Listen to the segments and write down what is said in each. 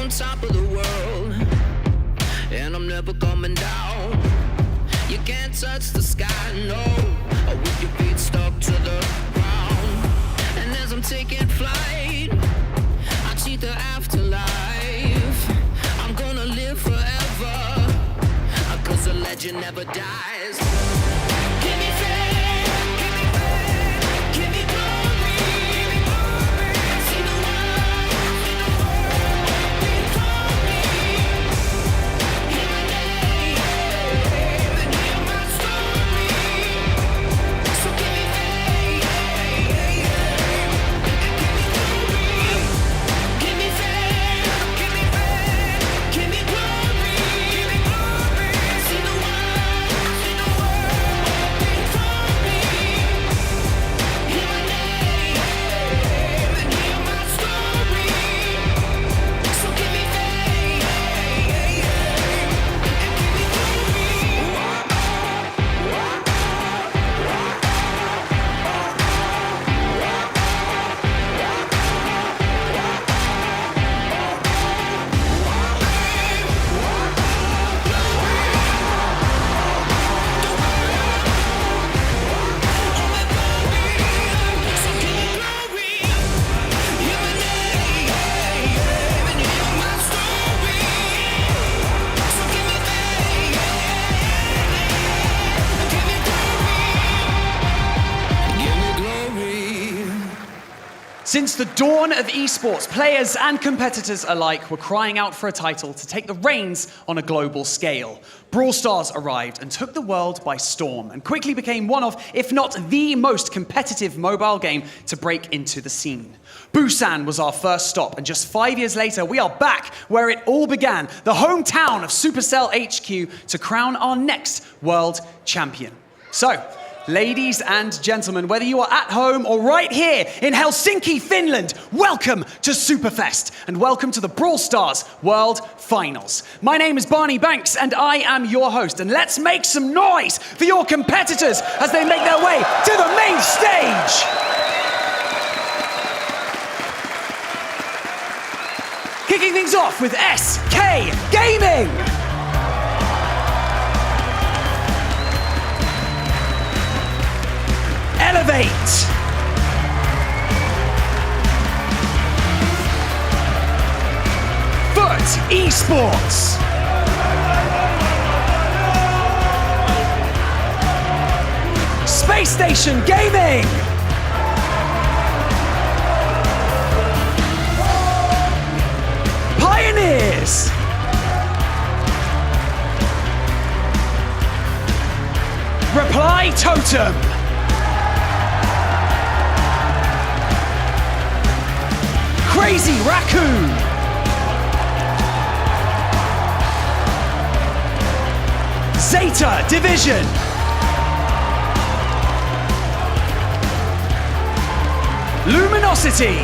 on top of the world, and I'm never coming down. You can't touch the sky, no, or with your feet stuck to the ground. And as I'm taking flight, I cheat the afterlife. I'm gonna live forever, 'cause a legend never dies. Give me faith, give me faith, give me glory, see the world before me. Hear my name and hear my story. So give me faith, give me glory, give me faith, give me faith, give me glory, see the world before me. Hear my name and hear my story. So give me faith and give me Since the dawn of esports, players and competitors alike were crying out for a title to take the reins on a global scale. Brawl Stars arrived and took the world by storm and quickly became one of, if not the most competitive mobile game to break into the scene. Busan was our first stop, and just 5 years later, we are back where it all began, the hometown of Supercell HQ, to crown our next world champion. So, ladies and gentlemen, whether you are at home or right here in Helsinki, Finland, welcome to Superfest and welcome to the Brawl Stars World Finals. My name is Barney Banks and I am your host, and let's make some noise for your competitors as they make their way to the main stage. Kicking things off with SK Gaming. Elevate. Foot Esports. Space Station Gaming. Pioneers. Reply Totem. Crazy Raccoon! Zeta Division! Luminosity!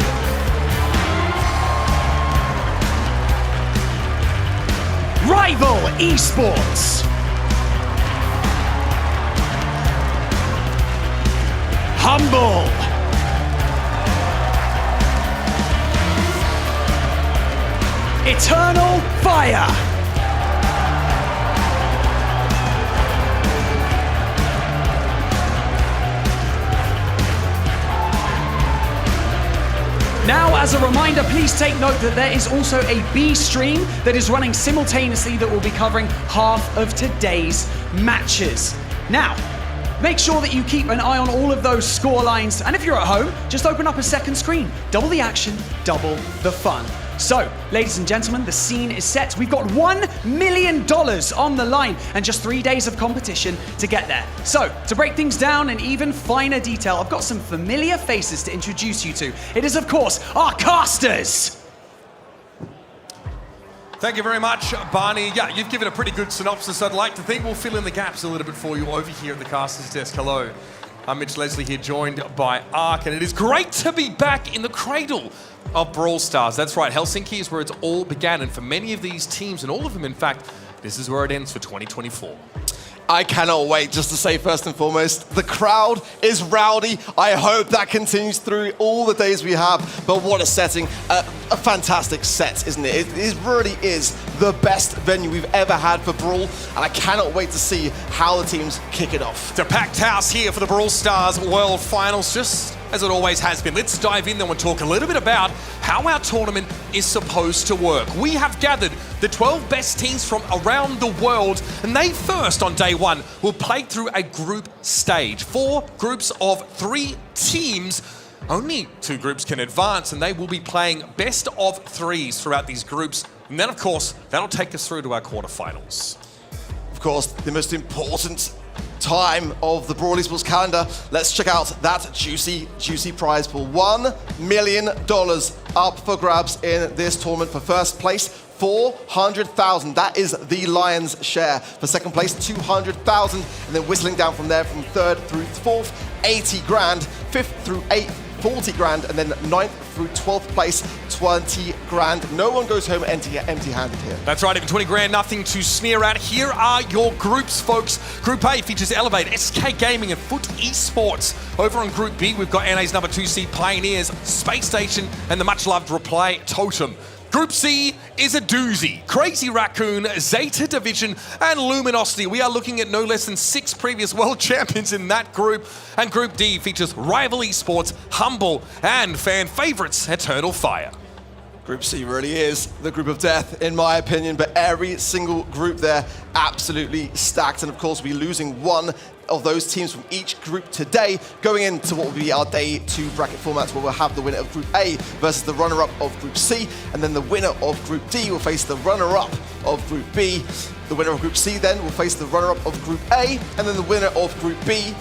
Rival Esports! Humble! Eternal Fire! Now, as a reminder, please take note that there is also a B stream that is running simultaneously that will be covering half of today's matches. Now, make sure that you keep an eye on all of those score lines, and if you're at home, just open up a second screen. Double the action, double the fun. So, ladies and gentlemen, the scene is set. We've got $1 million on the line and just 3 days of competition to get there. So, to break things down in even finer detail, I've got some familiar faces to introduce you to. It is, of course, our casters. Thank you very much, Barney. Yeah, you've given a pretty good synopsis. I'd like to think we'll fill in the gaps a little bit for you over here at the Casters Desk. Hello, I'm Mitch Leslie here, joined by Ark, and it is great to be back in the cradle of Brawl Stars. That's right, Helsinki is where it all began, and for many of these teams, and all of them in fact, this is where it ends for 2024. I cannot wait. Just to say first and foremost, the crowd is rowdy. I hope that continues through all the days we have. But what a setting. A fantastic set, isn't it? It really is the best venue we've ever had for Brawl. And I cannot wait to see how the teams kick it off. It's a packed house here for the Brawl Stars World Finals, just as it always has been. Let's dive in though and talk a little bit about how our tournament is supposed to work. We have gathered the 12 best teams from around the world, and they first on day one will play through a group stage. 4 groups of 3 teams. Only 2 groups can advance, and they will be playing best of 3s throughout these groups. And then, of course, that'll take us through to our quarterfinals. Of course, the most important time of the Brawl Esports calendar. Let's check out that juicy prize pool. $1 million up for grabs in this tournament. For first place, 400,000. That is the lion's share. For second place, 200,000. And then whistling down from there from third through fourth, 80 grand. Fifth through eighth, 40 grand. And then 9th through 12th place, 20 grand. No one goes home empty-handed here. That's right, even 20 grand, nothing to sneer at. Here are your groups, folks. Group A features Elevate, SK Gaming, and Foot Esports. Over on Group B, we've got NA's number 2 seed Pioneers, Space Station, and the much-loved Reply Totem. Group C is a doozy. Crazy Raccoon, Zeta Division, and Luminosity. We are looking at no less than 6 previous world champions in that group. And Group D features Rival Esports, Humble, and fan favorites Eternal Fire. Group C really is the group of death, in my opinion, but every single group there absolutely stacked. And of course, we'll be losing one of those teams from each group today, going into what will be our day 2 bracket formats, where we'll have the winner of Group A versus the runner-up of Group C, and then the winner of Group D will face the runner-up of Group B. The winner of Group C then will face the runner-up of Group A, and then the winner of Group B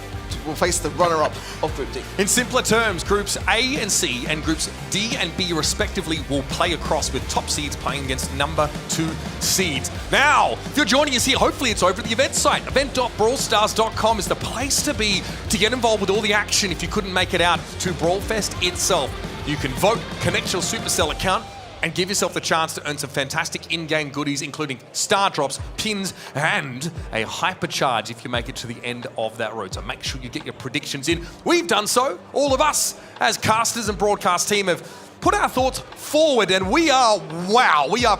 will face the runner-up of Group D. In simpler terms, Groups A and C and Groups D and B respectively will play across, with top seeds playing against number 2 seeds. Now, if you're joining us here, hopefully it's over at the event site. Event.brawlstars.com is the place to be to get involved with all the action if you couldn't make it out to Brawlfest itself. You can vote, connect your Supercell account, and give yourself the chance to earn some fantastic in-game goodies, including star drops, pins, and a hypercharge if you make it to the end of that road. So make sure you get your predictions in. We've done so. All of us, as casters and broadcast team, have put our thoughts forward, and we are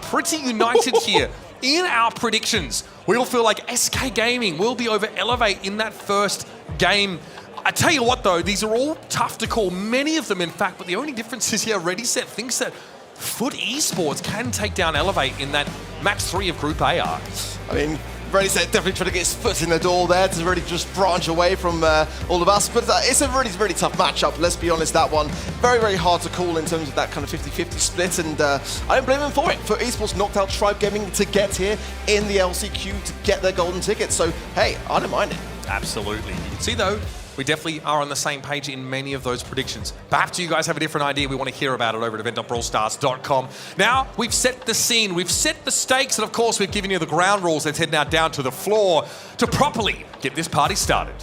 pretty united here in our predictions. We all feel like SK Gaming will be over Elevate in that first game. I tell you what, though, these are all tough to call. Many of them, in fact, but the only difference is here, Ready Set thinks that Foot Esports can take down Elevate in that match 3 of Group A arc. I mean, Ready Set definitely trying to get his foot in the door there to really just branch away from all of us. But it's a really, really tough matchup. Let's be honest, that one. Very, very hard to call in terms of that kind of 50-50 split. And I don't blame them for it. Foot Esports knocked out Tribe Gaming to get here in the LCQ to get their golden ticket. So, hey, I don't mind it. Absolutely. You can see, though, we definitely are on the same page in many of those predictions. Perhaps you guys have a different idea. We want to hear about it over at event.brawlstars.com. Now, we've set the scene, we've set the stakes, and of course, we've given you the ground rules. Let's head now down to the floor to properly get this party started.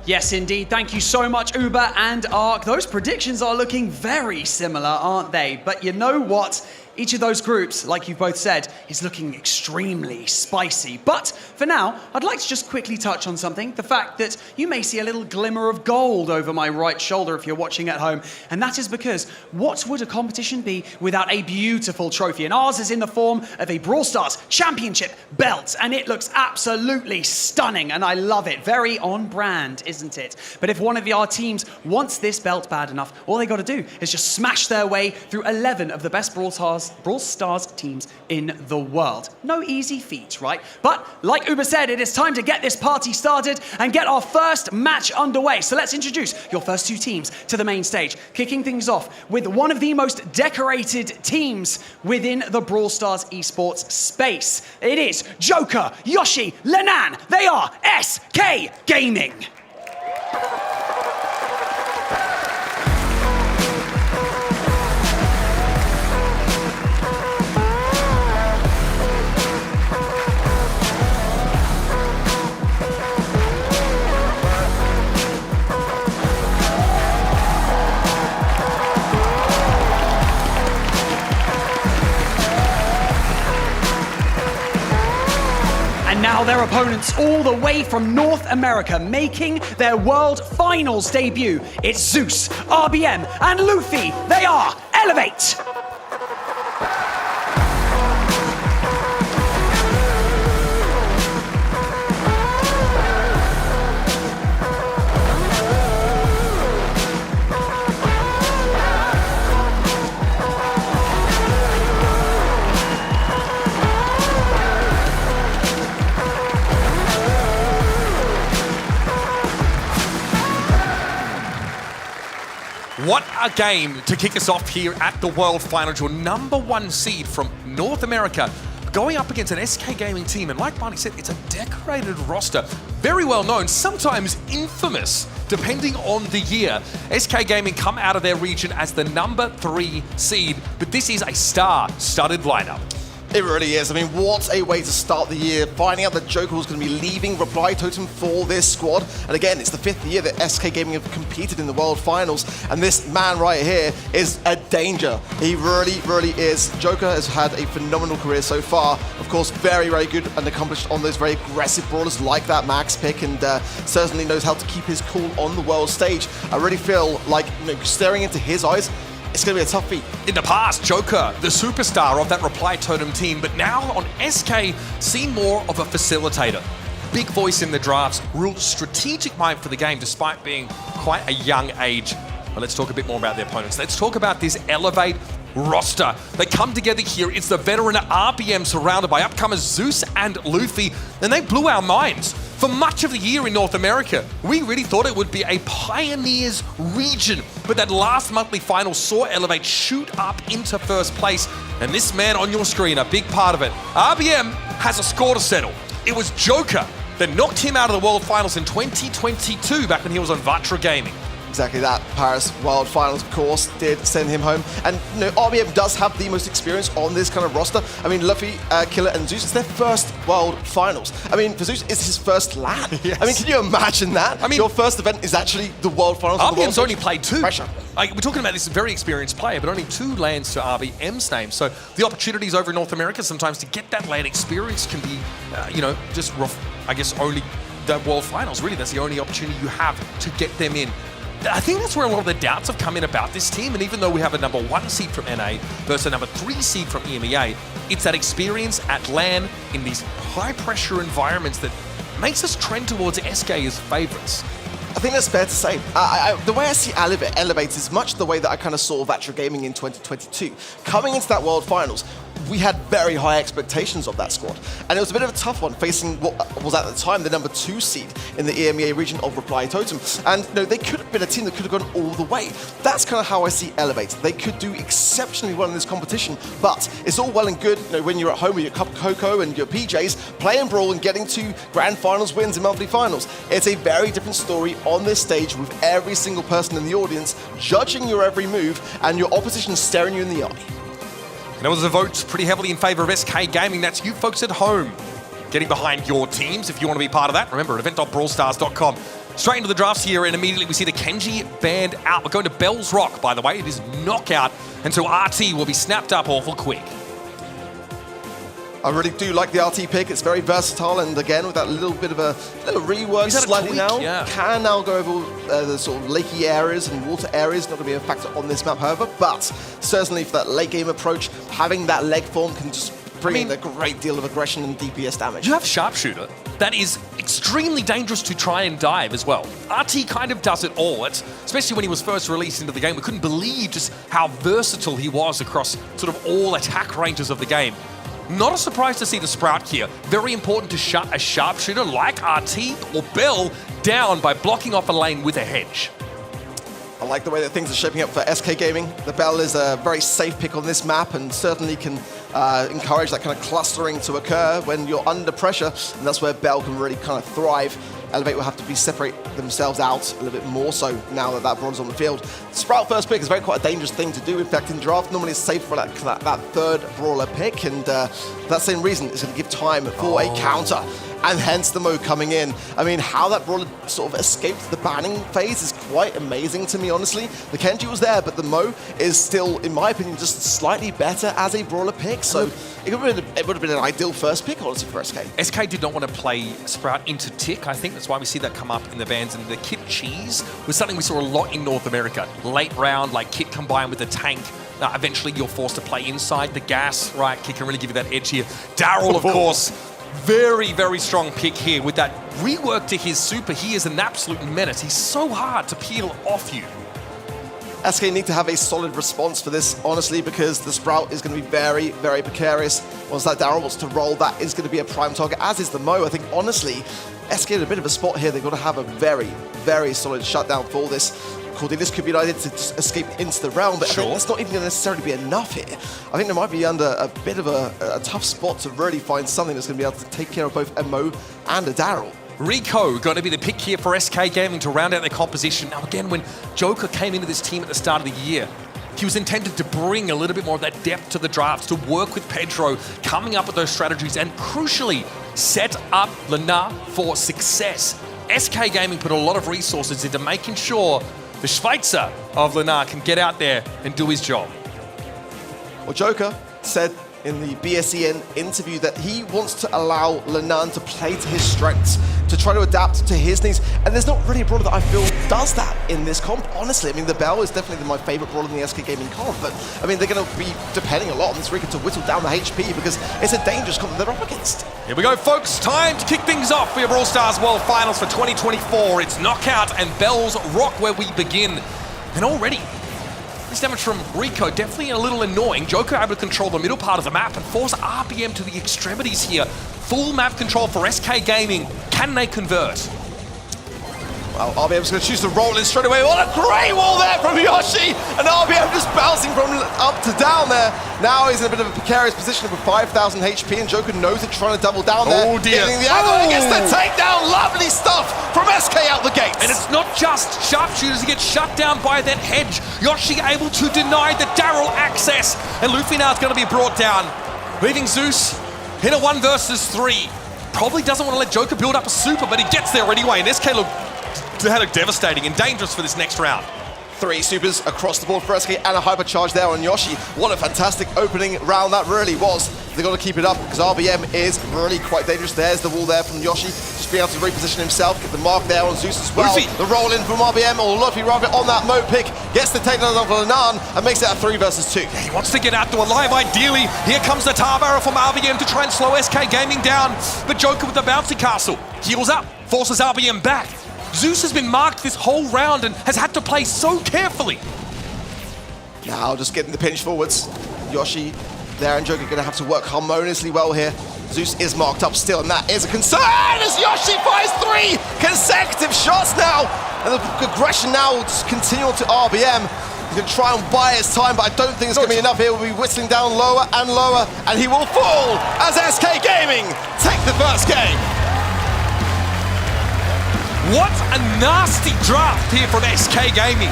Yes, indeed. Thank you so much, Uber and Ark. Those predictions are looking very similar, aren't they? But you know what? Each of those groups, like you both said, is looking extremely spicy. But for now, I'd like to just quickly touch on something. The fact that you may see a little glimmer of gold over my right shoulder if you're watching at home. And that is because what would a competition be without a beautiful trophy? And ours is in the form of a Brawl Stars Championship belt. And it looks absolutely stunning. And I love it. Very on brand, isn't it? But if one of our teams wants this belt bad enough, all they got to do is just smash their way through 11 of the best Brawl Stars teams in the world. No easy feat, right? But like Uber said, it is time to get this party started and get our first match underway. So let's introduce your first 2 teams to the main stage, kicking things off with one of the most decorated teams within the Brawl Stars esports space. It is Joker, Yoshi, Lenan. They are SK Gaming. And now their opponents all the way from North America making their World Finals debut. It's Zeus, RBM, and Luffy. They are Elevate! What a game to kick us off here at the World Finals. Your #1 seed from North America going up against an SK Gaming team. And like Barney said, it's a decorated roster. Very well known, sometimes infamous, depending on the year. SK Gaming come out of their region as the #3 seed, but this is a star-studded lineup. It really is. I mean, what a way to start the year, finding out that Joker was going to be leaving Reply Totem for this squad. And again, it's the 5th year that SK Gaming have competed in the World Finals. And this man right here is a danger. He really, really is. Joker has had a phenomenal career so far. Of course, very, very good and accomplished on those very aggressive brawlers like that Max pick, and certainly knows how to keep his cool on the world stage. I really feel like, staring into his eyes, it's going to be a tough feat. In the past, Joker, the superstar of that Reply Totem team, but now on SK, seen more of a facilitator. Big voice in the drafts, real strategic mind for the game despite being quite a young age. But let's talk a bit more about their opponents. Let's talk about this Elevate roster. They come together here. It's the veteran RBM surrounded by upcomers Zeus and Luffy, and they blew our minds. For much of the year in North America, we really thought it would be a Pioneers region, but that last monthly final saw Elevate shoot up into first place, and this man on your screen, a big part of it. RBM has a score to settle. It was Joker that knocked him out of the World Finals in 2022, back when he was on Vatra Gaming. Exactly that. Paris World Finals, of course, did send him home. And RBM does have the most experience on this kind of roster. I mean, Luffy, Killer, and Zeus, it's their first World Finals. I mean, for Zeus, it's his first LAN. Yes. I mean, can you imagine that? I mean, your first event is actually the World Finals. RBM's only played 2. Pressure. We're talking about this very experienced player, but only 2 lands to RBM's name. So the opportunities over in North America sometimes to get that LAN experience can be, just rough. I guess only the World Finals. Really, that's the only opportunity you have to get them in. I think that's where a lot of the doubts have come in about this team, and even though we have a #1 seed from NA versus a #3 seed from EMEA, it's that experience at LAN in these high-pressure environments that makes us trend towards SK as favourites. I think that's fair to say. The way I see Elevate is much the way that I kind of saw Vatra Gaming in 2022. Coming into that World Finals, we had very high expectations of that squad. And it was a bit of a tough one, facing what was at the time the #2 seed in the EMEA region of Reply Totem. And they could have been a team that could have gone all the way. That's kind of how I see Elevate. They could do exceptionally well in this competition, but it's all well and good when you're at home with your cup of cocoa and your PJs, playing Brawl and getting to grand finals wins and monthly finals. It's a very different story on this stage with every single person in the audience judging your every move and your opposition staring you in the eye. And there was a vote pretty heavily in favour of SK Gaming. That's you folks at home getting behind your teams. If you want to be part of that, remember at event.brawlstars.com. Straight into the drafts here, and immediately we see the Kenji band out. We're going to Bell's Rock, by the way. It is knockout, and so RT will be snapped up awful quick. I really do like the RT pick. It's very versatile, and again, with that little bit of a little rework slightly now, can now go over the sort of lakey areas and water areas. Not going to be a factor on this map, however, but certainly for that late game approach, having that leg form can just bring in a great deal of aggression and DPS damage. You have Sharpshooter. That is extremely dangerous to try and dive as well. RT kind of does it all. Especially when he was first released into the game, we couldn't believe just how versatile he was across sort of all attack ranges of the game. Not a surprise to see the Sprout here. Very important to shut a Sharpshooter like RT or Bell down by blocking off a lane with a hedge. I like the way that things are shaping up for SK Gaming. The Bell is a very safe pick on this map and certainly can encourage that kind of clustering to occur when you're under pressure, and that's where Bell can really kind of thrive. Elevate will have to separate themselves out a little bit more so now that that Brawl is on the field. Sprout first pick is quite a dangerous thing to do. In fact, in draft, normally it's safe for that third Brawler pick, and for that same reason, it's going to give time for a counter. and hence the Mo coming in. I mean, how that brawler sort of escaped the banning phase is quite amazing to me, honestly. The Kenji was there, but the Mo is still, in my opinion, just slightly better as a brawler pick, so it would have been an ideal first pick, honestly, for SK. SK did not want to play Sprout into Tick. I think that's why we see that come up in the bans. And the Kit Cheese was something we saw a lot in North America. Late round, like Kit combined with the tank. Eventually, you're forced to play inside the gas, right? Kit can really give you that edge here. Daryl, of course, very, very strong pick here. With that rework to his super, he is an absolute menace. He's so hard to peel off you. SK need to have a solid response for this, honestly, because the Sprout is going to be very, very precarious. Once that Daryl wants to roll, that is going to be a prime target, as is the Mo. I think, honestly, SK in a bit of a spot here. They've got to have a very, very solid shutdown for this. This could be an idea to just escape into the realm, but I think that's not even going to necessarily be enough here. I think they might be under a bit of a tough spot to really find something that's going to be able to take care of both a Mo and a Daryl. Rico going to be the pick here for SK Gaming to round out their composition. Now again, when Joker came into this team at the start of the year, he was intended to bring a little bit more of that depth to the drafts, to work with Pedro, coming up with those strategies, and crucially, set up Lena for success. SK Gaming put a lot of resources into making sure the Schweizer of Lena can get out there and do his job. Well, Joker said in the BSEN interview that he wants to allow Lenan to play to his strengths, to try to adapt to his needs, and there's not really a brawler that I feel does that in this comp, honestly. I mean, the Bell is definitely my favorite brawler in the SK Gaming comp, but I mean, they're going to be depending a lot on this Rico to whittle down the HP because it's a dangerous comp that they're up against. Here we go, folks. Time to kick things off for your Brawl Stars World Finals for 2024. It's Knockout and Bells Rock where we begin. And already, this damage from Rico, definitely a little annoying. Joker able to control the middle part of the map and force RBM to the extremities here. Full map control for SK Gaming. Can they convert? Well, RBM's going to choose to roll in straight away. What a great wall there from Yoshi! And RBM just bouncing from up to down there. Now he's in a bit of a precarious position with 5,000 HP, and Joker knows it, trying to double down there. Oh dear. Getting the angle, and gets the takedown. Lovely stuff from SK out the gates. And it's not just sharpshooters, he gets shut down by that hedge. Yoshi able to deny the Daryl access. And Luffy now is going to be brought down, leaving Zeus in a 1 versus 3. Probably doesn't want to let Joker build up a super, but he gets there anyway. And SK look devastating and dangerous for this next round. 3 supers across the board for SK and a hypercharge there on Yoshi. What a fantastic opening round that really was. They've got to keep it up because RBM is really quite dangerous. There's the wall there from Yoshi. Just being able to reposition himself. Get the mark there on Zeus as well. Luffy. The roll in from RBM, or Luffy rather, on that Mo pick. Gets the takedown of Lenan and makes it a 3 versus 2. He wants to get out to alive, ideally. Here comes the tar barrel from RBM to try and slow SK Gaming down. But Joker with the bouncy castle. Heals up, forces RBM back. Zeus has been marked this whole round and has had to play so carefully. Now just getting the pinch forwards. Yoshi there and Joker going to have to work harmoniously well here. Zeus is marked up still, and that is a concern as Yoshi fires 3 consecutive shots now. And the aggression now will just continue on to RBM. He's going to try and buy his time, but I don't think it's going to be enough here. We'll be whistling down lower and lower, and he will fall as SK Gaming take the first game. What a nasty draft here from SK Gaming.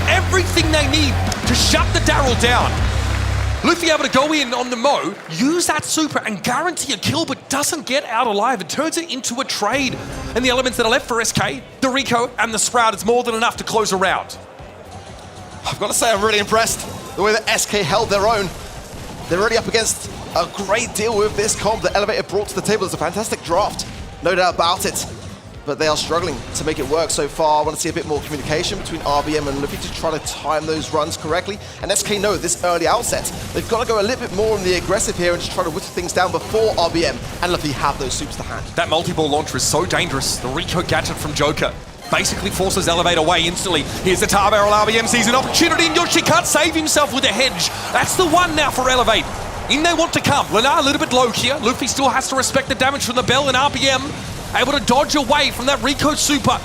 Everything they need to shut the Daryl down. Luffy able to go in on the Mo, use that super and guarantee a kill, but doesn't get out alive. It turns it into a trade. And the elements that are left for SK, the Rico and the Sprout, is more than enough to close a round. I've got to say, I'm really impressed the way that SK held their own. They're really up against a great deal with this comp that Elevator brought to the table. It's a fantastic draft, no doubt about it. But they are struggling to make it work so far. I want to see a bit more communication between RBM and Luffy to try to time those runs correctly. And SK know this early outset, they've got to go a little bit more on the aggressive here and just try to whittle things down before RBM and Luffy have those supers to hand. That multi-ball launcher is so dangerous. The Rico gadget from Joker basically forces Elevate away instantly. Here's the tar barrel. RBM sees an opportunity and Yoshi can't save himself with a hedge. That's the one now for Elevate. In they want to come. Lenar a little bit low here. Luffy still has to respect the damage from the Bell, and RBM able to dodge away from that Rico super.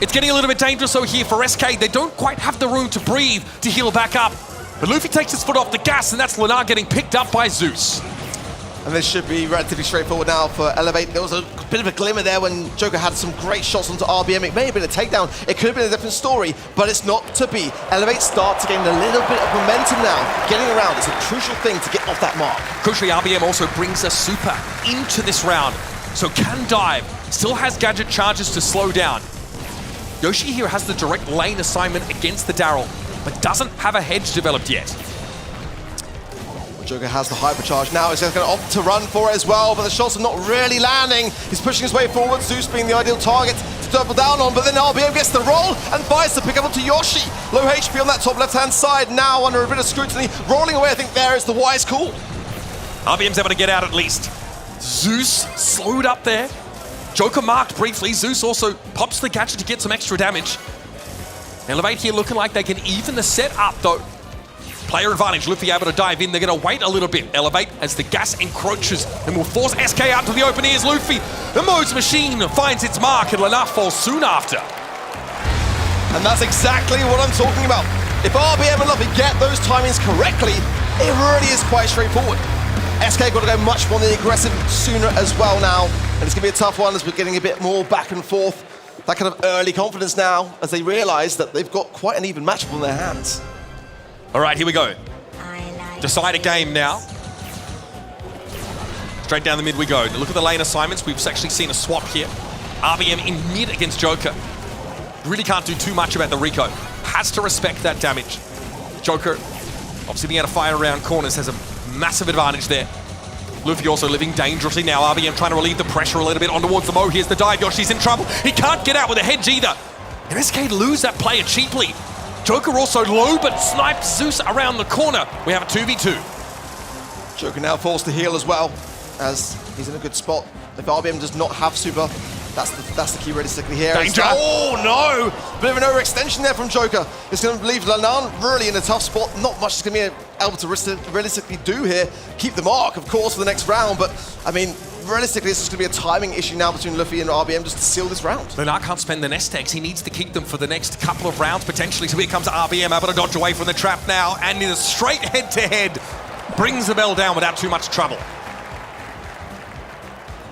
It's getting a little bit dangerous over here for SK. They don't quite have the room to breathe to heal back up. But Luffy takes his foot off the gas, and that's Lenar getting picked up by Zeus. And this should be relatively straightforward now for Elevate. There was a bit of a glimmer there when Joker had some great shots onto RBM. It may have been a takedown. It could have been a different story, but it's not to be. Elevate start to gain a little bit of momentum now. Getting around is a crucial thing to get off that mark. Crucially, RBM also brings a super into this round. so can dive. Still has gadget charges to slow down. Yoshi here has the direct lane assignment against the Daryl, but doesn't have a hedge developed yet. Joker has the hypercharge now. He's going to opt to run for it as well, but the shots are not really landing. He's pushing his way forward, Zeus being the ideal target to double down on, but then RBM gets the roll and fires to pick up onto Yoshi. Low HP on that top left-hand side, now under a bit of scrutiny. Rolling away, I think there is the wise call. RBM's able to get out at least. Zeus slowed up there. Joker marked briefly. Zeus also pops the gadget to get some extra damage. Elevate here looking like they can even the set up though. Player advantage, Luffy able to dive in. They're going to wait a little bit. Elevate as the gas encroaches and will force SK out to the open ears. Luffy, the Mo's machine finds its mark and Lana falls soon after. And that's exactly what I'm talking about. If RBM and Luffy get those timings correctly, it really is quite straightforward. SK got to go much more than aggressive sooner as well now. And it's going to be a tough one as we're getting a bit more back and forth. That kind of early confidence now as they realize that they've got quite an even matchup on their hands. All right, here we go. Decide a game now. Straight down the mid we go. Look at the lane assignments. We've actually seen a swap here. RBM in mid against Joker. Really can't do too much about the Rico. Has to respect that damage. Joker, obviously being able to fire around corners, has a massive advantage there. Luffy also living dangerously now. RBM trying to relieve the pressure a little bit on towards the Mo. Here's the dive. Yoshi's in trouble. He can't get out with a hedge either. And SK lose that player cheaply. Joker also low, but snipes Zeus around the corner. We have a 2v2. Joker now forced to heal as well, as he's in a good spot. If RBM does not have super, that's the key realistically here. Danger! Oh no! Bit of an overextension there from Joker. It's going to leave Lanan really in a tough spot. Not much is going to be able to realistically do here. Keep the mark, of course, for the next round, but I mean, realistically, this is going to be a timing issue now between Luffy and RBM just to seal this round. Lana can't spend the nest eggs. He needs to keep them for the next couple of rounds, potentially. So here comes RBM, able to dodge away from the trap now, and in a straight head-to-head, brings the bell down without too much trouble.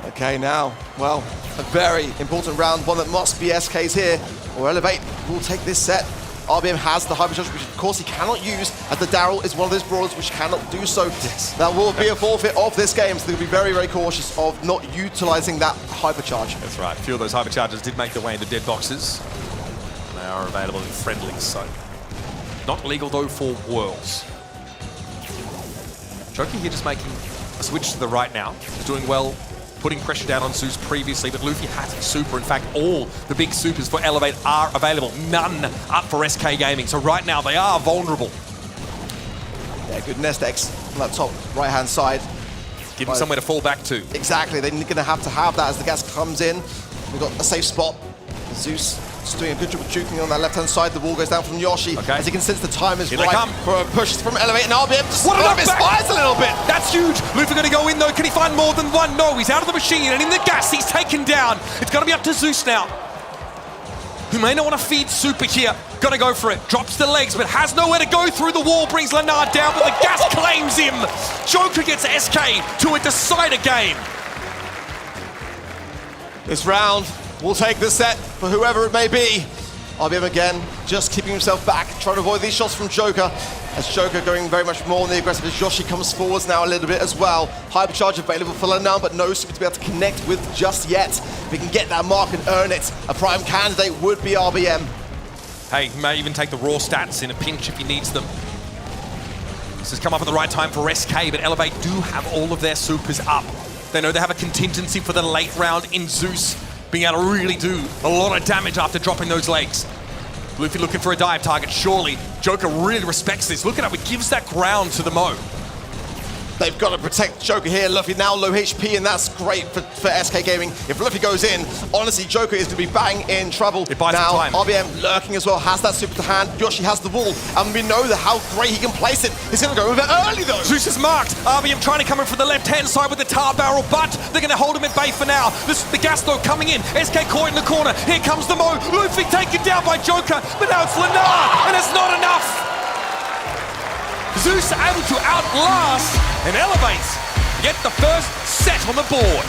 Okay, now, well, a very important round, one that must be SK's here, or Elevate will take this set. RBM has the hypercharge, which of course he cannot use, as the Daryl is one of those brawlers which cannot do so. Yes. That will be a forfeit of this game, so they'll be very, very cautious of not utilizing that hypercharge. That's right. A few of those hypercharges did make their way into dead boxes. They are available in friendlies, so not legal though for Worlds. Joker here just making a switch to the right now. He's doing well, putting pressure down on Zeus previously, but Luffy has super. In fact, all the big supers for Elevate are available. None up for SK Gaming. So right now, they are vulnerable. Yeah, good nest eggs on that top right-hand side. Give them somewhere to fall back to. Exactly, they're going to have that as the gas comes in. We've got a safe spot. Zeus just doing a good job of juking on that left-hand side. The wall goes down from Yoshi. Okay. As he can sense the time is Here right for a push from Elevate, and RBM just misfires a little bit. That's huge. Luffy going to go in though. Can he find more than one? No, he's out of the machine, and in the gas, he's taken down. It's going to be up to Zeus now, who may not want to feed super here. Got to go for it. Drops the legs, but has nowhere to go through the wall. Brings Lana down, but the gas claims him. Joker gets SK to a decider game. This round will take the set for whoever it may be. RBM again, just keeping himself back, trying to avoid these shots from Joker. As Joker going very much more on the aggressive as Yoshi comes forwards now a little bit as well. Hypercharge available for Lana, but no super to be able to connect with just yet. If he can get that mark and earn it, a prime candidate would be RBM. Hey, he may even take the raw stats in a pinch if he needs them. This has come up at the right time for SK, but Elevate do have all of their supers up. They know they have a contingency for the late round in Zeus, being able to really do a lot of damage after dropping those legs. Luffy looking for a dive target, surely. Joker really respects this. Look at how he gives that ground to the Mo. They've got to protect Joker here. Luffy now low HP, and that's great for SK Gaming. If Luffy goes in, honestly, Joker is going to be bang in trouble. It buys now, some time. RBM lurking as well, has that super to hand. Yoshi has the wall, and we know how great he can place it. He's going to go with it early, though. Zeus is marked. RBM trying to come in from the left-hand side with the tar barrel, but they're going to hold him at bay for now. The gas, though, coming in. SK caught in the corner. Here comes the Mo. Luffy taken down by Joker, but now it's Lana, and it's not enough. Zeus able to outlast and Elevate get the first set on the board.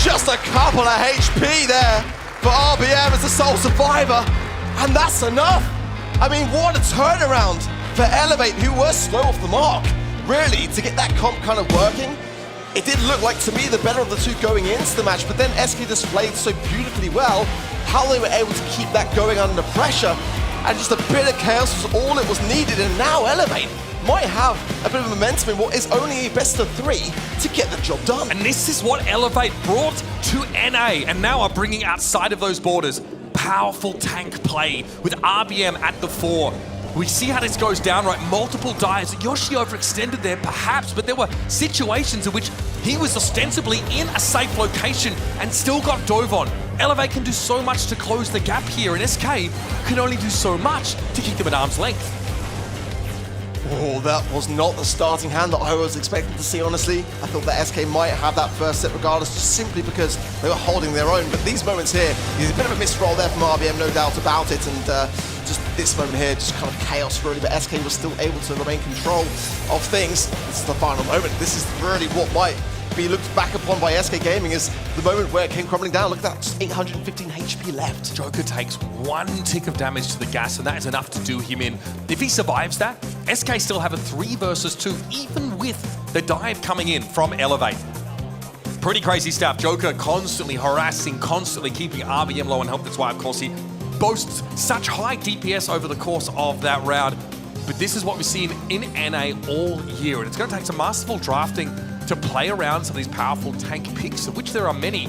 Just a couple of HP there for RBM as the sole survivor, and that's enough. I mean, what a turnaround for Elevate, who were slow off the mark. Really, to get that comp kind of working, It did look like, to me, the better of the two going into the match, but then SK displayed so beautifully well how they were able to keep that going under pressure, and just a bit of chaos was all it was needed, and now Elevate might have a bit of momentum in what is only a best of 3 to get the job done. And this is what Elevate brought to NA, and now are bringing outside of those borders. Powerful tank play with RBM at the fore. We see how this goes down, right? Multiple dives. Yoshi overextended there, perhaps, but there were situations in which he was ostensibly in a safe location and still got dove on. Elevate can do so much to close the gap here, and SK can only do so much to keep them at arm's length. Oh, that was not the starting hand that I was expecting to see, honestly. I thought that SK might have that first set regardless, just simply because they were holding their own. But these moments here, there's a bit of a missed roll there from RBM, no doubt about it. And just this moment here, just kind of chaos really. But SK was still able to remain control of things. This is the final moment. This is really what might be looked back upon by SK Gaming as the moment where it came crumbling down. Look at that, just 815 HP left. Joker takes 1 tick of damage to the gas, and that is enough to do him in. If he survives that, SK still have a 3 versus 2, even with the dive coming in from Elevate. Pretty crazy stuff. Joker constantly harassing, constantly keeping RBM low on health. That's why, of course, he boasts such high DPS over the course of that round. But this is what we've seen in NA all year, and it's going to take some masterful drafting to play around some of these powerful tank picks, of which there are many.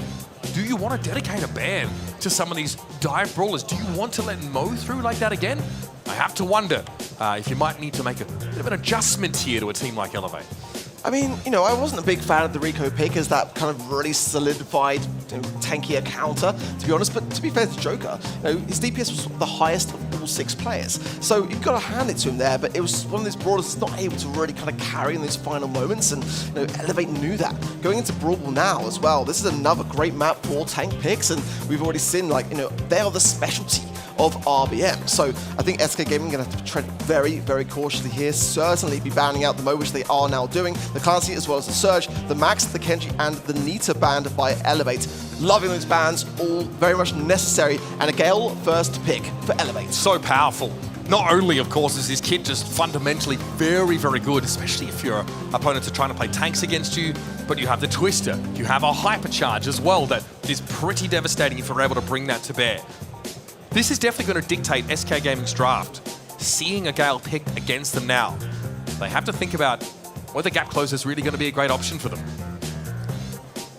Do you want to dedicate a ban to some of these dive brawlers? Do you want to let Mo through like that again? I have to wonder if you might need to make a bit of an adjustment here to a team like Elevate. I mean, you know, I wasn't a big fan of the Rico pick as that kind of really solidified, tankier counter, to be honest. But to be fair to Joker, his DPS was the highest of all 6 players. So you've got to hand it to him there, but it was one of those brawlers that's not able to really kind of carry in those final moments, and Elevate knew that. Going into Brawl now as well, this is another great map for tank picks, and we've already seen, they are the specialty of RBM. So I think SK Gaming are going to have to tread very, very cautiously here. Certainly be banning out the Mo, which they are now doing. The Clancy as well as the Surge, the Max, the Kenji, and the Nita banned by Elevate. Loving those bans, all very much necessary, and a Gale first pick for Elevate. So powerful. Not only, of course, is this kit just fundamentally very, very good, especially if your opponents are trying to play tanks against you, but you have the Twister, you have a Hypercharge as well that is pretty devastating if you're able to bring that to bear. This is definitely going to dictate SK Gaming's draft. Seeing a Gale picked against them now, they have to think about whether gap close is really going to be a great option for them.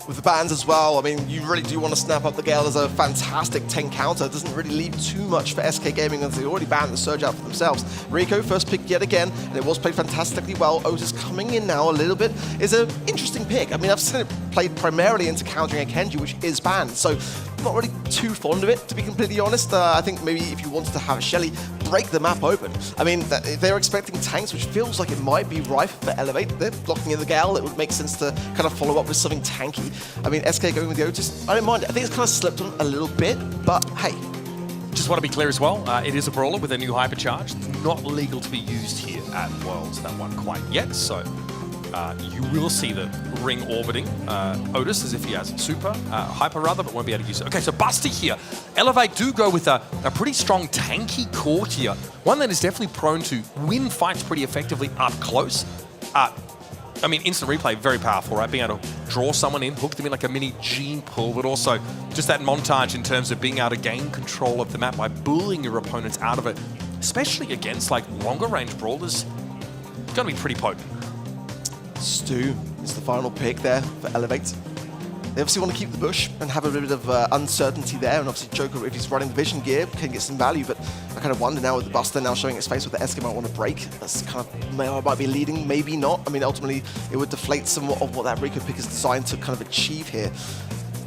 With the bans as well, I mean, you really do want to snap up the Gale as a fantastic tank counter. It doesn't really leave too much for SK Gaming as they already banned the Surge out for themselves. Rico first pick yet again, and it was played fantastically well. Otis coming in now a little bit is an interesting pick. I mean, I've seen it played primarily into countering a Kenji, which is banned, so I'm not really too fond of it, to be completely honest. I think maybe if you wanted to have a Shelly break the map open. I mean, if they're expecting tanks, which feels like it might be rife for Elevate, they're blocking in the Gale, it would make sense to kind of follow up with something tanky. I mean, SK going with the Otis, I don't mind it. I think it's kind of slipped on a little bit, but hey. Just want to be clear as well, it is a brawler with a new hypercharge. It's not legal to be used here at Worlds, that one quite yet, so you will see the ring orbiting Otis as if he has super, hyper rather, but won't be able to use it. Okay, so Buster here. Elevate do go with a pretty strong tanky core here, one that is definitely prone to win fights pretty effectively up close. I mean, instant replay, very powerful, right? Being able to draw someone in, hook them in like a mini gene pool, but also just that montage in terms of being able to gain control of the map by bullying your opponents out of it, especially against like longer range brawlers. It's going to be pretty potent. Stu is the final pick there for Elevate. They obviously want to keep the bush and have a bit of uncertainty there, and obviously Joker, if he's running the vision gear, can get some value, but I kind of wonder now with the Buster now showing its face what the SK might want to break. That's kind of, might be leading, maybe not. I mean, ultimately, it would deflate somewhat of what that Rico pick is designed to kind of achieve here.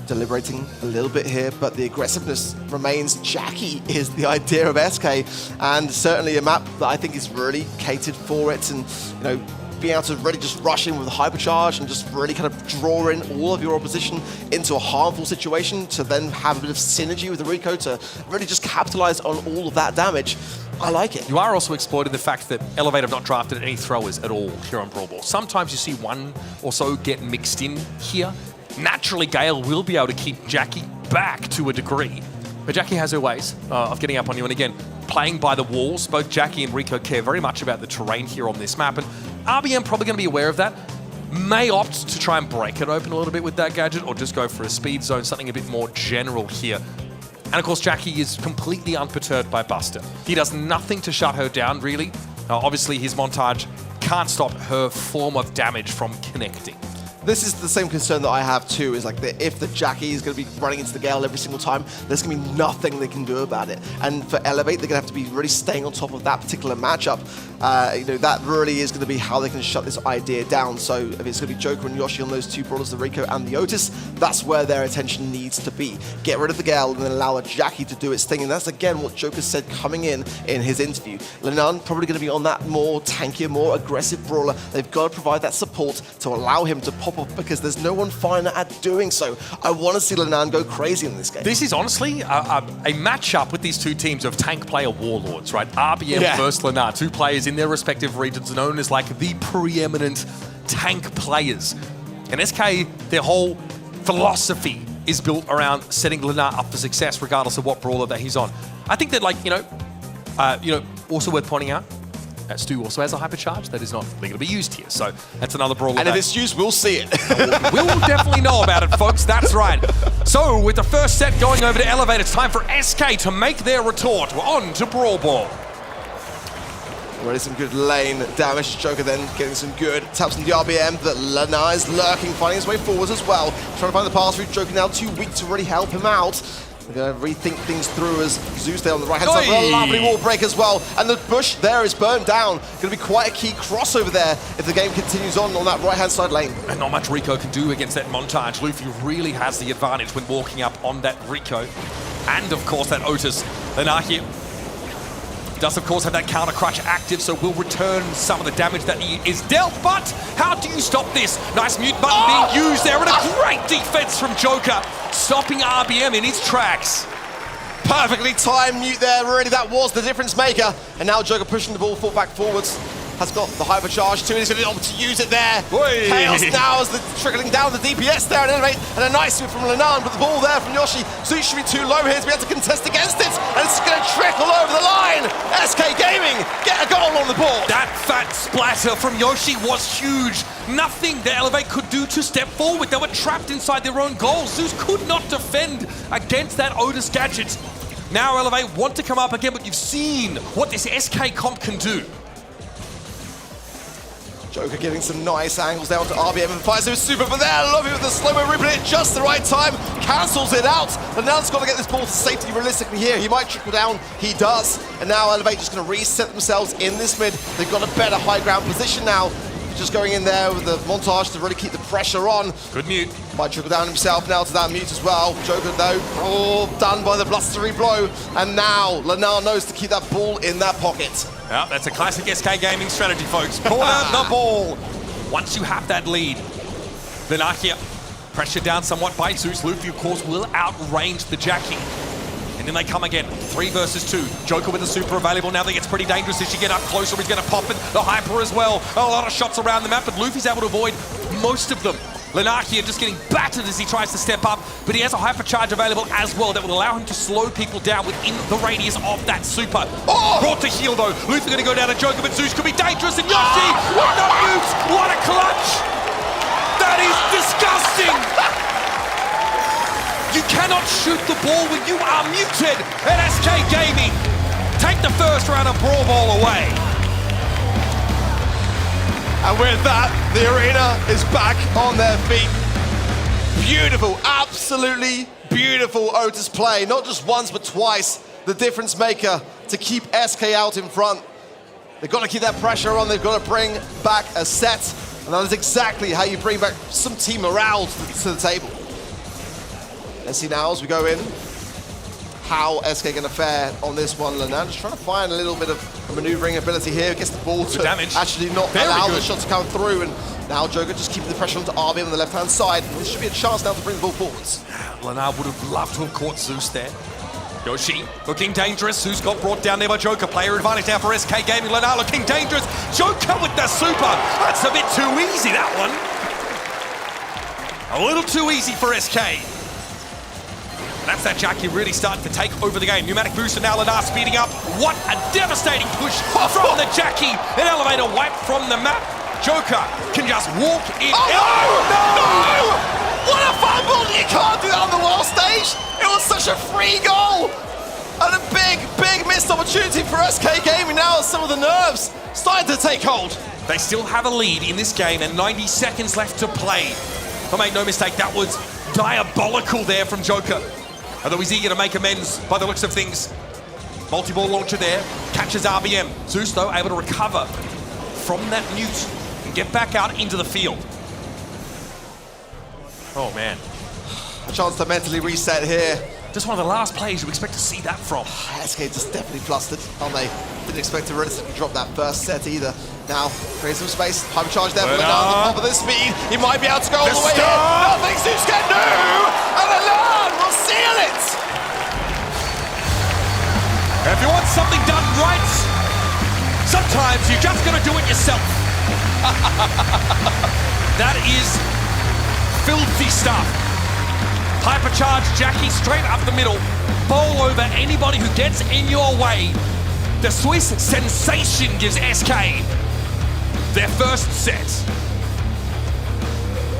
Deliberating a little bit here, but the aggressiveness remains. Jackie is the idea of SK, and certainly a map that I think is really catered for it, and being able to really just rush in with a hypercharge and just really kind of draw in all of your opposition into a harmful situation to then have a bit of synergy with the Rico to really just capitalize on all of that damage. I like it. You are also exploiting the fact that Elevate have not drafted any throwers at all here on Brawl Ball. Sometimes you see one or so get mixed in here. Naturally, Gale will be able to keep Jackie back to a degree, but Jackie has her ways of getting up on you, and again, playing by the walls. Both Jackie and Rico care very much about the terrain here on this map, and RBM probably going to be aware of that. may opt to try and break it open a little bit with that gadget or just go for a speed zone, something a bit more general here. And of course, Jackie is completely unperturbed by Buster. He does nothing to shut her down, really. Obviously, his montage can't stop her form of damage from connecting. This is the same concern that I have too, is like if the Jackie is going to be running into the Gale every single time, there's going to be nothing they can do about it. And for Elevate, they're going to have to be really staying on top of that particular matchup. You know, that really is going to be how they can shut this idea down. So if it's going to be Joker and Yoshi on those two brawlers, the Rico and the Otis, that's where their attention needs to be. Get rid of the Gale and then allow a Jackie to do its thing. And that's again what Joker said coming in his interview. Lenan probably going to be on that more tankier, more aggressive brawler. They've got to provide that support to allow him to pop off because there's no one finer at doing so. I want to see Lenan go crazy in this game. This is honestly a matchup with these two teams of tank player warlords, right? RBM versus Lenan, two players in their respective regions known as like the preeminent tank players. And SK, their whole philosophy is built around setting Lenan up for success regardless of what brawler that he's on. I think that, like, you know, also worth pointing out, Stu also has a hypercharge that is not legally to be used here. So that's another brawler. And if it's used, we'll see it. We'll definitely know about it, folks. That's right. So with the first set going over to Elevate, it's time for SK to make their retort. We're on to Brawl Ball. Already some good lane damage. Joker then getting some good taps on the RBM, but Lenan is lurking, finding his way forwards as well. Trying to find the pass through. Joker now too weak to really help him out. We're going to rethink things through as Zeus there on the right-hand side. A lovely wall break as well. And the bush there is burnt down. Going to be quite a key crossover there if the game continues on that right-hand side lane. And not much Rico can do against that montage. Luffy really has the advantage when walking up on that Rico. And, of course, that Otis. Lenan does, of course, have that counter crutch active, so will return some of the damage that he is dealt. But how do you stop this? Nice mute button being used there, and a great defense from Joker, stopping RBM in his tracks. Perfectly timed mute there, really, that was the difference maker. And now Joker pushing the ball back forwards. Has got the hypercharge too, and he's going to be able to use it there. Oy. Chaos now as the trickling down the DPS there and Elevate, and a nice move from Lenan, but the ball there from Yoshi. Zeus should be too low here to be able to contest against it, and it's going to trickle over the line. SK Gaming get a goal on the board. That fat splatter from Yoshi was huge. Nothing that Elevate could do to step forward. They were trapped inside their own goal. Zeus could not defend against that Otis gadget. Now Elevate want to come up again, but you've seen what this SK comp can do. Joker getting some nice angles down to RBM and fires him super, but there, I love it with the slow-mo ripping it just the right time, cancels it out, and now it's got to get this ball to safety realistically here. He might trickle down, he does, and now Elevate just going to reset themselves in this mid. They've got a better high ground position now. Just going in there with the montage to really keep the pressure on. Good mute. Might trickle down himself now to that mute as well. Joker though, all done by the blustery blow, and now Lenan knows to keep that ball in that pocket. Yeah, that's a classic SK Gaming strategy, folks. Corner the ball. Once you have that lead, Lenan here, pressure down somewhat by Zeus. Luffy, of course, will outrange the Jackie. And then they come again, 3 versus 2. Joker with the super available. Now that gets pretty dangerous as you get up closer. He's going to pop it. The hyper as well. A lot of shots around the map, but Luffy's able to avoid most of them. Lenan here just getting battered as he tries to step up, but he has a hypercharge available as well that will allow him to slow people down within the radius of that super. Oh! Brought to heal though. Luffy going to go down to Joker, but Zeus could be dangerous, and Yoshi with the mute. What a clutch! That is disgusting! You cannot shoot the ball when you are muted at SK Gaming. Take the first round of Brawl Ball away. And with that, the arena is back on their feet. Beautiful, absolutely beautiful Otis play. Not just once, but twice. The difference maker to keep SK out in front. They've got to keep that pressure on. They've got to bring back a set. And that is exactly how you bring back some team morale to the table. Let's see now as we go in how SK going to fare on this one. Lenan just trying to find a little bit of maneuvering ability here. Gets the ball to actually not allow the shot to come through. And now Joker just keeping the pressure onto RBM on the left-hand side. This should be a chance now to bring the ball forwards. Lenan would have loved to have caught Zeus there. Yoshi looking dangerous. Zeus got brought down there by Joker. Player advantage now for SK Gaming. Lenan looking dangerous. Joker with the super. That's a bit too easy, that one. A little too easy for SK. That's that Jackie really starting to take over the game. Pneumatic booster now, Lenan speeding up. What a devastating push from the Jackie. An elevator wipe from the map. Joker can just walk in. Oh, no! What a fumble! You can't do that on the world stage! It was such a free goal! And a big, big missed opportunity for SK Gaming now as some of the nerves starting to take hold. They still have a lead in this game and 90 seconds left to play. But make no mistake, that was diabolical there from Joker. Although he's eager to make amends by the looks of things. Multi-ball launcher there, catches RBM. Zeus, though, able to recover from that mute and get back out into the field. Oh, man. A chance to mentally reset here. Just one of the last plays you expect to see that from. SK just definitely flustered, aren't they? Didn't expect to realistically drop that first set either. Now, create some space, hypercharge there for the top of the speed. He might be able to go all the way here. Nothing Zeus can do! And Alan will seal it! If you want something done right, sometimes you just gotta do it yourself. That is filthy stuff. Hypercharge Jackie straight up the middle. Bowl over anybody who gets in your way. The Swiss sensation gives SK their first set.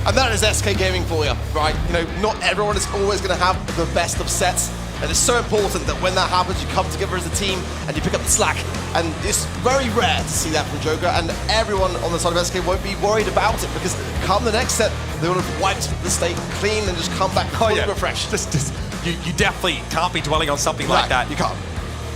And that is SK Gaming for you, right? You know, not everyone is always going to have the best of sets. And it's so important that when that happens, you come together as a team and you pick up the slack. And it's very rare to see that from Joker. And everyone on the side of SK won't be worried about it because come the next set, they will have wiped the state clean and just come back fully refreshed. You definitely can't be dwelling on something like that. You can't.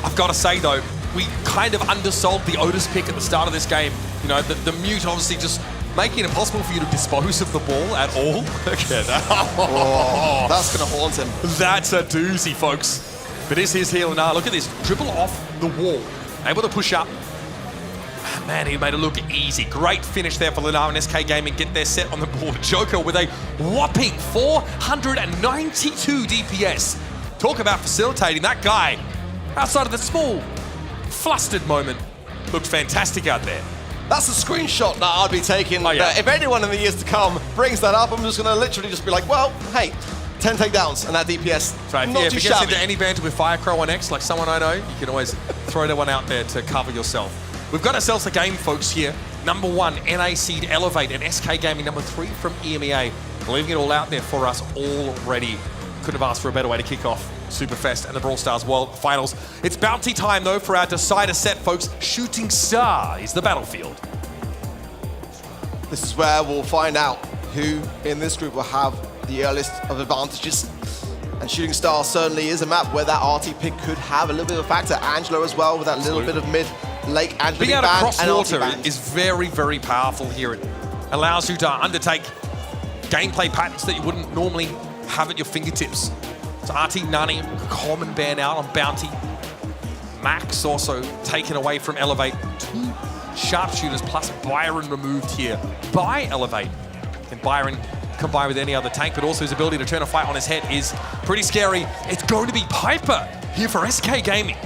I've got to say, though, we kind of undersold the Otis pick at the start of this game. You know, the mute obviously just making it impossible for you to dispose of the ball at all. Look at that. Oh, that's going to haunt him. That's a doozy, folks. But this is here, Lenar. Look at this. Dribble off the wall. Able to push up. Man, he made it look easy. Great finish there for Lenar and SK Gaming. Get their set on the board. Joker with a whopping 492 DPS. Talk about facilitating. That guy, outside of the small, flustered moment, looked fantastic out there. That's a screenshot that I'd be taking. Oh, yeah. If anyone in the years to come brings that up, I'm just going to literally just be like, well, hey, 10 takedowns and that DPS. Right, not yeah, too if it gets shabby. into any banter with Firecrow on X, like someone I know, you can always throw that one out there to cover yourself. We've got ourselves a game, folks, here. Number 1, NA Seed Elevate, and SK Gaming number 3 from EMEA. Leaving it all out there for us already. Couldn't have asked for a better way to kick off Superfest and the Brawl Stars World Finals. It's bounty time, though, for our decider set, folks. Shooting Star is the battlefield. This is where we'll find out who in this group will have the earliest of advantages. And Shooting Star certainly is a map where that RT pick could have a little bit of a factor. Angelo as well with that little bit of mid-lake Angelo being able to cross and water RT is very, very powerful here. It allows you to undertake gameplay patterns that you wouldn't normally have at your fingertips. So RT Nani, common ban out on Bounty. Max also taken away from Elevate. 2 sharpshooters plus Byron removed here by Elevate. And Byron combined with any other tank, but also his ability to turn a fight on his head is pretty scary. It's going to be Piper here for SK Gaming.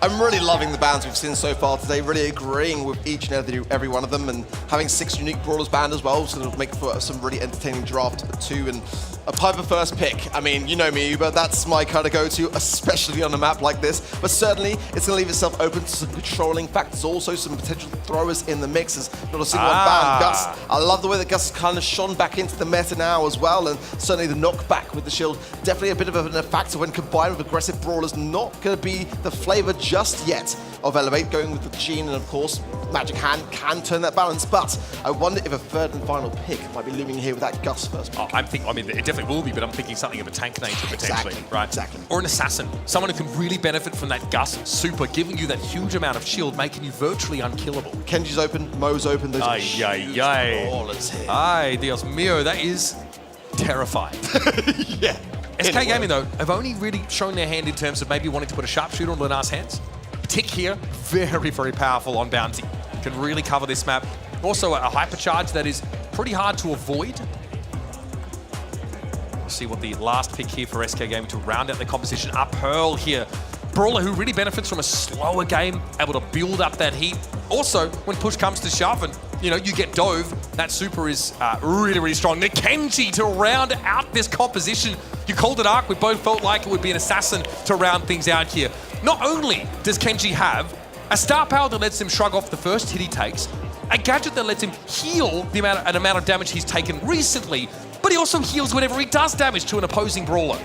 I'm really loving the bans we've seen so far today, really agreeing with each and every one of them, and having 6 unique Brawlers banned as well, so it'll make for some really entertaining draft too. And a Piper first pick, I mean, you know me, but that's my kind of go-to, especially on a map like this. But certainly, it's going to leave itself open to some controlling factors, also some potential throwers in the mixes. Not a single one banned. Gus, I love the way that Gus has kind of shone back into the meta now as well, and certainly the knockback with the shield, definitely a bit of a factor when combined with aggressive Brawlers. Not going to be the flavor just yet of Elevate, going with the Gene, and of course, Magic Hand can turn that balance, but I wonder if a third and final pick might be looming here with that Gus first pick. I mean, it definitely will be, but I'm thinking something of a tank nature potentially, Exactly, right? exactly. Or an assassin, someone who can really benefit from that Gus super, giving you that huge amount of shield, making you virtually unkillable. Kenji's open, Mo's open, those are Ay, huge ay, ay. brawlers here. Ay, Dios mío, that is terrifying. Yeah. SK Gaming, though, have only really shown their hand in terms of maybe wanting to put a sharpshooter on Lenar's hands. Tick here, very, very powerful on Bounty. Can really cover this map. Also, a hypercharge that is pretty hard to avoid. We'll see what the last pick here for SK Gaming to round out the composition. Pearl here. Brawler who really benefits from a slower game, able to build up that heat. Also, when push comes to shove and, you know, you get Dove, that super is really, really strong. The Kenji to round out this composition. You called it Arc, we both felt like it would be an assassin to round things out here. Not only does Kenji have a star power that lets him shrug off the first hit he takes, A gadget that lets him heal an amount of damage he's taken recently, but he also heals whenever he does damage to an opposing brawler.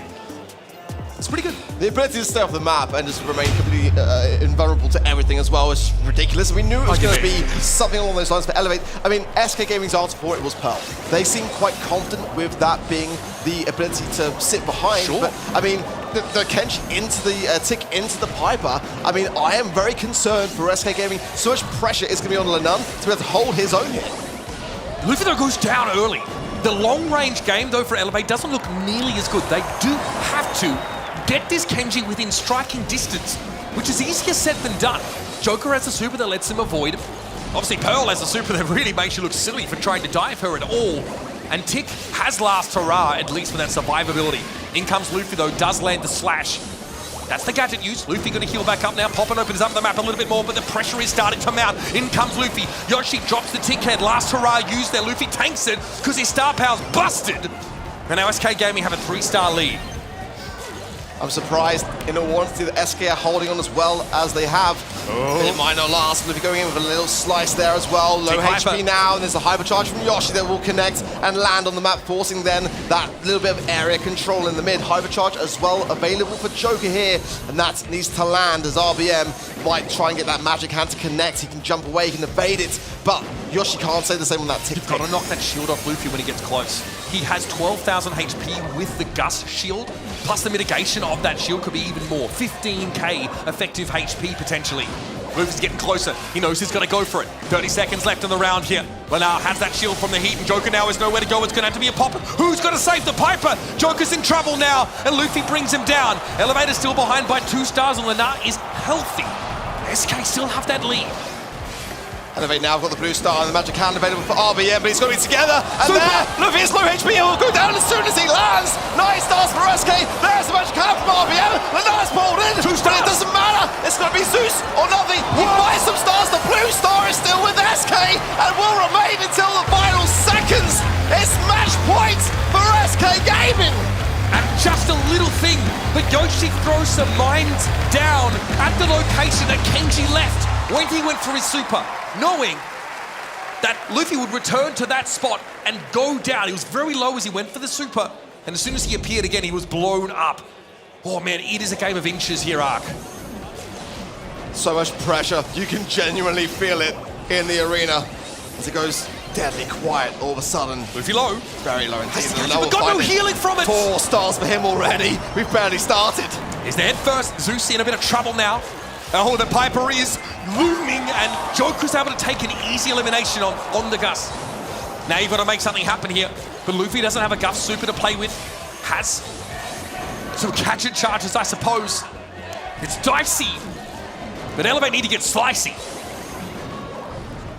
It's pretty good. The ability to stay off the map and just remain completely invulnerable to everything as well is ridiculous. We knew it was going to be something along those lines for Elevate. I mean, SK Gaming's answer for it was Pearl. They seem quite confident with that being the ability to sit behind. Sure. But, I mean, the Kench into the tick into the Piper. I mean, I am very concerned for SK Gaming. So much pressure is going to be on Lennon to be able to hold his own here. Luffy, though, goes down early. The long-range game, though, for Elevate doesn't look nearly as good. They do have to get this Kenji within striking distance, which is easier said than done. Joker has a super that lets him avoid. Obviously, Pearl has a super that really makes you look silly for trying to dive her at all. And Tick has last hurrah, at least for that survivability. In comes Luffy, though, does land the slash. That's the gadget use. Luffy going to heal back up now. Poppin opens up the map a little bit more, but the pressure is starting to mount. In comes Luffy. Yoshi drops the Tick head. Last hurrah used there. Luffy tanks it because his star power's busted. And now SK Gaming have a 3-star lead. I'm surprised, in all honesty, that SK are holding on as well as they have. It might not last. Luffy going in with a little slice there as well. Low HP now, and there's a hypercharge from Yoshi that will connect and land on the map, forcing then that little bit of area control in the mid. Hypercharge as well available for Joker here, and that needs to land as RBM might try and get that magic hand to connect. He can jump away, he can evade it, but Yoshi can't say the same on that tick. You've got to knock that shield off Luffy when he gets close. He has 12,000 HP with the Gus shield, plus the mitigation of that shield could be even more. 15k effective HP potentially. Luffy's getting closer. He knows he's going to go for it. 30 seconds left in the round here. Well, now has that shield from the heat, and Joker now has nowhere to go. It's going to have to be a popper. Who's going to save the Piper? Joker's in trouble now, and Luffy brings him down. Elevator's still behind by 2 stars, and Lenar is healthy. SK still have that lead. Elevate now, got the blue star and the magic hand available for RBM, but he's got to be together. And there, Luffy is low HP, he will go down as soon as he lands. 9 stars for SK. There's the magic hand from RBM. Lenar's pulled in. 2 stars. But it doesn't matter. It's going to be Zeus or nothing. He buys some stars. The blue star is still with SK and will remain until the final seconds. It's match point for SK Gaming. And just a little thing, but Yoshi throws some mines down at the location that Kenji left when he went for his super, knowing that Luffy would return to that spot and go down. He was very low as he went for the super, and as soon as he appeared again, he was blown up. Oh man, it is a game of inches here, Ark. So much pressure, you can genuinely feel it in the arena as it goes deadly quiet all of a sudden. Luffy low. Very low indeed. We've got no healing from it. 4 stars for him already. We've barely started. Is the head first. Zeus in a bit of trouble now. Oh, the Piper is looming, and Joker's able to take an easy elimination on the Gus. Now you've got to make something happen here, but Luffy doesn't have a Gus super to play with. Has some gadget charges, I suppose. It's dicey, but Elevate need to get slicey.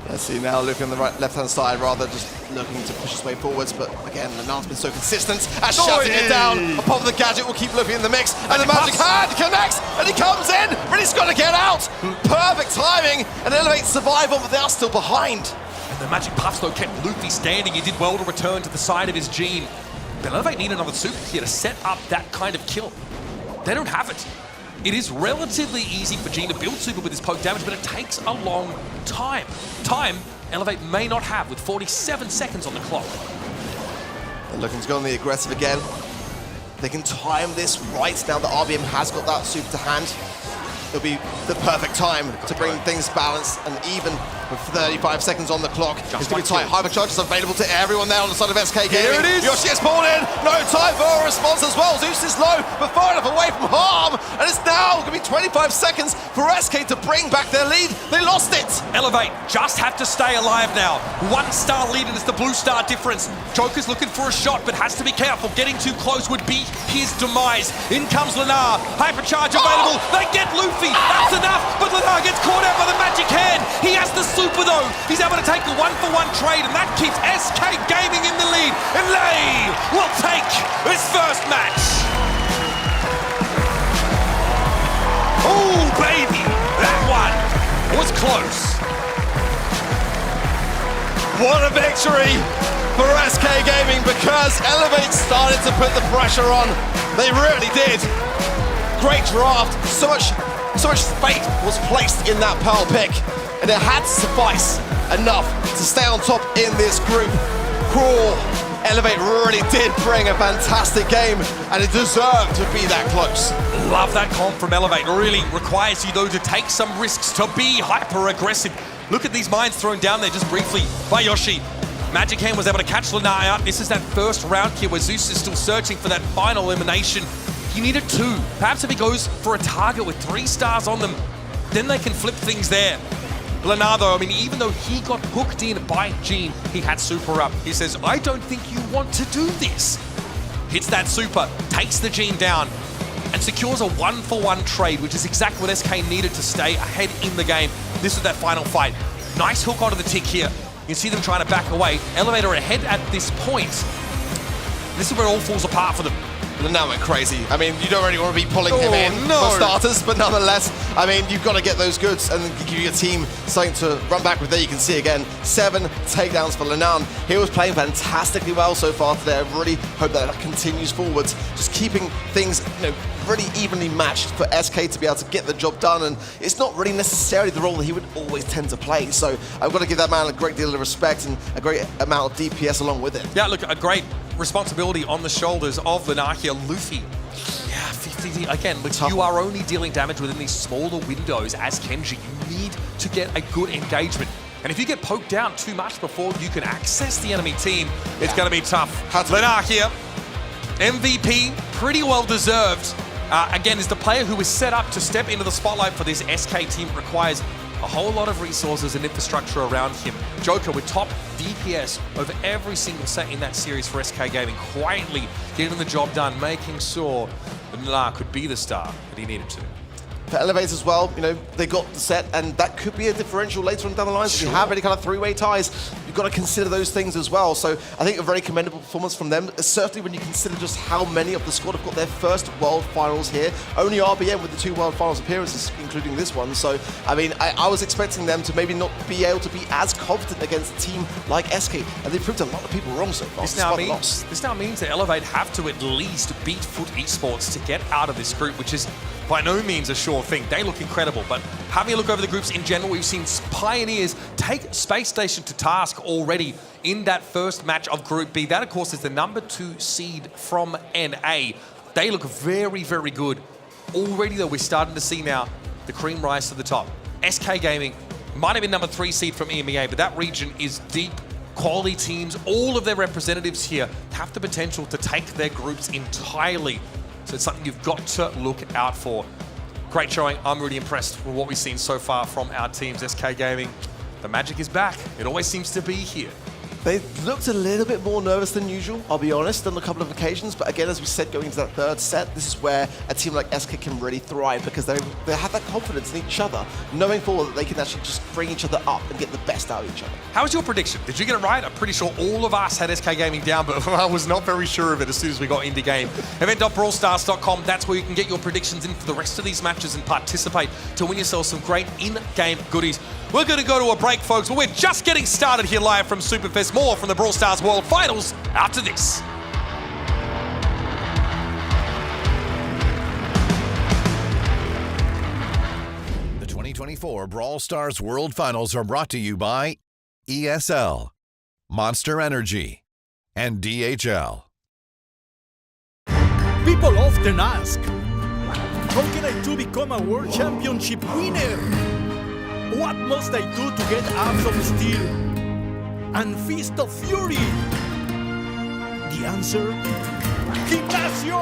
Let's see now, Luffy on the left-hand side, rather just looking to push his way forwards, but again, Lenar's been so consistent at shutting it down. A pop of the gadget will keep Luffy in the mix, and the magic hand connects, and he comes in, but he's got to get out. Perfect timing, and Elevate survival, but they are still behind. And the magic puffs, though, kept Luffy standing. He did well to return to the side of his Gene. But Elevate need another super here to set up that kind of kill. They don't have it. It is relatively easy for Gene to build super with his poke damage, but it takes a long time. Time Elevate may not have with 47 seconds on the clock. They're looking to go on the aggressive again. They can time this right now that RBM has got that super to hand. It'll be the perfect time to bring things balanced and even with 35 seconds on the clock. It's going to be tight. Hypercharge is available to everyone there on the side of SK Gaming. Here it is. Yoshi gets pulled in. No time for a response as well. Zeus is low, but far enough away from harm. And it's now going to be 25 seconds for SK to bring back their lead. They lost it. Elevate just have to stay alive now. 1 star lead, and it's the blue star difference. Joker's looking for a shot, but has to be careful. Getting too close would be his demise. In comes Lenar. Hypercharge available. They get Luffy. That's enough, but Lenar gets caught out by the magic hand. He has the super, though. He's able to take a 1-for-1 trade, and that keeps SK Gaming in the lead. And they will take this first match. Oh, baby. That one was close. What a victory for SK Gaming, because Elevate started to put the pressure on. They really did. Great draft. So much fate was placed in that Pearl pick. and it had to suffice enough to stay on top in this group. Brawl, Elevate really did bring a fantastic game, and it deserved to be that close. Love that comp from Elevate. Really requires you, though, to take some risks, to be hyper-aggressive. Look at these mines thrown down there just briefly by Yoshi. Magic Hand was able to catch Lanai out. This is that first round here where Zeus is still searching for that final elimination. He needed 2. Perhaps if he goes for a target with 3 stars on them, then they can flip things there. Leonardo, I mean, even though he got hooked in by Gene, he had super up. He says, I don't think you want to do this. Hits that super, takes the Gene down, and secures a 1-for-1 trade, which is exactly what SK needed to stay ahead in the game. This is that final fight. Nice hook onto the tick here. You can see them trying to back away. Elevator ahead at this point. This is where it all falls apart for them. Now went crazy. I mean, you don't really want to be pulling him in for starters, but nonetheless, I mean, you've got to get those goods and give your team something to run back with. There you can see again, 7 takedowns for Lenan. He was playing fantastically well so far today. I really hope that continues forwards, just keeping things, really evenly matched for SK to be able to get the job done, and it's not really necessarily the role that he would always tend to play. So I've got to give that man a great deal of respect and a great amount of DPS along with it. Yeah, look, a great responsibility on the shoulders of Lenarchia. Luffy, yeah, 50, again, look, you are only dealing damage within these smaller windows as Kenji. You need to get a good engagement. And if you get poked down too much before you can access the enemy team, it's going to be tough. Lenarchia, MVP, pretty well deserved. Again, is the player who is set up to step into the spotlight for this SK team. Requires a whole lot of resources and infrastructure around him. Joker with top DPS over every single set in that series for SK Gaming, quietly getting the job done, making sure that Nala could be the star that he needed to. For Elevate as well, they got the set, and that could be a differential later on down the line. So if you have any kind of 3-way ties, you've got to consider those things as well. So I think a very commendable performance from them, certainly when you consider just how many of the squad have got their first World Finals here. Only RBM with the 2 World Finals appearances, including this one. So, I mean, I was expecting them to maybe not be able to be as confident against a team like SK, and they proved a lot of people wrong so far. This now means that Elevate have to at least beat Foot Esports to get out of this group, which is by no means a sure thing. They look incredible, but having a look over the groups in general, we've seen Pioneers take Space Station to task already in that first match of Group B. That, of course, is the number 2 seed from NA. They look very, very good. Already, though, we're starting to see now the cream rise to the top. SK Gaming might have been number 3 seed from EMEA, but that region is deep. Quality teams, all of their representatives here have the potential to take their groups entirely. So it's something you've got to look out for. Great showing. I'm really impressed with what we've seen so far from our teams. SK Gaming, the magic is back. It always seems to be here. They looked a little bit more nervous than usual, I'll be honest, on a couple of occasions. But again, as we said, going into that third set, this is where a team like SK can really thrive, because they have that confidence in each other, knowing forward that they can actually just bring each other up and get the best out of each other. How was your prediction? Did you get it right? I'm pretty sure all of us had SK Gaming down, but I was not very sure of it as soon as we got into game. Event.brawlstars.com, that's where you can get your predictions in for the rest of these matches and participate to win yourself some great in-game goodies. We're going to go to a break, folks, but we're just getting started here live from Superfest. More from the Brawl Stars World Finals after this. The 2024 Brawl Stars World Finals are brought to you by ESL, Monster Energy, and DHL. People often ask, how can I do become a World Championship winner? What must I do to get Abs of Steel and Fist of Fury? The answer? Gimnasio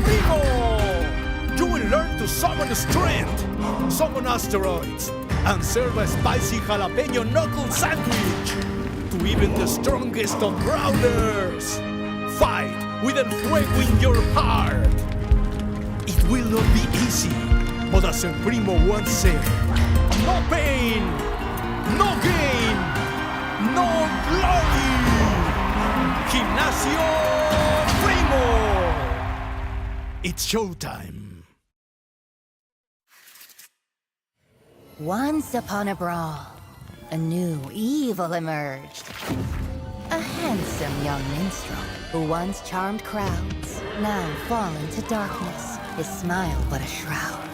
Primo! You will learn to summon strength, summon asteroids, and serve a spicy jalapeno knuckle sandwich to even the strongest of brawlers. Fight with El Fuego in your heart. It will not be easy, but as El Primo once said, no pain, no gain, no glory. Gimnasio Primo. It's showtime. Once upon a brawl, a new evil emerged. A handsome young minstrel who once charmed crowds, now fall into darkness, his smile but a shroud.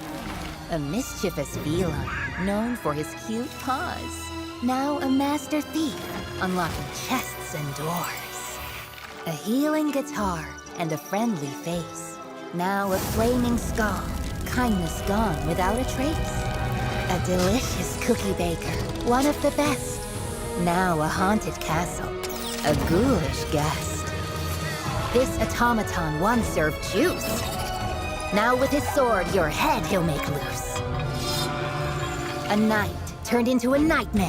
A mischievous feline, known for his cute paws. Now a master thief, unlocking chests and doors. A healing guitar and a friendly face. Now a flaming skull, kindness gone without a trace. A delicious cookie baker, one of the best. Now a haunted castle, a ghoulish guest. This automaton once served juice. Now with his sword, your head he'll make loose. A knight turned into a nightmare.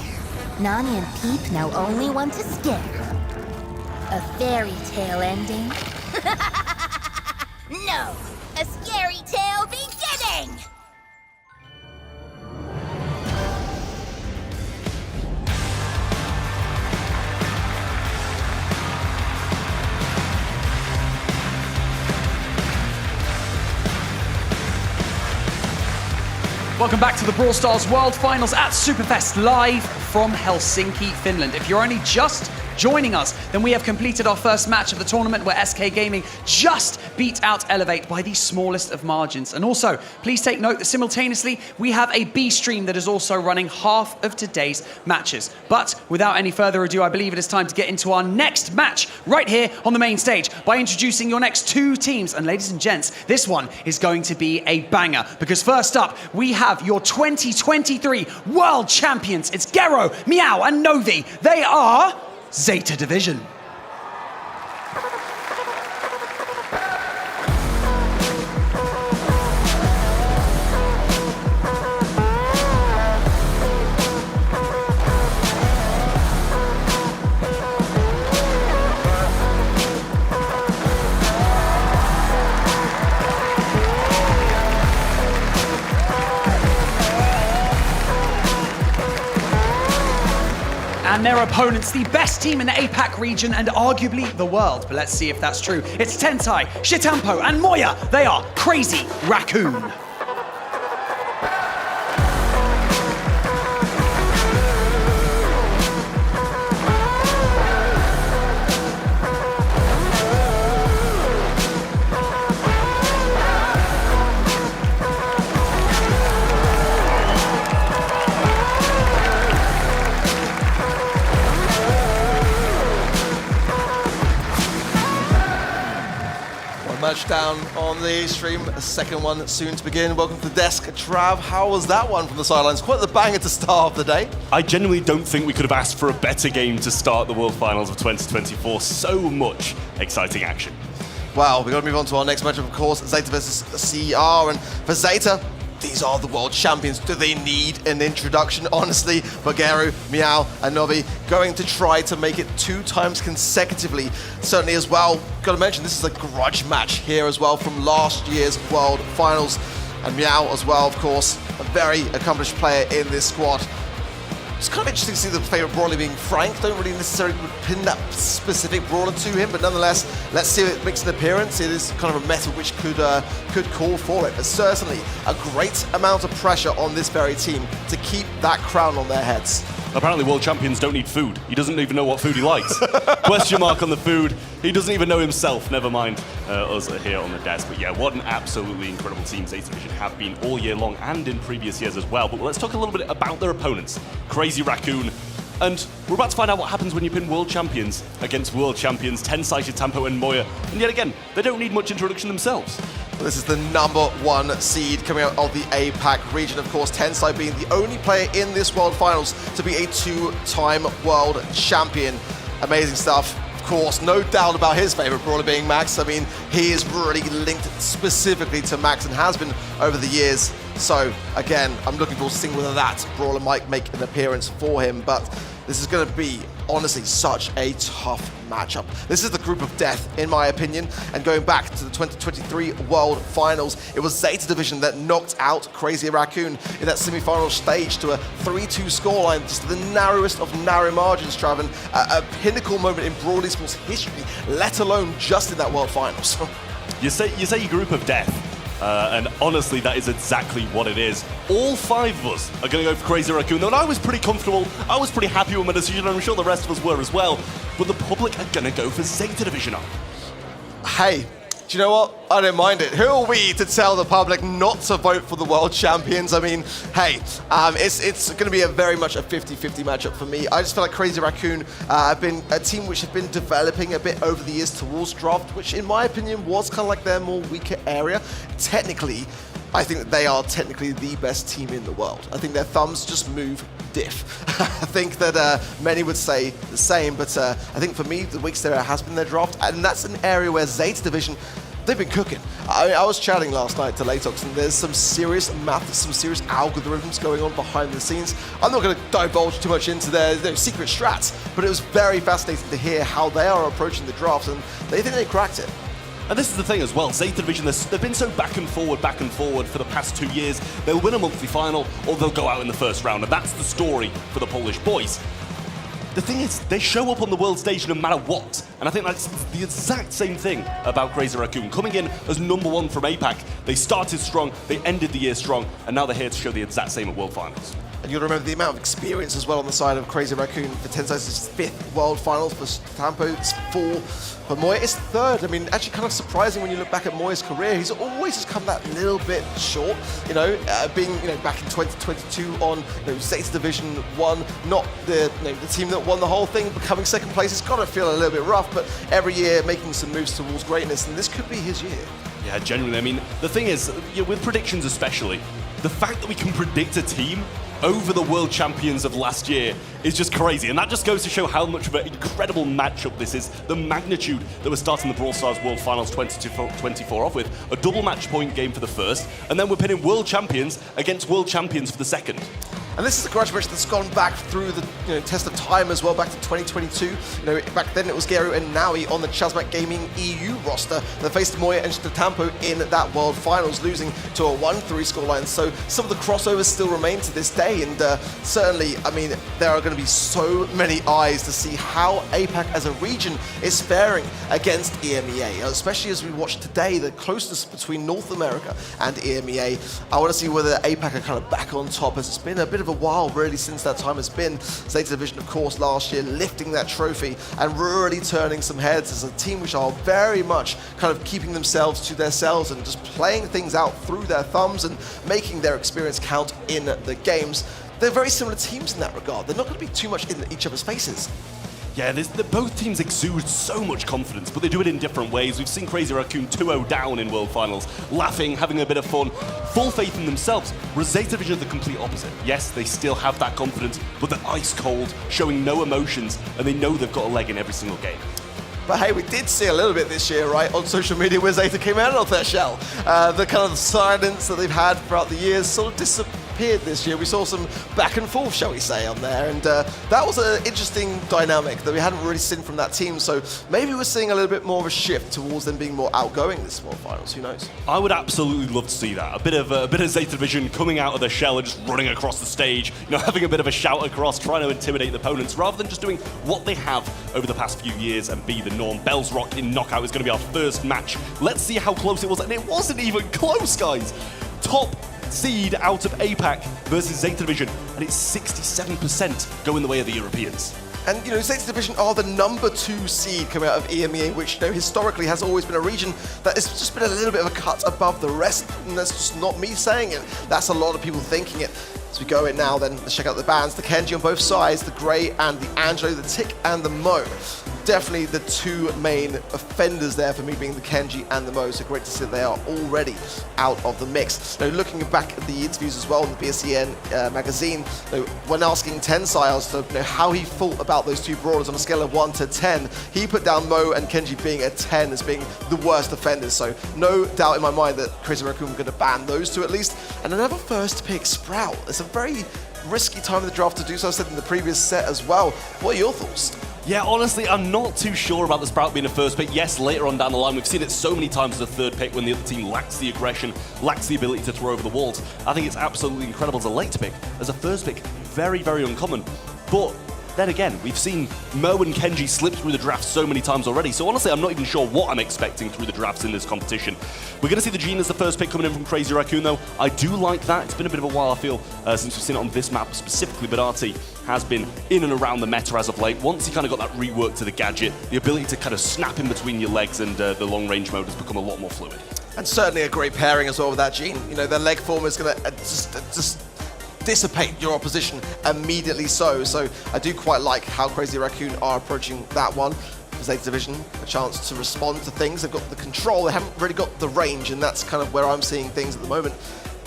Nani and Peep now only want to scare. A fairy tale ending? No! A scary tale beginning! Welcome back to the Brawl Stars World Finals at Superfest, live from Helsinki, Finland. If you're only just joining us, then we have completed our first match of the tournament where SK Gaming just beat out Elevate by the smallest of margins. And also, please take note that simultaneously, we have a B stream that is also running half of today's matches. But without any further ado, I believe it is time to get into our next match right here on the main stage by introducing your next two teams. And ladies and gents, this one is going to be a banger because first up, we have your 2023 World Champions. It's Gero, Meow, and Novi. They are Zeta Division. And their opponents, the best team in the APAC region and arguably the world. But let's see if that's true. It's Tentai, Shitampo, and Moya. They are Crazy Raccoon. Match down on the stream, a second one soon to begin. Welcome to the desk, Trav. How was that one from the sidelines? Quite the banger to start the day. I genuinely don't think we could have asked for a better game to start the World Finals of 2024. So much exciting action. Wow, we've got to move on to our next matchup, of course, Zeta versus CR. And for Zeta, these are the world champions. Do they need an introduction? Honestly, Bageru, Meow, and Novi going to try to make it 2 times consecutively. Certainly as well, got to mention, this is a grudge match here as well from last year's World Finals. And Meow as well, of course, a very accomplished player in this squad. It's kind of interesting to see the favorite brawler being Frank. Don't really necessarily pin that specific brawler to him, but nonetheless, let's see if it makes an appearance. It is kind of a meta which could call for it, but certainly a great amount of pressure on this very team to keep that crown on their heads. Apparently world champions don't need food. He doesn't even know what food he likes. Question mark on the food. He doesn't even know himself, never mind us here on the desk. But yeah, what an absolutely incredible team Zeta Division have been all year long and in previous years as well. But let's talk a little bit about their opponents. Crazy Raccoon. And we're about to find out what happens when you pin world champions against world champions, Tensai, Shitampo, and Moya. And yet again, they don't need much introduction themselves. This is the #1 seed coming out of the APAC region. Of course, Tensai being the only player in this World Finals to be a 2-time world champion. Amazing stuff. Of course, no doubt about his favorite brawler being Max. I mean, he is really linked specifically to Max and has been over the years. So, again, I'm looking forward to seeing whether that brawler might make an appearance for him. But this is going to be, honestly, such a tough matchup. This is the group of death, in my opinion. And going back to the 2023 World Finals, it was Zeta Division that knocked out Crazy Raccoon in that semi-final stage to a 3-2 scoreline, just the narrowest of narrow margins, Traven. A pinnacle moment in Brawl Esports history, let alone just in that World Finals. You say your group of death. And honestly, that is exactly what it is. All 5 of us are going to go for Crazy Raccoon, though, and I was pretty comfortable. I was pretty happy with my decision, and I'm sure the rest of us were as well. But the public are going to go for Zeta Division. Hey, Do you know what? I don't mind it. Who are we to tell the public not to vote for the world champions? I mean, hey, it's going to be very much a 50-50 matchup for me. I just feel like Crazy Raccoon have been a team which have been developing a bit over the years towards draft, which in my opinion was kind of like their more weaker area. Technically, I think that they are technically the best team in the world. I think their thumbs just move diff. I think that many would say the same, but I think for me, the weakest area has been their draft, and that's an area where Zeta Division, they've been cooking. I was chatting last night to Latox, and there's some serious math, some serious algorithms going on behind the scenes. I'm not going to divulge too much into their secret strats, but it was very fascinating to hear how they are approaching the draft, and they think they cracked it. And this is the thing as well, Zeta Division, they've been so back and forward for the past 2 years. They'll win a monthly final, or they'll go out in the first round, and that's the story for the Polish boys. The thing is, they show up on the world stage no matter what, and I think that's the exact same thing about Crazy Raccoon. Coming in as #1 from APAC, they started strong, they ended the year strong, and now they're here to show the exact same at World Finals. And you'll remember the amount of experience as well on the side of Crazy Raccoon. For Tensei's 5th World Finals, for Tampo it's 4, for Moya it's 3rd. I mean, actually kind of surprising when you look back at Moya's career. He's always just come that little bit short, being, back in 2022 on, Zeta Division 1, not the team that won the whole thing, becoming 2nd place. It's got to feel a little bit rough, but every year making some moves towards greatness, and this could be his year. Yeah, genuinely. I mean, the thing is, with predictions especially, the fact that we can predict a team over the world champions of last year is just crazy, and that just goes to show how much of an incredible matchup this is. The magnitude that we're starting the Brawl Stars World Finals 2024 off with, a double match point game for the first, and then we're pitting world champions against world champions for the second. And this is a grudge match that's gone back through the test of time as well, back to 2022. Back then it was Geru and Naui on the Chazmak Gaming EU roster that faced Moya and Tampo in that World Finals, losing to a 1-3 scoreline. So some of the crossovers still remain to this day, and certainly, I mean, there are going to be so many eyes to see how APAC as a region is faring against EMEA, especially as we watch today the closeness between North America and EMEA. I want to see whether APAC are kind of back on top, as it's been a bit of a while really since that time has been. Zeta Division, of course, last year lifting that trophy and really turning some heads as a team which are very much kind of keeping themselves to themselves and just playing things out through their thumbs and making their experience count in the games. They're very similar teams in that regard. They're not going to be too much in each other's faces. Yeah, both teams exude so much confidence, but they do it in different ways. We've seen Crazy Raccoon 2-0 down in World Finals, laughing, having a bit of fun, full faith in themselves. Whereas Zeta Division are the complete opposite. Yes, they still have that confidence, but they're ice cold, showing no emotions, and they know they've got a leg in every single game. But hey, we did see a little bit this year, right, on social media where Zeta came out of their shell. The kind of silence that they've had throughout the years sort of disappeared this year. We saw some back and forth, shall we say, on there, and that was an interesting dynamic that we hadn't really seen from that team. So maybe we're seeing a little bit more of a shift towards them being more outgoing this World Finals. Who knows? I would absolutely love to see that. A bit of Zeta Division coming out of their shell and just running across the stage, having a bit of a shout across, trying to intimidate the opponents, rather than just doing what they have over the past few years and be the norm. Bells Rock in Knockout is going to be our first match. Let's see how close it was, and it wasn't even close, guys. Top seed out of APAC versus Zeta Division, and it's 67% going the way of the Europeans. And, Zeta Division are the #2 seed coming out of EMEA, which, historically has always been a region that has just been a little bit of a cut above the rest. And that's just not me saying it. That's a lot of people thinking it. As we go in now, then, let's check out the bans. The Kenji on both sides, the Grey and the Angelo, the Tick and the Mo. Definitely the two main offenders there for me being the Kenji and the Mo, so great to see that they are already out of the mix. Looking back at the interviews as well in the BSCN magazine, when asking Tensei as to how he thought about those two brawlers on a scale of 1 to 10, he put down Mo and Kenji being a 10 as being the worst offenders, so no doubt in my mind that Crazy Raccoon were going to ban those two at least. And another first pick, Sprout. It's a very risky time of the draft to do so, I said in the previous set as well. What are your thoughts? Yeah, honestly, I'm not too sure about the Sprout being a first pick. Yes, later on down the line, we've seen it so many times as a third pick when the other team lacks the aggression, lacks the ability to throw over the walls. I think it's absolutely incredible as a late pick. As a first pick, very, very uncommon. But then again, we've seen Mo and Kenji slip through the draft so many times already, so honestly, I'm not even sure what I'm expecting through the drafts in this competition. We're going to see the Gene as the first pick coming in from Crazy Raccoon, though. I do like that. It's been a bit of a while, I feel, since we've seen it on this map specifically, but RT has been in and around the meta as of late. Once he kind of got that rework to the gadget, the ability to kind of snap in between your legs and the long-range mode has become a lot more fluid. And certainly a great pairing as well with that Gene. You know, their leg form is going to just dissipate your opposition immediately so I do quite like how Crazy Raccoon are approaching that one. Zeta Division, a chance to respond to things. They've got the control, they haven't really got the range, and that's kind of where I'm seeing things at the moment.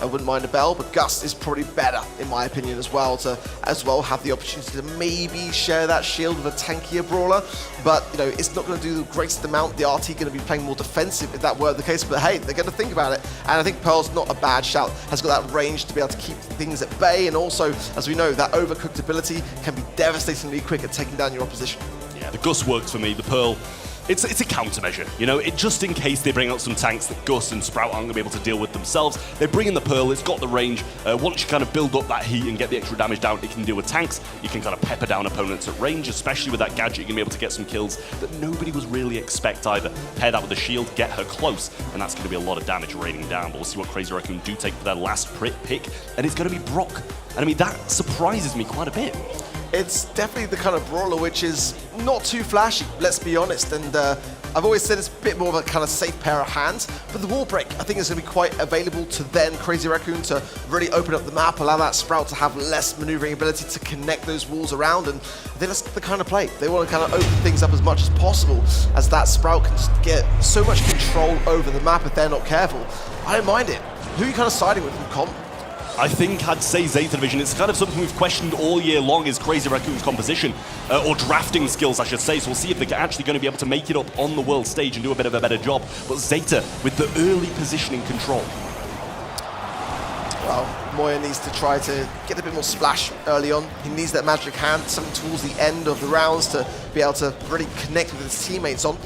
I wouldn't mind a Bell, but Gus is probably better, in my opinion, as well, to have the opportunity to maybe share that shield with a tankier brawler. But, you know, it's not going to do the greatest amount. The RT going to be playing more defensive if that were the case, but hey, they're going to think about it. And I think Pearl's not a bad shout, has got that range to be able to keep things at bay, and also, as we know, that overcooked ability can be devastatingly quick at taking down your opposition. Yeah, the Gus works for me, the Pearl. It's a countermeasure, you know, just in case they bring out some tanks that Gus and Sprout aren't going to be able to deal with themselves. They bring in the Pearl, it's got the range. Once you kind of build up that heat and get the extra damage down, it can deal with tanks. You can kind of pepper down opponents at range, especially with that gadget, you can be able to get some kills that nobody was really expect either. Pair that with the shield, get her close, and that's going to be a lot of damage raining down. But we'll see what Crazy Raccoon do take for their last pick, and it's going to be Brock. And I mean, that surprises me quite a bit. It's definitely the kind of brawler which is not too flashy, let's be honest, and I've always said it's a bit more of a kind of safe pair of hands, but the wall break I think is going to be quite available to then Crazy Raccoon to really open up the map, allow that Sprout to have less maneuvering ability to connect those walls around, and I think that's the kind of play. They want to kind of open things up as much as possible, as that Sprout can just get so much control over the map if they're not careful. I don't mind it. Who are you kind of siding with from comp? I think I'd say Zeta Division. It's kind of something we've questioned all year long, is Crazy Raccoon's composition, or drafting skills, I should say. So we'll see if they're actually going to be able to make it up on the world stage and do a bit of a better job. But Zeta, with the early positioning control. Well, Moya needs to try to get a bit more splash early on. He needs that magic hand, something towards the end of the rounds to be able to really connect with his teammates on.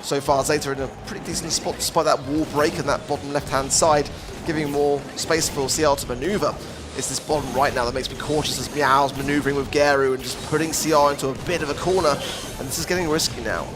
So far, Zeta in a pretty decent spot despite that wall break and that bottom left-hand side, giving more space for CR to maneuver. It's this bottom right now that makes me cautious as Meow's maneuvering with Geru and just putting CR into a bit of a corner, and this is getting risky now.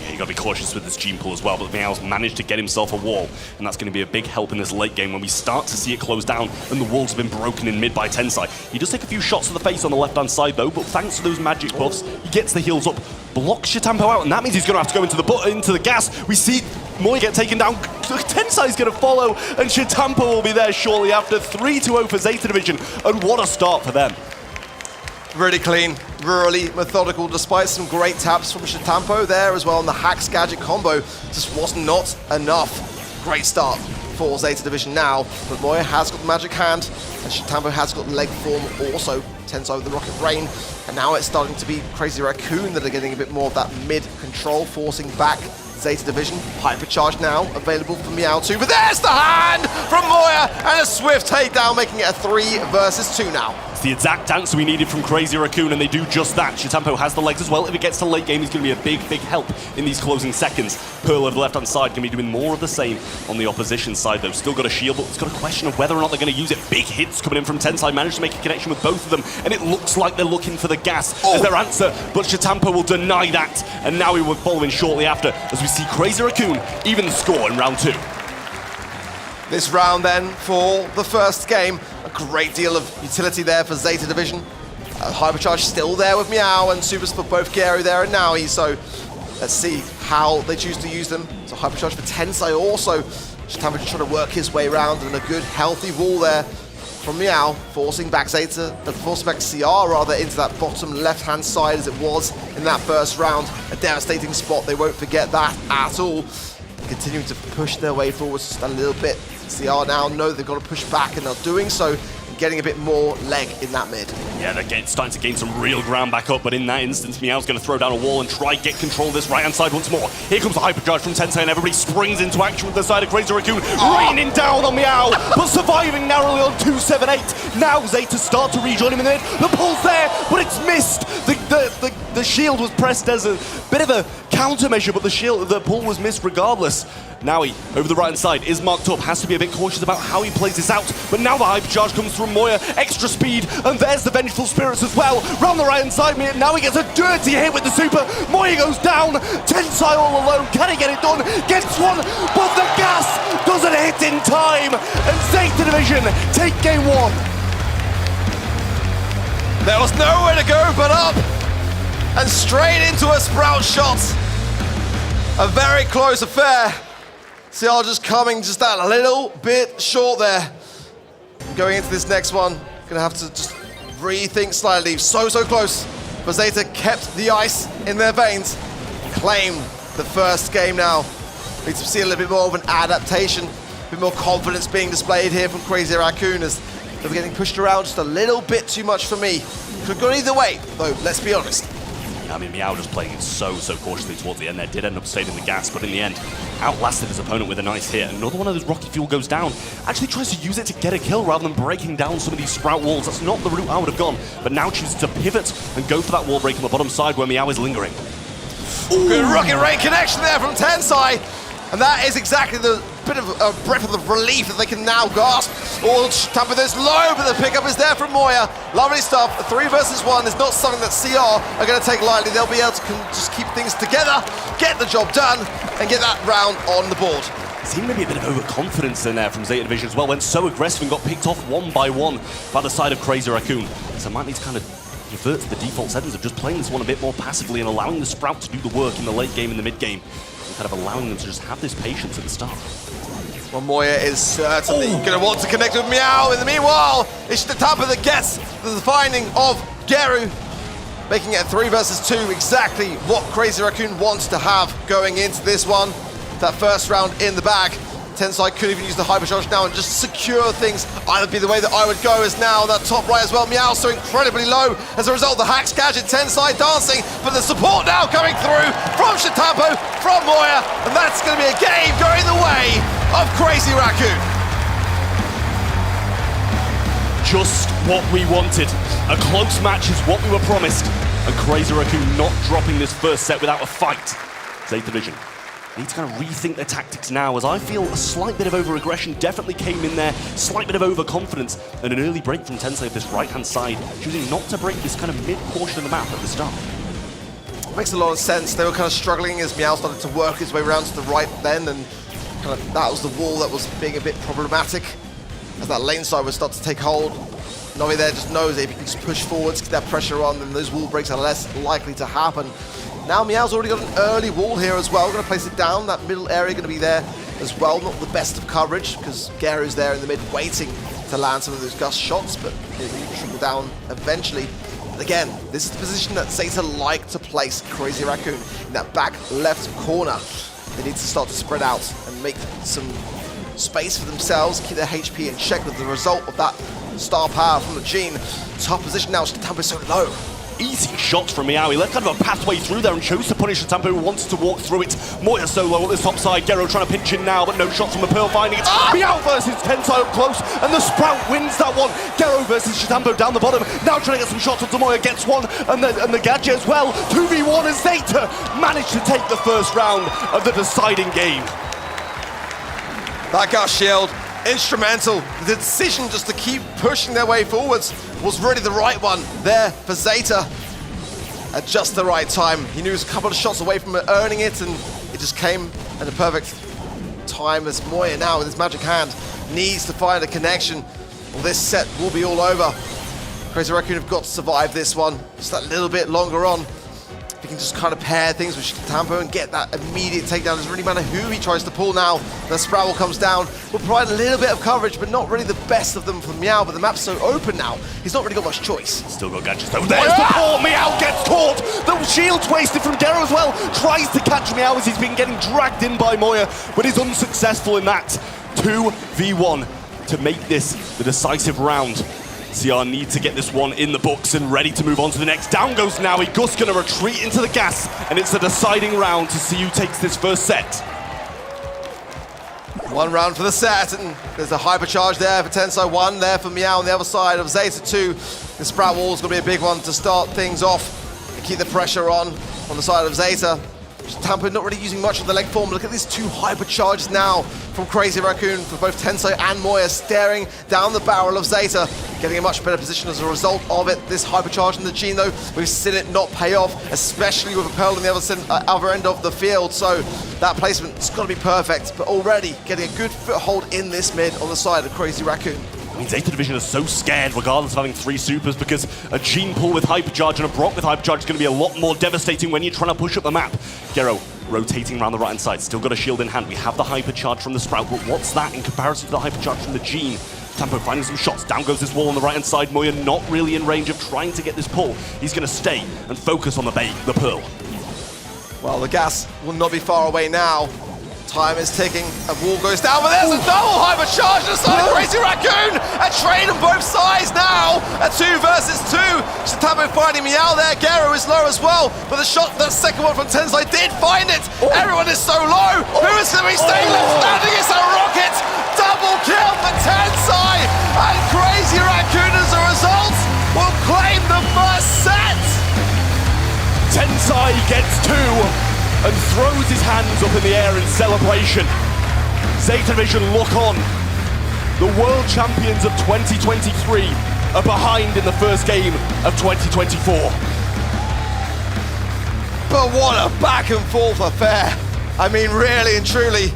Yeah, you got to be cautious with this gene pull as well, but Meow's managed to get himself a wall, and that's going to be a big help in this late game when we start to see it close down and the walls have been broken in mid by Tensai. He does take a few shots to the face on the left-hand side though, but thanks to those magic buffs, he gets the heals up, blocks Shitampo out, and that means he's going to have to go into the gas. We see Moy get taken down. Tensai's going to follow, and Shitampo will be there shortly after. 3-0 for Zeta Division, and what a start for them. Really clean, really methodical, despite some great taps from Shitampo there as well, and the Hacks Gadget combo just was not enough. Great start for Zeta Division now, but Moya has got the magic hand, and Shitampo has got the leg form also. Tensai with the Rocket Rain, and now it's starting to be Crazy Raccoon that are getting a bit more of that mid control, forcing back Zeta Division. Hypercharge now available for Meow too, but there's the hand from Moya, and a swift takedown, making it a 3 versus 2 now. It's the exact answer we needed from Crazy Raccoon, and they do just that. Shitampo has the legs as well. If it gets to late game, he's going to be a big, big help in these closing seconds. Pearl over the left-hand side can be doing more of the same on the opposition side, though. Still got a shield, but it's got a question of whether or not they're going to use it. Big hits coming in from Tensai, managed to make a connection with both of them, and it looks like they're looking for the gas as their answer, but Shitampo will deny that, and now he will follow in shortly after, as we see Crazy Raccoon even the score in round 2. This round then, for the first game, a great deal of utility there for Zeta Division. Hypercharge still there with Meow, and supers for both Geru there and Naui, so let's see how they choose to use them. So Hypercharge for Tensai also. Shitampo just trying to work his way around, and a good healthy wall there from Meow, forcing back Zeta, forcing back CR rather into that bottom left-hand side as it was in that first round. A devastating spot, they won't forget that at all. Continuing to push their way forward just a little bit. CR now know they've got to push back, and they're doing so, and getting a bit more leg in that mid. Yeah, they're starting to gain some real ground back up, but in that instance, Meow's going to throw down a wall and try get control of this right-hand side once more. Here comes the hyperdrive from Tensai, and everybody springs into action with the side of Crazy Raccoon, raining down on Meow, but surviving narrowly on 278. Now Zeta start to rejoin him in the mid. The pull's there, but it's missed. The The shield was pressed as a bit of a countermeasure, but the pull was missed regardless. Naui, over the right-hand side, is marked up, has to be a bit cautious about how he plays this out, but now the hypercharge comes from Moya, extra speed, and there's the Vengeful Spirits as well. Round the right-hand side, now he gets a dirty hit with the super. Moya goes down, Tensai all alone, can he get it done? Gets one, but the gas doesn't hit in time, and Zeta Division take game one. There was nowhere to go but up, and straight into a Sprout shot. A very close affair. CR just coming just that little bit short there. Going into this next one, gonna have to just rethink slightly. So close, but Zeta kept the ice in their veins. Claimed the first game now. Need to see a little bit more of an adaptation, a bit more confidence being displayed here from Crazy Raccoon as they're getting pushed around just a little bit too much for me. Could have gone either way, though, let's be honest. I mean, Meow just playing it so cautiously towards the end there. Did end up saving the gas, but in the end, outlasted his opponent with a nice hit. Another one of those rocket fuel goes down. Actually tries to use it to get a kill rather than breaking down some of these Sprout walls. That's not the route I would have gone, but now chooses to pivot and go for that wall break on the bottom side where Meow is lingering. Ooh. Good rocket rain connection there from Tensai. And that is exactly the bit of a breath of relief that they can now gasp. All Tampa this low, but the pickup is there from Moya. Lovely stuff. 3 versus 1 is not something that CR are going to take lightly. They'll be able to just keep things together, get the job done, and get that round on the board. Seemed maybe a bit of overconfidence in there from Zeta Division as well. Went so aggressive and got picked off one by one by the side of Crazy Raccoon. So might need to kind of revert to the default settings of just playing this one a bit more passively and allowing the Sprout to do the work in the late game and the mid game. Kind of allowing them to just have this patience at the start. Well, Moya is certainly going to want to connect with Meow. In the meanwhile, it's the Tampa that gets the finding of Geru, making it a 3 versus 2, exactly what Crazy Raccoon wants to have going into this one. That first round in the bag. Tensai could even use the hypercharge now and just secure things. Either be the way that I would go, as now that top right as well. Meow so incredibly low. As a result, the Hacks gadget, Tensai dancing, but the support now coming through from Shatampo, from Moya, and that's going to be a game going the way of Crazy Raccoon. Just what we wanted. A close match is what we were promised, and Crazy Raccoon not dropping this first set without a fight. Zeta Division need to kind of rethink their tactics now, as I feel a slight bit of over-aggression definitely came in there, slight bit of overconfidence, and an early break from Tensai of this right-hand side, choosing not to break this kind of mid-portion of the map at the start. Makes a lot of sense. They were kind of struggling as Meow started to work his way around to the right then, and kind of that was the wall that was being a bit problematic as that lane side would start to take hold. Novi there just knows that if you can just push forwards, get that pressure on, then those wall breaks are less likely to happen. Now Meow's already got an early wall here as well. Going to place it down. That middle area going to be there as well. Not the best of coverage because Geru's there in the mid waiting to land some of those gust shots, but it will trickle down eventually. And again, this is the position that Zeta like to place Crazy Raccoon in that back left corner. They need to start to spread out and make some space for themselves, keep their HP in check with the result of that star power from the Gene. Tough position now, Shatampo is so low. Easy shots from Meow. He left kind of a pathway through there and chose to punish the Tampo who wanted to walk through it. Moya solo at the top side. Geru trying to pinch in now, but no shot from the Pearl finding it. Meow versus Tensai up close, and the Sprout wins that one. Geru versus Shatampo down the bottom. Now trying to get some shots onto Moya, gets one, and the gadget as well. 2v1 as Zeta managed to take the first round of the deciding game. That gust shield, instrumental. The decision just to keep pushing their way forwards was really the right one there for Zeta at just the right time. He knew he was a couple of shots away from earning it, and it just came at a perfect time as Moya now with his magic hand needs to find a connection. Well, this set will be all over. Crazy Raccoon have got to survive this one just that little bit longer on. If he can just kind of pair things with Tampo and get that immediate takedown, it doesn't really matter who he tries to pull now. The Sprout comes down, will provide a little bit of coverage, but not really the best of them for Meow, but the map's so open now, he's not really got much choice. Still got gadgets though. There's the ball, Meow gets caught! The shield's wasted from Geru as well. Tries to catch Meow as he's been getting dragged in by Moya, but is unsuccessful in that. 2v1 to make this the decisive round. CR need to get this one in the books and ready to move on to the next. Down goes Naui. Gus gonna retreat into the gas, and it's a deciding round to see who takes this first set. One round for the set, and there's a hypercharge there for Tensai, one there for Meow on the other side of Zeta 2. The Sprout wall's gonna be a big one to start things off. keep the pressure on the side of Zeta. Tampa not really using much of the leg form. Look at these two hypercharges now from Crazy Raccoon for both Tensai and Moya, staring down the barrel of Zeta, getting a much better position as a result of it. This hypercharge in the Gene, though, we've seen it not pay off, especially with a Pearl on the other end of the field. So that placement has got to be perfect, but already getting a good foothold in this mid on the side of Crazy Raccoon. I mean, Zeta Division is so scared, regardless of having 3 supers, because a Gene Pool with Hypercharge and a Brock with Hypercharge is going to be a lot more devastating when you're trying to push up the map. Gero rotating around the right-hand side, still got a shield in hand. We have the Hypercharge from the Sprout, but what's that in comparison to the Hypercharge from the Gene? Tampo finding some shots. Down goes this wall on the right-hand side. Moya not really in range of trying to get this pull. He's going to stay and focus on the Pearl. Well, the gas will not be far away now. Time is ticking, a wall goes down, but there's a double hypercharge on the side of Crazy Raccoon! A trade on both sides now! A 2 versus 2! Shatamo finding Meow there, Gero is low as well, but the shot, that second one from Tensai did find it! Everyone is so low! Who is going to be staying left standing? It's a rocket! Double kill for Tensai! And Crazy Raccoon as a result will claim the first set! Tensai gets 2 and throws his hands up in the air in celebration. Zeta Division look on. The world champions of 2023 are behind in the first game of 2024. But what a back and forth affair. I mean, really and truly,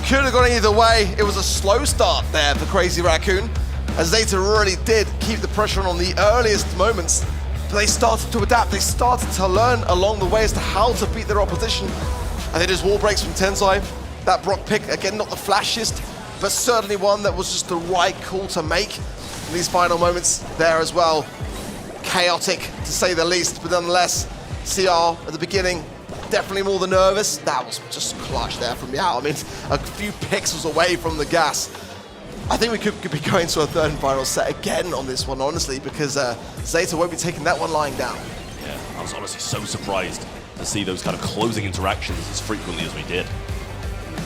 could have gone either way. It was a slow start there for Crazy Raccoon, as Zeta really did keep the pressure on the earliest moments. But they started to adapt, they started to learn along the way as to how to beat their opposition. I think there's wall breaks from Tensai. That Brock pick, again, not the flashiest, but certainly one that was just the right call to make in these final moments there as well. Chaotic, to say the least, but nonetheless, CR at the beginning, definitely more than nervous. That was just clutch there from Meow. I mean, a few pixels away from the gas. I think we could be going to a third and final set again on this one, honestly, because Zeta won't be taking that one lying down. Yeah, I was honestly so surprised to see those kind of closing interactions as frequently as we did.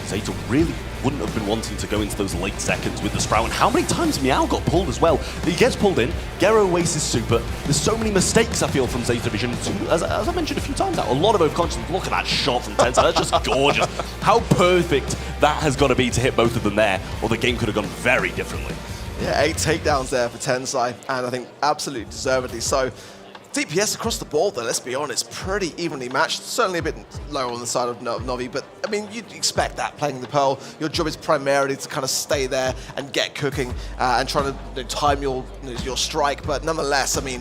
Zeta really wouldn't have been wanting to go into those late seconds with the Sprout. And how many times Meow got pulled as well? He gets pulled in, Gero wastes his super. There's so many mistakes, I feel, from Zeta Division. As I mentioned a few times now, a lot of overconscious. Look at that shot from Tensai. That's just gorgeous. How perfect that has got to be to hit both of them there, or the game could have gone very differently. Yeah, 8 takedowns there for Tensai, and I think absolutely deservedly so. DPS across the board, though, let's be honest, pretty evenly matched. Certainly a bit lower on the side of Novi, but I mean, you'd expect that playing the Pearl. Your job is primarily to kind of stay there and get cooking and trying to time your strike. But nonetheless, I mean,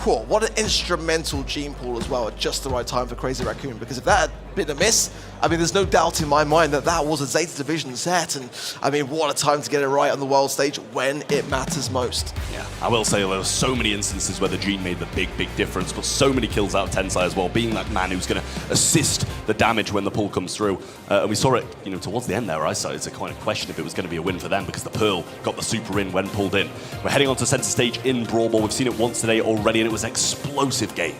whoa, what an instrumental Gene Pool as well at just the right time for Crazy Raccoon. Because if that had been a miss, I mean, there's no doubt in my mind that that was a Zeta Division set. And I mean, what a time to get it right on the world stage when it matters most. Yeah, I will say there were so many instances where the Gene made the big difference, but so many kills out of Tensai as well, being that man who's going to assist the damage when the pull comes through. And we saw it, towards the end there, I started to kind of question if it was going to be a win for them, because the Pearl got the super in when pulled in. We're heading on to center stage in Brawl. We've seen it once today already, and it was an explosive game.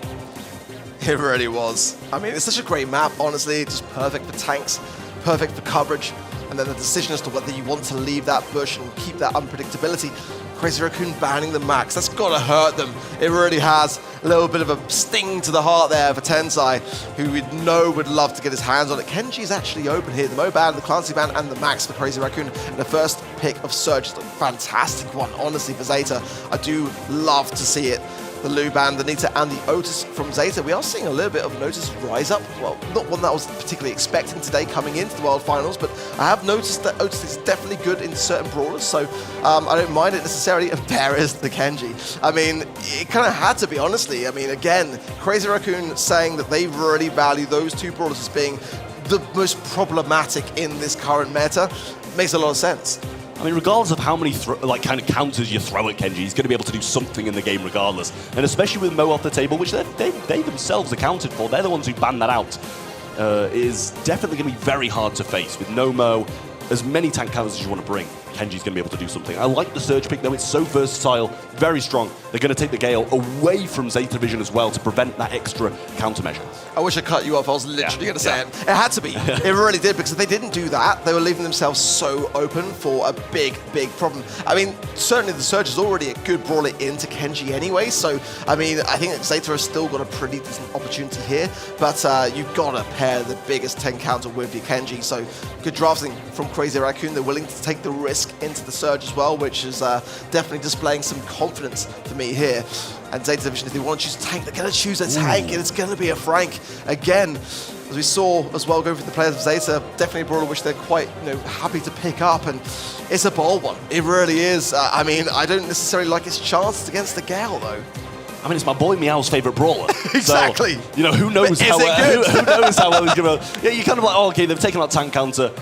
It really was. I mean, it's such a great map, honestly. Just perfect for tanks, perfect for coverage. And then the decision as to whether you want to leave that bush and keep that unpredictability. Crazy Raccoon banning the max. That's got to hurt them. It really has. A little bit of a sting to the heart there for Tensai, who we know would love to get his hands on it. Kenji's actually open here. The Mo ban, the Clancy ban, and the max for Crazy Raccoon. And the first pick of Surge is a fantastic one, honestly, for Zeta. I do love to see it. The Luban, the Nita, and the Otis from Zeta. We are seeing a little bit of an Otis rise up. Well, not one that I was particularly expecting today coming into the World Finals, but I have noticed that Otis is definitely good in certain brawlers, so I don't mind it necessarily. And there is the Kenji. I mean, it kind of had to be, honestly. I mean, again, Crazy Raccoon saying that they really value those two brawlers as being the most problematic in this current meta makes a lot of sense. I mean, regardless of how many kind of counters you throw at Kenji, he's going to be able to do something in the game regardless. And especially with Mo off the table, which they themselves accounted for, they're the ones who banned that out, is definitely going to be very hard to face. With no Mo, as many tank counters as you want to bring, Kenji's going to be able to do something. I like the Surge pick, though. It's so versatile, very strong. They're going to take the Gale away from Zeta Vision as well to prevent that extra countermeasure. I wish I cut you off. I was literally going to say it. It had to be. It really did, because if they didn't do that, they were leaving themselves so open for a big, big problem. I mean, certainly the Surge is already a good brawler into Kenji anyway, so, I mean, I think that Zeta has still got a pretty decent opportunity here, but you've got to pair the biggest 10 counter with your Kenji, so good drafting from Crazy Raccoon. They're willing to take the risk into the Surge as well, which is definitely displaying some confidence for me here. And Zeta Division, if they want to choose a tank, they're going to choose a tank, and it's going to be a Frank again. As we saw as well, going through the players of Zeta, definitely a brawler which they're quite happy to pick up, and it's a bold one. It really is. I mean, I don't necessarily like his chances against the Gale, though. I mean, it's my boy Meow's favourite brawler. Exactly. So, who knows how who knows how well he's going to... Yeah, you kind of like, oh, okay, they've taken out tank counter.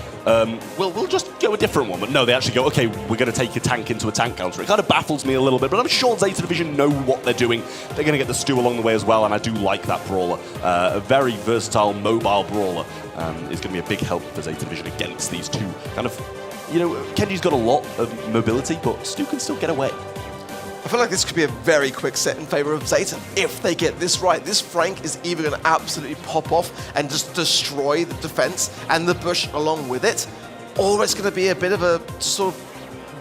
We'll just go a different one. But no, they actually go, okay, we're going to take a tank into a tank counter. It kind of baffles me a little bit, but I'm sure Zeta Division know what they're doing. They're going to get the stew along the way as well, and I do like that brawler. A very versatile, mobile brawler is going to be a big help for Zeta Division against these two kind of... Kenji's got a lot of mobility, but Stu can still get away. I feel like this could be a very quick set in favor of Zeta. If they get this right, this Frank is either going to absolutely pop off and just destroy the defense and the bush along with it, or it's going to be a bit of a sort of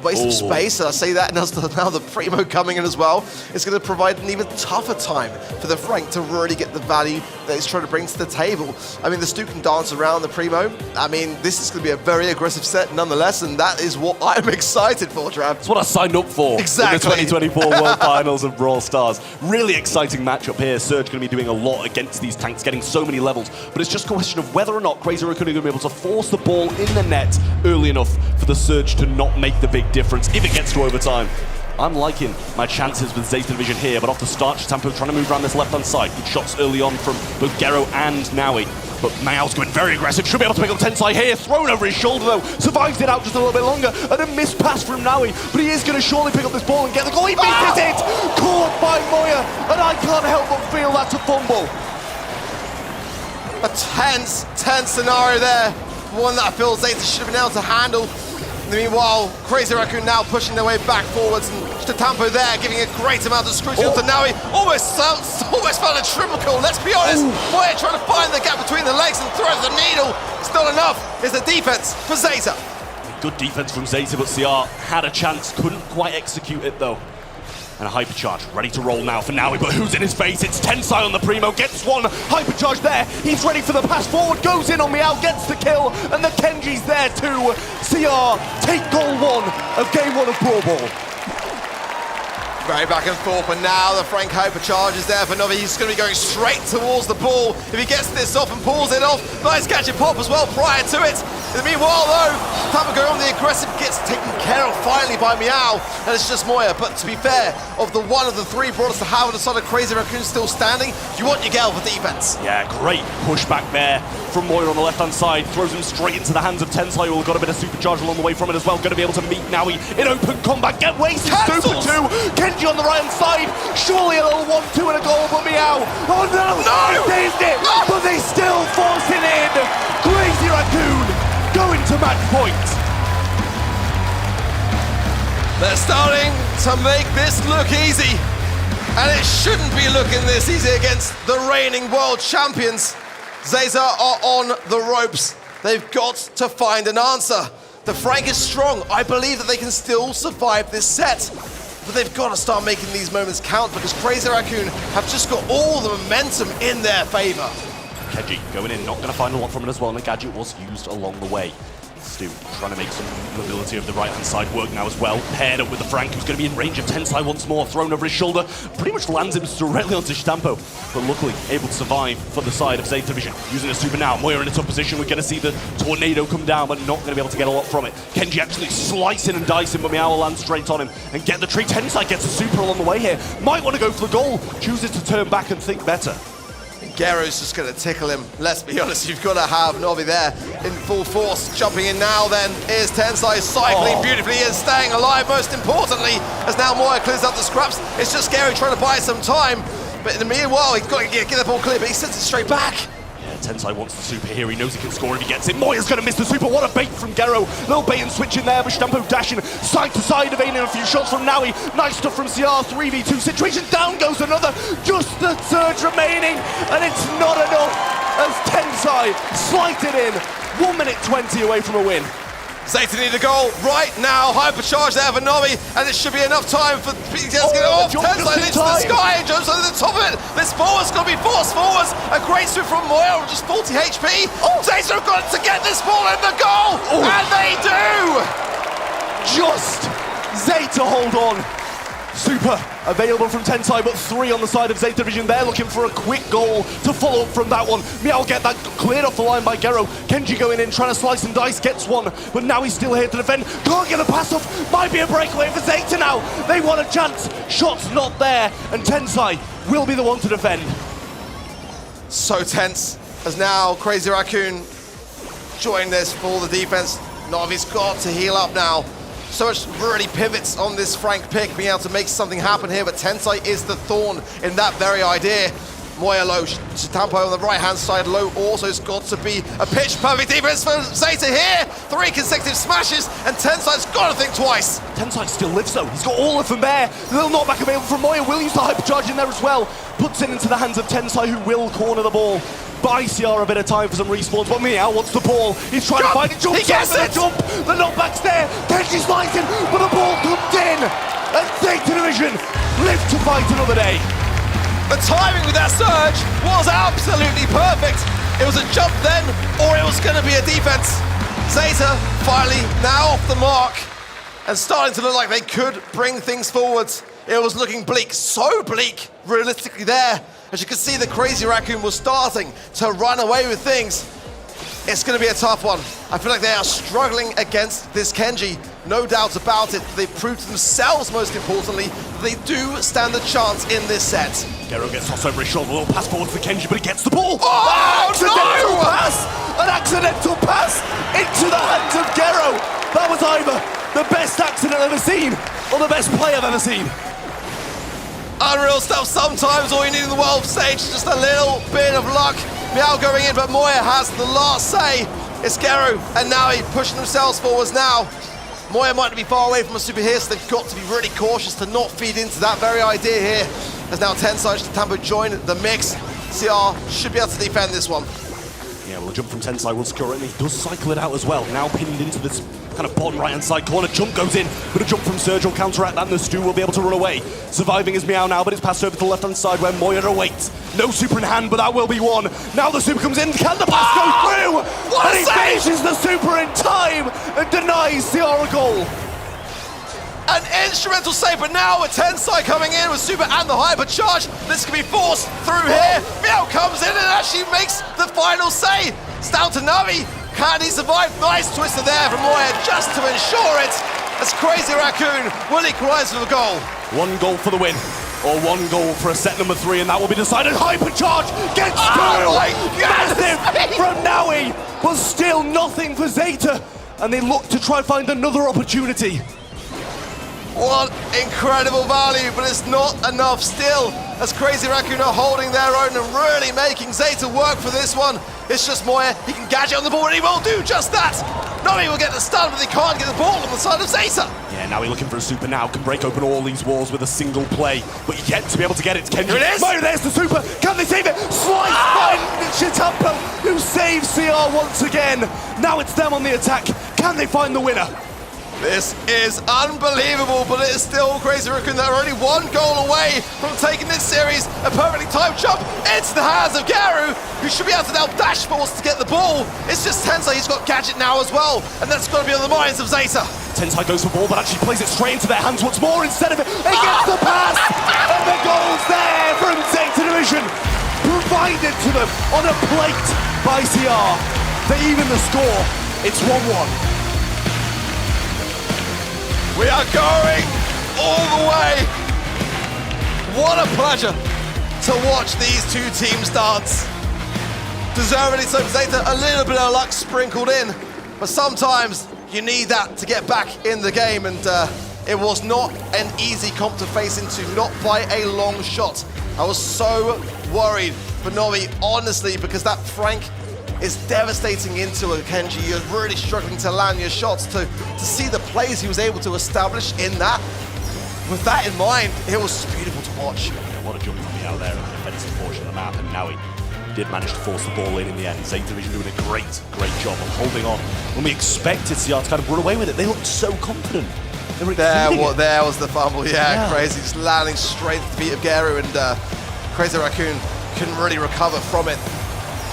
waste of space. And I say that, and now the Primo coming in as well, it's going to provide an even tougher time for the Frank to really get the value that he's trying to bring to the table. I mean, the Stu can dance around the Primo. I mean, this is going to be a very aggressive set nonetheless, and that is what I'm excited for, Trav. It's what I signed up for. Exactly. In the 2024 World Finals of Brawl Stars. Really exciting matchup here. Surge going to be doing a lot against these tanks, getting so many levels, but it's just a question of whether or not Crazy Raccoon are going to be able to force the ball in the net early enough for the Surge to not make the big difference if it gets to overtime. I'm liking my chances with Zeta Division here, but off the start, Tampo trying to move around this left-hand side. Good shots early on from both Gero and Naui. But Mao's going very aggressive, should be able to pick up Tensai here, thrown over his shoulder though, survives it out just a little bit longer, and a missed pass from Naui, but he is going to surely pick up this ball and get the goal. He misses it! Caught by Moya, and I can't help but feel that's a fumble. A tense scenario there. One that I feel Zeta should have been able to handle. Meanwhile, Crazy Raccoon now pushing their way back forwards, and Tampo there giving a great amount of scrutiny to Naui. Almost found a triple kill, let's be honest. Moya trying to find the gap between the legs and throws the needle. It's not enough. It's the defense for Zeta. Good defense from Zeta, but CR had a chance, couldn't quite execute it though. And a hypercharge ready to roll now for Naui, but who's in his face? It's Tensai on the Primo, gets one, hypercharge there, he's ready for the pass forward, goes in on Meow, gets the kill, and the Kenji's there too. CR take goal one of game one of Brawl Ball. Very back and forth, but now the Frank hypercharge is there for Novi. He's going to be going straight towards the ball. If he gets this off and pulls it off, nice catch and pop as well prior to it. In the meanwhile though, Tampa going on the aggressive, gets taken care of finally by Meow, and it's just Moya. But to be fair, of the one of the three brawlers to have on the side of Crazy Raccoon still standing, you want your Gale for defense. Yeah, great pushback there from Moya on the left-hand side, throws him straight into the hands of Tensai, who got a bit of supercharge along the way from it as well. Going to be able to meet Naui in open combat, get wasted, super two, Kenji on the right-hand side, surely a little 1-2 and a goal, but Meow, oh no, saved it, but they still force it in. Crazy Raccoon going to match point. They're starting to make this look easy, and it shouldn't be looking this easy against the reigning world champions. Zeta are on the ropes. They've got to find an answer. The Frank is strong. I believe that they can still survive this set. But they've got to start making these moments count, because Crazy Raccoon have just got all the momentum in their favor. Kenji going in, not going to find a lot from it as well, and the gadget was used along the way. Stu trying to make some mobility of the right-hand side work now as well. Paired up with the Frank, who's going to be in range of Tensai once more, thrown over his shoulder. Pretty much lands him directly onto Stampo, but luckily able to survive for the side of Zeta Division. Using a super now, Moya in a tough position. We're going to see the tornado come down, but not going to be able to get a lot from it. Kenji actually slicing and dicing, but Meow will land straight on him and get the tree. Tensai gets a super along the way here. Might want to go for the goal. Chooses to turn back and think better. Gero's just going to tickle him. Let's be honest, you've got to have Novi there in full force. Jumping in now then is Tensai, cycling beautifully and staying alive, most importantly, as now Moya clears up the scraps. It's just Gero trying to buy some time, but in the meanwhile, he's got to get the ball clear, but he sends it straight back. Tensai wants the super here. He knows he can score if he gets it. Moya's going to miss the super. What a bait from Gero. Little bait and switch in there, but Stampo dashing side to side, evading a few shots from Naui. Nice stuff from CR. 3v2 situation. Down goes another. Just the surge remaining, and it's not enough as Tensai slides it in. 1 minute 20 away from a win. Zeta need a goal right now. Hypercharge there for Nomi, and it should be enough time for BTS to get off. Tensai into the sky and jumps over the top of it. This forward's going to be forced forwards. A great swim from Moya, just 40 HP. Zeta have got to get this ball in the goal, and they do! Just Zeta hold on. Super available from Tensai, but 3 on the side of Zeta Division. They're looking for a quick goal to follow up from that one. Meow get that cleared off the line by Gero. Kenji going in, trying to slice and dice, gets one, but now he's still here to defend. Can't get the pass off. Might be a breakaway for Zeta now. They want a chance. Shot's not there, and Tensai will be the one to defend. So tense, as now Crazy Raccoon joined this for the defense. Navi's got to heal up now. So much really pivots on this Frank pick, being able to make something happen here, but Tensai is the thorn in that very idea. Moya low, Tampo on the right-hand side, low also has got to be a pitch-perfect defense for Zeta here. 3 consecutive smashes, and Tensai's got to think twice. Tensai still lives though, he's got all of them there. A little knockback available from Moya, will use the hypercharge in there as well. Puts it into the hands of Tensai, who will corner the ball. Buy CR a bit of time for some respawns, but Meow wants the ball. He's trying to find it, jumps, he gets it! Jump. The knockback's there, Kenji's slicing, but the ball comes in. And Zeta Division live to fight another day. The timing with that surge was absolutely perfect. It was a jump then, or it was going to be a defense. Zeta finally now off the mark and starting to look like they could bring things forwards. It was looking bleak, so bleak realistically there. As you can see, the Crazy Raccoon was starting to run away with things. It's going to be a tough one. I feel like they are struggling against this Kenji. No doubt about it. They've proved to themselves, most importantly, that they do stand a chance in this set. Gero gets tossed over his shoulder, a little pass forward to Kenji, but he gets the ball. Oh, accidental no! pass! An accidental pass into the hands of Gero. That was either the best accident I've ever seen or the best play I've ever seen. Unreal stuff. Sometimes all you need in the world stage is just a little bit of luck. Meow going in, but Moya has the last say. It's Gero and Naui pushing themselves forwards now. Moya might be far away from a super here, so they've got to be really cautious to not feed into that very idea here. As now Tensai and Tampo join the mix. CR should be able to defend this one. Yeah, well, a jump from Tensai will secure it, and he does cycle it out as well. Now pinned into this kind of bottom right-hand side corner. Jump goes in, but a jump from Serge will counteract that, and the Stu will be able to run away. Surviving is Meow now, but it's passed over to the left-hand side where Moya awaits. No super in hand, but that will be one. Now the super comes in. Can the pass go through? What and a he save! finishes the super in time and denies CR a goal. An instrumental save, but now with Tensai coming in with super and the hypercharge, this can be forced through here. Meow comes in and actually makes the final save. It's down to Navi. Can he survive? Nice twister there from Moya just to ensure it. As Crazy Raccoon will equalize for the goal. 1 goal for the win, or 1 goal for a set number 3, and that will be decided. Hypercharge gets through. My Massive goodness. from Naui, but still nothing for Zeta, and they look to try find another opportunity. What incredible value, but it's not enough still, as Crazy Raccoon are holding their own and really making Zeta work for this one. It's just Moya, he can gadget on the ball and he will do just that. Navi will get the stun, but they can't get the ball on the side of Zeta. Yeah, now he's looking for a super now, can break open all these walls with a single play, but yet to be able to get it to Kenji. Here it is. Moya, there's the super, can they save it? Slice by Chitampo, who saves CR once again. Now it's them on the attack, can they find the winner? This is unbelievable, but it is still Crazy Raccoon that are only 1 goal away from taking this series. A perfectly timed jump into the hands of Gero, who should be able to now dash force to get the ball. It's just Tensai, he's got gadget now as well, and that's got to be on the minds of Zeta. Tensai goes for ball, but actually plays it straight into their hands once more instead of it. He gets the pass, and the goal's there from Zeta Division. Provided to them on a plate by CR. They even the score. It's 1-1. We are going all the way. What a pleasure to watch these 2 teams dance. Deservedly so, Zeta, a little bit of luck sprinkled in, but sometimes you need that to get back in the game, and it was not an easy comp to face into, not by a long shot. I was so worried for Novi, honestly, because that Frank is devastating into a Kenji. You're really struggling to land your shots. To see the plays he was able to establish in that, with that in mind, it was beautiful to watch. Yeah, what a jump from the out there on the defensive portion of the map, and now he did manage to force the ball in the end. Zeta Division doing a great job of holding on. When we expected CR to kind of run away with it, they looked so confident. They were there was the fumble, yeah, crazy. Just landing straight at the feet of Geru, and Crazy Raccoon couldn't really recover from it.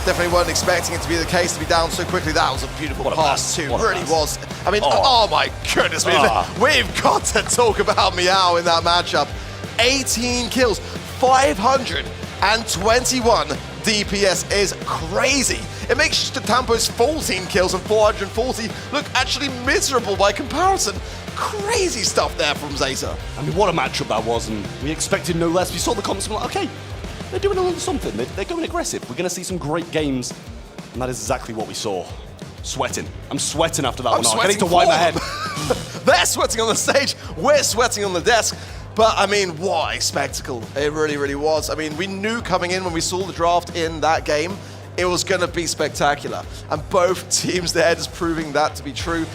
Definitely weren't expecting it to be the case, to be down so quickly. That was a beautiful pass too, really was. I mean, oh my goodness, we've got to talk about Meow in that matchup. 18 kills, 521 DPS is crazy. It makes Tampo's 14 kills and 440 look actually miserable by comparison. Crazy stuff there from Zeta. I mean, what a matchup that was, and we expected no less. We saw the comments and we're like, okay, they're doing a little something. They're going aggressive. We're going to see some great games, and that is exactly what we saw. Sweating. I'm sweating after that one. I need to wipe my head. They're sweating on the stage. We're sweating on the desk. But, I mean, what a spectacle. It really, really was. I mean, we knew coming in when we saw the draft in that game, it was going to be spectacular. And both teams there just proving that to be true.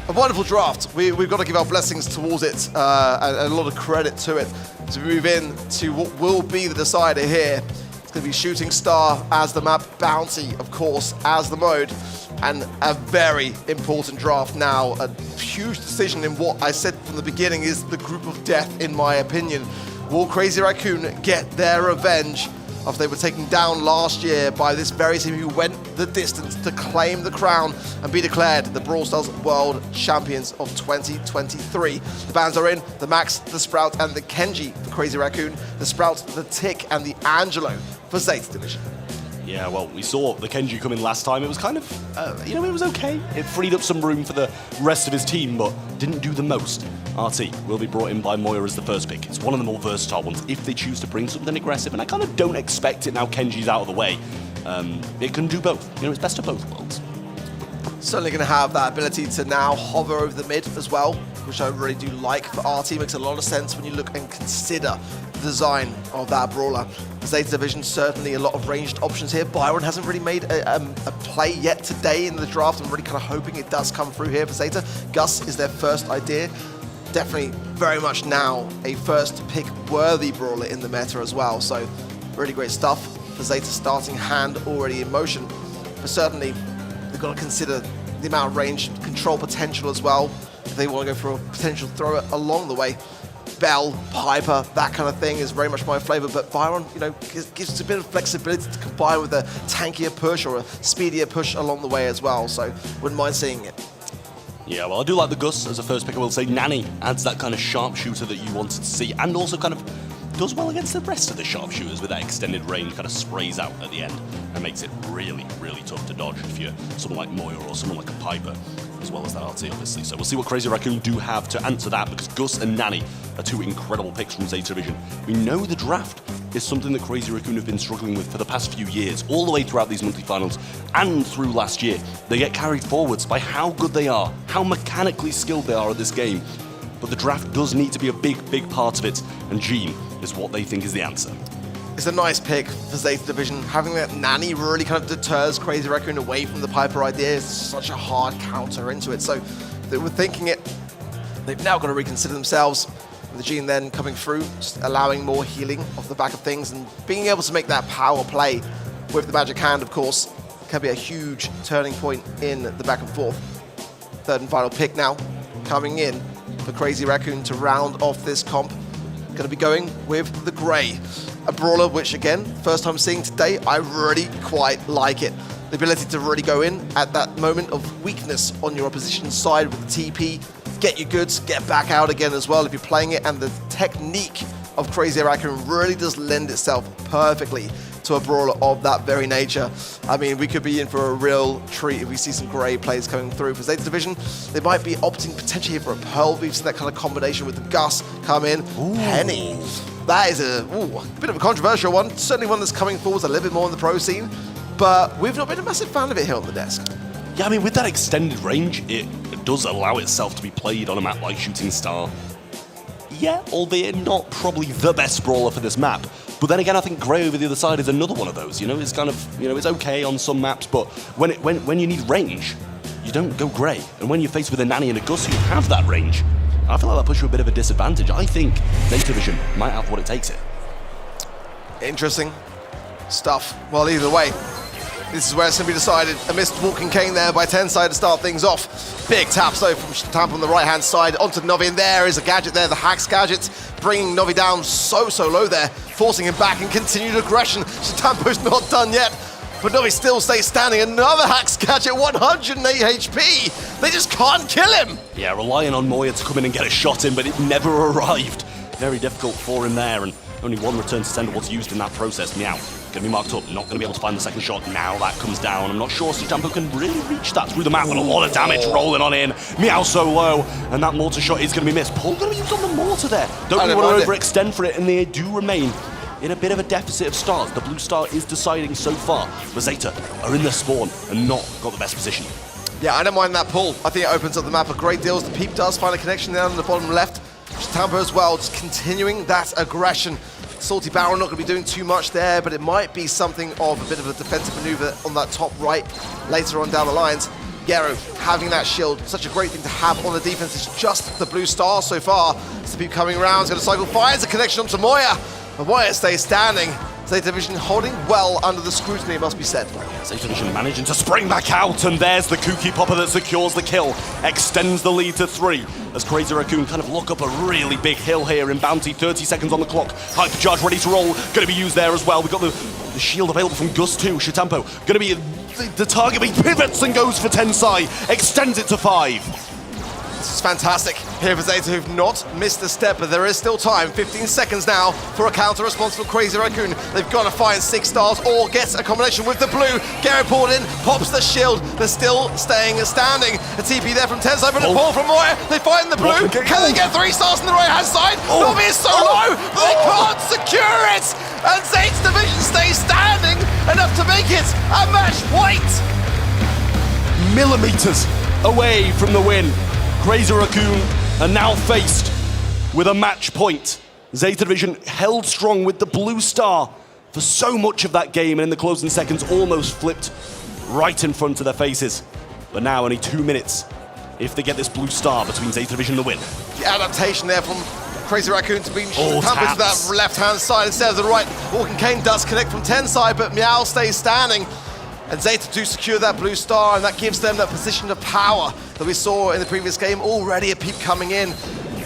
A wonderful draft. We've got to give our blessings towards it and a lot of credit to it to move in to what will be the decider here. It's going to be Shooting Star as the map, Bounty, of course, as the mode. And a very important draft now. A huge decision in what I said from the beginning is the group of death, in my opinion. Will Crazy Raccoon get their revenge after they were taken down last year by this very team who went the distance to claim the crown and be declared the Brawl Stars World Champions of 2023? The bands are in, the Max, the Sprout, and the Kenji for Crazy Raccoon, the Sprout, the Tick, and the Angelo for Zeta Division. Yeah, well, we saw the Kenji come in last time. It was kind of, it was okay. It freed up some room for the rest of his team, but didn't do the most. RT will be brought in by Moira as the first pick. It's one of the more versatile ones if they choose to bring something aggressive, and I kind of don't expect it now Kenji's out of the way. It can do both. It's best of both worlds. Certainly going to have that ability to now hover over the mid as well, which I really do like for RT. Makes a lot of sense when you look and consider the design of that brawler. Zeta Division, certainly a lot of ranged options here. Byron hasn't really made a play yet today in the draft. I'm really kind of hoping it does come through here for Zeta. Gus is their first idea. Definitely very much now a first pick worthy brawler in the meta as well. So really great stuff for Zeta, starting hand already in motion. But certainly they've got to consider the amount of range, control potential as well. If they want to go for a potential thrower along the way. Bell, Piper, that kind of thing is very much my flavor, but Byron, gives us a bit of flexibility to combine with a tankier push or a speedier push along the way as well, so wouldn't mind seeing it. Yeah, well, I do like the Gus as a first pick. I will say Nani adds that kind of sharpshooter that you wanted to see, and also kind of does well against the rest of the sharpshooters with that extended range, kind of sprays out at the end and makes it really, really tough to dodge if you're someone like Moira or someone like a Piper, as well as that RT, obviously. So we'll see what Crazy Raccoon do have to answer that, because Gus and Nani are two incredible picks from Zeta Division. We know the draft is something that Crazy Raccoon have been struggling with for the past few years, all the way throughout these monthly finals and through last year. They get carried forwards by how good they are, how mechanically skilled they are at this game. But the draft does need to be a big, big part of it, and Gene is what they think is the answer. It's a nice pick for Zeta Division. Having that Nani really kind of deters Crazy Raccoon away from the Piper idea. It's such a hard counter into it. So they were thinking it. They've now got to reconsider themselves. With the Gene then coming through, just allowing more healing off the back of things and being able to make that power play with the magic hand, of course, can be a huge turning point in the back and forth. Third and final pick now coming in for Crazy Raccoon to round off this comp. Going to be going with the Grey. A brawler which, again, first time seeing today, I really quite like it. The ability to really go in at that moment of weakness on your opposition's side with the TP, get your goods, get back out again as well if you're playing it, and the technique of Crazy Raccoon really does lend itself perfectly to a brawler of that very nature. I mean, we could be in for a real treat if we see some Grey plays coming through. For Zeta Division, they might be opting potentially here for a Pearl. We've seen that kind of combination with the Gus come in. Ooh. Penny. That is a bit of a controversial one. Certainly one that's coming forward a little bit more in the pro scene, but we've not been a massive fan of it here on the desk. Yeah, I mean, with that extended range, it does allow itself to be played on a map like Shooting Star. Yeah, albeit not probably the best brawler for this map, But then again, I think Grey over the other side is another one of those. You know, it's kind of, you know, it's okay on some maps, but when you need range, you don't go Grey. And when you're faced with a Nanny and a Gus who have that range, I feel like that puts you a bit of a disadvantage. I think Zeta Vision might have what it takes here. Interesting stuff. Well, either way, this is where it's going to be decided. A missed walking cane there by Tensai to start things off. Big taps though from Tampa on the right-hand side onto Novi, and there is a gadget there, the Hacks gadget, bringing Novi down so low there, forcing him back in continued aggression. Tampo's not done yet, but Novi still stays standing. Another Hacks gadget, 108 HP. They just can't kill him. Yeah, relying on Moya to come in and get a shot in, but it never arrived. Very difficult for him there, and only one return to sender was used in that process. Meow, gonna be marked up, not gonna be able to find the second shot. Now that comes down. I'm not sure Tampo can really reach that through the map, but a lot of damage rolling on in. Meow so low, and that mortar shot is gonna be missed. Paul gonna be used on the mortar there. Don't really want to overextend for it, and they do remain in a bit of a deficit of stars. The blue star is deciding so far. Rosetta are in their spawn and not got the best position. Yeah, I don't mind that pull. I think it opens up the map a great deal. The Peep does find a connection there on the bottom left. Tampa as well, just continuing that aggression. Salty Barrel not going to be doing too much there, but it might be something of a bit of a defensive maneuver on that top right later on down the lines. Gero having that shield, such a great thing to have on the defense. It's just the blue star so far. It's the Peep coming around, he's going to cycle, finds a connection onto Moya. But Moya stays standing. Zeta Vision holding well under the scrutiny, it must be said. Zeta Vision managing to spring back out, and there's the Kooky Popper that secures the kill. Extends the lead to 3, as Crazy Raccoon kind of lock up a really big hill here in Bounty. 30 seconds on the clock. Hypercharge ready to roll. Going to be used there as well. We've got the shield available from Gus too. Shatampo going to be the target. He pivots and goes for Tensai. Extends it to 5. This is fantastic here for Zeta, who've not missed a step, but there is still time. 15 seconds now for a counter response from Crazy Raccoon. They've got to find 6 stars or get a combination with the blue. Gary pulled in, pops the shield. They're still staying standing. A TP there from Tensai, but a pull from Moya. They find the blue. Can they get 3 stars on the right-hand side? Novi is so low, but they can't secure it. And Zeta Division stays standing enough to make it a match point. Millimeters away from the win. Crazy Raccoon are now faced with a match point. Zeta Division held strong with the blue star for so much of that game, and in the closing seconds almost flipped right in front of their faces. But now only 2 minutes if they get this blue star between Zeta Division and the win. The adaptation there from Crazy Raccoon to being Oh, tapped to that left-hand side instead of the right. Walking Cane does connect from Tensai, but Meow stays standing. And Zeta do secure that blue star, and that gives them that position of power that we saw in the previous game. Already a Peep coming in,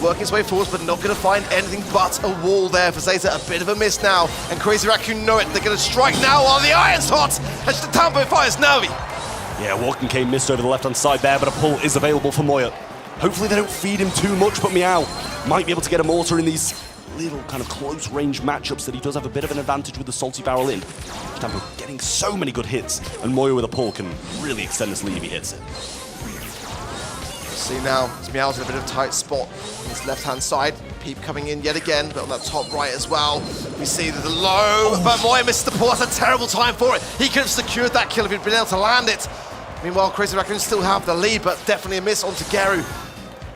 working his way forwards, but not going to find anything but a wall there for Zeta. A bit of a miss now, and Crazy Raccoon know it. They're going to strike now while the iron's hot, and Shatampo fires Novi. Yeah, Walking Cane missed over the left-hand side there, but a pull is available for Moya. Hopefully they don't feed him too much, but Meow might be able to get a mortar in these little kind of close-range matchups that he does have a bit of an advantage with the Salty Barrel in. Tampo getting so many good hits, and Moya with a pull can really extend this lead if he hits it. See now, Meow's in a bit of a tight spot on his left-hand side. Peep coming in yet again, but on that top right as well. We see the low, but Moya missed the pull. That's a terrible time for it. He could have secured that kill if he'd been able to land it. Meanwhile, Crazy Raccoon still have the lead, but definitely a miss onto Geru.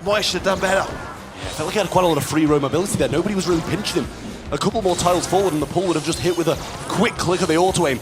Moya should have done better. Yeah, I felt like he had quite a lot of free roam ability there. Nobody was really pinching him. A couple more tiles forward and the pull would have just hit with a quick click of the auto-aim.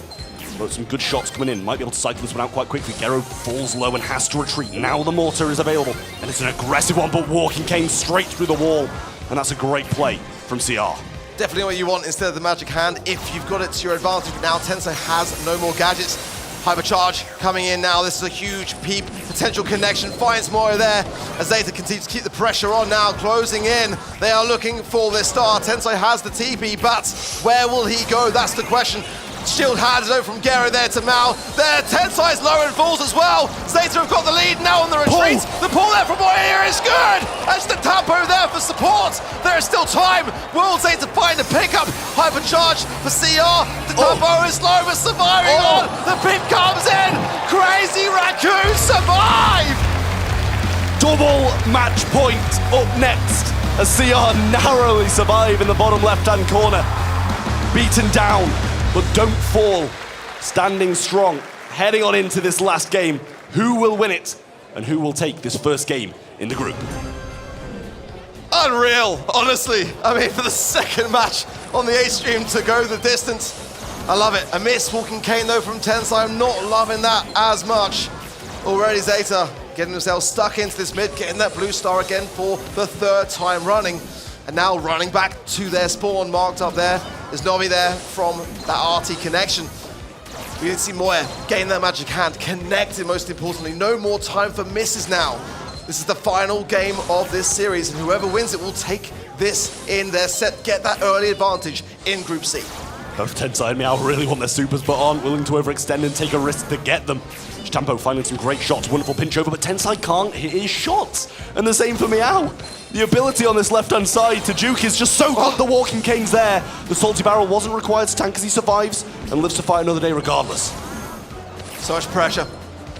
But some good shots coming in. Might be able to cycle this one out quite quickly. Gero falls low and has to retreat. Now the mortar is available. And it's an aggressive one, but Walking Cane straight through the wall. And that's a great play from CR. Definitely what you want instead of the magic hand, if you've got it to your advantage. But now Tensai has no more gadgets. Hypercharge coming in now. This is a huge Peep. Potential connection. Finds Moya there as Zeta continues to keep the pressure on now. Closing in. They are looking for their star. Tensai has the TP, but where will he go? That's the question. Shield handed over from Gero there to Mao. There, Tensai's low and falls as well. Zeta have got the lead now on the retreat. The pull there from Moya here is good. That's the Tampo there for support. There is still time. Will Zeta find a pickup? Hypercharge for CR. The Tampo is low but surviving on. The Peep comes in. Crazy Raccoon survive. Double match point up next as CR narrowly survive in the bottom left-hand corner. Beaten down, but don't fall. Standing strong, heading on into this last game. Who will win it? And who will take this first game in the group? A Unreal, honestly. I mean, for the second match on the A stream to go the distance. I love it. A miss walking cane though from Tensai. I'm not loving that as much. Already Zeta getting themselves stuck into this mid, getting that blue star again for the third time running. And now running back to their spawn marked up there. There's Novi there from that RT connection. We did see Moya gain that magic hand, connected most importantly. No more time for misses now. This is the final game of this series, and whoever wins it will take this in their set, get that early advantage in Group C. Both Tensai and Meow really want their supers, but aren't willing to overextend and take a risk to get them. Stampo finding some great shots, wonderful pinch over, but Tensai can't hit his shots. And the same for Meow. The ability on this left-hand side to juke is just so good. The walking cane's there. The salty barrel wasn't required to tank as he survives and lives to fight another day regardless. So much pressure.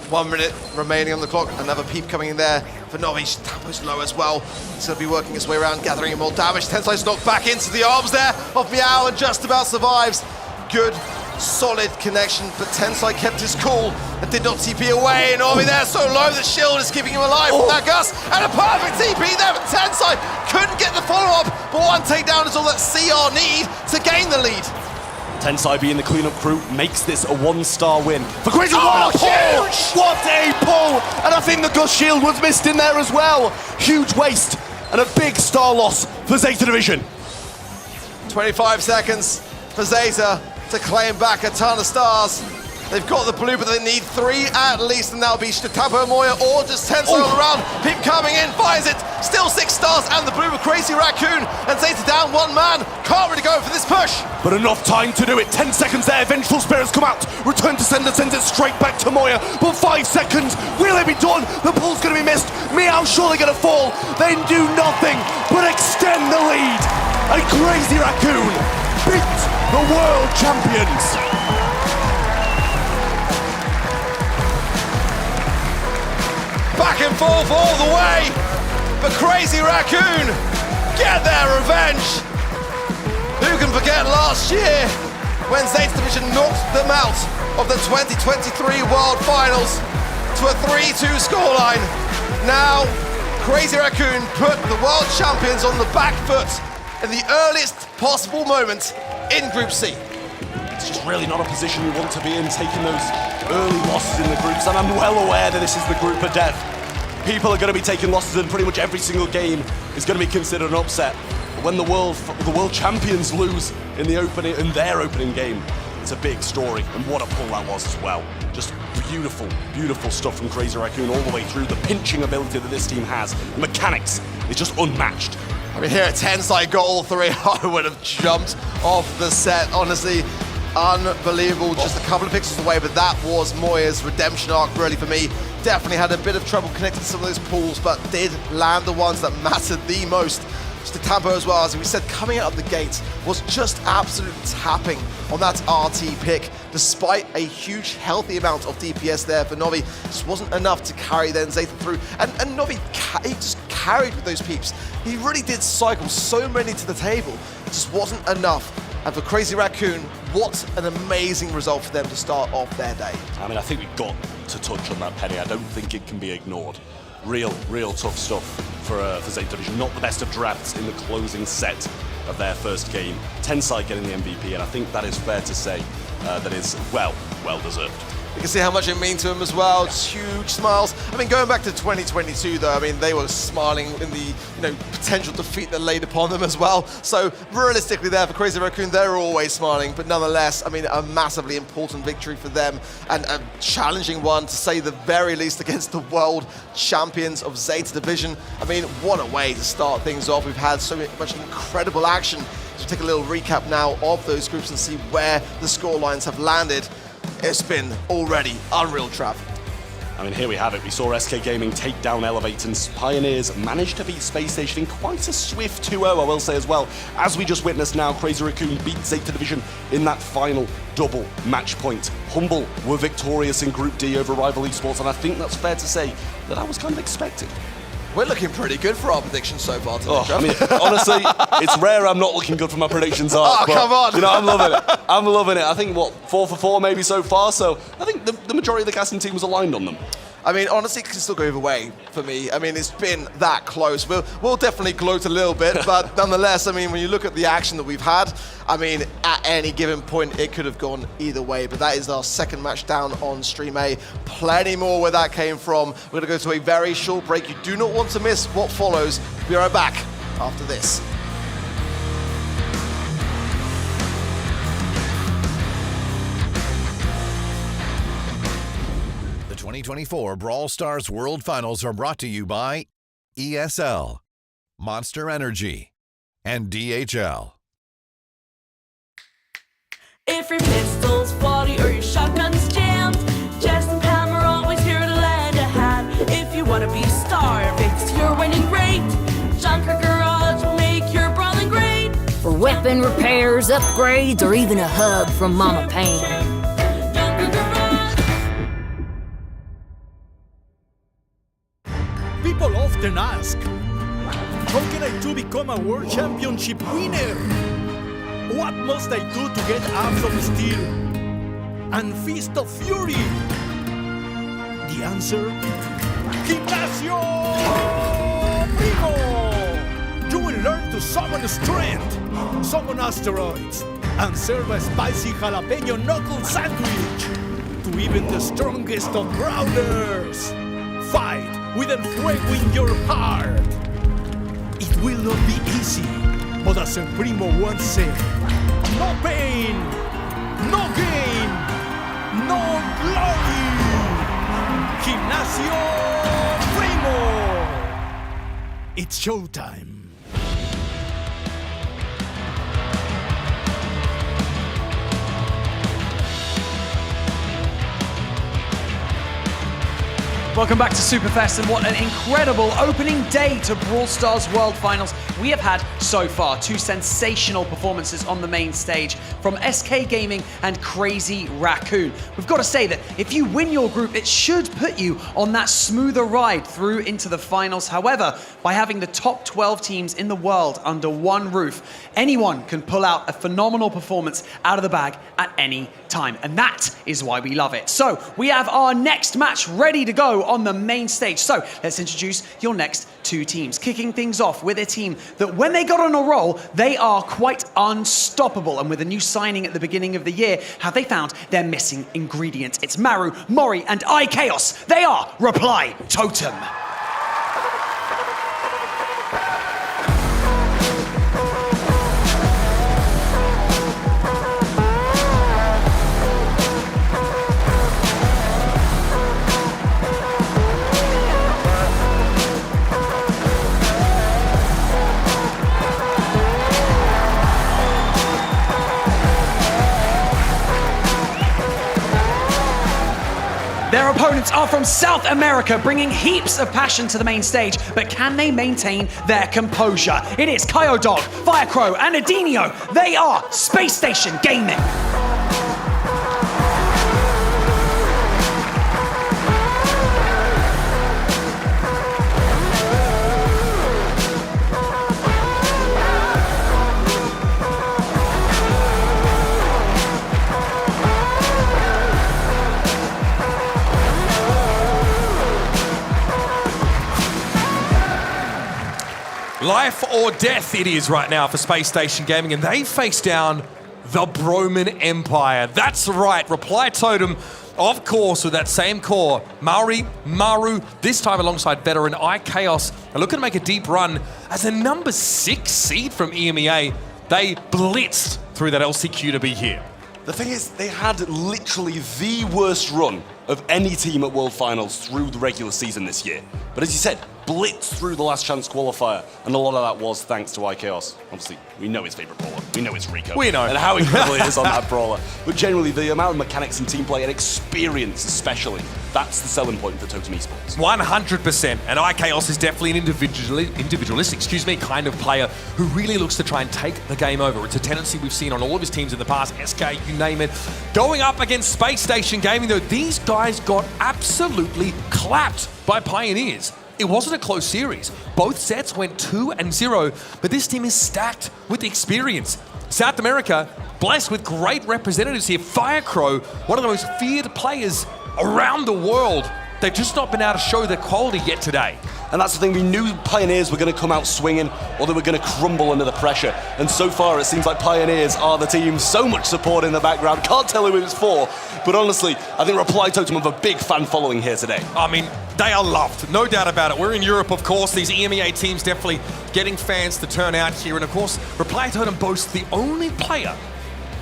1 minute remaining on the clock. Another peep coming in there for Novi. Stampo's low as well. He's going to be working his way around, gathering more damage. Tensai's knocked back into the arms there of Meow and just about survives. Good, solid connection, but Tensai kept his cool and did not TP away. And Novi there so low that shield is keeping him alive from that Gus. And a perfect TP there, but Tensai couldn't get the follow-up. But one takedown is all that CR need to gain the lead. Tensai being the cleanup crew makes this a 1-star win. For Crazy, oh, huge! What a pull! And I think the Gus shield was missed in there as well. Huge waste and a big star loss for Zeta Division. 25 seconds for Zeta to claim back a ton of stars. They've got the blue, but they need 3 at least, and that'll be Stampo, Moya, or just Tensai all around. Peep coming in, finds it. Still 6 stars, and the blue with Crazy Raccoon. And Zeta down 1 man. Can't really go for this push. But enough time to do it. 10 seconds there. Vengeful Spirits come out. Return to sender sends it straight back to Moya. But 5 seconds. Will it be done? The pull's going to be missed. Meow surely going to fall. They do nothing but extend the lead. And Crazy Raccoon beat the world champions. Back and forth all the way. But Crazy Raccoon get their revenge. Who can forget last year when Zeta Division knocked them out of the 2023 World Finals to a 3-2 scoreline. Now, Crazy Raccoon put the world champions on the back foot in the earliest possible moment in Group C. It's just really not a position you want to be in, taking those early losses in the groups, and I'm well aware that this is the group of death. People are going to be taking losses, and pretty much every single game is going to be considered an upset. But when the world champions lose in their opening game, it's a big story, and what a pull that was as well. Just beautiful, beautiful stuff from Crazy Raccoon all the way through. The pinching ability that this team has, the mechanics is just unmatched. I mean, here at Tensai got all 3, I would have jumped off the set, honestly. Unbelievable, just a couple of pixels away, but that was Moya's redemption arc really for me. Definitely had a bit of trouble connecting to some of those pools, but did land the ones that mattered the most. Stampo as well, as we said, coming out of the gate was just absolutely tapping on that RT pick, despite a huge healthy amount of DPS there for Novi. Just wasn't enough to carry then Zeta through, and Novi he just carried with those peeps. He really did cycle so many to the table, it just wasn't enough. And for Crazy Raccoon, what an amazing result for them to start off their day. I mean, I think we've got to touch on that, Penny. I don't think it can be ignored. Real tough stuff for Zeta Division. Not the best of drafts in the closing set of their first game. Tensai getting the MVP, and I think that is fair to say that is well deserved. You can see how much it means to him as well. Just huge smiles. I mean, going back to 2022, though, I mean, they were smiling in the potential defeat that laid upon them as well. So realistically, there for Crazy Raccoon, they're always smiling. But nonetheless, I mean, a massively important victory for them and a challenging one, to say the very least, against the world champions of Zeta Division. I mean, what a way to start things off. We've had so much incredible action. So we'll take a little recap now of those groups and see where the score lines have landed. It's been already unreal, Trav. I mean, here we have it. We saw SK Gaming take down Elevate, and Pioneers managed to beat Space Station in quite a swift 2-0, I will say as well. As we just witnessed now, Crazy Raccoon beat Zeta Division in that final double match point. Humble were victorious in Group D over Rival Esports, and I think that's fair to say that I was kind of expected. We're looking pretty good for our predictions so far today, I mean, honestly, it's rare I'm not looking good for my predictions. Come on. You know, I'm loving it. I'm loving it. I think, 4 for 4 maybe so far, so I think the majority of the casting team was aligned on them. I mean, honestly, it can still go either way for me. I mean, it's been that close. We'll definitely gloat a little bit, but nonetheless, I mean, when you look at the action that we've had, I mean, at any given point, it could have gone either way, but that is our second match down on Stream A. Plenty more where that came from. We're gonna go to a very short break. You do not want to miss what follows. Be right back after this. The 2024 Brawl Stars World Finals are brought to you by ESL, Monster Energy, and DHL. If your pistol's faulty or your shotgun's jammed, Jess and Pam are always here to lend a hand. If you want to be a star, fix your winning rate, Junker Garage will make your brawling great. For weapon repairs, upgrades, or even a hug from Mama Pam. Junker Garage. People often ask, how can I do become a World Championship winner? What must I do to get Abs of Steel and Fist of Fury? The answer? Gimnasio Primo! You will learn to summon strength, summon asteroids, and serve a spicy jalapeno knuckle sandwich to even the strongest of brawlers. Fight with El Fuego in your heart. It will not be easy, but as El Primo once said, no pain, no gain, no glory. Gimnasio Primo. It's showtime. Welcome back to Superfest, and what an incredible opening day to Brawl Stars World Finals we have had so far. Two sensational performances on the main stage from SK Gaming and Crazy Raccoon. We've got to say that if you win your group, it should put you on that smoother ride through into the finals. However, by having the top 12 teams in the world under one roof, anyone can pull out a phenomenal performance out of the bag at any time, and that is why we love it. So we have our next match ready to go on the main stage. So let's introduce your next two teams, kicking things off with a team that when they got on a roll, they are quite unstoppable. And with a new signing at the beginning of the year, have they found their missing ingredient? It's Maru, Mori, and iChaos. They are Reply Totem. Their opponents are from South America, bringing heaps of passion to the main stage, but can they maintain their composure? It is Kyodog, Firecrow, and Adinio. They are Space Station Gaming. Life or death it is right now for Space Station Gaming, and they face down the Broman Empire. That's right, Reply Totem, of course, with that same core. Maru, this time alongside veteran iChaos, are looking to make a deep run as a number 6 seed from EMEA. They blitzed through that LCQ to be here. The thing is, they had literally the worst run of any team at World Finals through the regular season this year. But as you said, blitzed through the last chance qualifier, and a lot of that was thanks to iChaos. Obviously, we know his favourite brawler. We know it's Rico. We know. And how incredible it is on that brawler. But generally, the amount of mechanics and team play and experience especially, that's the selling point for Totem Esports. 100%. And iChaos is definitely an individualistic, kind of player who really looks to try and take the game over. It's a tendency we've seen on all of his teams in the past, SK, you name it. Going up against Space Station Gaming, though, these guys got absolutely clapped by Pioneers. It wasn't a close series. Both sets went 2-0, but this team is stacked with experience. South America, blessed with great representatives here. Firecrow, one of the most feared players around the world. they've just not been able to show their quality yet today. And that's the thing, we knew Pioneers were going to come out swinging or they were going to crumble under the pressure. And so far it seems like Pioneers are the team. So much support in the background. Can't tell who it's for. But honestly, I think Reply Totem have a big fan following here today. I mean, they are loved, no doubt about it. We're in Europe, of course. These EMEA teams definitely getting fans to turn out here. And of course, Reply Totem boasts the only player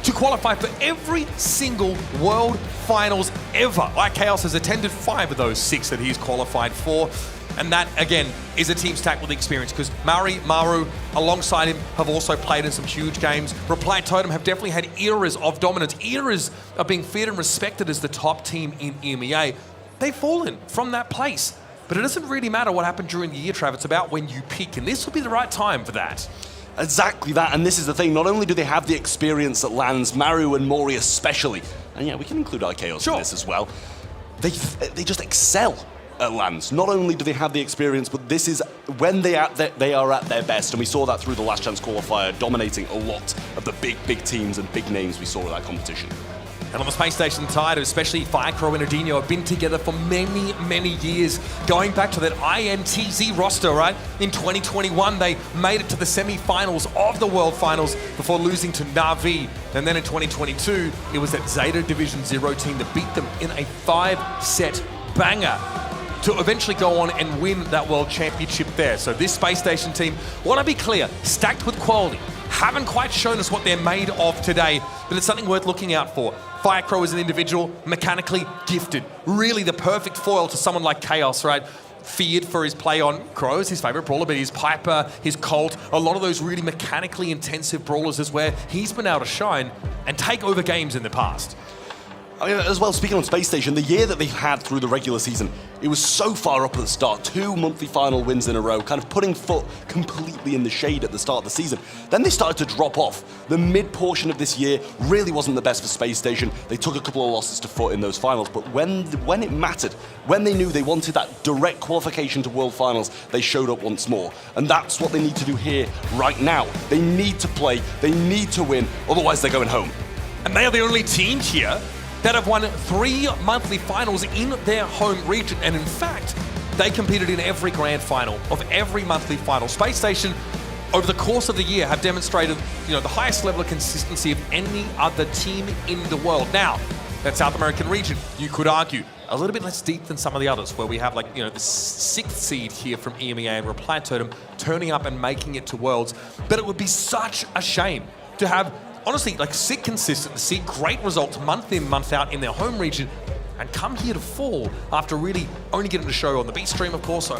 to qualify for every single World Finals ever. Chaos has attended 5 of those 6 that he's qualified for. And that, again, is a team stacked with experience because Maru, alongside him, have also played in some huge games. Reply Totem have definitely had eras of dominance, eras of being feared and respected as the top team in EMEA. They've fallen from that place. But it doesn't really matter what happened during the year, Trav. It's about when you peak, and this will be the right time for that. Exactly that, and this is the thing. Not only do they have the experience that lands, Maru and Mori especially, and yeah, we can include Archaeos in this as well, they just excel at lands. Not only do they have the experience, but this is when they are at their best, and we saw that through the last chance qualifier, dominating a lot of the big teams and big names we saw at that competition. And on the Space Station side, especially Firecrow and Adinho have been together for many years, going back to that INTZ roster, right? In 2021, they made it to the semi-finals of the World Finals before losing to Na'Vi. And then in 2022, it was that Zeta Division 0 team that beat them in a 5-set banger to eventually go on and win that World Championship there. So this Space Station team, want to be clear, stacked with quality. Haven't quite shown us what they're made of today, but it's something worth looking out for. Firecrow is an individual, mechanically gifted. Really the perfect foil to someone like Chaos, right? Feared for his play on Crows, his favorite brawler, but his Piper, his Colt, a lot of those really mechanically intensive brawlers is where he's been able to shine and take over games in the past. I mean, as well, speaking on Space Station, the year that they've had through the regular season, it was so far up at the start, 2 monthly final wins in a row, kind of putting foot completely in the shade at the start of the season. Then they started to drop off. The mid portion of this year really wasn't the best for Space Station. They took a couple of losses to foot in those finals, but when it mattered, when they knew they wanted that direct qualification to World Finals, they showed up once more. And that's what they need to do here right now. They need to play, they need to win, otherwise they're going home. And they are the only team here that have won 3 monthly finals in their home region. And in fact, they competed in every grand final of every monthly final. Space Station, over the course of the year, have demonstrated, the highest level of consistency of any other team in the world. Now, that South American region, you could argue, a little bit less deep than some of the others, where we have the 6th seed here from EMEA and Reply Totem turning up and making it to Worlds. But it would be such a shame to have, honestly, see consistent, see great results month in, month out in their home region, and come here to fall after really only getting to show on the B stream, of course,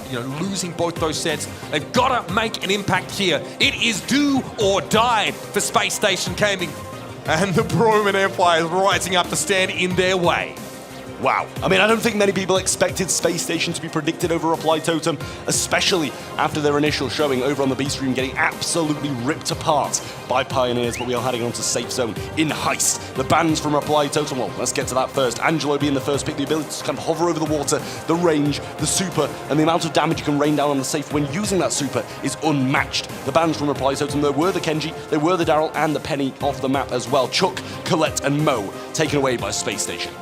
losing both those sets. They've got to make an impact here. It is do or die for Space Station Gaming, and the Broman Empire is rising up to stand in their way. Wow. I mean, I don't think many people expected Space Station to be predicted over Reply Totem, especially after their initial showing over on the B stream, getting absolutely ripped apart by Pioneers, but we are heading on to Safe Zone in Heist. The bans from Reply Totem, well, let's get to that first. Angelo being the first pick, the ability to kind of hover over the water, the range, the super, and the amount of damage you can rain down on the Safe when using that super is unmatched. The bans from Reply Totem, there were the Kenji, there were the Daryl, and the Penny off the map as well. Chuck, Colette, and Mo taken away by Space Station.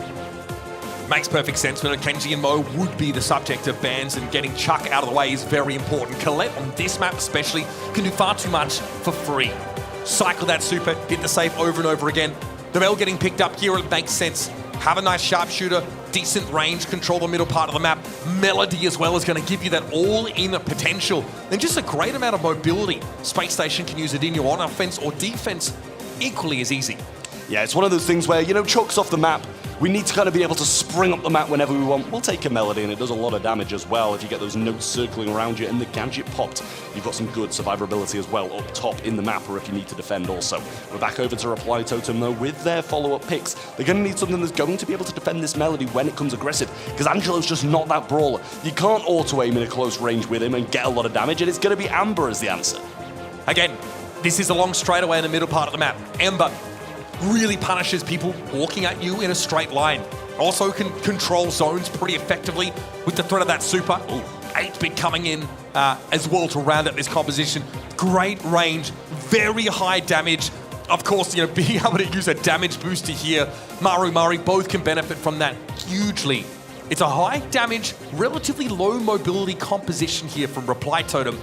Makes perfect sense. Kenji and Mo would be the subject of bans, and getting Chuck out of the way is very important. Colette, on this map especially, can do far too much for free. Cycle that super, hit the safe over and over again. The Bell getting picked up here, it makes sense. Have a nice sharpshooter, decent range, control the middle part of the map. Melody as well is going to give you that all-in potential. And just a great amount of mobility. Space Station can use Adinho on offense or defense equally as easy. Yeah, it's one of those things where, Chuck's off the map. We need to kind of be able to spring up the map whenever we want. We'll take a Melody, and it does a lot of damage as well if you get those notes circling around you and the gadget popped. You've got some good survivability as well up top in the map, or if you need to defend also. We're back over to Reply Totem, though, with their follow-up picks. They're going to need something that's going to be able to defend this Melody when it comes aggressive, because Angelo's just not that brawler. You can't auto-aim in a close range with him and get a lot of damage, and it's going to be Amber as the answer. Again, this is a long straightaway in the middle part of the map. Amber really punishes people walking at you in a straight line. Also can control zones pretty effectively with the threat of that super. 8-bit coming in as well to round up this composition. Great range, very high damage. Of course, being able to use a damage booster here. Maru both can benefit from that hugely It's a high damage, relatively low mobility composition here from Reply Totem,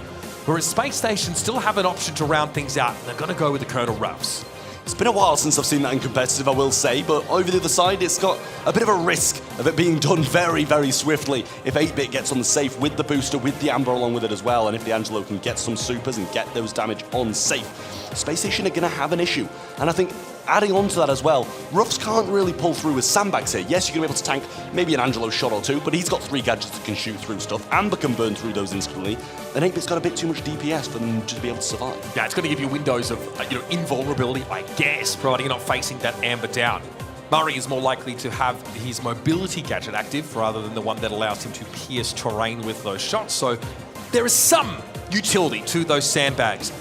whereas Space Station still have an option to round things out. They're going to go with the Colonel Ruffs. It's been a while since I've seen that in competitive, I will say, but over the other side, it's got a bit of a risk of it being done very, very swiftly if 8-Bit gets on the safe with the booster, with the Amber along with it as well, and if the Angelo can get some supers and get those damage on safe, Space Station are going to have an issue. And I think adding on to that as well, Ruffs can't really pull through with sandbags here. Yes, you're going to be able to tank maybe an Angelo shot or two, but he's got 3 gadgets that can shoot through stuff. Amber can burn through those instantly. And 8-Bit's got a bit too much DPS for them to be able to survive. Yeah, it's going to give you windows of invulnerability, I guess, providing you're not facing that Amber down. Murray is more likely to have his mobility gadget active rather than the one that allows him to pierce terrain with those shots. So there is some utility to those sandbags.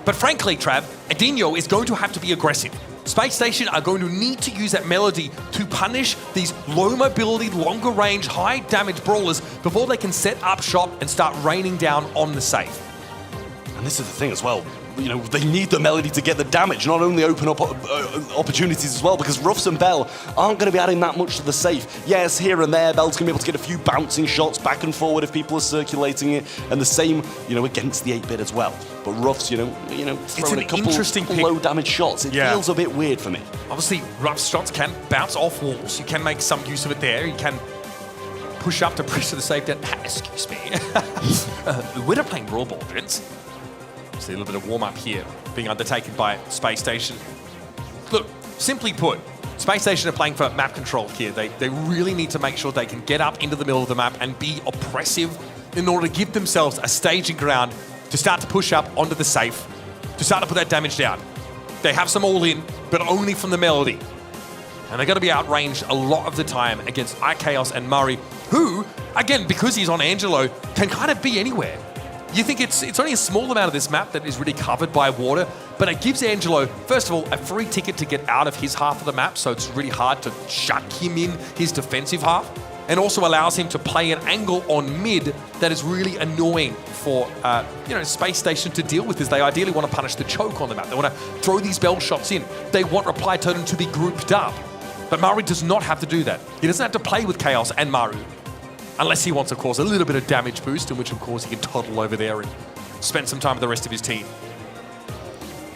But frankly, Trav, Adinho is going to have to be aggressive. Space Station are going to need to use that melody to punish these low mobility, longer range, high damage brawlers before they can set up shop and start raining down on the safe. And this is the thing as well. They need the melody to get the damage, not only open up opportunities as well, because Ruffs and Bell aren't going to be adding that much to the safe. Yes, here and there, Bell's going to be able to get a few bouncing shots back and forward if people are circulating it, and the same, against the 8-Bit as well. But Ruffs, throwing a couple interesting low damage shots. It feels a bit weird for me. Obviously, Ruffs shots can bounce off walls. You can make some use of it there. You can push up to pressure the safe down. Excuse me. We're playing Brawl Ball, gents. See a little bit of warm-up here being undertaken by Space Station. Look, simply put, Space Station are playing for map control here. They really need to make sure they can get up into the middle of the map and be oppressive in order to give themselves a staging ground to start to push up onto the safe, to start to put that damage down. They have some all-in, but only from the melody. And they're going to be outranged a lot of the time against iChaos and Murray, who, again, because he's on Angelo, can kind of be anywhere. You think it's only a small amount of this map that is really covered by water, but it gives Angelo, first of all, a free ticket to get out of his half of the map, so it's really hard to shut him in his defensive half, and also allows him to play an angle on mid that is really annoying for Space Station to deal with, as they ideally want to punish the choke on the map. They want to throw these bell shots in. They want Reply Totem to be grouped up. But Maru does not have to do that. He doesn't have to play with Chaos and Maru. Unless he wants to cause a little bit of damage boost, in which, of course, he can toddle over there and spend some time with the rest of his team.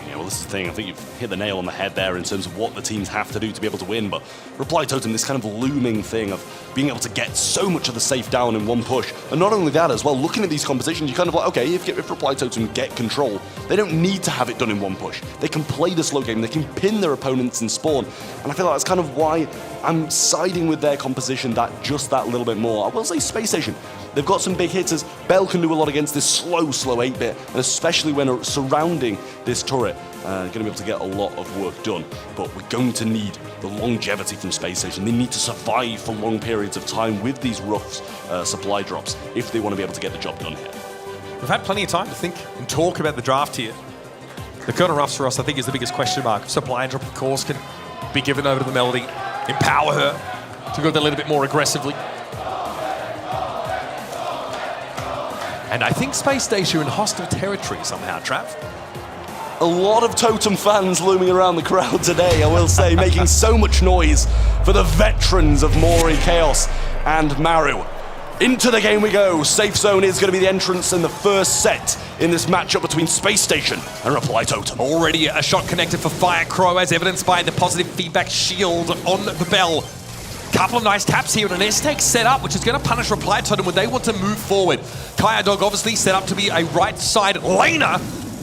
Yeah, well, this is the thing. I think you've hit the nail on the head there in terms of what the teams have to do to be able to win. But Reply Totem, this kind of looming thing of being able to get so much of the safe down in one push. And not only that as well, looking at these compositions, you're kind of like, okay, if Reply Totem get control, they don't need to have it done in one push. They can play the slow game. They can pin their opponents in spawn. And I feel like that's kind of why I'm siding with their composition just that little bit more. I will say Space Station. They've got some big hitters. Bell can do a lot against this slow 8-bit, and especially when surrounding this turret, going to be able to get a lot of work done. But we're going to need the longevity from Space Station. They need to survive for long periods of time with these rough supply drops if they want to be able to get the job done here. We've had plenty of time to think and talk about the draft here. The Colonel Ruffs for us, I think, is the biggest question mark. Supply and drop, of course, can be given over to the Melody, empower her to go a little bit more aggressively. And I think Space Station are in hostile territory somehow, Trav. A lot of Totem fans looming around the crowd today, I will say, making so much noise for the veterans of Mori, Chaos, and Maru. Into the game we go. Safe Zone is going to be the entrance in the first set in this matchup between Space Station and Reply Totem. Already a shot connected for Firecrow, as evidenced by the positive feedback shield on the Bell. Couple of nice taps here and an S-Tech set up, which is going to punish Reply Totem when they want to move forward. Kaya Dog obviously set up to be a right side laner.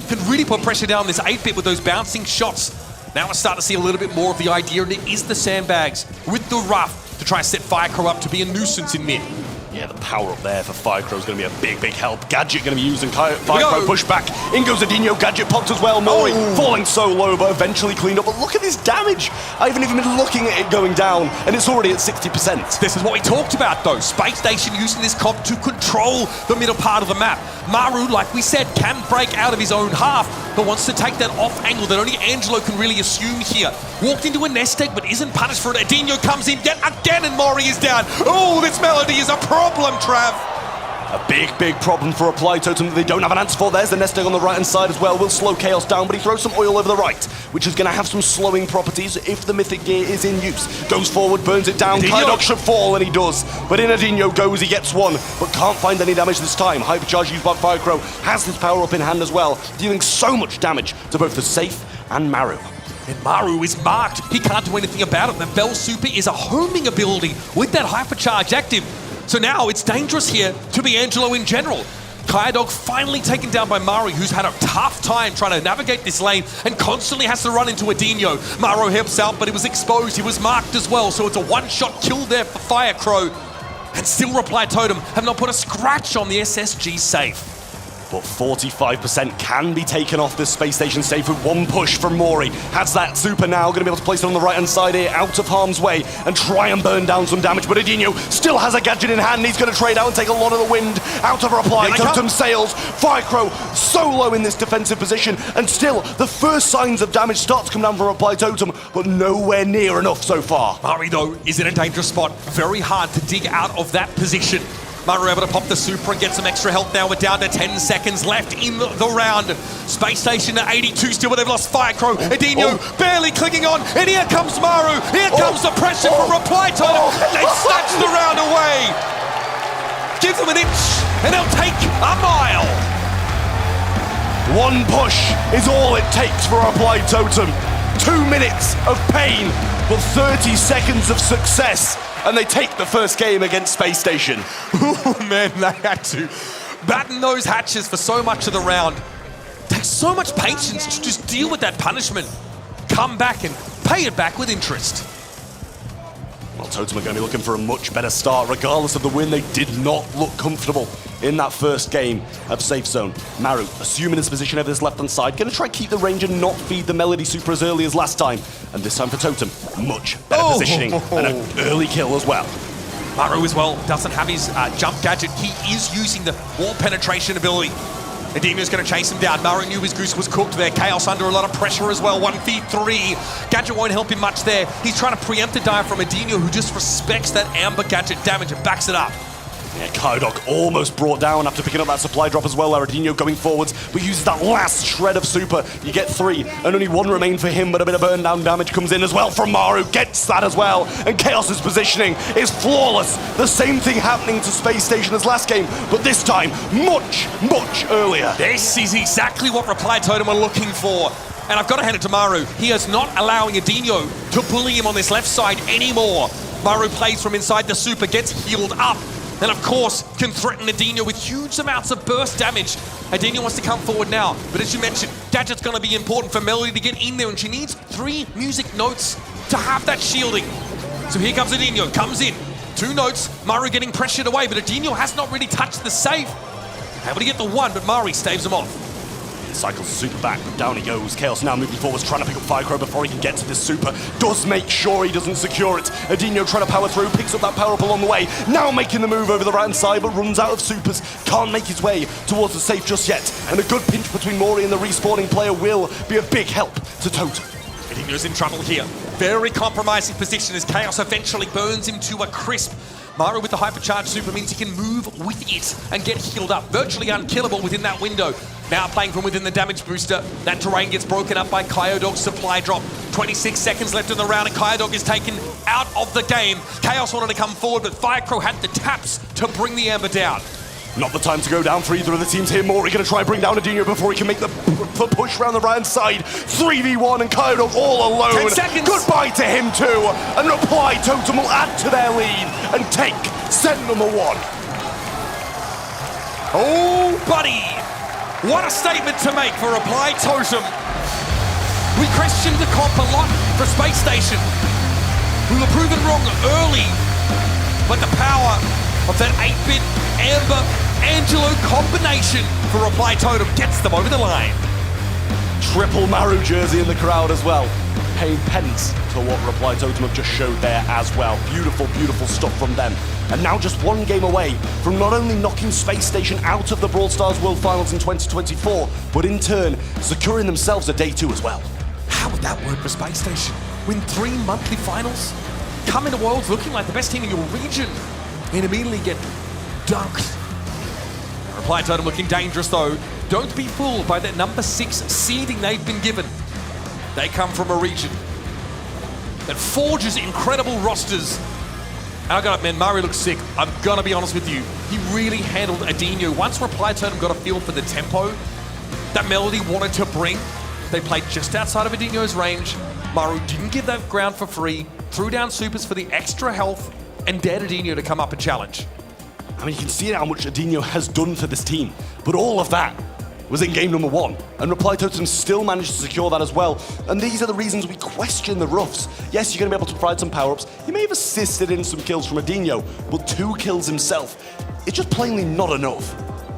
Can really put pressure down this 8-bit with those bouncing shots. Now we're starting to see a little bit more of the idea, and it is the sandbags with the Ruff to try and set Firecrow up to be a nuisance in mid. Yeah, the power up there for Firecrow is going to be a big, big help. Gadget going to be used, and Firecrow push back. In goes Adinho, Gadget popped as well. Mori falling so low, but eventually cleaned up. But look at this damage. I haven't even been looking at it going down, and it's already at 60%. This is what we talked about, though. Space Station using this comp to control the middle part of the map. Maru, like we said, can break out of his own half, but wants to take that off angle that only Angelo can really assume here. Walked into a nest egg, but isn't punished for it. Adinho comes in yet again, and Mori is down. Oh, this Melody is a problem, Trav. A big problem for Reply Totem that they don't have an answer for. There's the nesting on the right-hand side as well. Will slow Chaos down, but he throws some oil over the right, which is going to have some slowing properties if the Mythic Gear is in use. Goes forward, burns it down. Kydok should fall, and he does. But in Adinho goes, he gets one, but can't find any damage this time. Hypercharge used by Firecrow has his power up in hand as well, dealing so much damage to both the Safe and Maru. And Maru is marked. He can't do anything about it. The Bell Super is a homing ability with that Hypercharge active. So now it's dangerous here to be Angelo in general. Kydog finally taken down by Maru, who's had a tough time trying to navigate this lane and constantly has to run into Adinho. Maru helps out, but he was exposed. He was marked as well, so it's a one-shot kill there for Firecrow. And still Reply Totem have not put a scratch on the SSG Safe. But 45% can be taken off this space station Safe with one push from Mori. Has that super now, going to be able to place it on the right-hand side here, out of harm's way, and try and burn down some damage. But Adinho still has a gadget in hand. He's going to trade out and take a lot of the wind out of Reply Totem sails. Firecrow solo in this defensive position, and still the first signs of damage start to come down from Reply Totem, but nowhere near enough so far. Mari, though, is in a dangerous spot. Very hard to dig out of that position. Maru able to pop the super and get some extra health now. We're down to 10 seconds left in the round. Space Station at 82 still, but they've lost Firecrow. Adinho barely clicking on, and here comes Maru. Here comes the pressure from Reply Totem. They snatch the round away. Give them an inch, and they'll take a mile. One push is all it takes for Reply Totem. 2 minutes of pain, but 30 seconds of success. And they take the first game against Space Station. Oh man, they had to batten those hatches for so much of the round. Takes so much patience to just deal with that punishment. Come back and pay it back with interest. Well, Totem are going to be looking for a much better start. Regardless of the win, they did not look comfortable in that first game of Safe Zone. Maru, assuming his position over this left-hand side, going to try to keep the range and not feed the Melody Super as early as last time. And this time for Totem, much better positioning and an early kill as well. Maru as well doesn't have his jump gadget. He is using the wall penetration ability. Adinho's going to chase him down. Maru knew his goose was cooked there. Chaos under a lot of pressure as well. 1v3. Gadget won't help him much there. He's trying to preempt a dive from Adinho, who just respects that Amber Gadget damage and backs it up. Yeah, Kydok almost brought down after picking up that supply drop as well. Adinho going forwards, but uses that last shred of super. You get 3, and only 1 remain for him, but a bit of burn down damage comes in as well from Maru. Gets that as well, and Chaos's positioning is flawless. The same thing happening to Space Station as last game, but this time much earlier. This is exactly what Reply Totem are looking for. And I've got to hand it to Maru. He is not allowing Adinho to bully him on this left side anymore. Maru plays from inside the super, gets healed up, and of course, can threaten Adinho with huge amounts of burst damage. Adinho wants to come forward now, but as you mentioned, Gadget's going to be important for Melody to get in there, and she needs 3 music notes to have that shielding. So here comes Adinho, comes in. 2 notes, Maru getting pressured away, but Adinho has not really touched the safe. Able to get the 1, but Maru staves him off. Cycles the super back, but down he goes. Chaos now moving forwards, trying to pick up Firecrow before he can get to this super. Does make sure he doesn't secure it. Adinho trying to power through, picks up that power up along the way. Now making the move over the right-hand side, but runs out of supers. Can't make his way towards the safe just yet. And a good pinch between Mori and the respawning player will be a big help to Totem. Adinho's in trouble here. Very compromising position as Chaos eventually burns him to a crisp. Maru with the hypercharged super means he can move with it and get healed up. Virtually unkillable within that window. Now playing from within the damage booster. That terrain gets broken up by Kyodog's supply drop. 26 seconds left in the round and Kyodog is taken out of the game. Chaos wanted to come forward, but Firecrow had the taps to bring the Amber down. Not the time to go down for either of the teams here. Mori going to try and bring down Adinho before he can make the push around the right side. 3v1 and Kyodog all alone. 10 seconds. Goodbye to him too. And Reply Totem will add to their lead and take set number 1. Oh, buddy. What a statement to make for Reply Totem. We questioned the comp a lot for Space Station. We were proven wrong early, but the power of that 8-bit Amber Angelo combination for Reply Totem gets them over the line. Triple Maru jersey in the crowd as well. Paying pence to what Reply Totem have just showed there as well. Beautiful, beautiful stuff from them. And now just 1 game away from not only knocking Space Station out of the Brawl Stars World Finals in 2024, but in turn, securing themselves a day 2 as well. How would that work for Space Station? Win 3 monthly finals, come into Worlds looking like the best team in your region, and immediately get dunked Reply Totem looking dangerous though. Don't be fooled by that number 6 seeding they've been given. They come from a region that forges incredible rosters. And I got it, man, Murray looks sick. I'm gonna be honest with you. He really handled Adinho. Once Reply Totem got a feel for the tempo that Melody wanted to bring, they played just outside of Adinho's range. Maru didn't give that ground for free, threw down supers for the extra health, and dared Adinho to come up and challenge. I mean, you can see how much Adinho has done for this team, but all of that was in game number 1, and Reply Totem still managed to secure that as well. And these are the reasons we question the Ruffs. Yes, you're going to be able to provide some power-ups. He may have assisted in some kills from Adinho, but 2 kills himself, it's just plainly not enough.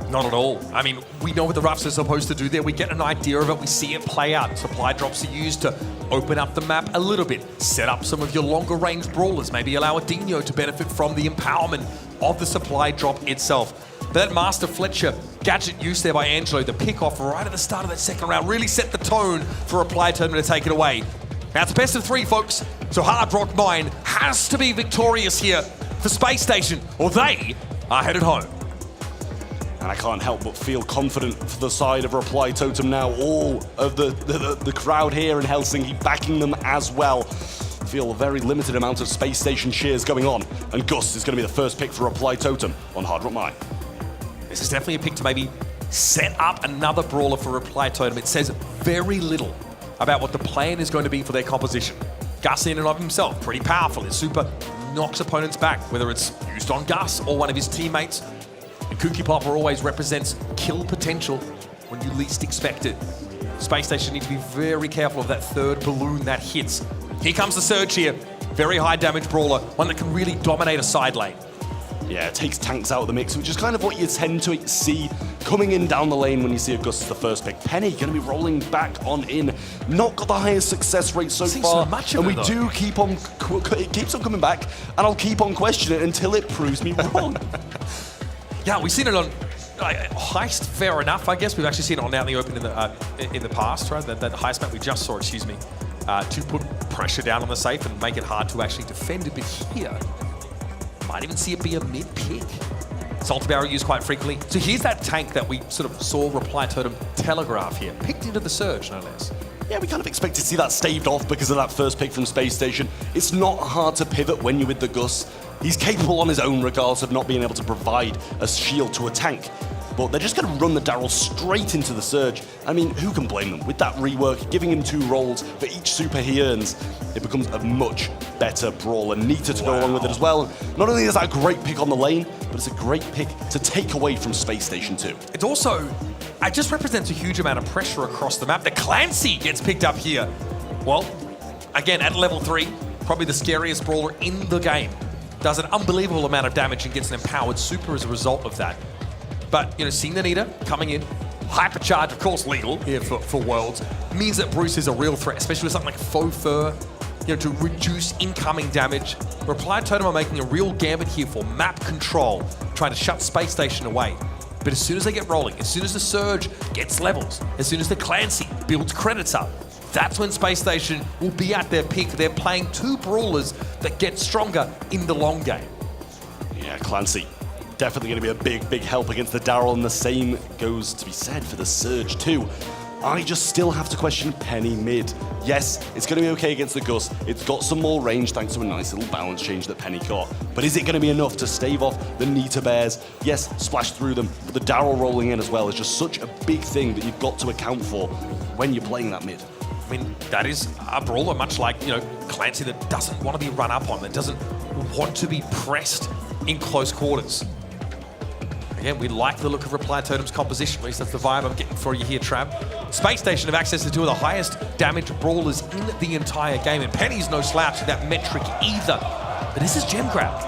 Not at all. I mean, we know what the Ruffs are supposed to do there. We get an idea of it. We see it play out. Supply drops are used to open up the map a little bit, set up some of your longer range brawlers, maybe allow Adinho to benefit from the empowerment of the supply drop itself. But that Master Fletcher gadget use there by Angelo, the pick-off right at the start of that second round, really set the tone for Reply Totem to take it away. Now it's best of 3, folks, so Hard Rock Mine has to be victorious here for Space Station, or they are headed home. And I can't help but feel confident for the side of Reply Totem now. All of the crowd here in Helsinki backing them as well. Feel a very limited amount of Space Station cheers going on. And Gus is going to be the first pick for Reply Totem on Hard Rock Mine. This is definitely a pick to maybe set up another brawler for Reply Totem. It says very little about what the plan is going to be for their composition. Gus in and of himself, pretty powerful. His super knocks opponents back, whether it's used on Gus or one of his teammates. And Kooky Popper always represents kill potential when you least expect it. Space Station need to be very careful of that third balloon that hits. Here comes the Surge here. Very high damage brawler, one that can really dominate a side lane. Yeah, it takes tanks out of the mix, which is kind of what you tend to see coming in down the lane when you see Augustus the first pick. Penny going to be rolling back on in. Not got the highest success rate so far. So much of and it, we though. do keep on, it keeps on coming back, and I'll keep on questioning it until it proves me wrong. Yeah, we've seen it on Heist, fair enough, I guess. We've actually seen it on Out in the Open in the past, right? That Heist map we just saw, excuse me, to put pressure down on the safe and make it hard to actually defend it. But here, might even see it be a mid-pick. Salty Barrel used quite frequently. So here's that tank that we sort of saw Reply Totem telegraph here. Picked into the Surge, no less. Yeah, we kind of expect to see that staved off because of that first pick from Space Station. It's not hard to pivot when you're with the Gus. He's capable on his own regardless of not being able to provide a shield to a tank. But they're just going to run the Daryl straight into the Surge. I mean, who can blame them? With that rework, giving him 2 rolls for each super he earns, it becomes a much better brawler. Nita to go along with it as well. Not only is that a great pick on the lane, but it's a great pick to take away from Space Station 2. It's also, it just represents a huge amount of pressure across the map. The Clancy gets picked up here. Well, again, at level 3, probably the scariest brawler in the game. Does an unbelievable amount of damage and gets an empowered super as a result of that. But, you know, seeing the Nita coming in, hypercharge, of course, lethal here for Worlds, means that Bruce is a real threat, especially with something like Faux Fur, you know, to reduce incoming damage. Reply Totem are making a real gambit here for map control, trying to shut Space Station away. But as soon as they get rolling, as soon as the Surge gets levels, as soon as the Clancy builds credits up, that's when Space Station will be at their peak. They're playing 2 brawlers that get stronger in the long game. Yeah, Clancy. Definitely going to be a big, big help against the Daryl, and the same goes to be said for the Surge too. I just still have to question Penny mid. Yes, it's going to be okay against the Gus. It's got some more range thanks to a nice little balance change that Penny got. But is it going to be enough to stave off the Nita Bears? Yes, splash through them, but the Daryl rolling in as well is just such a big thing that you've got to account for when you're playing that mid. I mean, that is a brawler much like, you know, Clancy that doesn't want to be run up on, that doesn't want to be pressed in close quarters. Again, we like the look of Reply Totem's composition, at least that's the vibe I'm getting for you here, Trav. Space Station have access to 2 of the highest damage brawlers in the entire game, and Penny's no slouch in that metric either. But this is gem grab.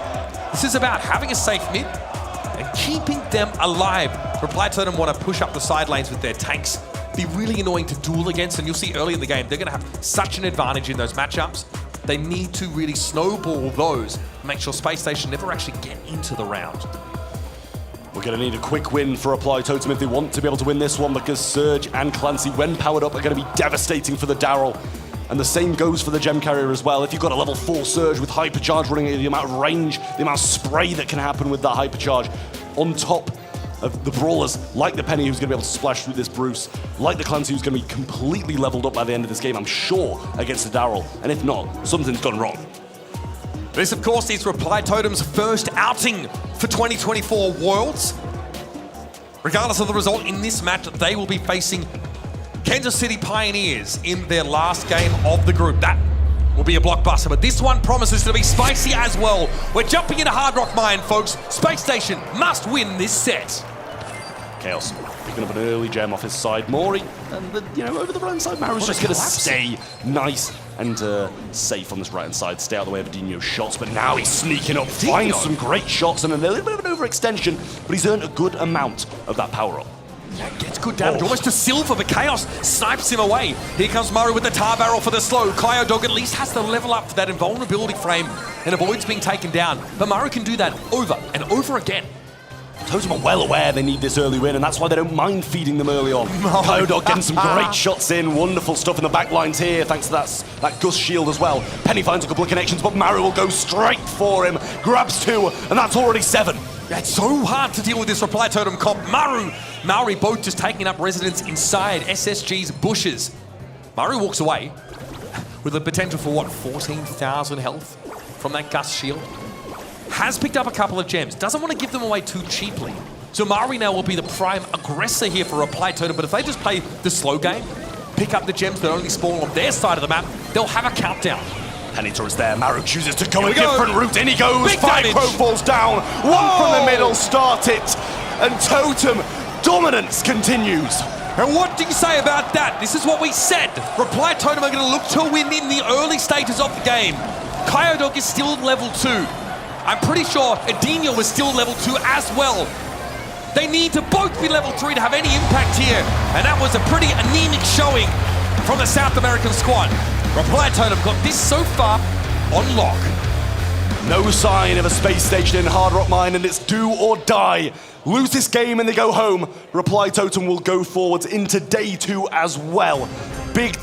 This is about having a safe mid and keeping them alive. Reply Totem want to push up the side lanes with their tanks, be really annoying to duel against, and you'll see early in the game, they're going to have such an advantage in those matchups. They need to really snowball those, make sure Space Station never actually get into the round. We're going to need a quick win for Reply Totem if they want to be able to win this one, because Surge and Clancy, when powered up, are going to be devastating for the Daryl. And the same goes for the Gem Carrier as well. If you've got a level 4 Surge with Hypercharge running, the amount of range, the amount of spray that can happen with that Hypercharge, on top of the brawlers, like the Penny who's going to be able to splash through this Bruce, like the Clancy who's going to be completely leveled up by the end of this game, I'm sure, against the Daryl. And if not, something's gone wrong. This, of course, is Reply Totem's first outing for 2024 Worlds. Regardless of the result in this match, they will be facing Kansas City Pioneers in their last game of the group. That will be a blockbuster, but this one promises to be spicy as well. We're jumping into Hard Rock Mine, folks. Space Station must win this set. Chaos picking up an early gem off his side. Maury, and over the right side, Maru's just going to stay nice and safe on this right-hand side, stay out of the way of Dino's shots, but now he's sneaking up, finds some great shots and a little bit of an overextension, but he's earned a good amount of that power-up. That gets good damage, almost to silver, but Chaos snipes him away. Here comes Maru with the tar barrel for the slow. Kyodog at least has to level up for that invulnerability frame and avoids being taken down, but Maru can do that over and over again. Totem are well aware they need this early win, and that's why they don't mind feeding them early on. Kyodog getting some great shots in, wonderful stuff in the back lines here, thanks to that Gus shield as well. Penny finds a couple of connections, but Maru will go straight for him, grabs 2, and that's already 7. It's so hard to deal with this Reply Totem comp. Maori both just taking up residence inside SSG's bushes. Maru walks away with the potential for, 14,000 health from that Gus shield. Has picked up a couple of gems, doesn't want to give them away too cheaply. So Maori now will be the prime aggressor here for Reply Totem, but if they just play the slow game, pick up the gems that only spawn on their side of the map, they'll have a countdown. Pennytor is there, Maru chooses to go a different route, in he goes, Big 5 damage. Crow falls down, 1 from the middle, start it, and Totem dominance continues. And what do you say about that? This is what we said. Reply Totem are going to look to win in the early stages of the game. Kyodog is still level 2. I'm pretty sure Adinho was still level 2 as well. They need to both be level 3 to have any impact here. And that was a pretty anemic showing from the South American squad. Reply Totem got this so far on lock. No sign of a space station in Hard Rock Mine, and it's do or die. Lose this game and they go home. Reply Totem will go forwards into day 2 as well. Big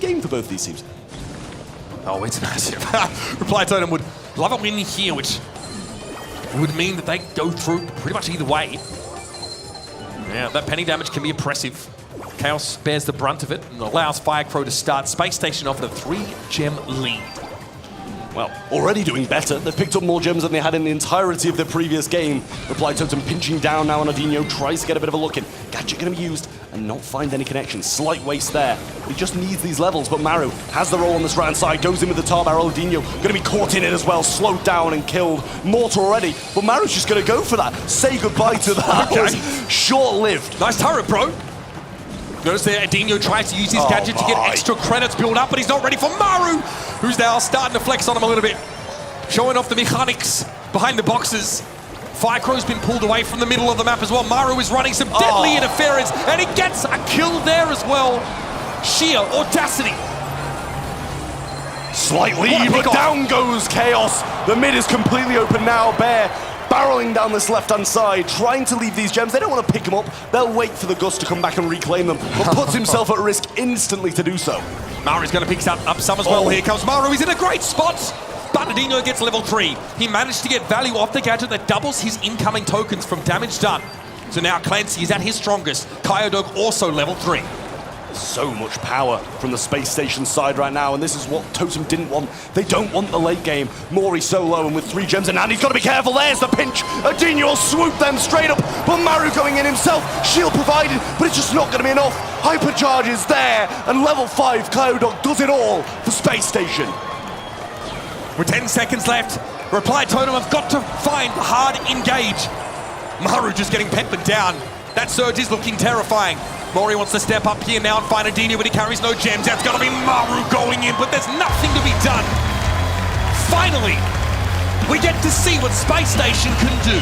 game for both these teams. Oh, it's massive. Reply Totem would love a win here, which would mean that they go through pretty much either way. Yeah, that penny damage can be impressive. Chaos bears the brunt of it and allows Firecrow to start Space Station off with a 3-gem lead. Well, already doing better. They've picked up more gems than they had in the entirety of their previous game. Reply Totem pinching down now on Adinho, tries to get a bit of a look in. Gadget going to be used and not find any connection. Slight waste there. He just needs these levels, but Maru has the roll on this right-hand side, goes in with the tar barrel. Adinho going to be caught in it as well, slowed down and killed. Mortar already, but Maru's just going to go for that. Say goodbye to that. Okay. Short-lived. Nice turret, bro. Notice there, Adinho tries to use his gadget to get extra credits built up, but he's not ready for Maru, who's now starting to flex on him a little bit. Showing off the mechanics behind the boxes. Firecrow's been pulled away from the middle of the map as well. Maru is running some deadly interference, and he gets a kill there as well. Sheer audacity. Slightly, but down goes Chaos. The mid is completely open now. Bear barreling down this left-hand side, trying to leave these gems. They don't want to pick them up. They'll wait for the Gus to come back and reclaim them, but puts himself at risk instantly to do so. Maru's going to pick up some as well. Here comes Maru. He's in a great spot. But Adinho gets level 3. He managed to get value off the gadget that doubles his incoming tokens from damage done. So now Clancy is at his strongest. Kyodog also level 3. So much power from the space station side right now, and this is what Totem didn't want. They don't want the late game. Maury so low, and with 3 gems in hand, he's got to be careful. There's the pinch. Adinho will swoop them straight up, but Maru going in himself. Shield provided, but it's just not going to be enough. Hypercharge is there, and level 5 Kyodog does it all for space station. With 10 seconds left, Reply Totem have got to find hard engage. Maru just getting peppered down. That surge is looking terrifying. Maury wants to step up here now and find Adinho, but he carries no gems. That's got to be Maru going in, but there's nothing to be done. Finally, we get to see what Space Station can do.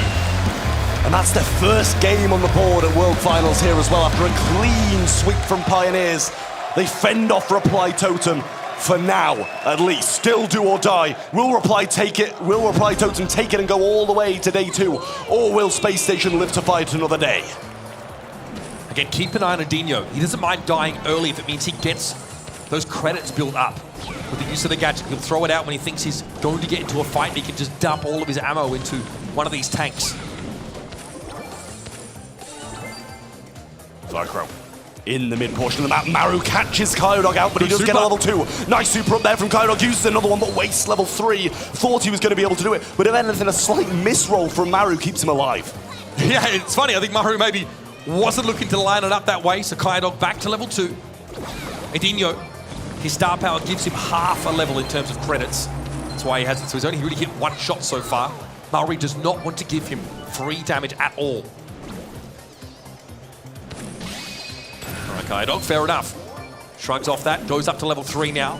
And that's their first game on the board at World Finals here as well. After a clean sweep from Pioneers, they fend off Reply Totem. For now, at least. Still do or die. Will Reply take it? Will Reply Totem take it and go all the way to day 2? Or will Space Station live to fight another day? Again, keep an eye on Adinho. He doesn't mind dying early if it means he gets those credits built up. With the use of the gadget, he'll throw it out when he thinks he's going to get into a fight, and he can just dump all of his ammo into one of these tanks. Vicro in the mid portion of the map. Maru catches Kyodog out, but he does get a level 2. Nice super up there from Kyodog. Uses another one, but wastes level 3. Thought he was going to be able to do it, but if anything, a slight misroll from Maru keeps him alive. Yeah, it's funny. I think Maru maybe wasn't looking to line it up that way, so Kyodog back to level 2. Edinho, his star power gives him half a level in terms of credits. That's why he has it. So he's only really hit 1 shot so far. Maru does not want to give him 3 damage at all. Kyodog, fair enough. Shrugs off that, goes up to level 3 now.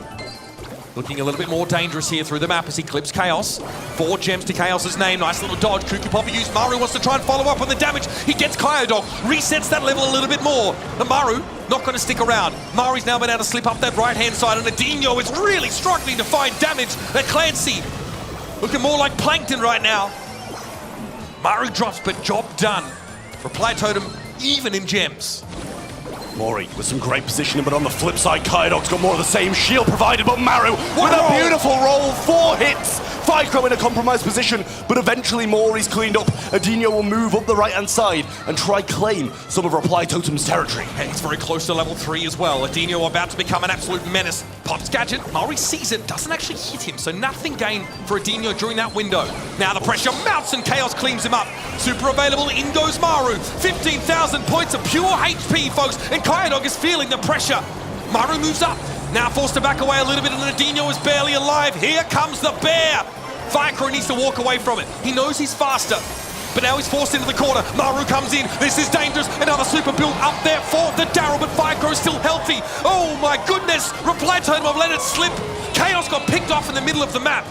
Looking a little bit more dangerous here through the map as he clips Chaos. 4 gems to Chaos's name, nice little dodge. Kuku Poppy used. Maru wants to try and follow up on the damage. He gets Kyodog, resets that level a little bit more. The Maru not going to stick around. Maru's now been able to slip up that right-hand side, and Edinho is really struggling to find damage. That Clancy looking more like Plankton right now. Maru drops, but job done. Reply Totem even in gems. Mori with some great positioning, but on the flip side, Kyodog's got more of the same shield provided, but Maru with a beautiful roll, 4 hits. Vicro in a compromised position, but eventually Mori's cleaned up. Edinho will move up the right-hand side and try claim some of Reply Totem's territory. And he's very close to level 3 as well. Edinho about to become an absolute menace. Pops gadget, Mori sees it, doesn't actually hit him, so nothing gained for Edinho during that window. Now the pressure mounts and Chaos cleans him up. Super available, in goes Maru. 15,000 points of pure HP, folks, and Kyodog is feeling the pressure. Maru moves up, now forced to back away a little bit, and Edinho is barely alive. Here comes the bear. Vicro needs to walk away from it. He knows he's faster, but now he's forced into the corner. Maru comes in. This is dangerous. Another super build up there for the Daryl, but Vicro is still healthy. Oh my goodness. Reply Totem have let it slip. Chaos got picked off in the middle of the map.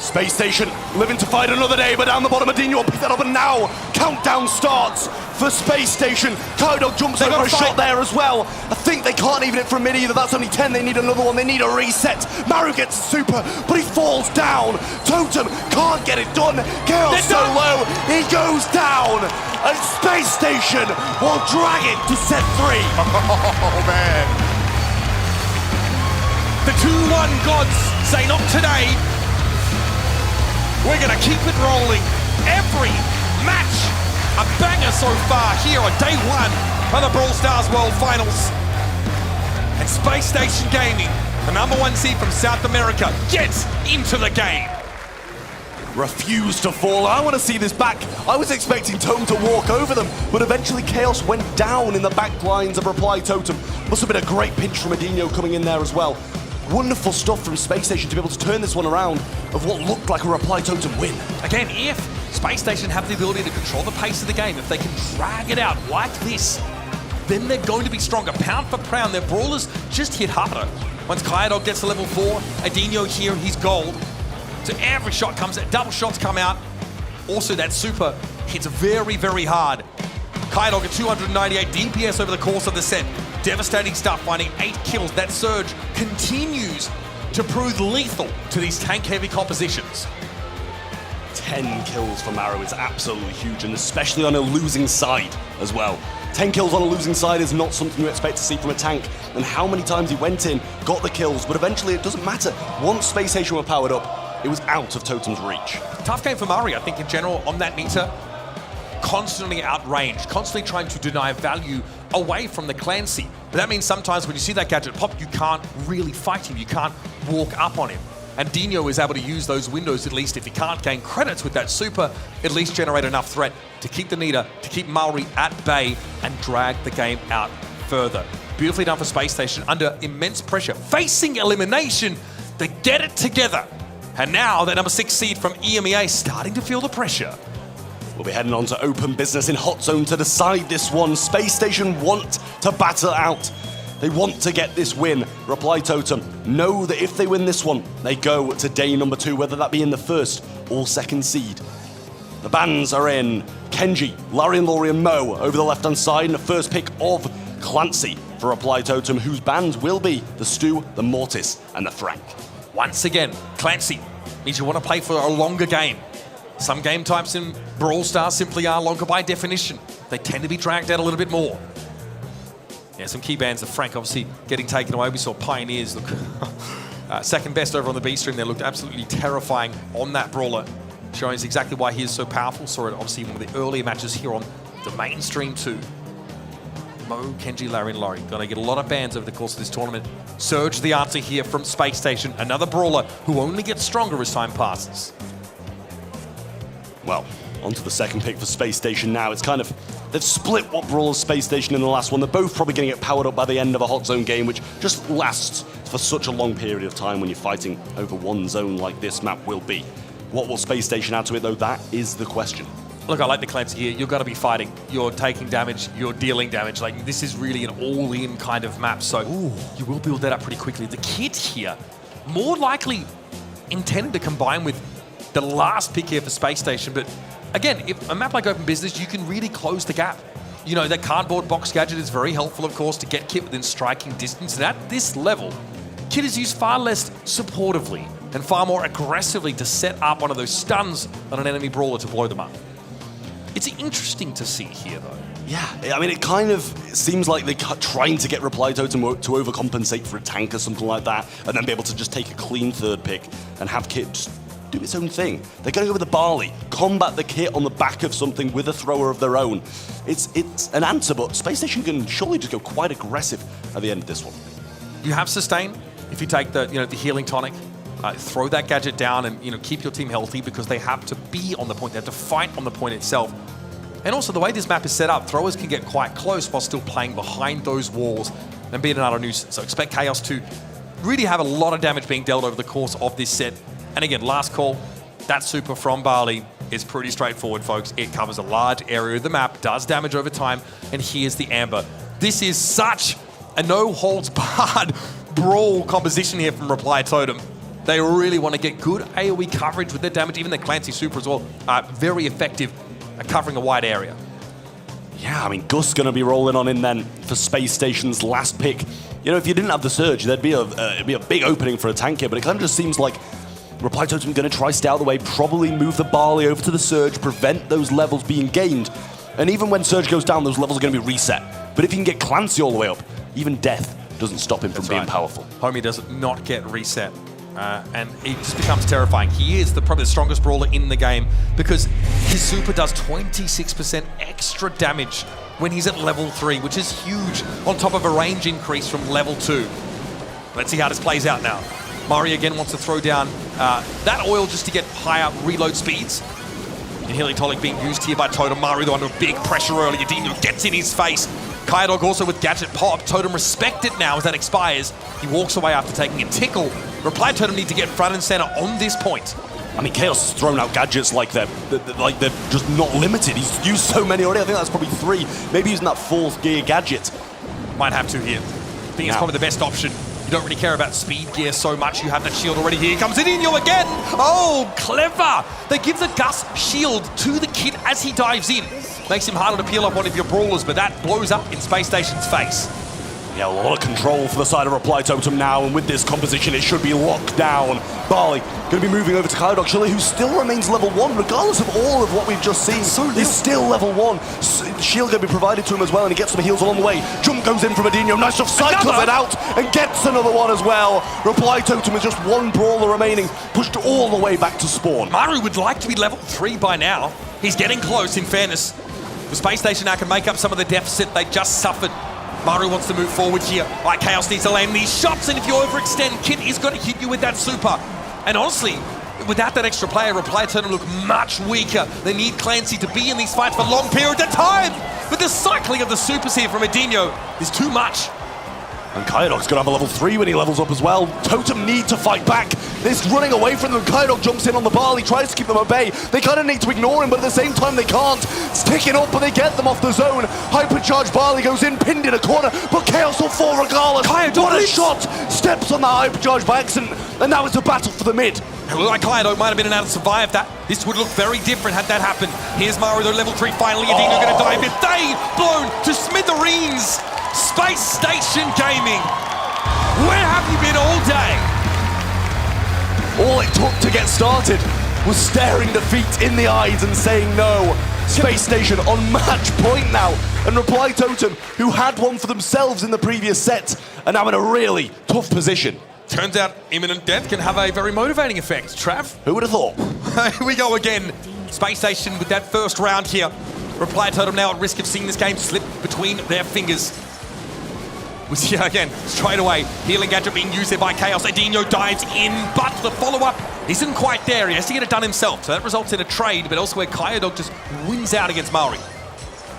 Space Station living to fight another day, but down the bottom, Edinho will pick that up, and now countdown starts for Space Station. Kyodog jumps over a shot there as well. I think they can't even hit from mid either. That's only 10. They need another one. They need a reset. Maru gets super, but he falls down. Totem can't get it done. Chaos so low, he goes down. And Space Station will drag it to set 3. Oh man. The 2-1 gods say not today. We're going to keep it rolling. Every match a banger so far here on day 1 of the Brawl Stars World Finals. And Space Station Gaming, the #1 seed from South America, gets into the game. Refuse to fall. I want to see this back. I was expecting Totem to walk over them, but eventually Chaos went down in the back lines of Reply Totem. Must have been a great pinch from Edinho coming in there as well. Wonderful stuff from Space Station to be able to turn this one around of what looked like a Reply Totem win. Again, if Space Station have the ability to control the pace of the game, if they can drag it out like this, then they're going to be stronger. Pound for pound, their brawlers just hit harder. Once Kyodog gets to level 4, Edinho here, he's gold. So every shot comes, double shots come out. Also that super hits very, very hard. Kyodog at 298 DPS over the course of the set. Devastating stuff, finding 8 kills. That surge continues to prove lethal to these tank-heavy compositions. 10 kills for Maru is absolutely huge, and especially on a losing side as well. 10 kills on a losing side is not something you expect to see from a tank, and how many times he went in, got the kills, but eventually it doesn't matter. Once Space Station were powered up, it was out of Totem's reach. Tough game for Maru, I think, in general, on that meter. Constantly outranged, constantly trying to deny value away from the Clancy. But that means sometimes when you see that gadget pop, you can't really fight him, you can't walk up on him. And Dino is able to use those windows, at least if he can't gain credits with that super, at least generate enough threat to keep the Nita, to keep Maori at bay and drag the game out further. Beautifully done for Space Station under immense pressure, facing elimination. They get it together. And now the #6 seed from EMEA starting to feel the pressure. We'll be heading on to open business in Hot Zone to decide this one. Space Station want to battle out. They want to get this win. Reply Totem know that if they win this one, they go to day #2, whether that be in the first or second seed. The bans are in. Kenji, Larian, Laurie, and Mo over the left-hand side, and the first pick of Clancy for Reply Totem, whose bans will be the Stu, the Mortis, and the Frank. Once again, Clancy means you want to play for a longer game. Some game types in Brawl Stars simply are longer by definition. They tend to be dragged out a little bit more. Yeah, some key bans of Frank obviously getting taken away. We saw Pioneers look second best over on the B stream. They looked absolutely terrifying on that brawler, showing us exactly why he is so powerful. Saw it obviously in one of the earlier matches here on the mainstream 2. Mo, Kenji, Larry, and Laurie. Gonna get a lot of bans over the course of this tournament. Surge the answer here from Space Station. Another brawler who only gets stronger as time passes. Well, onto the second pick for Space Station now. It's kind of, they've split what brawls Space Station in the last one. They're both probably going to get powered up by the end of a hot zone game, which just lasts for such a long period of time when you're fighting over one zone like this map will be. What will Space Station add to it, though? That is the question. Look, I like the Clancy here. You've got to be fighting. You're taking damage. You're dealing damage. Like, this is really an all-in kind of map. So you will build that up pretty quickly. The kit here, more likely intended to combine with the last pick here for Space Station. But again, if a map like Open Business, you can really close the gap. You know, that cardboard box gadget is very helpful, of course, to get kit within striking distance. And at this level, kit is used far less supportively and far more aggressively to set up one of those stuns on an enemy brawler to blow them up. It's interesting to see here, though. Yeah, I mean, it kind of seems like they're trying to get Reply Totem to overcompensate for a tank or something like that, and then be able to just take a clean third pick and have kit just do its own thing. They're going to go with the Barley, combat the kit on the back of something with a thrower of their own. It's an answer, but Space Station can surely just go quite aggressive at the end of this one. You have sustain if you take the the healing tonic. Throw that gadget down and keep your team healthy because they have to be on the point. They have to fight on the point itself. And also the way this map is set up, throwers can get quite close while still playing behind those walls and being another nuisance. So expect Chaos to really have a lot of damage being dealt over the course of this set. And again, last call, that super from Barley is pretty straightforward, folks. It covers a large area of the map, does damage over time, and here's the Amber. This is such a no-holds-barred brawl composition here from Reply Totem. They really want to get good AoE coverage with their damage, even their Clancy Super as well. Very effective at covering a wide area. Yeah, I mean, Gus going to be rolling on in then for Space Station's last pick. You know, if you didn't have the Surge, there'd be a big opening for a tank here, but it kind of just seems like Reply Totem going to try stay out of the way, probably move the Barley over to the Surge, prevent those levels being gained. And even when Surge goes down, those levels are going to be reset. But if you can get Clancy all the way up, even death doesn't stop him from being powerful. Homie does not get reset. And it just becomes terrifying. He is probably the strongest brawler in the game because his super does 26% extra damage when he's at level 3, which is huge, on top of a range increase from level 2. Let's see how this plays out now. Mari again wants to throw down that oil just to get higher reload speeds. Inhaling tonic being used here by Totem. Mari, though, under big pressure early. Adino gets in his face. Kaidog also with gadget pop. Totem respect it now as that expires. He walks away after taking a tickle. Reply Totem need to get front and center on this point. I mean, Chaos has thrown out gadgets like they're just not limited. He's used so many already. I think that's probably 3. Maybe using that 4th gear gadget. Might have to here. I think it's probably the best option. You don't really care about speed gear so much. You have that shield already. Here comes Adino again. Oh, clever. They give the Gus shield to the kid as he dives in. Makes him harder to peel up one of your brawlers, but that blows up in Space Station's face. Yeah, a lot of control for the side of Reply Totem now, and with this composition, it should be locked down. Barley going to be moving over to Kaidog Shilly, who still remains level 1, regardless of all of what we've just seen. He's still level 1. Shield going to be provided to him as well, and he gets some heals along the way. Jump goes in from Adino. Nice enough, cycles it out, and gets another one as well. Reply Totem with just 1 brawler remaining, pushed all the way back to spawn. Maru would like to be level 3 by now. He's getting close, in fairness. The Space Station now can make up some of the deficit they just suffered. Maru wants to move forward here. Right, Chaos needs to land these shots, and if you overextend, Kit is going to hit you with that super. And honestly, without that extra player, Reply Totem look much weaker. They need Clancy to be in these fights for long periods of time. But the cycling of the supers here from Adino is too much. And Kaidog's going to have a level 3 when he levels up as well. Totem need to fight back. This running away from them. Kaidog jumps in on the Barley, tries to keep them at bay. They kind of need to ignore him, but at the same time they can't. It's ticking up, but they get them off the zone. Hypercharged Barley goes in, pinned in a corner, but Chaos will fall regardless. What a shot! Steps on that hypercharge by accident, and now it's a battle for the mid. It looked like Kaidog might have been able to survive that. This would look very different had that happened. Here's Maru, though, level 3 finally. Adino going to dive in. They blown to smithereens. Space Station Gaming. Where have you been all day? All it took to get started was staring defeat in the eyes and saying no. Space Station on match point now. And Reply Totem, who had one for themselves in the previous set, are now in a really tough position. Turns out imminent death can have a very motivating effect, Trav. Who would have thought? Here we go again. Space Station with that first round here. Reply Totem now at risk of seeing this game slip between their fingers. We see again, straight away, healing gadget being used there by Chaos. Adino dives in, but the follow-up isn't quite there. He has to get it done himself, so that results in a trade, but elsewhere Kyodog just wins out against Maori.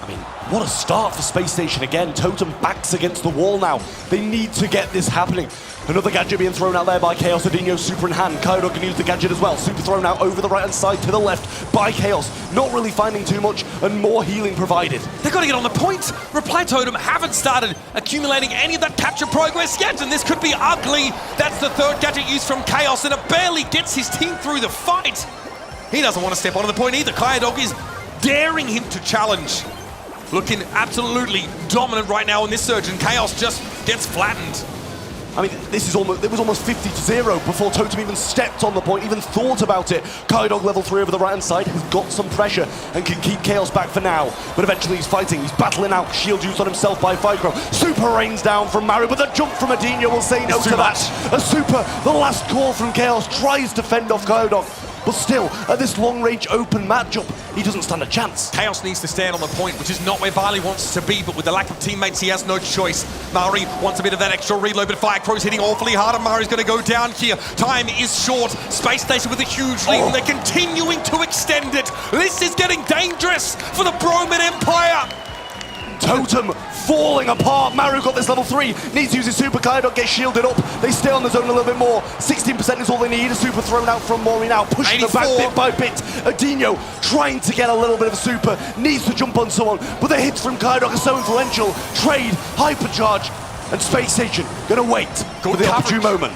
I mean, what a start for Space Station again. Totem backs against the wall now. They need to get this happening. Another gadget being thrown out there by Chaos. Adino super in hand. Kyodog can use the gadget as well. Super thrown out over the right-hand side to the left by Chaos. Not really finding too much and more healing provided. They've got to get on the point. Reply Totem haven't started accumulating any of that capture progress yet, and this could be ugly. That's the third gadget used from Chaos, and it barely gets his team through the fight. He doesn't want to step onto the point either. Kyodog is daring him to challenge. Looking absolutely dominant right now in this surge, and Chaos just gets flattened. I mean, it was almost 50-0 before Totem even stepped on the point, even thought about it. Kyodog level 3 over the right-hand side has got some pressure and can keep Chaos back for now. But eventually he's fighting, he's battling out. Shield used on himself by Ficro. Super rains down from Mario, but the jump from Adino will say no to that. A super, the last call from Chaos, tries to fend off Kyodog. But still, at this long-range open matchup, he doesn't stand a chance. Chaos needs to stand on the point, which is not where Barley wants to be, but with the lack of teammates, he has no choice. Maori wants a bit of that extra reload, but Firecrow's hitting awfully hard, and Mari's going to go down here. Time is short. Space Station with a huge lead, and they're continuing to extend it. This is getting dangerous for the Broman Empire. Totem falling apart. Maru got this level 3. Needs to use his super. Kyodog gets shielded up. They stay on the zone a little bit more. 16% is all they need. A super thrown out from Mori now. Pushing them back bit by bit. Adino trying to get a little bit of a super. Needs to jump on someone. But the hits from Kyodog are so influential. Trade, hypercharge, and Space Station gonna wait for the opportune moment.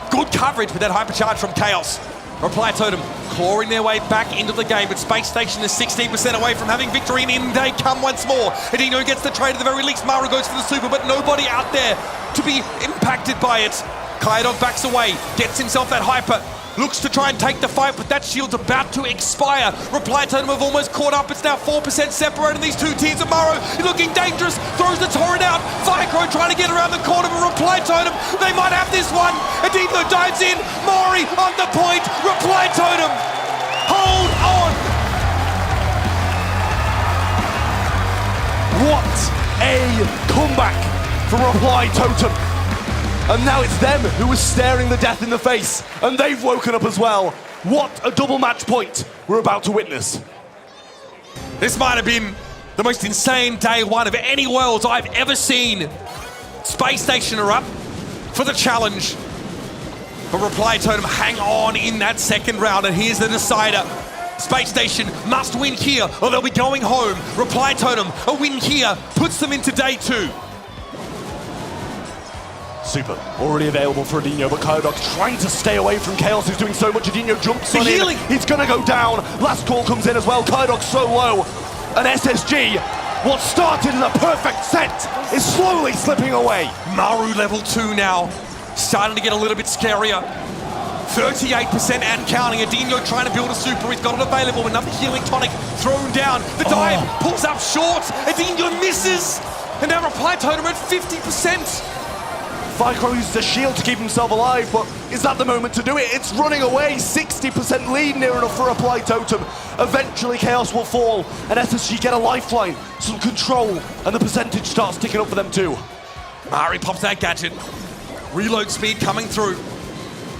Good coverage with that hypercharge from Chaos. Reply Totem clawing their way back into the game, but Space Station is 16% away from having victory, and in they come once more. Adino gets the trade at the very least. Maru goes for the super, but nobody out there to be impacted by it. Kyodog backs away, gets himself that hyper, looks to try and take the fight, but that shield's about to expire. Reply Totem have almost caught up. It's now 4% separating these two teams. And Maru is looking dangerous, throws the torrent out. Ficro trying to get around the corner, but Reply Totem, they might have this one. Adino dives in, Mori on the point. Reply Totem, hold on. What a comeback from Reply Totem. And now it's them who are staring the death in the face, and they've woken up as well. What a double match point we're about to witness. This might have been the most insane day one of any Worlds I've ever seen. Space Station are up for the challenge, but Reply Totem hang on in that second round, and here's the decider. Space Station must win here or they'll be going home. Reply Totem, a win here puts them into day 2. Super, already available for Adino, but Kyodog trying to stay away from Chaos, who's doing so much. Adino jumps on in, he's gonna go down. Last call comes in as well. Kyodog so low, and SSG, what started as a perfect set, is slowly slipping away. Maru level 2 now, starting to get a little bit scarier. 38% and counting. Adino trying to build a super, he's got it available. Another healing tonic thrown down. The dive pulls up short, Adino misses, and now Reply Totem at 50%. Ficro uses a shield to keep himself alive, but is that the moment to do it? It's running away, 60% lead near enough for Reply Totem. Eventually Chaos will fall, and SSG get a lifeline, some control, and the percentage starts ticking up for them too. Mari pops that gadget. Reload speed coming through.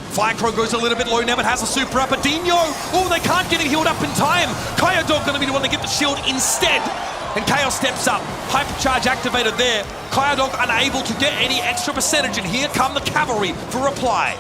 Ficro goes a little bit low now, but has a super up. Adino, oh, they can't get him healed up in time. Kyodog gonna be the one to get the shield instead. And Chaos steps up, hypercharge activated there. Kyodog unable to get any extra percentage, and here come the cavalry for Reply.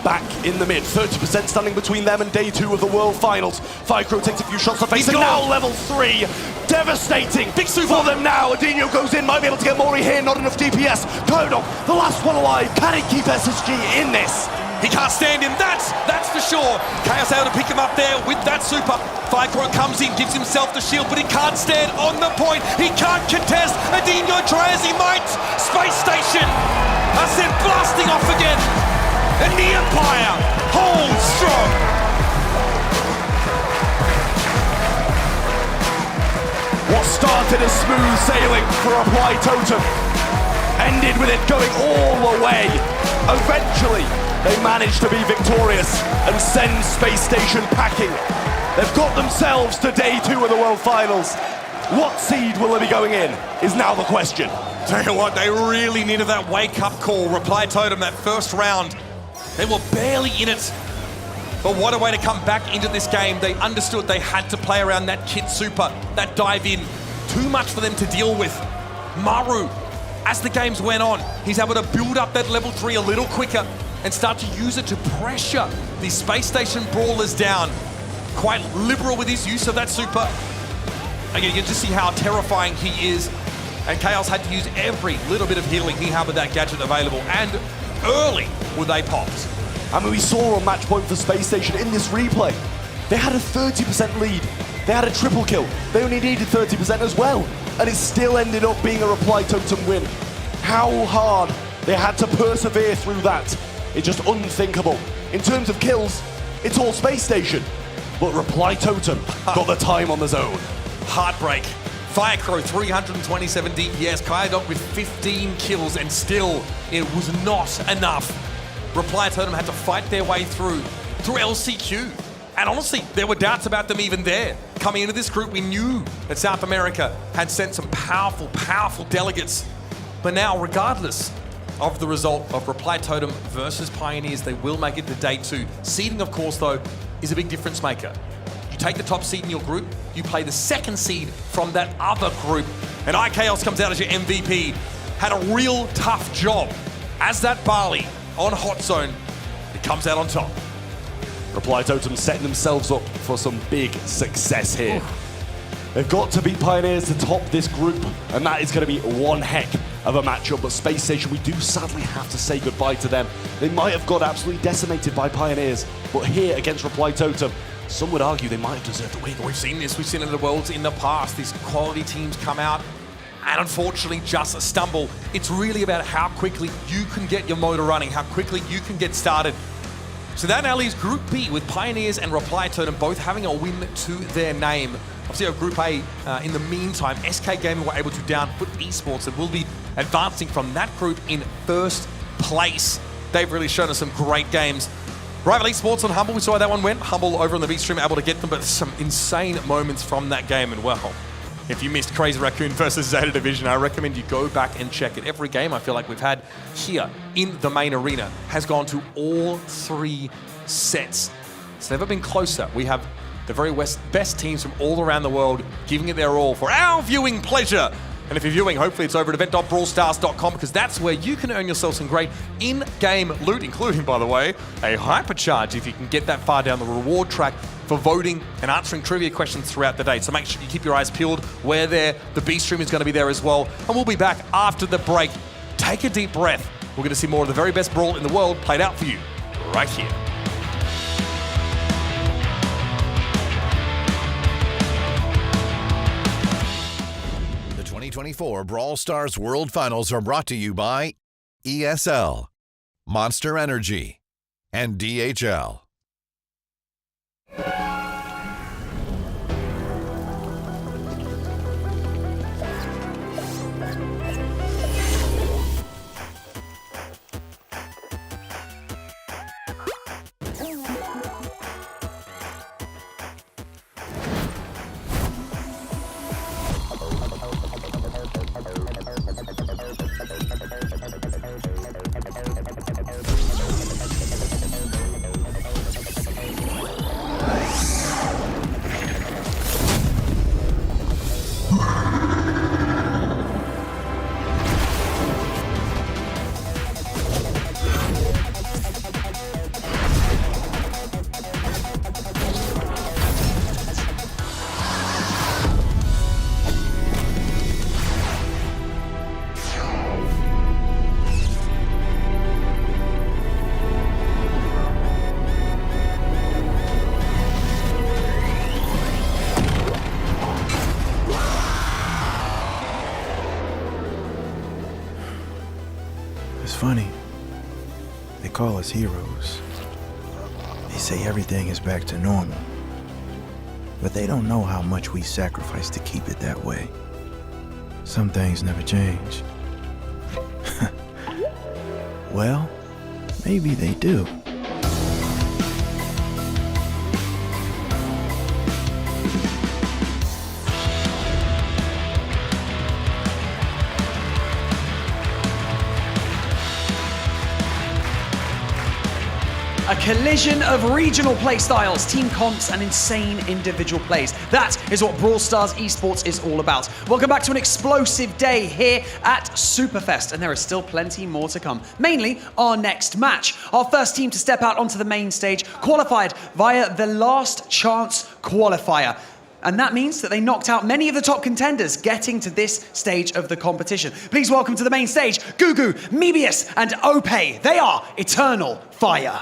Back in the mid, 30% standing between them and day 2 of the World Finals. Ficro takes a few shots to face, and now level 3. Devastating. Big super for them now. Adino goes in, might be able to get Mori here, not enough DPS. Kyodog, the last one alive. Can he keep SSG in this? He can't stand him, that's for sure. Chaos able to pick him up there with that super. Ficro comes in, gives himself the shield, but he can't stand on the point. He can't contest. Adino try as he might. Space Station are sent blasting off again. And the Empire holds strong. What started as smooth sailing for Reply Totem ended with it going all the way. Eventually, they managed to be victorious and send Space Station packing. They've got themselves to day 2 of the World Finals, What seed will they be going in is now the question. Tell you what, they really needed that wake-up call. Reply Totem, that first round, they were barely in it. But what a way to come back into this game. They understood they had to play around that kit super, that dive in. Too much for them to deal with. Maru, as the games went on, he's able to build up that level 3 a little quicker and start to use it to pressure these space station brawlers down. Quite liberal with his use of that super. Again, you can just see how terrifying he is. And Chaos had to use every little bit of healing he had with that gadget available. And early were they popped. I mean, we saw on match point for Space Station in this replay. They had a 30% lead. They had a triple kill. They only needed 30% as well. And it still ended up being a Reply Totem win. How hard they had to persevere through that. It's just unthinkable. In terms of kills, it's all Space Station. But Reply Totem got the time on the zone. Heartbreak. Firecrow, 327 DPS. Kyodok with 15 kills, and still it was not enough. Reply Totem had to fight their way through LCQ. And honestly, there were doubts about them even there. Coming into this group, we knew that South America had sent some powerful, powerful delegates. But now, regardless of the result of Reply Totem versus Pioneers, they will make it to day 2. Seeding, of course, though, is a big difference maker. You take the top seed in your group, you play the second seed from that other group, and iChaos comes out as your MVP. Had a real tough job. As that Barley on Hot Zone, it comes out on top. Reply Totem setting themselves up for some big success here. They've got to beat Pioneers to top this group, and that is going to be one heck of a matchup. But Space Station, we do sadly have to say goodbye to them. They might have got absolutely decimated by Pioneers, but here against Reply Totem, some would argue they might have deserved to win. We've seen this, we've seen it in the Worlds in the past. These quality teams come out and unfortunately just stumble. It's really about how quickly you can get your motor running, how quickly you can get started. So that now leaves Group B with Pioneers and Reply Totem both having a win to their name. Obviously, of Group A, in the meantime, SK Gaming were able to downfoot Esports and will be advancing from that group in first place. They've really shown us some great games. Rival Esports on Humble, we saw how that one went. Humble over on the V-Stream able to get them, but some insane moments from that game. And well, if you missed Crazy Raccoon versus Zeta Division, I recommend you go back and check it. Every game I feel like we've had here in the main arena has gone to all 3 sets. It's never been closer. We have the very best teams from all around the world giving it their all for our viewing pleasure. And if you're viewing, hopefully it's over at event.brawlstars.com, because that's where you can earn yourself some great in-game loot, including, by the way, a hypercharge if you can get that far down the reward track for voting and answering trivia questions throughout the day. So make sure you keep your eyes peeled. We're there. The B-Stream is going to be there as well. And we'll be back after the break. Take a deep breath. We're going to see more of the very best Brawl in the world played out for you right here. The 2024 Brawl Stars World Finals are brought to you by ESL, Monster Energy, and DHL. It's funny. They call us heroes. They say everything is back to normal. But they don't know how much we sacrifice to keep it that way. Some things never change. Well, maybe they do. A collision of regional playstyles, team comps, and insane individual plays. That is what Brawl Stars Esports is all about. Welcome back to an explosive day here at Superfest, and there is still plenty more to come. Mainly our next match. Our first team to step out onto the main stage qualified via the Last Chance qualifier. And that means that they knocked out many of the top contenders getting to this stage of the competition. Please welcome to the main stage, Gugu, Mebius, and Ope. They are Eternal Fire.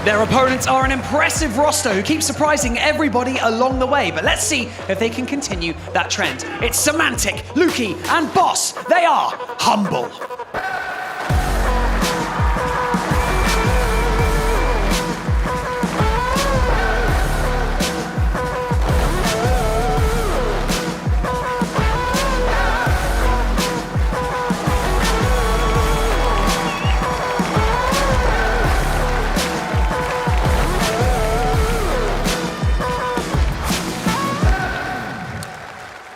Their opponents are an impressive roster who keep surprising everybody along the way, but let's see if they can continue that trend. It's Semantic, Luki, and Boss. They are Humble.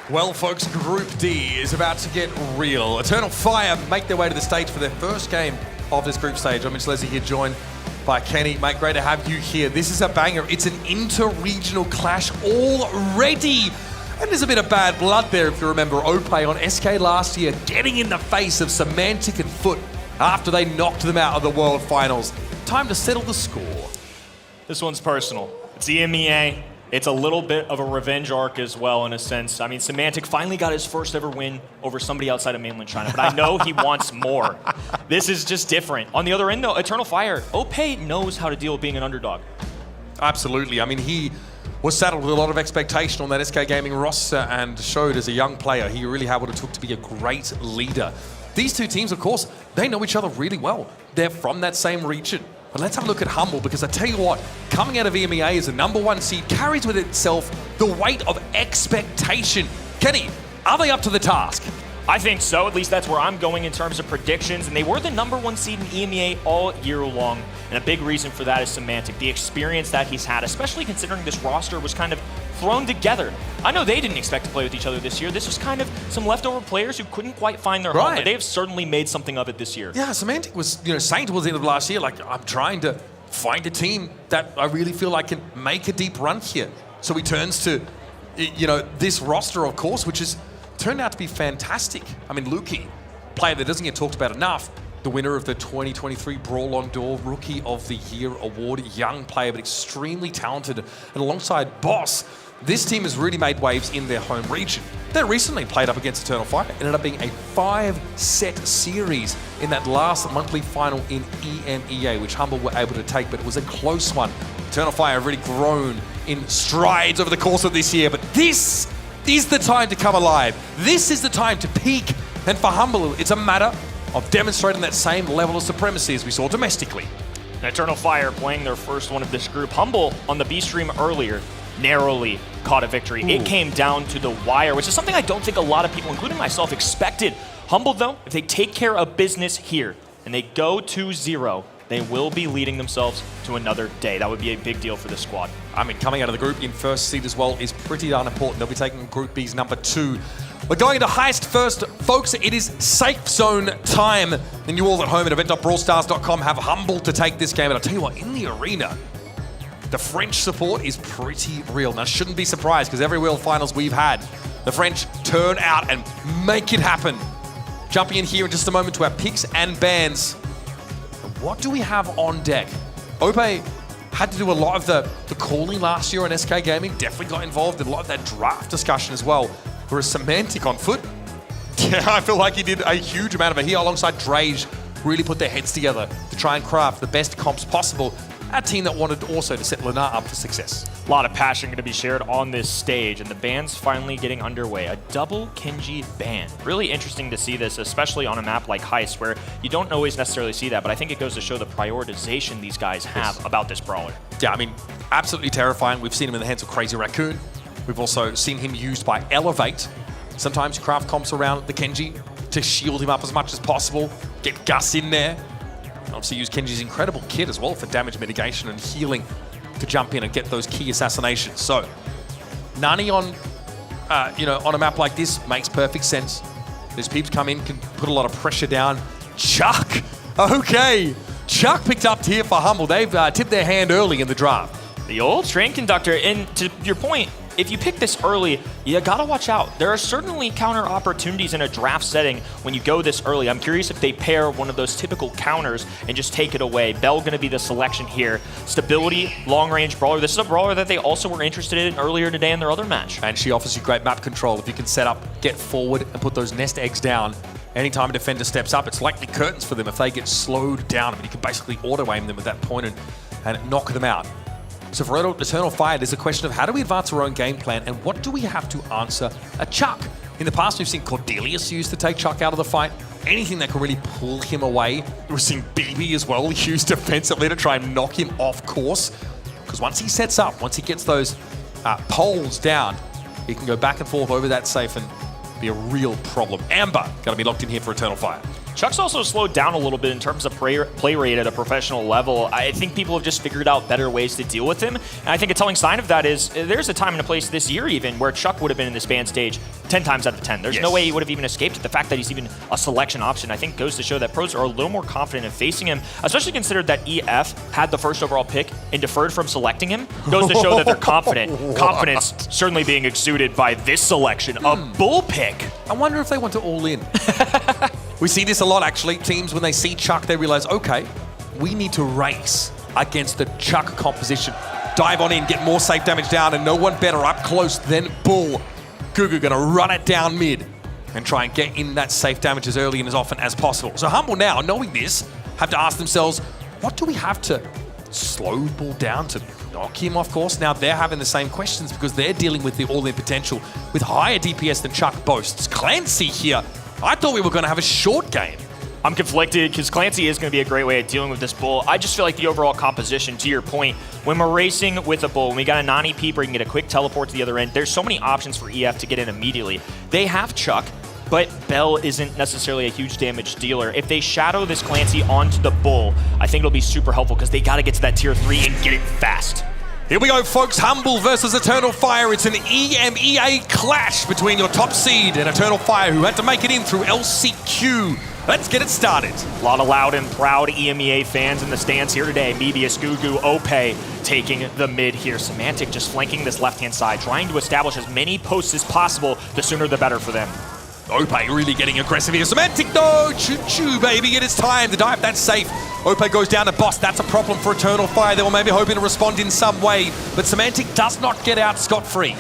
Well, folks, Group D is about to get real. Eternal Fire make their way to the stage for their first game of this group stage. I'm Mitch Leslie here, joined by Kenny. Mate, great to have you here. This is a banger. It's an inter-regional clash already. And there's a bit of bad blood there, if you remember. Ope on SK last year, getting in the face of Semantic and Foot after they knocked them out of the World Finals. Time to settle the score. This one's personal. It's EMEA. It's a little bit of a revenge arc as well, in a sense. I mean, Semantic finally got his first ever win over somebody outside of mainland China, but I know he wants more. This is just different. On the other end, though, Eternal Fire, Ope knows how to deal with being an underdog. Absolutely. I mean, he was saddled with a lot of expectation on that SK Gaming roster and showed as a young player he really had what it took to be a great leader. These two teams, of course, they know each other really well. They're from that same region. But let's have a look at Humble, because I tell you what, coming out of EMEA as the #1 seed carries with itself the weight of expectation. Kenny, are they up to the task? I think so. At least that's where I'm going in terms of predictions. And they were the #1 seed in EMEA all year long. And a big reason for that is Semantic, the experience that he's had, especially considering this roster was kind of thrown together. I know they didn't expect to play with each other this year. This was kind of some leftover players who couldn't quite find their home, but they've certainly made something of it this year. Yeah, Semantic was, saying towards the end of last year, like, I'm trying to find a team that I really feel like can make a deep run here. So he turns to, this roster, of course, which has turned out to be fantastic. I mean, Luki, player that doesn't get talked about enough, the winner of the 2023 Brawl on Door Rookie of the Year award, young player but extremely talented, and alongside Boss, this team has really made waves in their home region. They recently played up against Eternal Fire. It ended up being a 5-set series in that last monthly final in EMEA, which Humble were able to take, but it was a close one. Eternal Fire have really grown in strides over the course of this year, but this is the time to come alive. This is the time to peak, and for Humble, it's a matter of demonstrating that same level of supremacy as we saw domestically. And Eternal Fire playing their first one of this group. Humble on the B stream earlier narrowly caught a victory. It came down to the wire, which is something I don't think a lot of people, including myself, expected. Humble, though, if they take care of business here and they go 2-0, they will be leading themselves to another day. That would be a big deal for this squad. I mean, coming out of the group in first seed as well is pretty darn important. They'll be taking Group B's #2. We're going into heist first, folks. It is safe zone time. And you all at home at event.brawlstars.com have Humble to take this game. And I'll tell you what, in the arena, the French support is pretty real. Now, shouldn't be surprised, because every World Finals we've had, the French turn out and make it happen. Jumping in here in just a moment to our picks and bans. What do we have on deck? Ope had to do a lot of the calling last year on SK Gaming, definitely got involved in a lot of that draft discussion as well. Whereas Semantic on Foot, yeah, I feel like he did a huge amount of it. He, alongside Drage, really put their heads together to try and craft the best comps possible. A team that wanted also to set Lenar up for success. A lot of passion going to be shared on this stage, and the band's finally getting underway. A double Kenji ban. Really interesting to see this, especially on a map like Heist, where you don't always necessarily see that, but I think it goes to show the prioritization these guys have about this brawler. Yeah, I mean, absolutely terrifying. We've seen him in the hands of Crazy Raccoon. We've also seen him used by Elevate. Sometimes you craft comps around the Kenji to shield him up as much as possible. Get Gus in there. Obviously use Kenji's incredible kit as well for damage mitigation and healing to jump in and get those key assassinations. So, Nani on, on a map like this makes perfect sense. These peeps come in, can put a lot of pressure down. Chuck, okay. Chuck picked up here for Humble. They've tipped their hand early in the draft. The old train conductor, and to your point, if you pick this early, you gotta watch out. There are certainly counter opportunities in a draft setting when you go this early. I'm curious if they pair one of those typical counters and just take it away. Bell gonna be the selection here. Stability, long-range brawler. This is a brawler that they also were interested in earlier today in their other match. And she offers you great map control. If you can set up, get forward, and put those nest eggs down, anytime a defender steps up, it's likely curtains for them if they get slowed down. I mean, you can basically auto-aim them at that point and knock them out. So for Eternal Fire, there's a question of how do we advance our own game plan and what do we have to answer a Chuck? In the past, we've seen Cordelius used to take Chuck out of the fight. Anything that can really pull him away. We've seen BB as well used defensively to try and knock him off course. Because once he sets up, once he gets those poles down, he can go back and forth over that safe and be a real problem. Amber, going to be locked in here for Eternal Fire. Chuck's also slowed down a little bit in terms of play rate at a professional level. I think people have just figured out better ways to deal with him. And I think a telling sign of that is there's a time and a place this year even where Chuck would have been in this ban stage 10 times out of 10. There's no way he would have even escaped it. The fact that he's even a selection option, I think, goes to show that pros are a little more confident in facing him, especially considered that EF had the first overall pick and deferred from selecting him. Goes to show that they're confident. Confidence certainly being exuded by this selection. A bull pick. I wonder if they want to all in. We see this a lot, actually. Teams, when they see Chuck, they realize, okay, we need to race against the Chuck composition. Dive on in, get more safe damage down, and no one better up close than Bull. Gugu gonna run it down mid and try and get in that safe damage as early and as often as possible. So Humble now, knowing this, have to ask themselves, what do we have to slow Bull down to knock him off course? Now they're having the same questions because they're dealing with the all-in potential with higher DPS than Chuck boasts. Clancy here, I thought we were going to have a short game. I'm conflicted because Clancy is going to be a great way of dealing with this Bull. I just feel like the overall composition, to your point, when we're racing with a Bull, when we got a non-EP where you can get a quick teleport to the other end, there's so many options for EF to get in immediately. They have Chuck, but Bell isn't necessarily a huge damage dealer. If they shadow this Clancy onto the Bull, I think it'll be super helpful because they got to get to that tier 3 and get it fast. Here we go, folks. Humble versus Eternal Fire. It's an EMEA clash between your top seed and Eternal Fire, who had to make it in through LCQ. Let's get it started. A lot of loud and proud EMEA fans in the stands here today. Mebius, Gugu, Ope taking the mid here. Semantic just flanking this left-hand side, trying to establish as many posts as possible. The sooner the better for them. Ope really getting aggressive here. Semantic though, choo-choo baby, it is time to dive. That's safe. Ope goes down to boss. That's a problem for Eternal Fire. They were maybe hoping to respond in some way, but Semantic does not get out scot-free.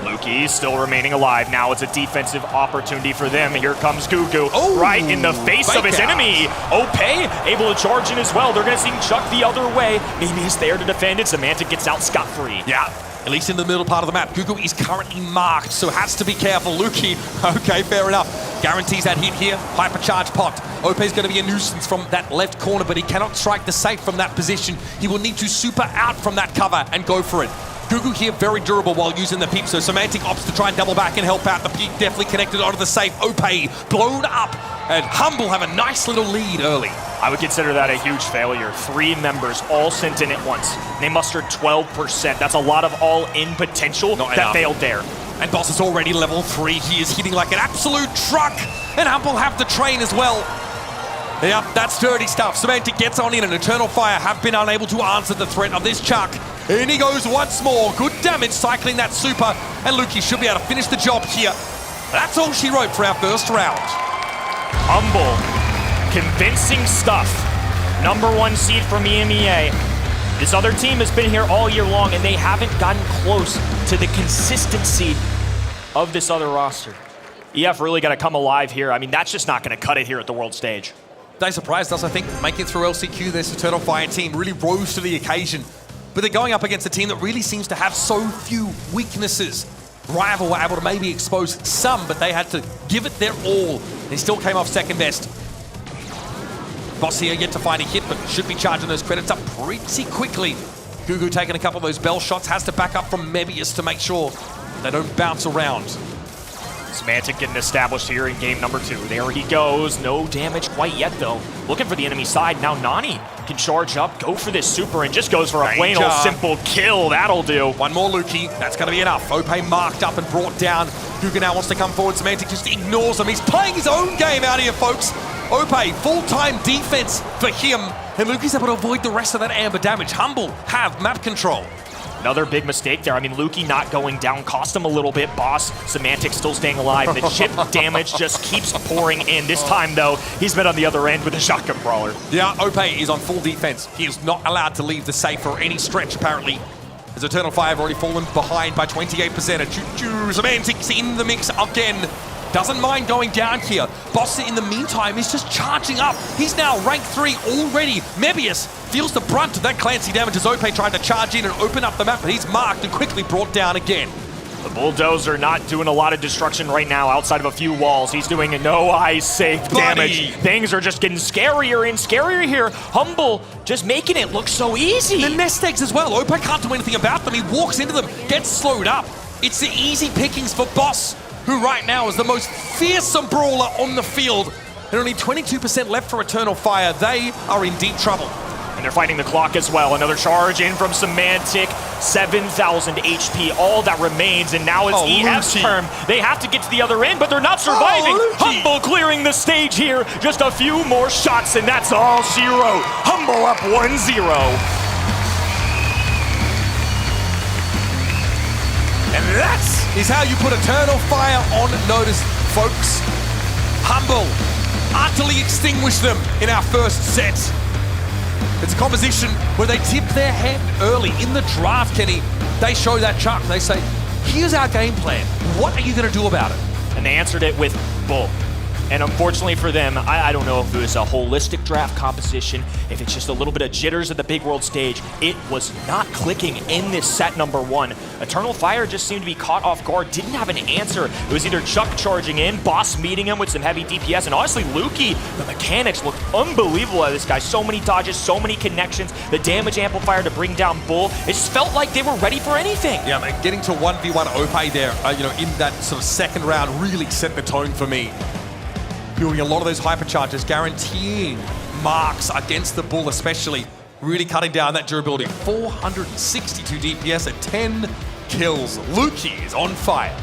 Lukey still remaining alive. Now it's a defensive opportunity for them. Here comes Gugu, right in the face of his enemy. Ope able to charge in as well. They're gonna see Chuck the other way. Maybe he's there to defend it. Semantic gets out scot-free. Yeah. At least in the middle part of the map. Gugu is currently marked, so has to be careful. Lukey, okay, fair enough. Guarantees that hit here. Hypercharge popped. Ope's going to be a nuisance from that left corner, but he cannot strike the safe from that position. He will need to super out from that cover and go for it. Gugu here very durable while using the peep, so Semantic opts to try and double back and help out. The peep definitely connected onto the safe. Ope blown up, and Humble have a nice little lead early. I would consider that a huge failure. 3 members all sent in at once. They mustered 12%. That's a lot of all-in potential that failed there. And Boss is already level 3. He is hitting like an absolute truck, and Humble have the train as well. Yep, that's dirty stuff. Semantic gets on in, and Eternal Fire have been unable to answer the threat of this Chuck. In he goes once more. Good damage cycling that super, and Lukey should be able to finish the job here. That's all she wrote for our first round. Humble, convincing stuff. #1 seed from EMEA. This other team has been here all year long, and they haven't gotten close to the consistency of this other roster. EF really got to come alive here. I mean, that's just not going to cut it here at the world stage. They surprised us, I think, making it through LCQ. This Eternal Fire team really rose to the occasion. but they're going up against a team that really seems to have so few weaknesses. Rival were able to maybe expose some, but they had to give it their all. They still came off second best. Boss here yet to find a hit, but should be charging those credits up pretty quickly. Gugu taking a couple of those bell shots, has to back up from Mebius to make sure they don't bounce around. Semantic getting established here in game number 2. There he goes. No damage quite yet, though. Looking for the enemy side. Now Nani can charge up, go for this super, and just goes for a plain old simple kill. That'll do. One more Lukey. That's going to be enough. Ope marked up and brought down. Gugu now wants to come forward. Semantic just ignores him. He's playing his own game out here, folks. Ope, full-time defense for him. And Lukey's able to avoid the rest of that amber damage. Humble have map control. Another big mistake there. I mean, Lukey not going down cost him a little bit. Boss, Semantic still staying alive. The chip damage just keeps pouring in. This time, though, he's been on the other end with a shotgun brawler. Yeah, Ope is on full defense. He is not allowed to leave the safe for any stretch, apparently. As Eternal Fire have already fallen behind by 28%. A choo-choo. Semantic's in the mix again. Doesn't mind going down here. Boss, in the meantime, is just charging up. He's now rank 3 already. Mebius feels the brunt of that Clancy damage as Ope tried to charge in and open up the map, but he's marked and quickly brought down again. The Bulldozer not doing a lot of destruction right now outside of a few walls. He's doing no ice safe damage. Things are just getting scarier and scarier here. Humble just making it look so easy. The nest eggs as well. Ope can't do anything about them. He walks into them, gets slowed up. It's the easy pickings for Boss, who right now is the most fearsome brawler on the field. And only 22% left for Eternal Fire. They are in deep trouble. And they're fighting the clock as well. Another charge in from Semantic. 7,000 HP, all that remains. And now it's EF's turn. They have to get to the other end, but they're not surviving. Humble clearing the stage here. Just a few more shots, and that's all 0. Humble up 1-0. And that is how you put Eternal Fire on notice, folks. Humble utterly extinguished them in our first set. It's a composition where they tip their hand early in the draft, Kenny. They show that chuck. They say, here's our game plan. What are you going to do about it? And they answered it with bull. And unfortunately for them, I don't know if it was a holistic draft composition, if it's just a little bit of jitters at the big world stage. It was not clicking in this set number 1. Eternal Fire just seemed to be caught off guard, didn't have an answer. It was either Chuck charging in, Boss meeting him with some heavy DPS, and honestly, Lukey, the mechanics looked unbelievable at this guy. So many dodges, so many connections, the damage amplifier to bring down Bull. It just felt like they were ready for anything. Yeah, man, getting to 1v1 Ope there, in that sort of second round really set the tone for me. Building a lot of those hypercharges, guaranteeing marks against the Bull especially, really cutting down that durability. 462 DPS at 10 kills. Lukey is on fire.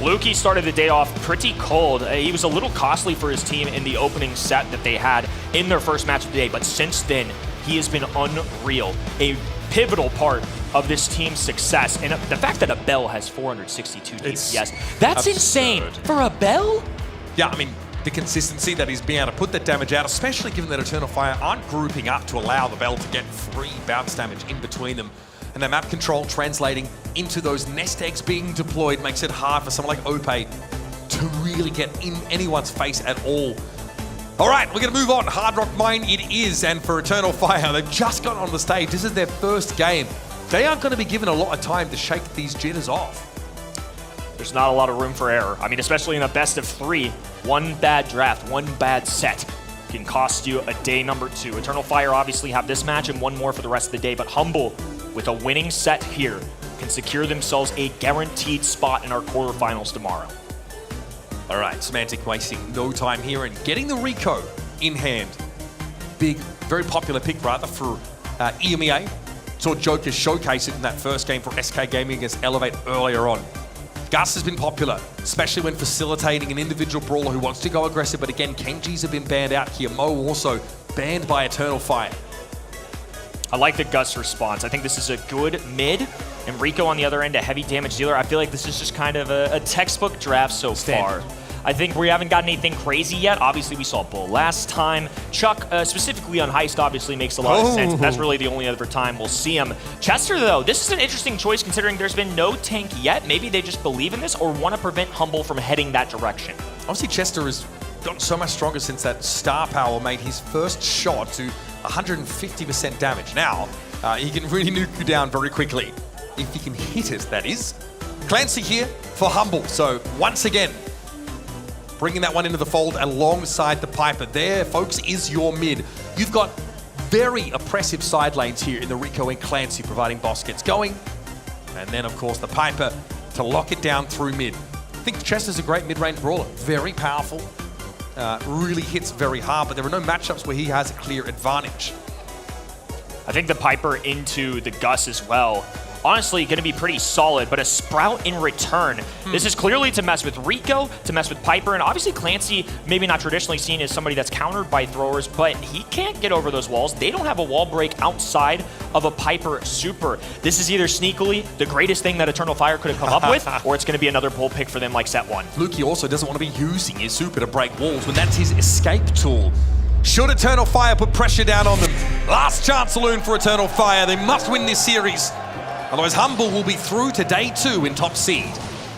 Lukey started the day off pretty cold. He was a little costly for his team in the opening set that they had in their first match of the day, but since then, he has been unreal. A pivotal part of this team's success. And the fact that a Bell has 462 DPS, that's absurd. insane. For a Bell? Yeah, I mean, the consistency that he's being able to put that damage out, especially given that Eternal Fire aren't grouping up to allow the Bell to get free bounce damage in between them. And the map control translating into those nest eggs being deployed makes it hard for someone like Ope to really get in anyone's face at all. All right, we're going to move on. Hard Rock Mine it is, and for Eternal Fire, they've just got on the stage. This is their first game. They aren't going to be given a lot of time to shake these jitters off. There's not a lot of room for error. I mean, especially in a best of 3, one bad draft, one bad set can cost you a day number 2. Eternal Fire obviously have this match and one more for the rest of the day, but Humble, with a winning set here, can secure themselves a guaranteed spot in our quarterfinals tomorrow. All right, Semantic wasting no time here and getting the Rico in hand. Big, very popular pick rather for EMEA. Saw Joker showcase it in that first game for SK Gaming against Elevate earlier on. Gus has been popular, especially when facilitating an individual brawler who wants to go aggressive, but again, Kenji's have been banned out here. Mo also banned by Eternal Fire. I like the Gus response. I think this is a good mid, and Rico on the other end, a heavy damage dealer. I feel like this is just kind of a textbook draft so far. I think we haven't gotten anything crazy yet. Obviously, we saw Bull last time. Chuck, specifically on Heist, obviously makes a lot of sense. That's really the only other time we'll see him. Chester, though, this is an interesting choice considering there's been no tank yet. Maybe they just believe in this or want to prevent Humble from heading that direction. Obviously, Chester is gotten so much stronger since that star power made his first shot to 150% damage. Now, he can really nuke you down very quickly. If he can hit it, that is. Clancy here for Humble. So once again, bringing that one into the fold alongside the Piper. There, folks, is your mid. You've got very oppressive side lanes here in the Rico and Clancy, providing Boss gets going. And then, of course, the Piper to lock it down through mid. I think Chester's a great mid-range brawler. Very powerful. Really hits very hard, but there are no matchups where he has a clear advantage. I think the Piper into the Gus as well. Honestly, going to be pretty solid, but a Sprout in return. This is clearly to mess with Rico, to mess with Piper, and obviously Clancy, maybe not traditionally seen as somebody that's countered by throwers, but he can't get over those walls. They don't have a wall break outside of a Piper super. This is either sneakily the greatest thing that Eternal Fire could have come up with, or it's going to be another pull pick for them like set one. Lukey also doesn't want to be using his super to break walls when that's his escape tool. Should Eternal Fire put pressure down on them? Last chance saloon for Eternal Fire. They must win this series. Otherwise, Humble will be through to day 2 in top seed.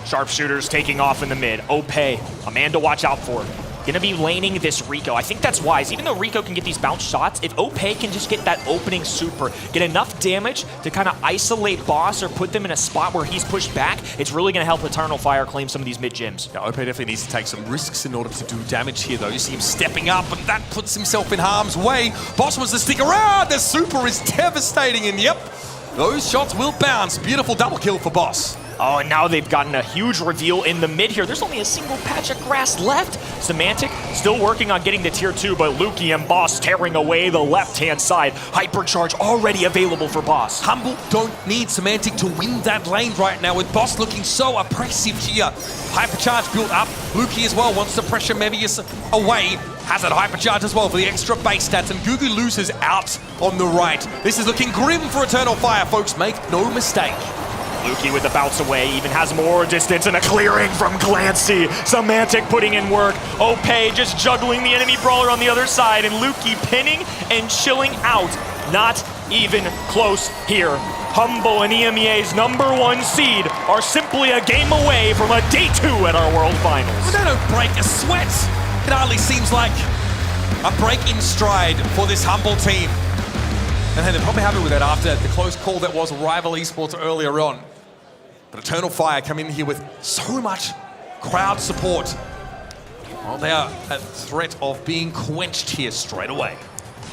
Sharpshooters taking off in the mid. Opay, a man to watch out for. Gonna be laning this Rico. I think that's wise. Even though Rico can get these bounce shots, if Opay can just get that opening super, get enough damage to kind of isolate Boss or put them in a spot where he's pushed back, it's really gonna help Eternal Fire claim some of these mid gyms. Yeah, Opay definitely needs to take some risks in order to do damage here, though. You see him stepping up, and that puts himself in harm's way. Boss wants to stick around. The super is devastating, and yep, those shots will bounce. Beautiful double kill for Boss. Oh, and now they've gotten a huge reveal in the mid here. There's only a single patch of grass left. Semantic still working on getting to tier 2, but Lukey and Boss tearing away the left-hand side. Hypercharge already available for Boss. Humble don't need Semantic to win that lane right now, with Boss looking so oppressive here. Hypercharge built up. Lukey as well wants to pressure Mevius away. Has that hypercharge as well for the extra base stats, and Gugu loses out on the right. This is looking grim for Eternal Fire, folks. Make no mistake. Lukey with the bounce away, even has more distance and a clearing from Clancy. Semantic putting in work. Opay just juggling the enemy brawler on the other side, and Lukey pinning and chilling out. Not even close here. Humble and EMEA's #1 seed are simply a game away from a day 2 at our World Finals. But they don't break a sweat. It hardly seems like a break in stride for this Humble team. And they're probably happy with that after the close call that was Rival Esports earlier on. But Eternal Fire come in here with so much crowd support. Well, they are at threat of being quenched here straight away.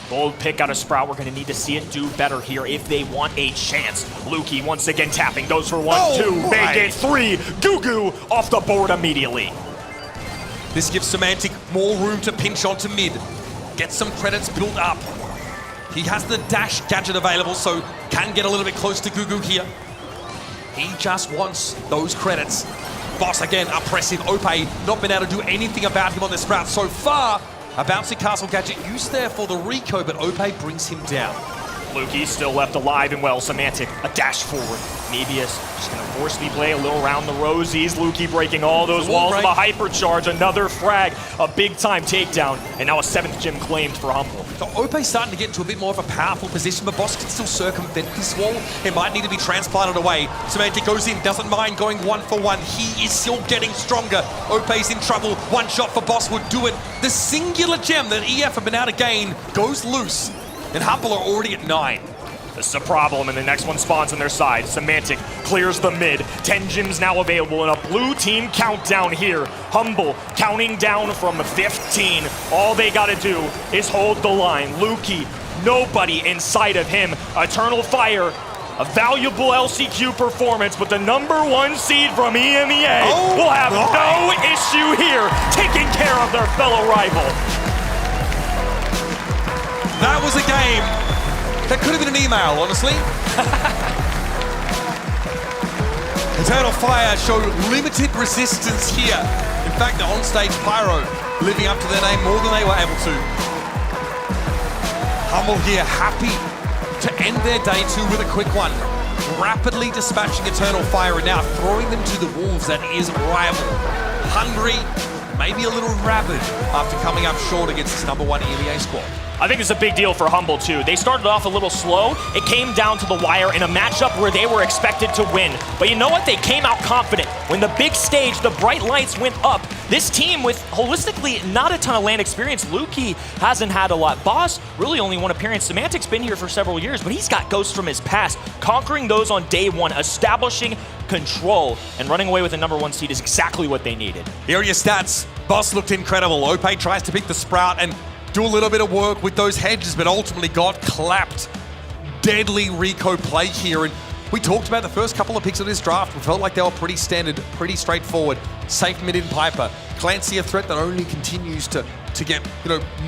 Bold pick out of Sprout. We're going to need to see it do better here if they want a chance. Lukey once again tapping. Goes for 1, 2. Make it 3. Gugu off the board immediately. This gives Semantic more room to pinch onto mid. Get some credits built up. He has the dash gadget available, so can get a little bit close to Gugu here. He just wants those credits. Boss again, oppressive. Opay not been able to do anything about him on the Sprout so far. A bouncy castle gadget used there for the Rico, but Opay brings him down. Lukey still left alive and well. Semantic, a dash forward. Mebius just going to force the play a little around the rosies. Lukey breaking all those walls with a hypercharge. Another frag, a big-time takedown, and now a 7th gym claimed for Humble. So Opay's starting to get into a bit more of a powerful position, but Boss can still circumvent this wall. It might need to be transplanted away. Semantic goes in, doesn't mind going 1-for-1. He is still getting stronger. Opay's in trouble. One shot for Boss would do it. The singular gem that EF have been able to gain goes loose. And Humble are already at 9. This is a problem, and the next one spawns on their side. Semantic clears the mid. 10 gyms now available in a blue team countdown here. Humble counting down from 15. All they got to do is hold the line. Lukey, nobody inside of him. Eternal Fire, a valuable LCQ performance, but the #1 seed from EMEA will have no issue here taking care of their fellow rival. That was a game that could have been an email, honestly. Eternal Fire show limited resistance here. In fact, the onstage Pyro living up to their name more than they were able to. Humble here, happy to end their day 2 with a quick one. Rapidly dispatching Eternal Fire and now throwing them to the wolves that is Rival. Hungry, maybe a little rabid after coming up short against this #1 EMEA squad. I think it's a big deal for Humble, too. They started off a little slow. It came down to the wire in a matchup where they were expected to win. But you know what? They came out confident. When the big stage, the bright lights went up, this team with holistically not a ton of land experience. Lukey hasn't had a lot. Boss, really only one appearance. Semantic's been here for several years, but he's got ghosts from his past. Conquering those on day one, establishing control, and running away with the #1 seed is exactly what they needed. Here are your stats. Boss looked incredible. Ope tries to pick the Sprout and do a little bit of work with those hedges, but ultimately got clapped. Deadly Rico play here, and we talked about the first couple of picks of this draft. We felt like they were pretty standard, pretty straightforward. Safe mid in Piper. Clancy, a threat that only continues to get,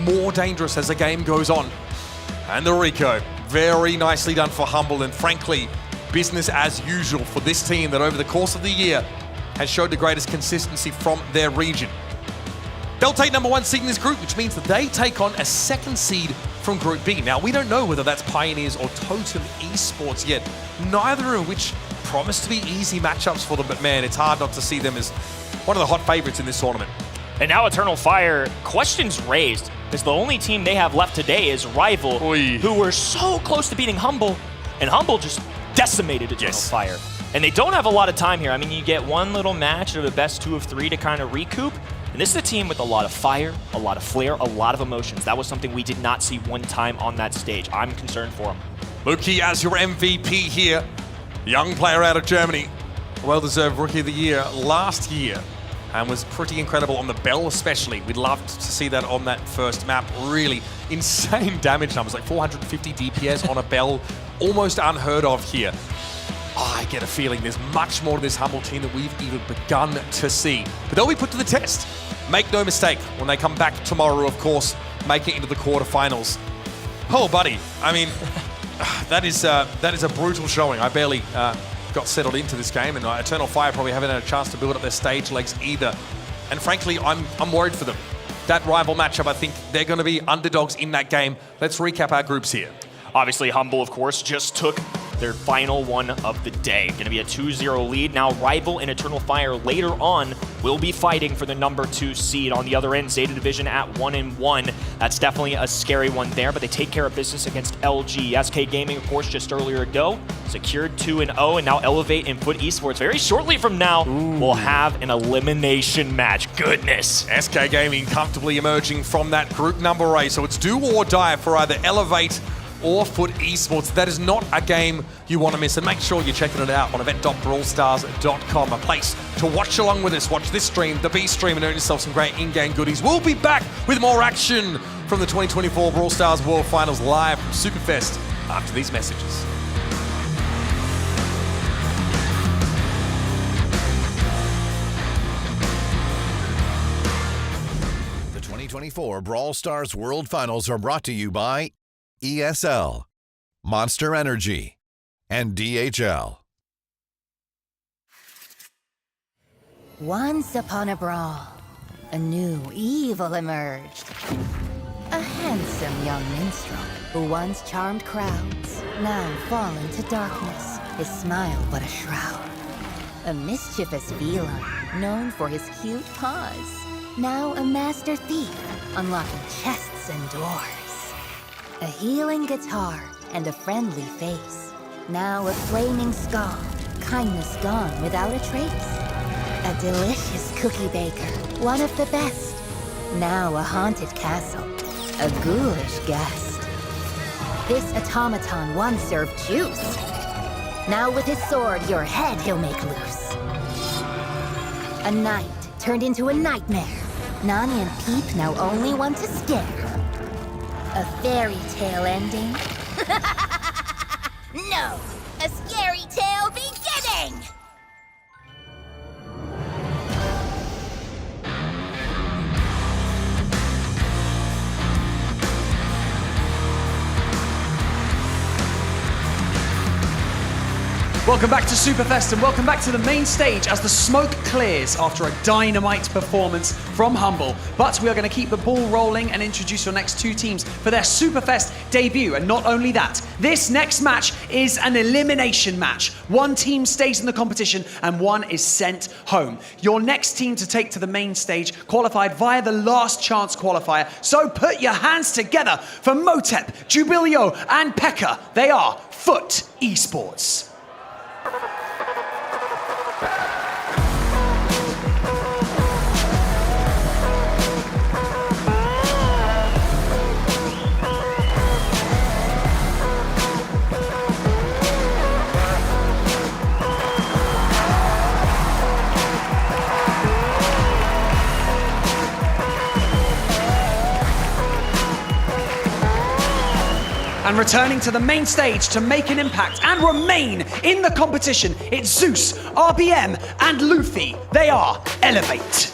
more dangerous as the game goes on. And the Rico, very nicely done for Humble, and frankly, business as usual for this team that over the course of the year has showed the greatest consistency from their region. They'll take #1 seed in this group, which means that they take on a second seed from Group B. Now, we don't know whether that's Pioneers or Totem Esports yet, neither of which promise to be easy matchups for them, but man, it's hard not to see them as one of the hot favorites in this tournament. And now Eternal Fire, questions raised, because the only team they have left today is Rival, who were so close to beating Humble, and Humble just decimated Eternal Fire. And they don't have a lot of time here. I mean, you get one little match of the best 2 of 3 to kind of recoup. And this is a team with a lot of fire, a lot of flair, a lot of emotions. That was something we did not see one time on that stage. I'm concerned for him. Lukey as your MVP here. Young player out of Germany. Well-deserved Rookie of the Year last year. And was pretty incredible on the Bell especially. We'd loved to see that on that first map. Really insane damage numbers, like 450 DPS on a Bell. Almost unheard of here. I get a feeling there's much more to this Humble team that we've even begun to see. But they'll be put to the test. Make no mistake, when they come back tomorrow, of course, make it into the quarterfinals. Oh, buddy, I mean, that is a brutal showing. I barely got settled into this game, and Eternal Fire probably haven't had a chance to build up their stage legs either. And frankly, I'm worried for them. That Rival matchup, I think they're going to be underdogs in that game. Let's recap our groups here. Obviously, Humble, of course, just took their final one of the day. Going to be a 2-0 lead. Now, Rival and Eternal Fire later on will be fighting for the #2 seed. On the other end, Zeta Division at 1-1. That's definitely a scary one there, but they take care of business against LG. SK Gaming, of course, just earlier ago, secured 2-0, and now Elevate and Foot Esports. Very shortly from now, we'll have an elimination match. Goodness. SK Gaming comfortably emerging from that group number 8. So it's do or die for either Elevate or Foot Esports. That is not a game you want to miss, and make sure you're checking it out on event.brawlstars.com, a place to watch along with us. Watch this stream, the B stream, and earn yourself some great in-game goodies. We'll be back with more action from the 2024 Brawl Stars World Finals live from Superfest after these messages. The 2024 Brawl Stars World Finals are brought to you by ESL, Monster Energy, and DHL. Once upon a brawl, a new evil emerged. A handsome young minstrel who once charmed crowds, now fallen to darkness, his smile but a shroud. A mischievous feline, known for his cute paws, now a master thief, unlocking chests and doors. A healing guitar and a friendly face. Now a flaming skull, kindness gone without a trace. A delicious cookie baker, one of the best. Now a haunted castle, a ghoulish guest. This automaton once served juice. Now with his sword, your head he'll make loose. A knight turned into a nightmare. Nani and Peep now only want to scare. A fairy tale ending? No! A scary tale beginning! Welcome back to Superfest and welcome back to the main stage as the smoke clears after a dynamite performance from Humble. But we are going to keep the ball rolling and introduce your next two teams for their Superfest debut. And not only that, this next match is an elimination match. One team stays in the competition and one is sent home. Your next team to take to the main stage qualified via the last chance qualifier. So put your hands together for Motep, Jubilio and Pekka. They are Foot Esports. And returning to the main stage to make an impact and remain in the competition, it's Zeus, RBM, and Luffy. They are Elevate.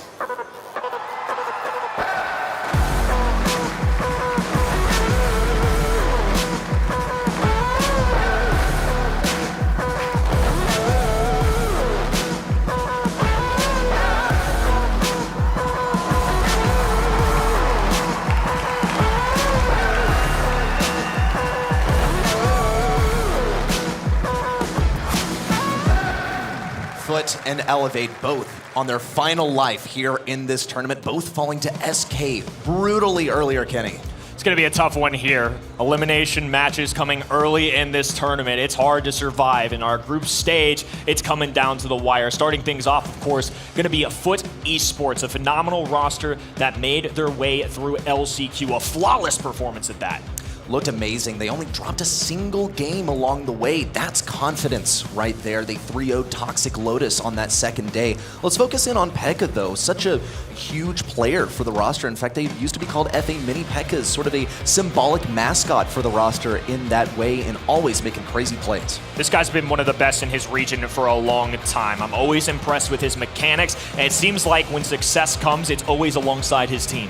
Foot and Elevate both on their final life here in this tournament, both falling to SK brutally earlier, Kenny. It's going to be a tough one here. Elimination matches coming early in this tournament. It's hard to survive. In our group stage, it's coming down to the wire. Starting things off, of course, going to be a Foot Esports, a phenomenal roster that made their way through LCQ. A flawless performance at that. Looked amazing. They only dropped a single game along the way. That's confidence right there. They 3-0'd Toxic Lotus on that second day. Let's focus in on Pekka, though. Such a huge player for the roster. In fact, they used to be called FA Mini Pekkas, sort of a symbolic mascot for the roster in that way, and always making crazy plays. This guy's been one of the best in his region for a long time. I'm always impressed with his mechanics, and it seems like when success comes, it's always alongside his team.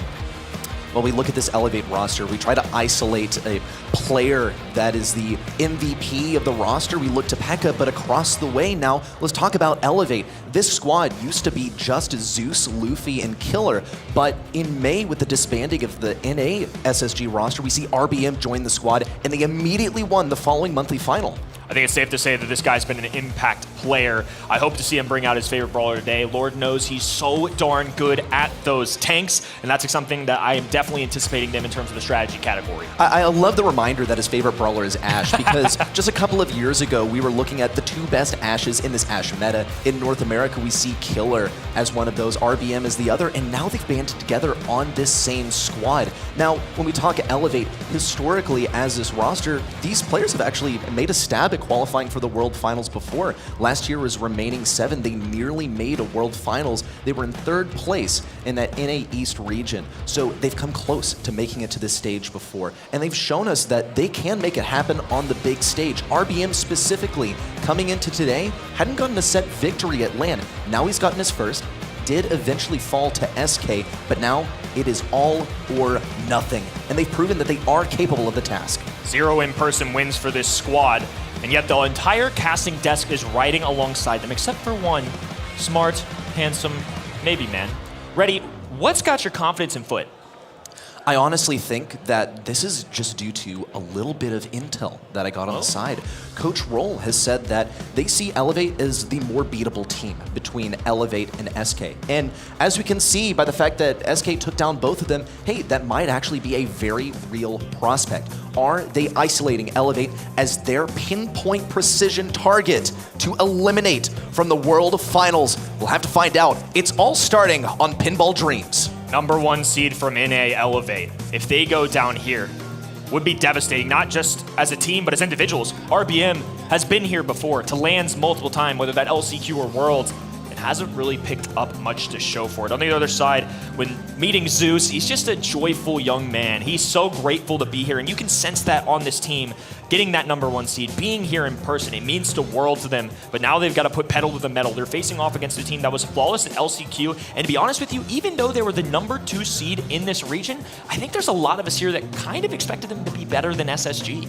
When we look at this Elevate roster, we try to isolate a player that is the MVP of the roster. We look to Pekka, but across the way now, let's talk about Elevate. This squad used to be just Zeus, Luffy, and Killer, but in May with the disbanding of the NA SSG roster, we see RBM join the squad, and they immediately won the following monthly final. I think it's safe to say that this guy's been an impact player. I hope to see him bring out his favorite brawler today. Lord knows he's so darn good at those tanks, and that's something that I am definitely anticipating them in terms of the strategy category. I love the reminder that his favorite brawler is Ashe, because just a couple of years ago, we were looking at the two best Ashes in this Ashe meta. In North America, we see Killer as one of those, RBM as the other, and now they've banded together on this same squad. Now, when we talk Elevate, historically as this roster, these players have actually made a stab at qualifying for the World Finals before. Last year was remaining 7. They nearly made a World Finals. They were in 3rd place in that NA East region. So they've come close to making it to this stage before. And they've shown us that they can make it happen on the big stage. RBM specifically, coming into today, hadn't gotten a set victory at LAN. Now he's gotten his first. Did eventually fall to SK, but now it is all or nothing. And they've proven that they are capable of the task. 0 in-person wins for this squad, and yet the entire casting desk is riding alongside them, except for one. Smart, handsome, maybe man. Reddy, what's got your confidence in Foot? I honestly think that this is just due to a little bit of intel that I got on the side. Coach Roll has said that they see Elevate as the more beatable team between Elevate and SK. And as we can see by the fact that SK took down both of them, hey, that might actually be a very real prospect. Are they isolating Elevate as their pinpoint precision target to eliminate from the World Finals? We'll have to find out. It's all starting on Pinball Dreams. Number 1 seed from NA Elevate. If they go down here, would be devastating, not just as a team, but as individuals. RBM has been here before to lands multiple times, whether that LCQ or Worlds, and hasn't really picked up much to show for it. On the other side, when meeting Zeus, he's just a joyful young man. He's so grateful to be here, and you can sense that on this team. Getting that number 1 seed, being here in person, it means the world to them. But now they've got to put pedal to the metal. They're facing off against a team that was flawless at LCQ. And to be honest with you, even though they were the number 2 seed in this region, I think there's a lot of us here that kind of expected them to be better than SSG.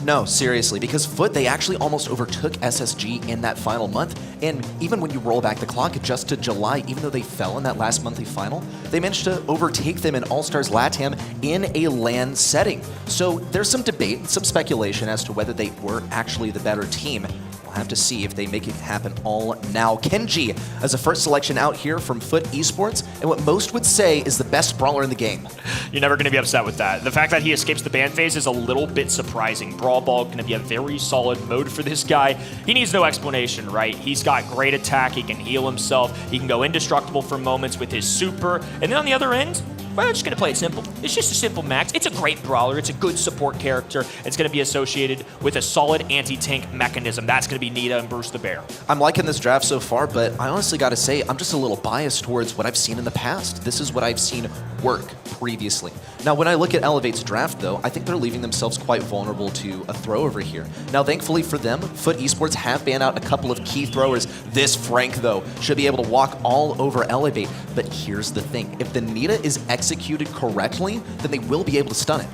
No, seriously, because Foot, they actually almost overtook SSG in that final month. And even when you roll back the clock just to July, even though they fell in that last monthly final, they managed to overtake them in All-Stars LATAM in a LAN setting. So there's some debate, some speculation as to whether they were actually the better team. We'll have to see if they make it happen all now. Kenji as a first selection out here from Foot Esports, and what most would say is the best brawler in the game. You're never going to be upset with that. The fact that he escapes the ban phase is a little bit surprising. Brawl Ball going to be a very solid mode for this guy. He needs no explanation, right? He's got great attack, he can heal himself, he can go indestructible for moments with his super, and then on the other end, well, I'm just going to play it simple. It's just a simple max. It's a great brawler. It's a good support character. It's going to be associated with a solid anti-tank mechanism. That's going to be Nita and Bruce the Bear. I'm liking this draft so far, but I honestly got to say, I'm just a little biased towards what I've seen in the past. This is what I've seen work previously. Now, when I look at Elevate's draft, though, I think they're leaving themselves quite vulnerable to a throw over here. Now, thankfully for them, Foot Esports have banned out a couple of key throwers. This Frank, though, should be able to walk all over Elevate. But here's the thing. If the Nita is executed correctly, then they will be able to stun it.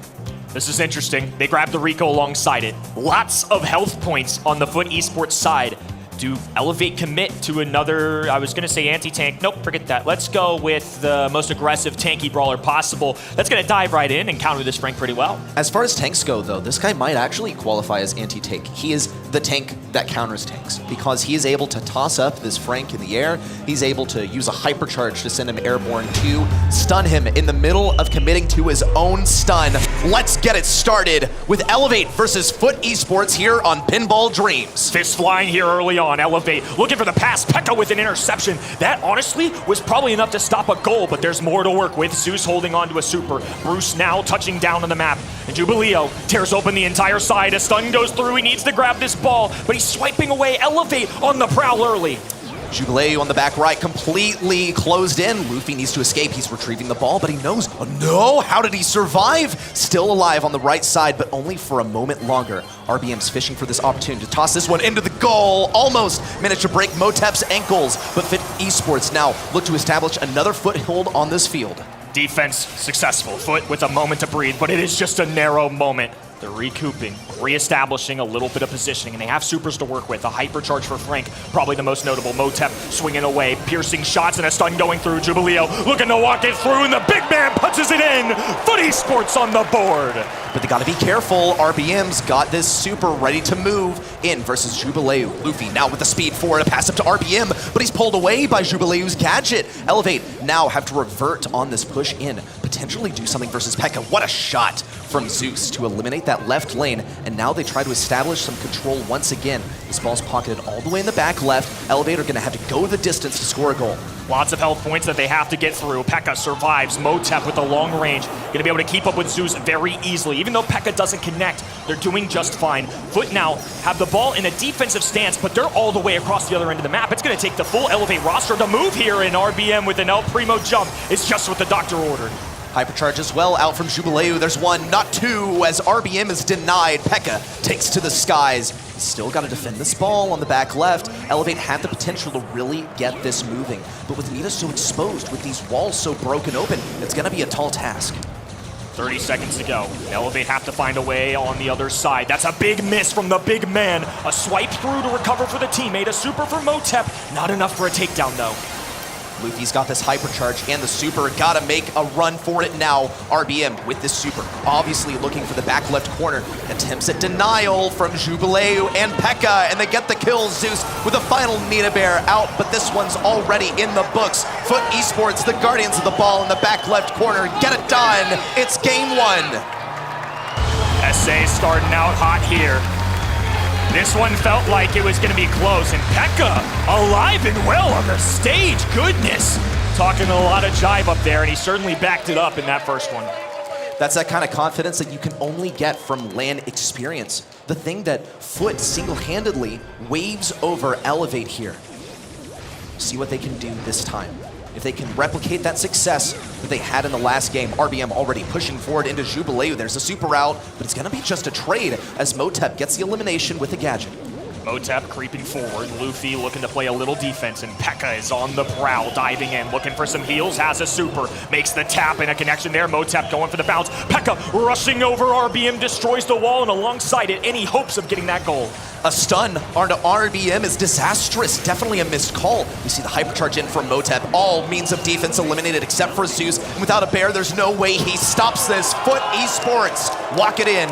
This is interesting. They grabbed the Rico alongside it. Lots of health points on the Foot Esports side. Do Elevate commit to another, I was going to say anti-tank. Nope, forget that. Let's go with the most aggressive tanky brawler possible. That's going to dive right in and counter this Frank pretty well. As far as tanks go, though, this guy might actually qualify as anti-tank. He is the tank that counters tanks because he is able to toss up this Frank in the air. He's able to use a hypercharge to send him airborne to stun him in the middle of committing to his own stun. Let's get it started with Elevate versus Foot Esports here on Pinball Dreams. Fist flying here early on. Elevate looking for the pass. Pekka with an interception. That honestly was probably enough to stop a goal, but there's more to work with. Zeus holding on to a super. Bruce now touching down on the map. And Jubileo tears open the entire side. A stun goes through. He needs to grab this ball, but he's swiping away. Elevate on the prowl early. Jubileu on the back right, completely closed in. Luffy needs to escape. He's retrieving the ball, but he knows. Oh no, how did he survive? Still alive on the right side, but only for a moment longer. RBM's fishing for this opportunity to toss this one into the goal. Almost managed to break Motep's ankles, but Fit Esports now look to establish another foothold on this field. Defense successful. Foot with a moment to breathe, but it is just a narrow moment. They're recouping, reestablishing a little bit of positioning, and they have supers to work with. A hypercharge for Frank, probably the most notable. Motep swinging away, piercing shots, and a stun going through. Jubileo looking to walk it through, and the big man punches it in. Foot Esports on the board. But they gotta be careful. RBM's got this super ready to move in versus Jubileu. Luffy now with the speed forward, a pass up to RBM, but he's pulled away by Jubileu's gadget. Elevate now have to revert on this push in, potentially do something versus Pekka. What a shot from Zeus to eliminate that left lane, and now they try to establish some control once again. This ball's pocketed all the way in the back left. Elevate are gonna have to go the distance to score a goal. Lots of health points that they have to get through. Pekka survives. Motep with the long range. Gonna be able to keep up with Zeus very easily. Even though Pekka doesn't connect, they're doing just fine. Foot now have the ball in a defensive stance, but they're all the way across the other end of the map. It's gonna take the full Elevate roster to move here, and RBM with an El Primo jump is just what the doctor ordered. Hypercharge as well out from Jubileu. There's one, not two, as RBM is denied. Pekka takes to the skies. He's still got to defend this ball on the back left. Elevate had the potential to really get this moving, but with Nita so exposed, with these walls so broken open, it's going to be a tall task. 30 seconds to go. Elevate have to find a way on the other side. That's a big miss from the big man. A swipe through to recover for the teammate. A super for Motep. Not enough for a takedown, though. Luffy's got this hypercharge and the super. Gotta make a run for it now. RBM with this super, obviously looking for the back left corner. Attempts at denial from Jubileu and Pekka, and they get the kill. Zeus with a final Nita Bear out, but this one's already in the books. Foot Esports, the guardians of the ball in the back left corner. Get it done. It's game one. SA starting out hot here. This one felt like it was going to be close, and Pekka alive and well on the stage. Goodness. Talking a lot of jive up there, and he certainly backed it up in that first one. That's that kind of confidence that you can only get from LAN experience. The thing that Foot single-handedly waves over Elevate here. See what they can do this time. If they can replicate that success that they had in the last game. RBM already pushing forward into Jubileu. There's a super out, but it's going to be just a trade as Motep gets the elimination with a gadget. Motep creeping forward, Luffy looking to play a little defense, and P.E.K.K.A is on the prowl, diving in, looking for some heals, has a super, makes the tap and a connection there. Motep going for the bounce. P.E.K.K.A rushing over RBM, destroys the wall, and alongside it, any hopes of getting that goal. A stun onto RBM is disastrous. Definitely a missed call. We see the hypercharge in from Motep. All means of defense eliminated except for Zeus. And without a bear, there's no way he stops this. Foot Esports, walk it in.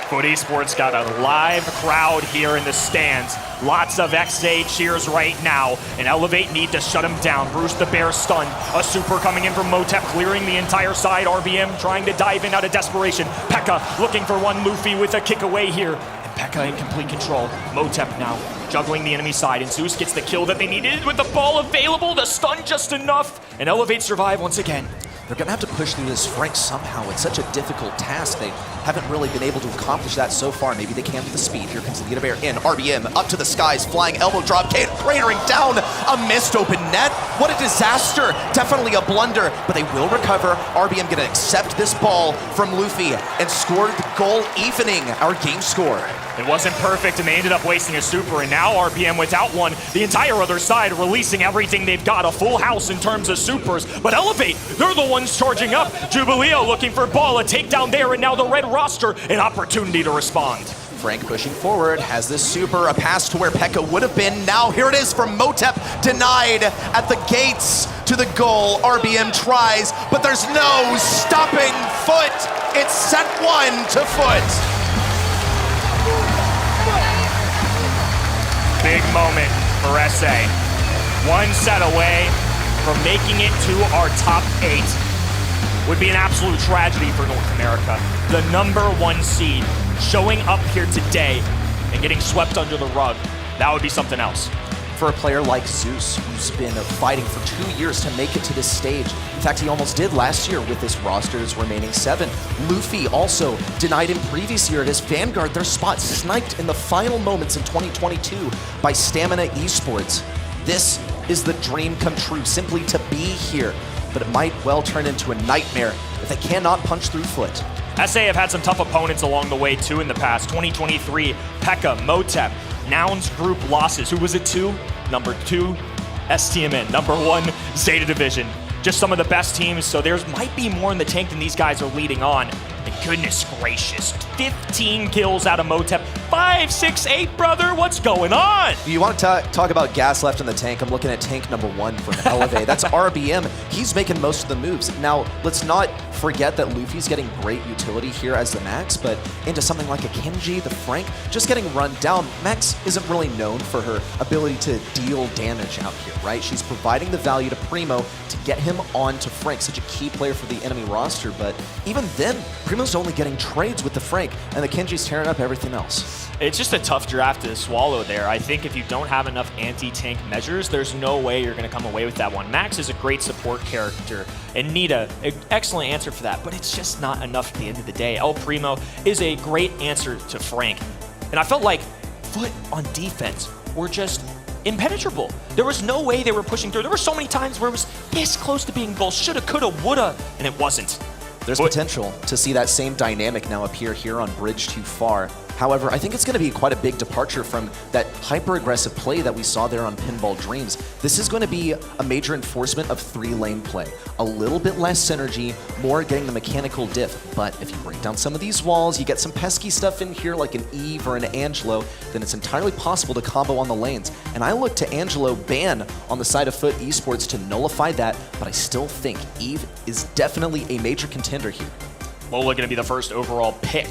Foot Esports got a live crowd here in the stands. Lots of XA cheers right now, and Elevate need to shut him down. Bruce the Bear stunned. A super coming in from Motep, clearing the entire side. RBM trying to dive in out of desperation. P.E.K.K.A looking for one Luffy with a kick away here. And P.E.K.K.A in complete control. Motep now juggling the enemy side, and Zeus gets the kill that they needed with the ball available. The stun just enough, and Elevate survive once again. They're gonna have to push through this Frank somehow. It's such a difficult task. They haven't really been able to accomplish that so far. Maybe they can with the speed. Here comes the lead of air in. RBM up to the skies, flying elbow drop, cratering down. A missed open net. What a disaster. Definitely a blunder, but they will recover. RBM gonna accept this ball from Luffy and score the goal, evening our game score. It wasn't perfect, and they ended up wasting a super, and now RBM without one. The entire other side releasing everything they've got, a full house in terms of supers. But Elevate, they're the ones charging up. Jubileo looking for ball, a takedown there, and now the red roster, an opportunity to respond. Frank pushing forward, has this super, a pass to where P.E.K.K.A would have been. Now here it is from Motep, denied at the gates to the goal. RBM tries, but there's no stopping Foot. It's set one to Foot. Big moment for SA. One set away from making it to our top 8. Would be an absolute tragedy for North America. The #1 seed showing up here today and getting swept under the rug. That would be something else. For a player like Zeus, who's been fighting for 2 years to make it to this stage. In fact, he almost did last year with this roster's remaining 7. Luffy also denied him previous year at his Vanguard. Their spot sniped in the final moments in 2022 by Stamina Esports. This is the dream come true, simply to be here. But it might well turn into a nightmare if they cannot punch through Foot. SA have had some tough opponents along the way too in the past. 2023, P.E.K.K.A, Motep, Nouns group losses. Who was it to? #2, STMN. #1, Zeta Division. Just some of the best teams, so there might be more in the tank than these guys are leading on. And goodness gracious, 15 kills out of Motep. 5, 6, 8, brother, what's going on? You want to talk about gas left in the tank? I'm looking at tank #1 from Elevate. That's RBM. He's making most of the moves. Now, let's not forget that Luffy's getting great utility here as the Max, but into something like a Kenji, the Frank, just getting run down. Max isn't really known for her ability to deal damage out here, right? She's providing the value to Primo to get him onto Frank, such a key player for the enemy roster, but even then, Primo's only getting trades with the Frank, and the Kenji's tearing up everything else. It's just a tough draft to swallow there. I think if you don't have enough anti-tank measures, there's no way you're going to come away with that one. Max is a great support character, and Nita, an excellent answer for that, but it's just not enough at the end of the day. El Primo is a great answer to Frank. And I felt like Foot on defense were just impenetrable. There was no way they were pushing through. There were so many times where it was this close to being goal. Shoulda, coulda, woulda, and it wasn't. There's potential to see that same dynamic now appear here on Bridge Too Far. However, I think it's going to be quite a big departure from that hyper-aggressive play that we saw there on Pinball Dreams. This is going to be a major enforcement of 3-lane play. A little bit less synergy, more getting the mechanical diff. But if you break down some of these walls, you get some pesky stuff in here like an Eve or an Angelo, then it's entirely possible to combo on the lanes. And I look to Angelo ban on the side of Foot Esports to nullify that, but I still think Eve is definitely a major contender here. Lola going to be the first overall pick.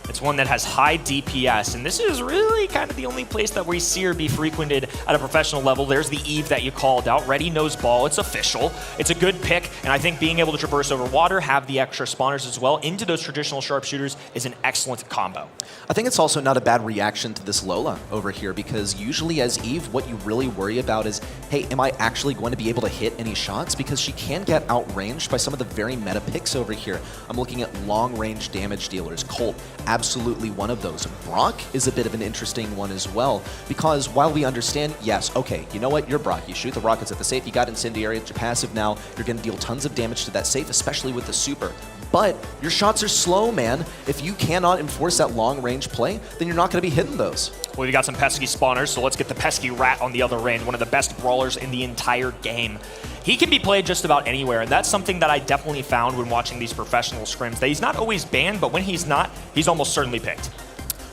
It's one that has high DPS, and this is really kind of the only place that we see her be frequented at a professional level. There's the Eve that you called out. Ready knows ball. It's official. It's a good pick, and I think being able to traverse over water, have the extra spawners as well into those traditional sharpshooters is an excellent combo. I think it's also not a bad reaction to this Lola over here, because usually as Eve, what you really worry about is, hey, am I actually going to be able to hit any shots? Because she can get outranged by some of the very meta picks over here. I'm looking at long-range damage dealers. Colt, absolutely one of those. Brock is a bit of an interesting one as well, because while we understand, yes, okay, you know what, you're Brock, you shoot the rockets at the safe, you got Incendiary, it's your passive now, you're going to deal tons of damage to that safe, especially with the super. But your shots are slow, man. If you cannot enforce that long-range play, then you're not going to be hitting those. Well, we got some pesky spawners, so let's get the pesky rat on the other end, one of the best brawlers in the entire game. He can be played just about anywhere, and that's something that I definitely found when watching these professional scrims, that he's not always banned, but when he's not, he's almost certainly picked.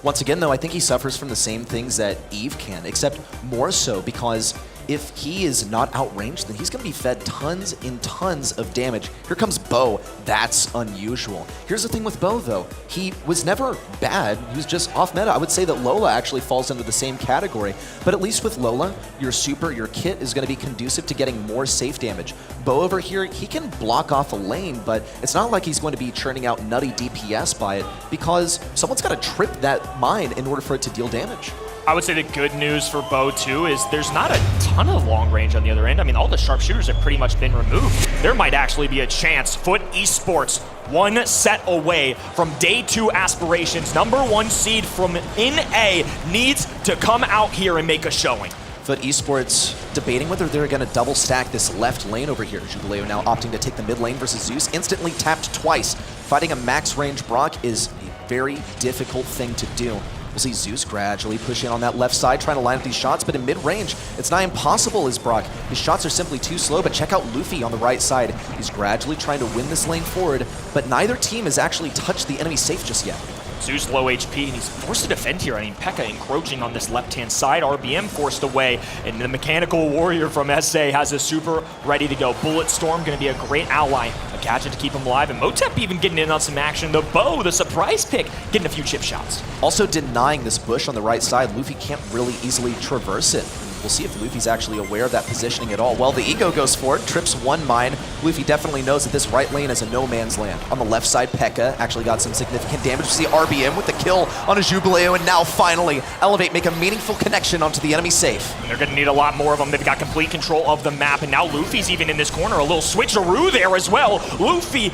Once again, though, I think he suffers from the same things that Eve can, except more so because if he is not outranged, then he's going to be fed tons and tons of damage. Here comes Bo. That's unusual. Here's the thing with Bo, though. He was never bad. He was just off meta. I would say that Lola actually falls into the same category. But at least with Lola, your super, your kit is going to be conducive to getting more safe damage. Bo over here, he can block off a lane, but it's not like he's going to be churning out nutty DPS by it because someone's got to trip that mine in order for it to deal damage. I would say the good news for Bo, too, is there's not a ton of long range on the other end. I mean, all the sharpshooters have pretty much been removed. There might actually be a chance. Foot Esports, one set away from day 2 aspirations. #1 seed from NA needs to come out here and make a showing. Foot Esports debating whether they're going to double stack this left lane over here. Jubileo now opting to take the mid lane versus Zeus. Instantly tapped twice. Fighting a max range Brock is a very difficult thing to do. We'll see Zeus gradually push in on that left side, trying to line up these shots, but in mid-range, it's nigh impossible as Brock. His shots are simply too slow, but check out Luffy on the right side. He's gradually trying to win this lane forward, but neither team has actually touched the enemy safe just yet. Zeus low HP, and he's forced to defend here. I mean, P.E.K.K.A encroaching on this left-hand side. RBM forced away, and the Mechanical Warrior from SA has a super ready to go. Bullet Storm going to be a great ally, a gadget to keep him alive, and Motep even getting in on some action. The Bow, the surprise pick, getting a few chip shots. Also denying this bush on the right side. Luffy can't really easily traverse it. We'll see if Luffy's actually aware of that positioning at all. Well, the Ego goes forward, trips one mine. Luffy definitely knows that this right lane is a no man's land. On the left side, P.E.K.K.A actually got some significant damage. We see RBM with the kill on a Jubileo, and now finally, Elevate make a meaningful connection onto the enemy safe. And they're going to need a lot more of them. They've got complete control of the map, and now Luffy's even in this corner. A little switcheroo there as well. Luffy,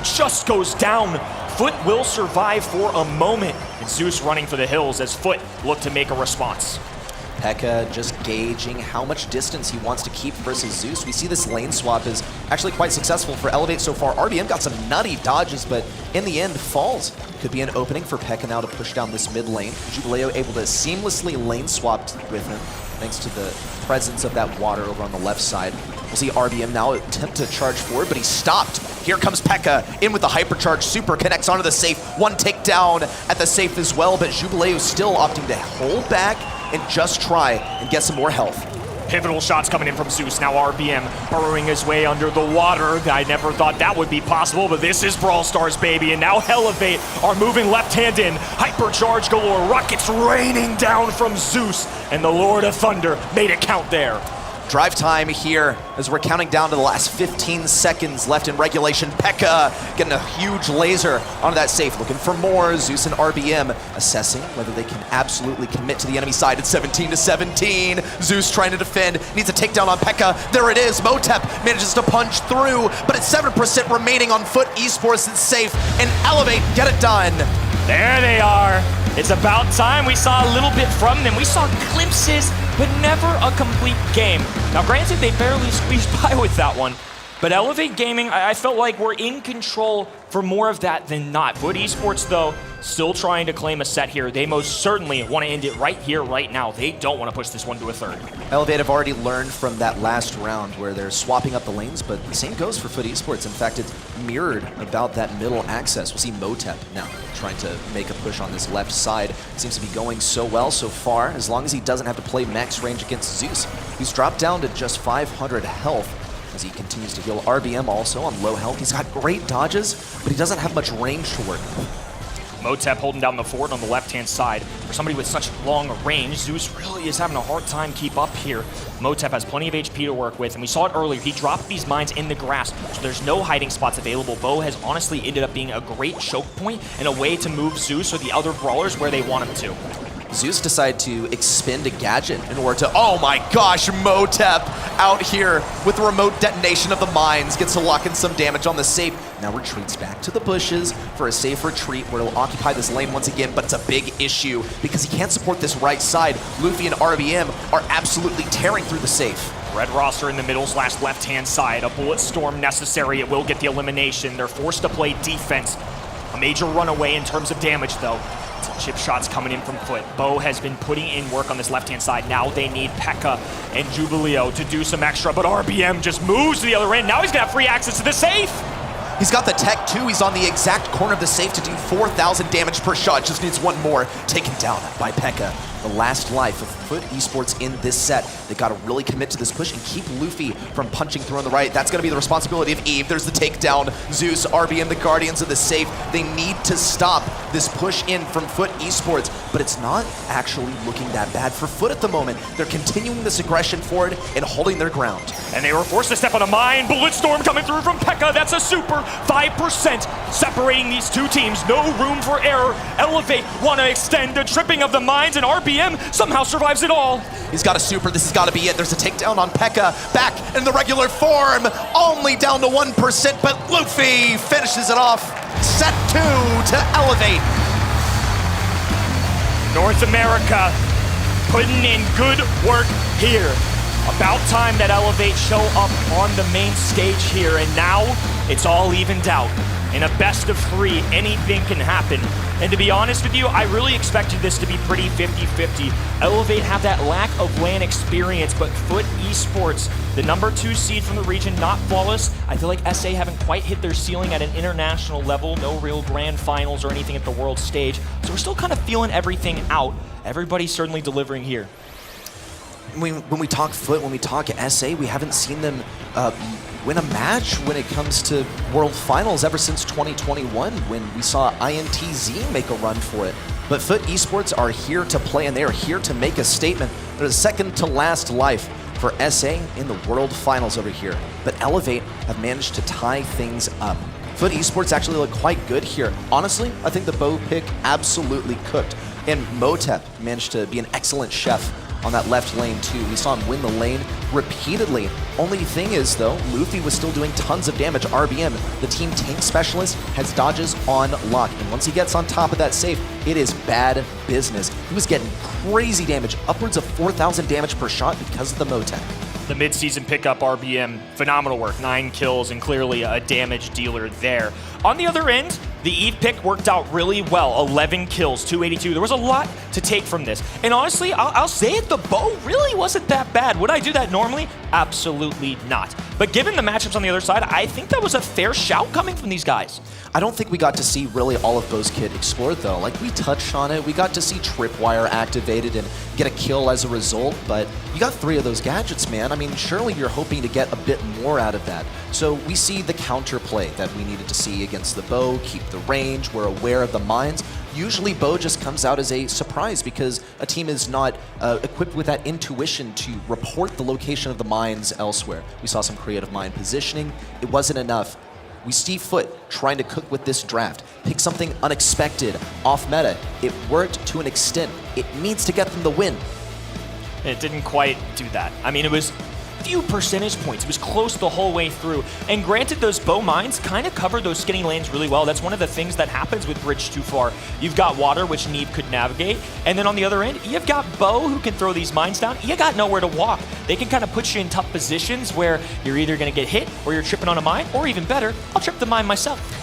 just goes down. Foot will survive for a moment, and Zeus running for the hills as Foot look to make a response. P.E.K.K.A just gauging how much distance he wants to keep versus Zeus. We see this lane swap is actually quite successful for Elevate so far. RBM got some nutty dodges, but in the end falls. Could be an opening for P.E.K.K.A now to push down this mid lane. Jubileo able to seamlessly lane swap with him, thanks to the presence of that water over on the left side. We'll see RBM now attempt to charge forward, but he's stopped. Here comes P.E.K.K.A in with the hypercharge. Super connects onto the safe. One takedown at the safe as well, but Jubileo still opting to hold back and just try and get some more health. Pivotal shots coming in from Zeus. Now RBM burrowing his way under the water. I never thought that would be possible, but this is Brawl Stars, baby. And now Elevate are moving left-hand in. Hypercharge galore. Rockets raining down from Zeus. And the Lord of Thunder made it count there. Drive time here as we're counting down to the last 15 seconds left in regulation. P.E.K.K.A getting a huge laser onto that safe, looking for more. Zeus and RBM assessing whether they can absolutely commit to the enemy side at 17-17. Zeus trying to defend, needs a takedown on P.E.K.K.A. There it is. Motep manages to punch through, but it's 7% remaining on Foot Esports. It's safe, and Elevate get it done. There they are. It's about time. We saw a little bit from them. We saw glimpses, but never a complete game. Now, granted, they barely squeezed by with that one, but Elevate Gaming, I felt like we're in control for more of that than not. Foot Esports, though, still trying to claim a set here. They most certainly want to end it right here, right now. They don't want to push this one to a third. Elevate have already learned from that last round where they're swapping up the lanes, but the same goes for Foot Esports. In fact, it's mirrored about that middle access. We'll see Motep now trying to make a push on this left side. Seems to be going so well so far, as long as he doesn't have to play max range against Zeus. He's dropped down to just 500 health as he continues to heal. RBM also on low health. He's got great dodges, but he doesn't have much range to work with. Motep holding down the fort on the left-hand side. For somebody with such long range, Zeus really is having a hard time keep up here. Motep has plenty of HP to work with, and we saw it earlier. He dropped these mines in the grass, so there's no hiding spots available. Bo has honestly ended up being a great choke point and a way to move Zeus or the other brawlers where they want him to. Zeus decided to expend a gadget in order to, oh my gosh, Motep out here with the remote detonation of the mines, gets to lock in some damage on the safe. Now retreats back to the bushes for a safe retreat where he'll occupy this lane once again, but it's a big issue because he can't support this right side. Luffy and RBM are absolutely tearing through the safe. Red roster in the middle / left-hand side. A bullet storm necessary. It will get the elimination. They're forced to play defense. A major runaway in terms of damage, though. Chip shots coming in from Foot. Bo has been putting in work on this left-hand side. Now they need P.E.K.K.A. and Jubileo to do some extra, but RBM just moves to the other end. Now he's gonna have free access to the safe. He's got the tech too. He's on the exact corner of the safe to do 4,000 damage per shot. Just needs one more. Taken down by P.E.K.K.A. The last life of Foot Esports in this set. They got to really commit to this push and keep Luffy from punching through on the right. That's going to be the responsibility of Eve. There's the takedown. Zeus, RBM, the Guardians of the safe. They need to stop this push in from Foot Esports, but it's not actually looking that bad for Foot at the moment. They're continuing this aggression forward and holding their ground. And they were forced to step on a mine. Bullet storm coming through from P.E.K.K.A. That's a super 5% separating these two teams. No room for error. Elevate want to extend the tripping of the mines, and RBM somehow survives it all. He's got a super. This has got to be it. There's a takedown on P.E.K.K.A. Back in the regular form. Only down to 1%, but Luffy finishes it off. Set 2 to Elevate. North America putting in good work here. About time that Elevate show up on the main stage here, and now it's all evened out. In a best of 3, anything can happen. And to be honest with you, I really expected this to be pretty 50-50. Elevate have that lack of LAN experience, but Foot Esports, the #2 seed from the region, not flawless. I feel like SA haven't quite hit their ceiling at an international level, no real grand finals or anything at the world stage. So we're still kind of feeling everything out. Everybody's certainly delivering here. When we talk Foot, when we talk SA, we haven't seen them win a match when it comes to World Finals ever since 2021 when we saw INTZ make a run for it. But Foot Esports are here to play, and they are here to make a statement. They're the second to last life for SA in the World Finals over here. But Elevate have managed to tie things up. Foot Esports actually look quite good here. Honestly, I think the bow pick absolutely cooked. And Motep managed to be an excellent chef on that left lane too. We saw him win the lane repeatedly. Only thing is though, Luffy was still doing tons of damage. RBM, the team tank specialist, has dodges on lock. And once he gets on top of that safe, it is bad business. He was getting crazy damage, upwards of 4,000 damage per shot because of the Motep. The mid-season pickup RBM, phenomenal work, 9 kills and clearly a damage dealer there. On the other end, the Eve pick worked out really well, 11 kills, 282. There was a lot to take from this. And honestly, I'll say it, the bow really wasn't that bad. Would I do that normally? Absolutely not. But given the matchups on the other side, I think that was a fair shout coming from these guys. I don't think we got to see really all of Bo's kit explored though. Like we touched on it, we got to see Tripwire activated and get a kill as a result, but you got 3 of those gadgets, man. I mean, surely you're hoping to get a bit more out of that. So we see the counterplay that we needed to see against the Bo, keep the range, we're aware of the mines. Usually Bo just comes out as a surprise because a team is not equipped with that intuition to report the location of the mines elsewhere. We saw some creative mine positioning. It wasn't enough. We see Foot trying to cook with this draft. Pick something unexpected, off meta. It worked to an extent. It needs to get them the win. It didn't quite do that. I mean, it was few percentage points. It was close the whole way through. And granted, those bow mines kind of covered those skinny lanes really well. That's one of the things that happens with Bridge Too Far. You've got water, which Neve could navigate. And then on the other end, you've got Bo, who can throw these mines down. You got nowhere to walk. They can kind of put you in tough positions where you're either going to get hit or you're tripping on a mine, or even better, I'll trip the mine myself.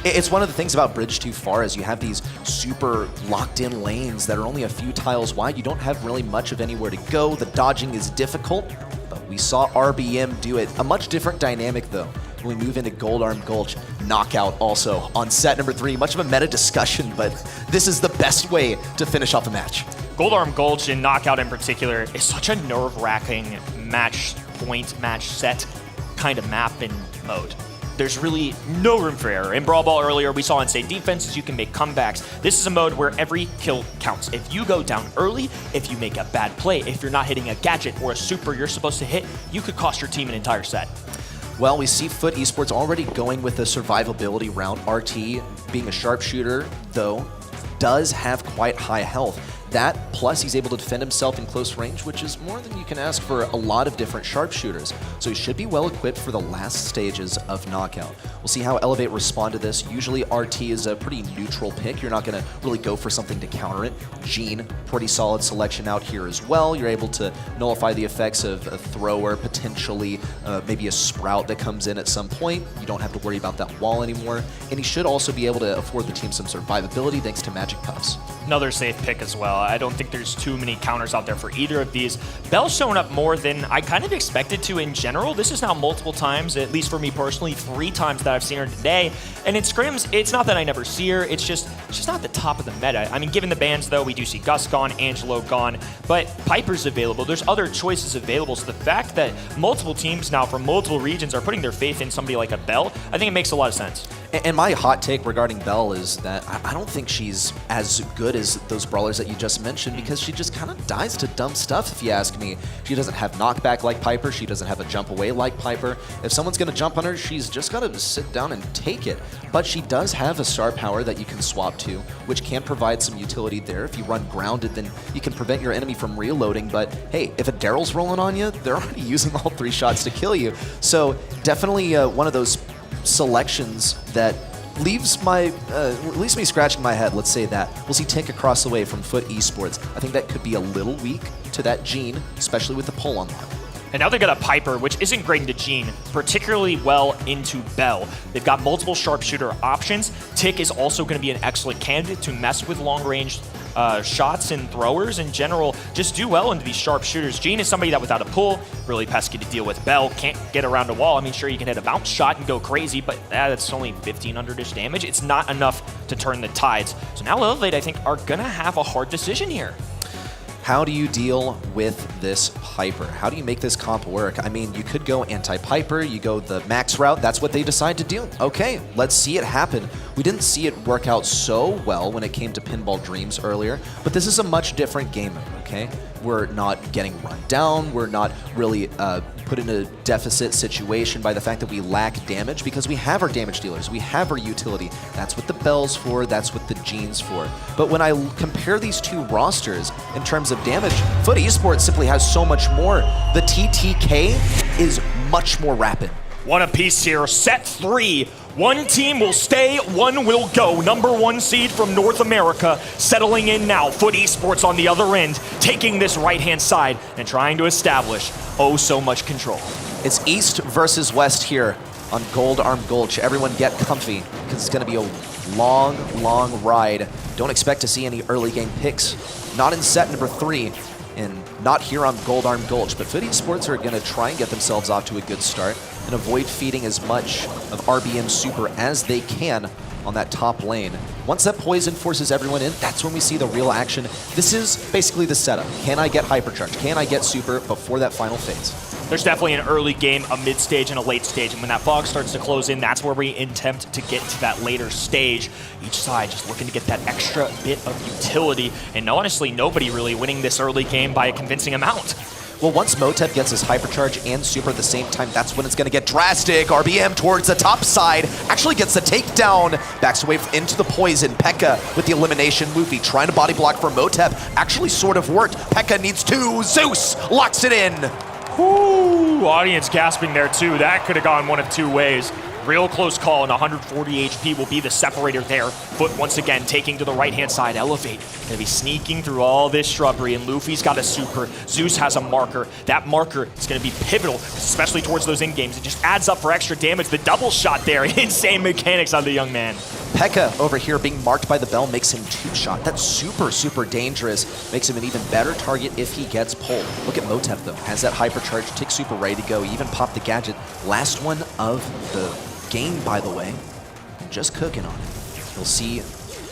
It's one of the things about Bridge Too Far is you have these super locked-in lanes that are only a few tiles wide. You don't have really much of anywhere to go. The dodging is difficult, but we saw RBM do it. A much different dynamic, though, when we move into Gold Arm Gulch. Knockout also on set number 3. Much of a meta discussion, but this is the best way to finish off a match. Gold Arm Gulch and Knockout in particular is such a nerve-wracking match point, match set kind of map and mode. There's really no room for error. In Brawl Ball earlier, we saw insane defenses, you can make comebacks. This is a mode where every kill counts. If you go down early, if you make a bad play, if you're not hitting a gadget or a super you're supposed to hit, you could cost your team an entire set. Well, we see Foot Esports already going with a survivability round. RT, being a sharpshooter, though, does have quite high health. That, plus he's able to defend himself in close range, which is more than you can ask for a lot of different sharpshooters. So he should be well equipped for the last stages of Knockout. We'll see how Elevate respond to this. Usually RT is a pretty neutral pick. You're not going to really go for something to counter it. Gene, pretty solid selection out here as well. You're able to nullify the effects of a thrower, potentially maybe a sprout that comes in at some point. You don't have to worry about that wall anymore. And he should also be able to afford the team some survivability thanks to Magic Puffs. Another safe pick as well. I don't think there's too many counters out there for either of these. Bell's showing up more than I kind of expected to in general. This is now multiple times, at least for me personally, 3 times that I've seen her today. And in scrims, it's not that I never see her, it's just she's not the top of the meta. I mean, given the bans though, we do see Gus gone, Angelo gone, but Piper's available. There's other choices available. So the fact that multiple teams now from multiple regions are putting their faith in somebody like a Bell, I think it makes a lot of sense. And my hot take regarding Bell is that I don't think she's as good as those brawlers that you just mentioned, because she just kind of dies to dumb stuff, if you ask me. She doesn't have knockback like Piper. She doesn't have a jump away like Piper. If someone's going to jump on her, she's just got to sit down and take it. But she does have a star power that you can swap to, which can provide some utility there. If you run grounded, then you can prevent your enemy from reloading. But hey, if a Daryl's rolling on you, they're already using all 3 shots to kill you. So definitely one of those selections that leaves me scratching my head, let's say that. We'll see Tink across the way from Foot Esports. I think that could be a little weak to that Gene, especially with the pull on lock. And now they got a Piper, which isn't great into Gene, particularly well into Bell. They've got multiple sharpshooter options. Tick is also going to be an excellent candidate to mess with long-range shots and throwers in general. Just do well into these sharpshooters. Gene is somebody that without a pull, really pesky to deal with. Bell can't get around a wall. I mean, sure, you can hit a bounce shot and go crazy, but that's only 1,500-ish damage. It's not enough to turn the tides. So now Elevate, I think, are going to have a hard decision here. How do you deal with this Piper? How do you make this comp work? I mean, you could go anti-Piper, you go the max route, that's what they decide to do. Okay, let's see it happen. We didn't see it work out so well when it came to Pinball Dreams earlier, but this is a much different game mode, okay? We're not getting run down, we're not really put in a deficit situation by the fact that we lack damage, because we have our damage dealers, we have our utility. That's what the Bell's for, that's what the Gene's for. But when I compare these 2 rosters in terms of damage, Foot Esports simply has so much more. The TTK is much more rapid. One apiece here, set 3. One team will stay, one will go. Number 1 seed from North America settling in now. Foot Esports on the other end, taking this right-hand side and trying to establish oh so much control. It's East versus West here on Gold Arm Gulch. Everyone get comfy, because it's going to be a long, long ride. Don't expect to see any early game picks. Not in set number 3, and not here on Gold Arm Gulch, but Foot Esports are going to try and get themselves off to a good start and avoid feeding as much of RBM Super as they can on that top lane. Once that poison forces everyone in, that's when we see the real action. This is basically the setup. Can I get Hypercharge? Can I get Super before that final phase? There's definitely an early game, a mid stage, and a late stage. And when that fog starts to close in, that's where we attempt to get to that later stage. Each side just looking to get that extra bit of utility. And honestly, nobody really winning this early game by a convincing amount. Well, once Motep gets his Hypercharge and Super at the same time, that's when it's going to get drastic. RBM towards the top side, actually gets the takedown, backs away into the poison. P.E.K.K.A with the elimination. Luffy trying to body block for Motep, actually sort of worked. P.E.K.K.A needs 2, Zeus locks it in. Whoo, audience gasping there too. That could have gone one of 2 ways. Real close call, and 140 HP will be the separator there. Foot once again taking to the right-hand side. Elevate, gonna be sneaking through all this shrubbery, and Luffy's got a Super. Zeus has a marker. That marker is gonna be pivotal, especially towards those in-games. It just adds up for extra damage. The double shot there, insane mechanics on the young man. P.E.K.K.A over here being marked by the Bell makes him 2-shot. That's super, super dangerous. Makes him an even better target if he gets pulled. Look at Motep though, has that Hypercharge, tick Super ready to go, even popped the gadget. Last one of the game, by the way, just cooking on it. You'll see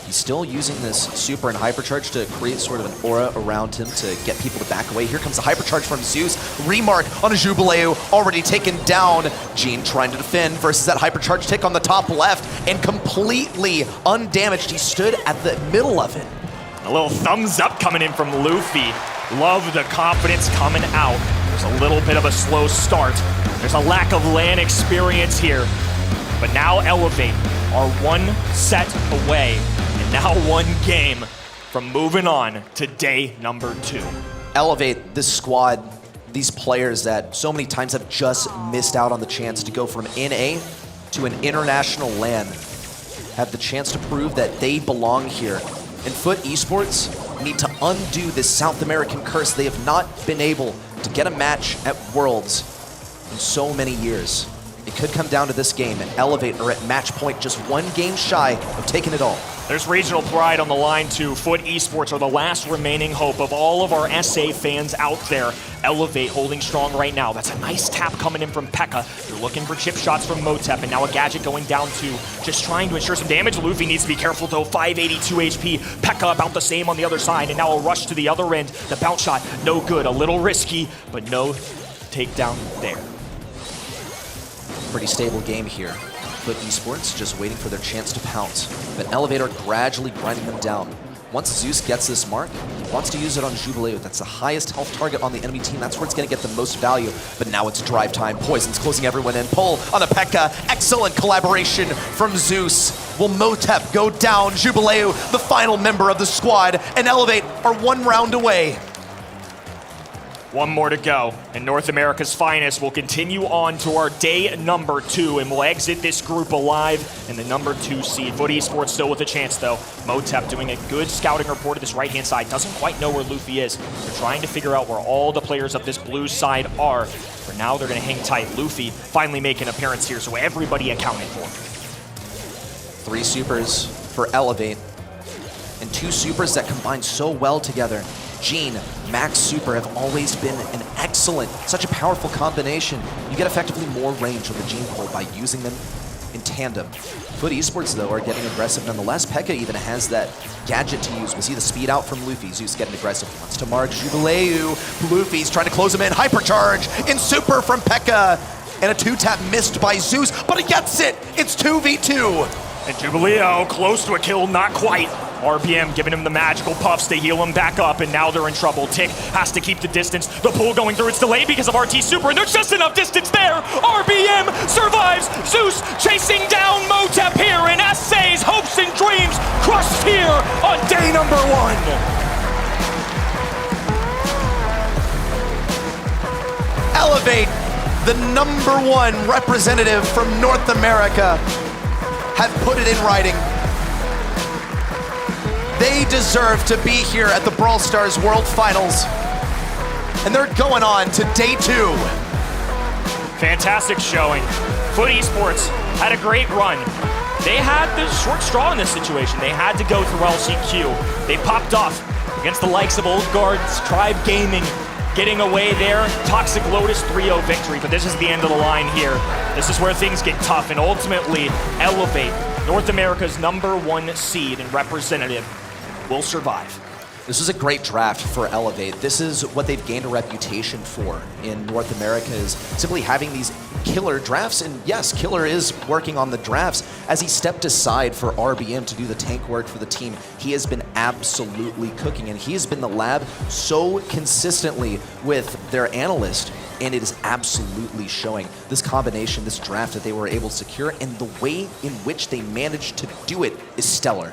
he's still using this Super and Hypercharge to create sort of an aura around him to get people to back away. Here comes the Hypercharge from Zeus. Remark on a Jubileu, already taken down. Gene trying to defend versus that Hypercharge tick on the top left, and completely undamaged. He stood at the middle of it. A little thumbs up coming in from Luffy. Love the confidence coming out. There's a little bit of a slow start. There's a lack of LAN experience here. But now Elevate are 1 set away, and now 1 game from moving on to day number 2. Elevate this squad, these players that so many times have just missed out on the chance to go from NA to an international LAN, have the chance to prove that they belong here. And Foot Esports need to undo this South American curse. They have not been able to get a match at Worlds in so many years. It could come down to this game, and Elevate are at match point, just one game shy of taking it all. There's regional pride on the line too. Foot Esports are the last remaining hope of all of our SA fans out there. Elevate holding strong right now. That's a nice tap coming in from Pekka. They're looking for chip shots from Motep, and now a Gadget going down too, just trying to ensure some damage. Luffy needs to be careful though, 582 HP. Pekka about the same on the other side, and now a rush to the other end. The bounce shot, no good, a little risky, but no takedown there. Pretty stable game here. Foot Esports just waiting for their chance to pounce. But Elevator gradually grinding them down. Once Zeus gets this mark, he wants to use it on Jubileu. That's the highest health target on the enemy team. That's where it's going to get the most value. But now it's drive time. Poison's closing everyone in. Pull on a Pekka. Excellent collaboration from Zeus. Will Motep go down? Jubileu, the final member of the squad, and Elevate are one round away. One more to go, and North America's finest will continue on to our day number 2, and we'll exit this group alive in the number 2 seed. Foot Esports still with a chance, though. Motep doing a good scouting report to this right-hand side. Doesn't quite know where Luffy is. They're trying to figure out where all the players of this blue side are. For now, they're going to hang tight. Luffy finally making an appearance here, so everybody accounted for. 3 supers for Elevate, and 2 supers that combine so well together. Gene, Max Super have always been an excellent, such a powerful combination. You get effectively more range on the Gene pull by using them in tandem. Foot Esports, though, are getting aggressive nonetheless. Pekka even has that gadget to use. We see the speed out from Luffy. Zeus getting aggressive. He wants to mark Jubileu. Luffy's trying to close him in. Hypercharge in Super from Pekka. And a 2-tap missed by Zeus, but he gets it. It's 2v2. And Jubileu close to a kill, not quite. RBM giving him the magical puffs to heal him back up, and now they're in trouble. Tick has to keep the distance. The pull going through, it's delayed because of RT Super, and there's just enough distance there. RBM survives. Zeus chasing down Motep here, and SA's hopes and dreams crushed here on day number 1. Elevate, the number 1 representative from North America, have put it in writing. They deserve to be here at the Brawl Stars World Finals. And they're going on to day 2. Fantastic showing. Foot Esports had a great run. They had the short straw in this situation. They had to go through LCQ. They popped off against the likes of Old Guards, Tribe Gaming, getting away there. Toxic Lotus 3-0 victory, but this is the end of the line here. This is where things get tough, and ultimately Elevate, North America's number 1 seed and representative, will survive. This was a great draft for Elevate. This is what they've gained a reputation for in North America, is simply having these killer drafts. And yes, Killer is working on the drafts. As he stepped aside for RBM to do the tank work for the team, he has been absolutely cooking, and he has been the lab so consistently with their analyst, and it is absolutely showing. This combination, this draft that they were able to secure, and the way in which they managed to do it is stellar.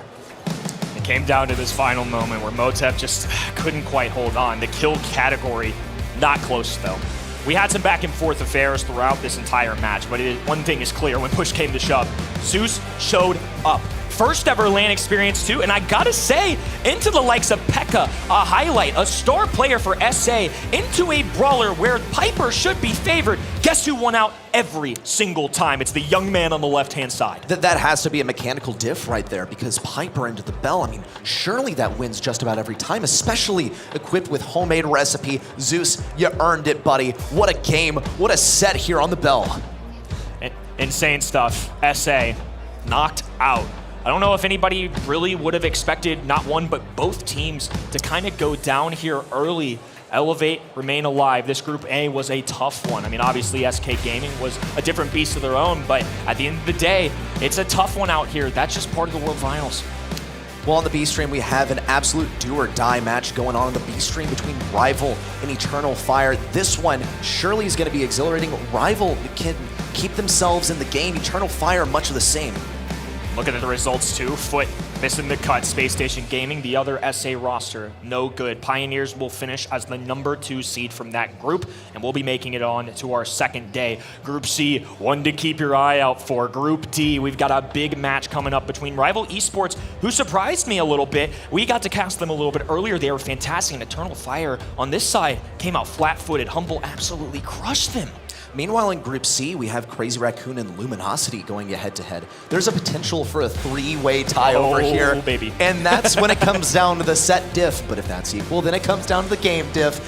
Came down to this final moment where Motep just couldn't quite hold on. The kill category, not close though. We had some back and forth affairs throughout this entire match, but one thing is clear: when push came to shove, Zeus showed up. First ever LAN experience too, and I gotta say, into the likes of Pekka, a highlight, a star player for SA, into a brawler where Piper should be favored. Guess who won out every single time? It's the young man on the left-hand side. That has to be a mechanical diff right there, because Piper into the Bell, I mean, surely that wins just about every time, especially equipped with homemade recipe. Zeus, you earned it, buddy. What a game, what a set here on the Bell. Insane stuff. SA knocked out. I don't know if anybody really would have expected not one but both teams to kind of go down here early. Elevate, remain alive. This Group A was a tough one. I mean, obviously SK Gaming was a different beast of their own, but at the end of the day, it's a tough one out here. That's just part of the World Finals. Well, on the B stream, we have an absolute do-or-die match going on the B stream between Rival and Eternal Fire. This one surely is going to be exhilarating. Rival can keep themselves in the game. Eternal Fire, much of the same. Looking at the results too, Foot missing the cut, Space Station Gaming, the other SA roster, no good. Pioneers will finish as the number 2 seed from that group, and we'll be making it on to our second day. Group C, one to keep your eye out for. Group D, we've got a big match coming up between rival Esports, who surprised me a little bit. We got to cast them a little bit earlier. They were fantastic, and Eternal Fire on this side came out flat-footed. Humble absolutely crushed them. Meanwhile, in Group C, we have Crazy Raccoon and Luminosity going head-to-head. There's a potential for a 3-way tie over here. Baby. And that's when it comes down to the set diff. But if that's equal, then it comes down to the game diff.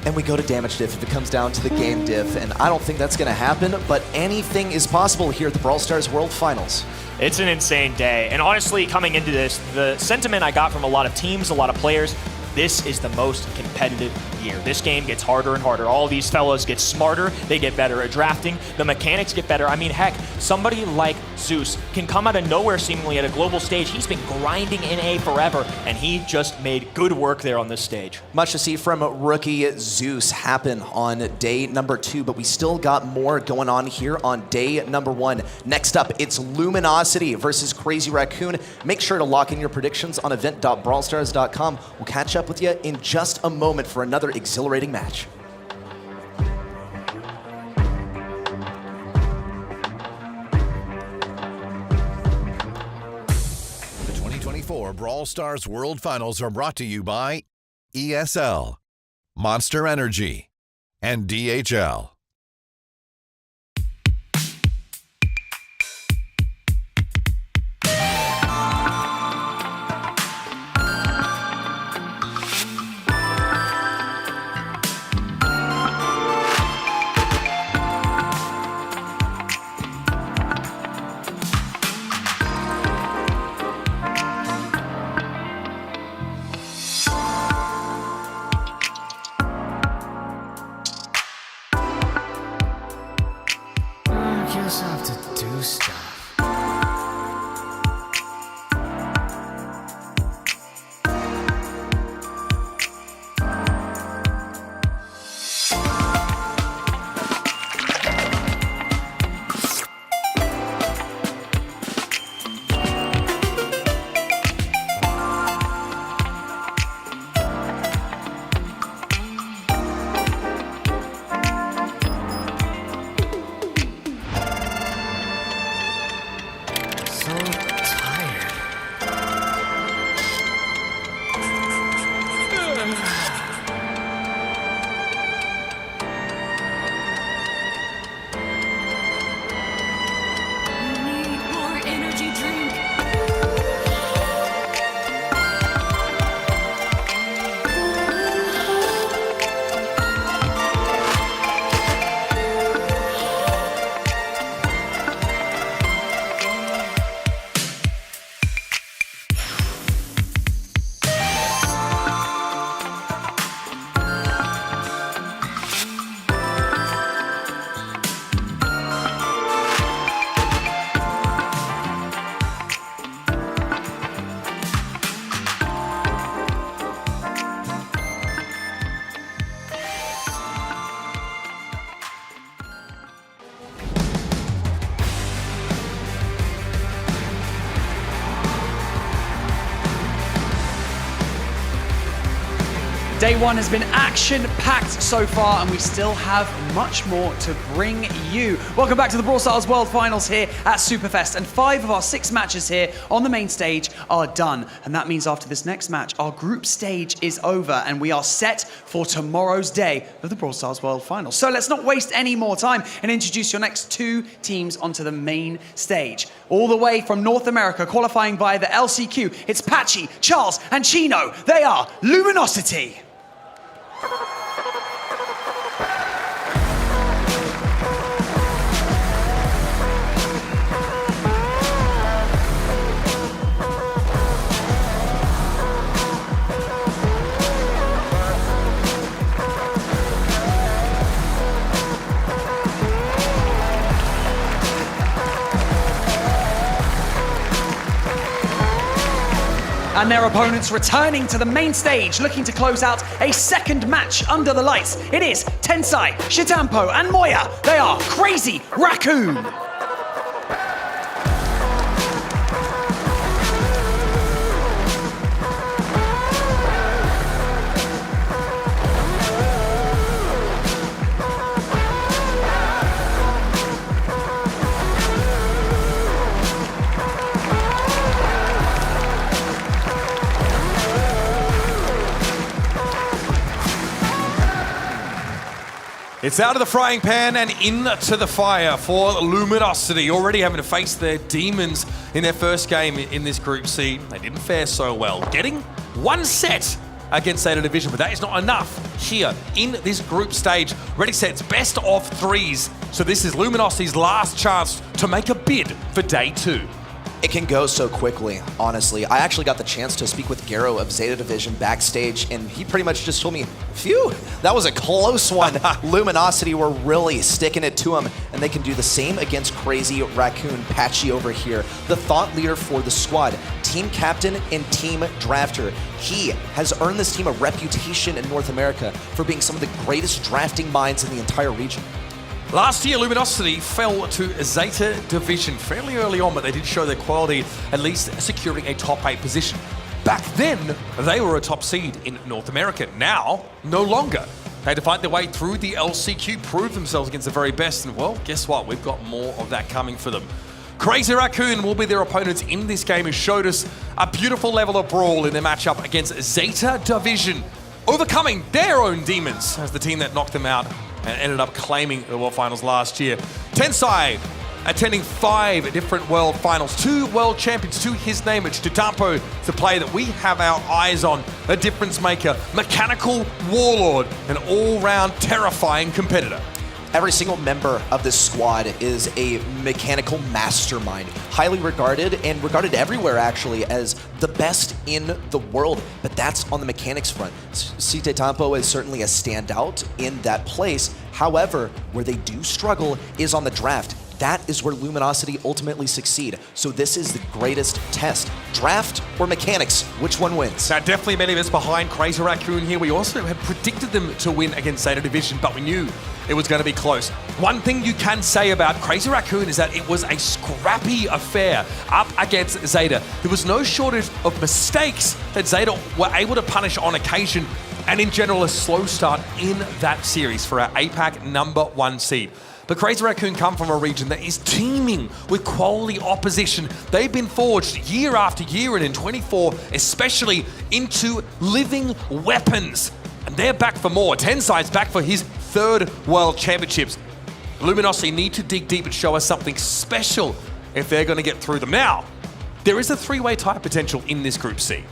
And we go to damage diff if it comes down to the game diff. And I don't think that's going to happen, but anything is possible here at the Brawl Stars World Finals. It's an insane day. And honestly, coming into this, the sentiment I got from a lot of teams, a lot of players, this is the most competitive year. This game gets harder and harder. All these fellas get smarter, they get better at drafting, the mechanics get better. I mean, heck, somebody like Zeus can come out of nowhere seemingly at a global stage. He's been grinding in A forever, and he just made good work there on this stage. Much to see from rookie Zeus happen on day number 2, but we still got more going on here on day number 1. Next up, it's Luminosity versus Crazy Raccoon. Make sure to lock in your predictions on event.brawlstars.com. We'll catch up with you in just a moment for another exhilarating match. The 2024 Brawl Stars World Finals are brought to you by ESL, Monster Energy, and DHL. Just have to do stuff. Day 1 has been action-packed so far, and we still have much more to bring you. Welcome back to the Brawl Stars World Finals here at Superfest, and 5 of our 6 matches here on the main stage are done. And that means after this next match, our group stage is over, and we are set for tomorrow's day of the Brawl Stars World Finals. So let's not waste any more time and introduce your next 2 teams onto the main stage. All the way from North America, qualifying via the LCQ, it's Patchy, Charles, and Chino. They are Luminosity. And their opponents returning to the main stage, looking to close out a second match under the lights. It is Tensai, Shitampo, and Moya. They are Crazy Raccoon. It's out of the frying pan and into the fire for Luminosity, already having to face their demons in their first game in this Group C. They didn't fare so well, getting one set against Zeta Division, but that is not enough here in this group stage. Ready, sets, best of threes. So this is Luminosity's last chance to make a bid for day 2. It can go so quickly, honestly. I actually got the chance to speak with Garo of Zeta Division backstage, and he pretty much just told me, phew, that was a close one. Luminosity were really sticking it to him, and they can do the same against Crazy Raccoon Patchy over here, the thought leader for the squad, team captain and team drafter. He has earned this team a reputation in North America for being some of the greatest drafting minds in the entire region. Last year, Luminosity fell to Zeta Division fairly early on, but they did show their quality, at least securing a top 8 position. Back then, they were a top seed in North America. Now, no longer. They had to fight their way through the LCQ, prove themselves against the very best, and well, guess what? We've got more of that coming for them. Crazy Raccoon will be their opponents in this game, who showed us a beautiful level of brawl in their matchup against Zeta Division, overcoming their own demons as the team that knocked them out and ended up claiming the World Finals last year. Tensai attending 5 different World Finals, 2 World Champions to his name. It's Chitampo, the player that we have our eyes on, a difference maker, mechanical warlord, an all-round terrifying competitor. Every single member of this squad is a mechanical mastermind, highly regarded and regarded everywhere actually as the best in the world, but that's on the mechanics front. Cite Tampo is certainly a standout in that place. However, where they do struggle is on the draft. That is where Luminosity ultimately succeed. So this is the greatest test. Draft or mechanics, which one wins? Now, definitely many of us behind Crazy Raccoon here. We also had predicted them to win against Zeta Division, but we knew it was going to be close. One thing you can say about Crazy Raccoon is that it was a scrappy affair up against Zeta. There was no shortage of mistakes that Zeta were able to punish on occasion, and in general, a slow start in that series for our APAC #1 seed. But Crazy Raccoon come from a region that is teeming with quality opposition. They've been forged year after year, and in 24, especially into living weapons. And they're back for more. Tensai's back for his 3rd World Championships. Luminosity need to dig deep and show us something special if they're going to get through them. Now, there is a 3-way tie potential in this Group C.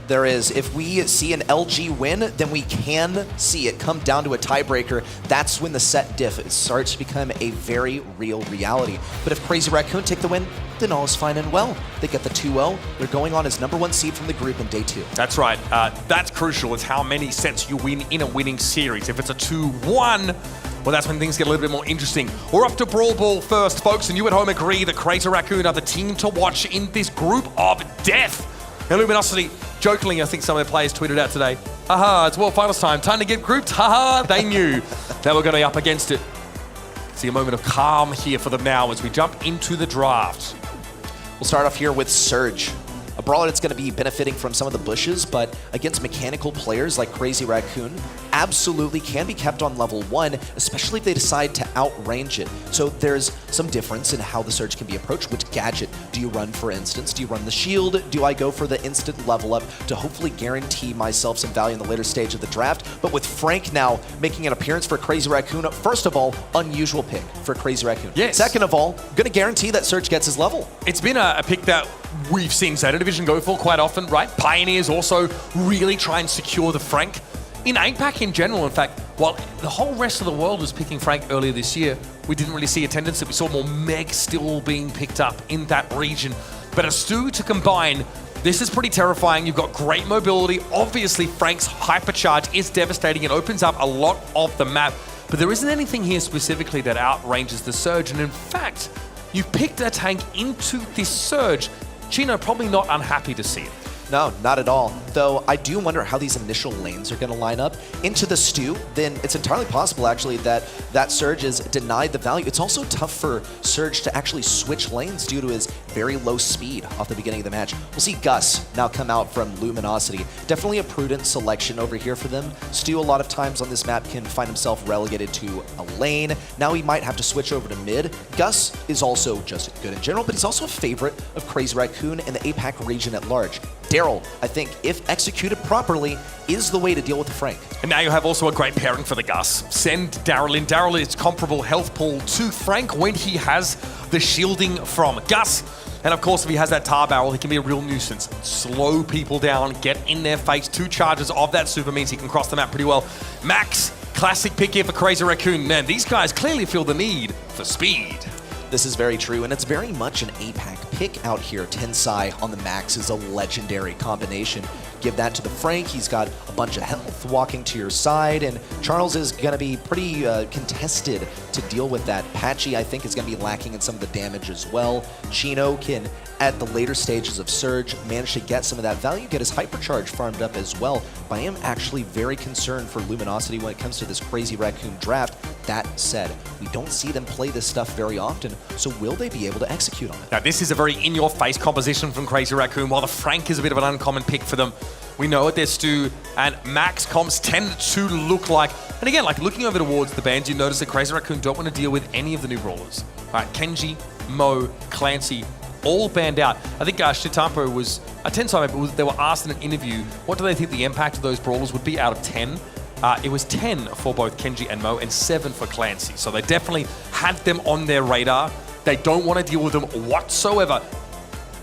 There is. If we see an LG win, then we can see it come down to a tiebreaker. That's when the set diff starts to become a very real reality. But if Crazy Raccoon take the win, then all is fine and well. They get the 2-0. They're going on as #1 seed from the group in day 2. That's right. That's crucial. It's how many sets you win in a winning series. If it's a 2-1, well, that's when things get a little bit more interesting. We're off to Brawl Ball first, folks, and you at home agree that Crazy Raccoon are the team to watch in this group of death. And Luminosity, jokingly, I think some of their players tweeted out today, haha, it's World Finals time to get grouped, haha, they knew they were going to be up against it. See a moment of calm here for them now as we jump into the draft. We'll start off here with Surge. A brawler that's going to be benefiting from some of the bushes, but against mechanical players like Crazy Raccoon, absolutely can be kept on level 1, especially if they decide to outrange it. So there's some difference in how the Surge can be approached. Which gadget do you run, for instance? Do you run the shield? Do I go for the instant level up to hopefully guarantee myself some value in the later stage of the draft? But with Frank now making an appearance for Crazy Raccoon, first of all, unusual pick for Crazy Raccoon. Yes. Second of all, going to guarantee that Surge gets his level. It's been a pick that we've seen Zeta Division go for quite often, right? Pioneers also really try and secure the Frank. In APAC in general, in fact, while the whole rest of the world was picking Frank earlier this year, we didn't really see a tendency. We saw more Meg still being picked up in that region. But as Stu to combine, this is pretty terrifying. You've got great mobility. Obviously, Frank's hypercharge is devastating. It opens up a lot of the map. But there isn't anything here specifically that outranges the Surge. And in fact, you picked a tank into this Surge. Chino probably not unhappy to see it. No, not at all. Though I do wonder how these initial lanes are going to line up. Into the Stew, then it's entirely possible actually that that Surge is denied the value. It's also tough for Surge to actually switch lanes due to his very low speed off the beginning of the match. We'll see Gus now come out from Luminosity. Definitely a prudent selection over here for them. Stew a lot of times on this map can find himself relegated to a lane. Now he might have to switch over to mid. Gus is also just good in general, but he's also a favorite of Crazy Raccoon and the APAC region at large. Daryl, I think, if executed properly, is the way to deal with the Frank. And now you have also a great pairing for the Gus. Send Daryl in. Daryl is comparable health pool to Frank when he has the shielding from Gus. And of course, if he has that tar barrel, he can be a real nuisance. Slow people down, get in their face. 2 charges of that super means he can cross the map pretty well. Max, classic pick here for Crazy Raccoon. Man, these guys clearly feel the need for speed. This is very true, and it's very much an APAC pick out here. Tensai on the Max is a legendary combination. Give that to the Frank. He's got a bunch of health walking to your side, and Charles is going to be pretty contested to deal with that. Patchy, I think, is going to be lacking in some of the damage as well. Chino can, at the later stages of Surge, manage to get some of that value, get his Hypercharge farmed up as well. But I am actually very concerned for Luminosity when it comes to this Crazy Raccoon draft. That said, we don't see them play this stuff very often, so will they be able to execute on it? Now, this is a very in-your-face composition from Crazy Raccoon, while the Frank is a bit of an uncommon pick for them. We know what their Stu and Max comps tend to look like. And again, like looking over towards the bands, you notice that Crazy Raccoon don't want to deal with any of the new brawlers. All right, Kenji, Mo, Clancy, all banned out. I think Shitampo was a 10-time, but they were asked in an interview, what do they think the impact of those brawlers would be out of 10? It was 10 for both Kenji and Mo and 7 for Clancy. So they definitely had them on their radar. They don't want to deal with them whatsoever.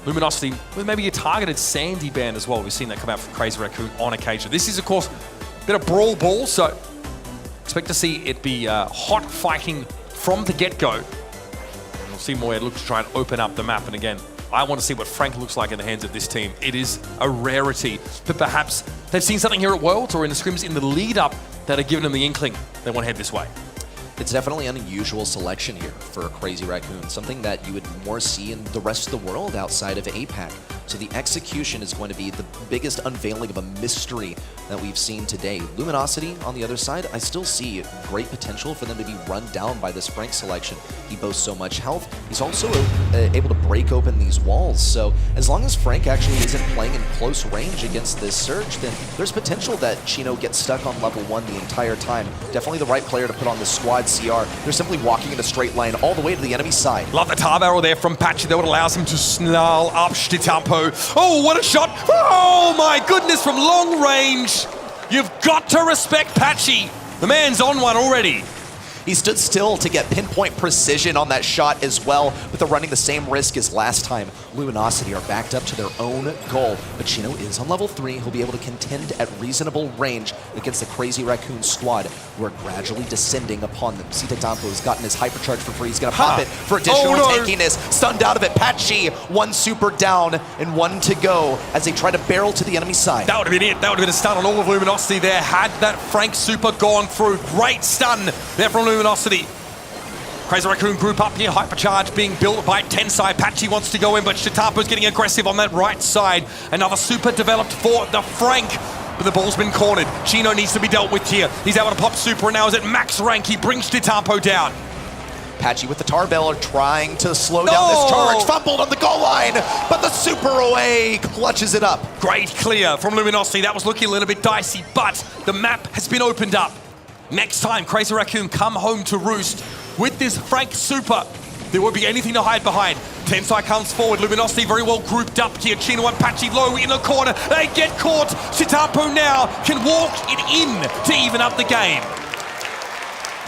Luminosity with maybe a targeted Sandy band as well. We've seen that come out from Crazy Raccoon on occasion. This is, of course, a bit of brawl ball, so expect to see it be hot fighting from the get-go. And we'll see Moya look to try and open up the map. And again, I want to see what Frank looks like in the hands of this team. It is a rarity, but perhaps they've seen something here at Worlds or in the scrims in the lead-up that have given them the inkling they want to head this way. It's definitely an unusual selection here for Crazy Raccoon, something that you would more see in the rest of the world outside of APAC. So the execution is going to be the biggest unveiling of a mystery that we've seen today. Luminosity, on the other side, I still see great potential for them to be run down by this Frank selection. He boasts so much health. He's also able to break open these walls. So as long as Frank actually isn't playing in close range against this Surge, then there's potential that Chino gets stuck on level 1 the entire time. Definitely the right player to put on the squad CR. They're simply walking in a straight line all the way to the enemy side. Love the tar barrel there from Patchy. That would allows him to snarl up Shitampo. Oh, what a shot. Oh my goodness, from long range. You've got to respect Patchy. The man's on one already. He stood still to get pinpoint precision on that shot as well, but they're running the same risk as last time. Luminosity are backed up to their own goal, but Chino is on level 3. He'll be able to contend at reasonable range against the Crazy Raccoon squad, who are gradually descending upon them. Shitampo's gotten his Hypercharge for free. He's going to pop it for additional tankiness. Stunned out of it. Patchy, 1 super down and 1 to go as they try to barrel to the enemy side. That would have been it. That would have been a stun on all of Luminosity there. Had that Frank super gone through. Great stun there from Luminosity. Crazy Raccoon group up here. Hypercharge being built by Tensai. Patchy wants to go in, but Shitampo's getting aggressive on that right side. Another super developed for the Frank. But the ball's been cornered. Chino needs to be dealt with here. He's able to pop super, and now is at max rank. He brings Shitampo down. Patchy with the tar bell trying to slow down this charge. Fumbled on the goal line, but the super away clutches it up. Great clear from Luminosity. That was looking a little bit dicey, but the map has been opened up. Next time Crazy Raccoon come home to roost with this Frank super, there won't be anything to hide behind. Tensai comes forward. Luminosity very well grouped up here. Chino and Patchy low in the corner. They get caught. Shitampo now can walk it in to even up the game.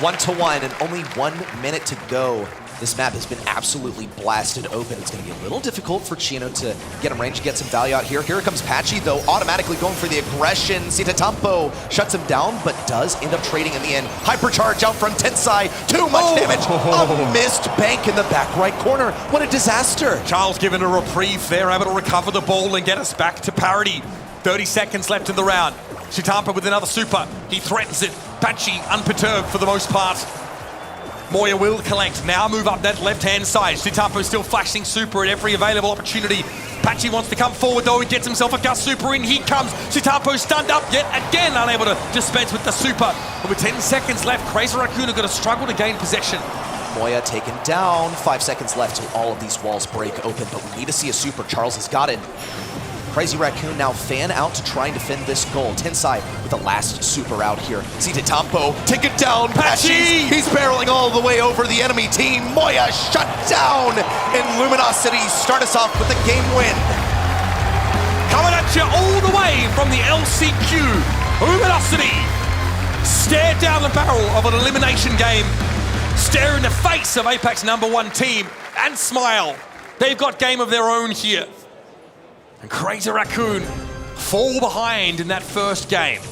1-1 and only 1 minute to go. This map has been absolutely blasted open. It's going to be a little difficult for Chino to get in range and get some value out here. Here comes Patchy, though, automatically going for the aggression. Shitampo shuts him down, but does end up trading in the end. Hypercharge out from Tensai. Too much damage. A missed bank in the back right corner. What a disaster. Charles given a reprieve there, able to recover the ball and get us back to parity. 30 seconds left in the round. Shitampo with another super. He threatens it. Patchy unperturbed for the most part. Moya will collect, now move up that left-hand side. Shitampo still flashing super at every available opportunity. Patchy wants to come forward though, he gets himself a Gus super in, he comes. Shitampo stunned up, yet again unable to dispense with the super. And with 10 seconds left, Crazy Raccoon are going to struggle to gain possession. Moya taken down, 5 seconds left till all of these walls break open, but we need to see a super. Charles has got it. Crazy Raccoon now fan out to try and defend this goal. Tensai with the last super out here. Shitampo, take it down. Patchy! He's barreling all the way over the enemy team. Moya shut down. And Luminosity start us off with a game win. Coming at you all the way from the LCQ. Luminosity stare down the barrel of an elimination game. Stare in the face of Apex #1 team and smile. They've got game of their own here. And Crazy Raccoon fall behind in that first game.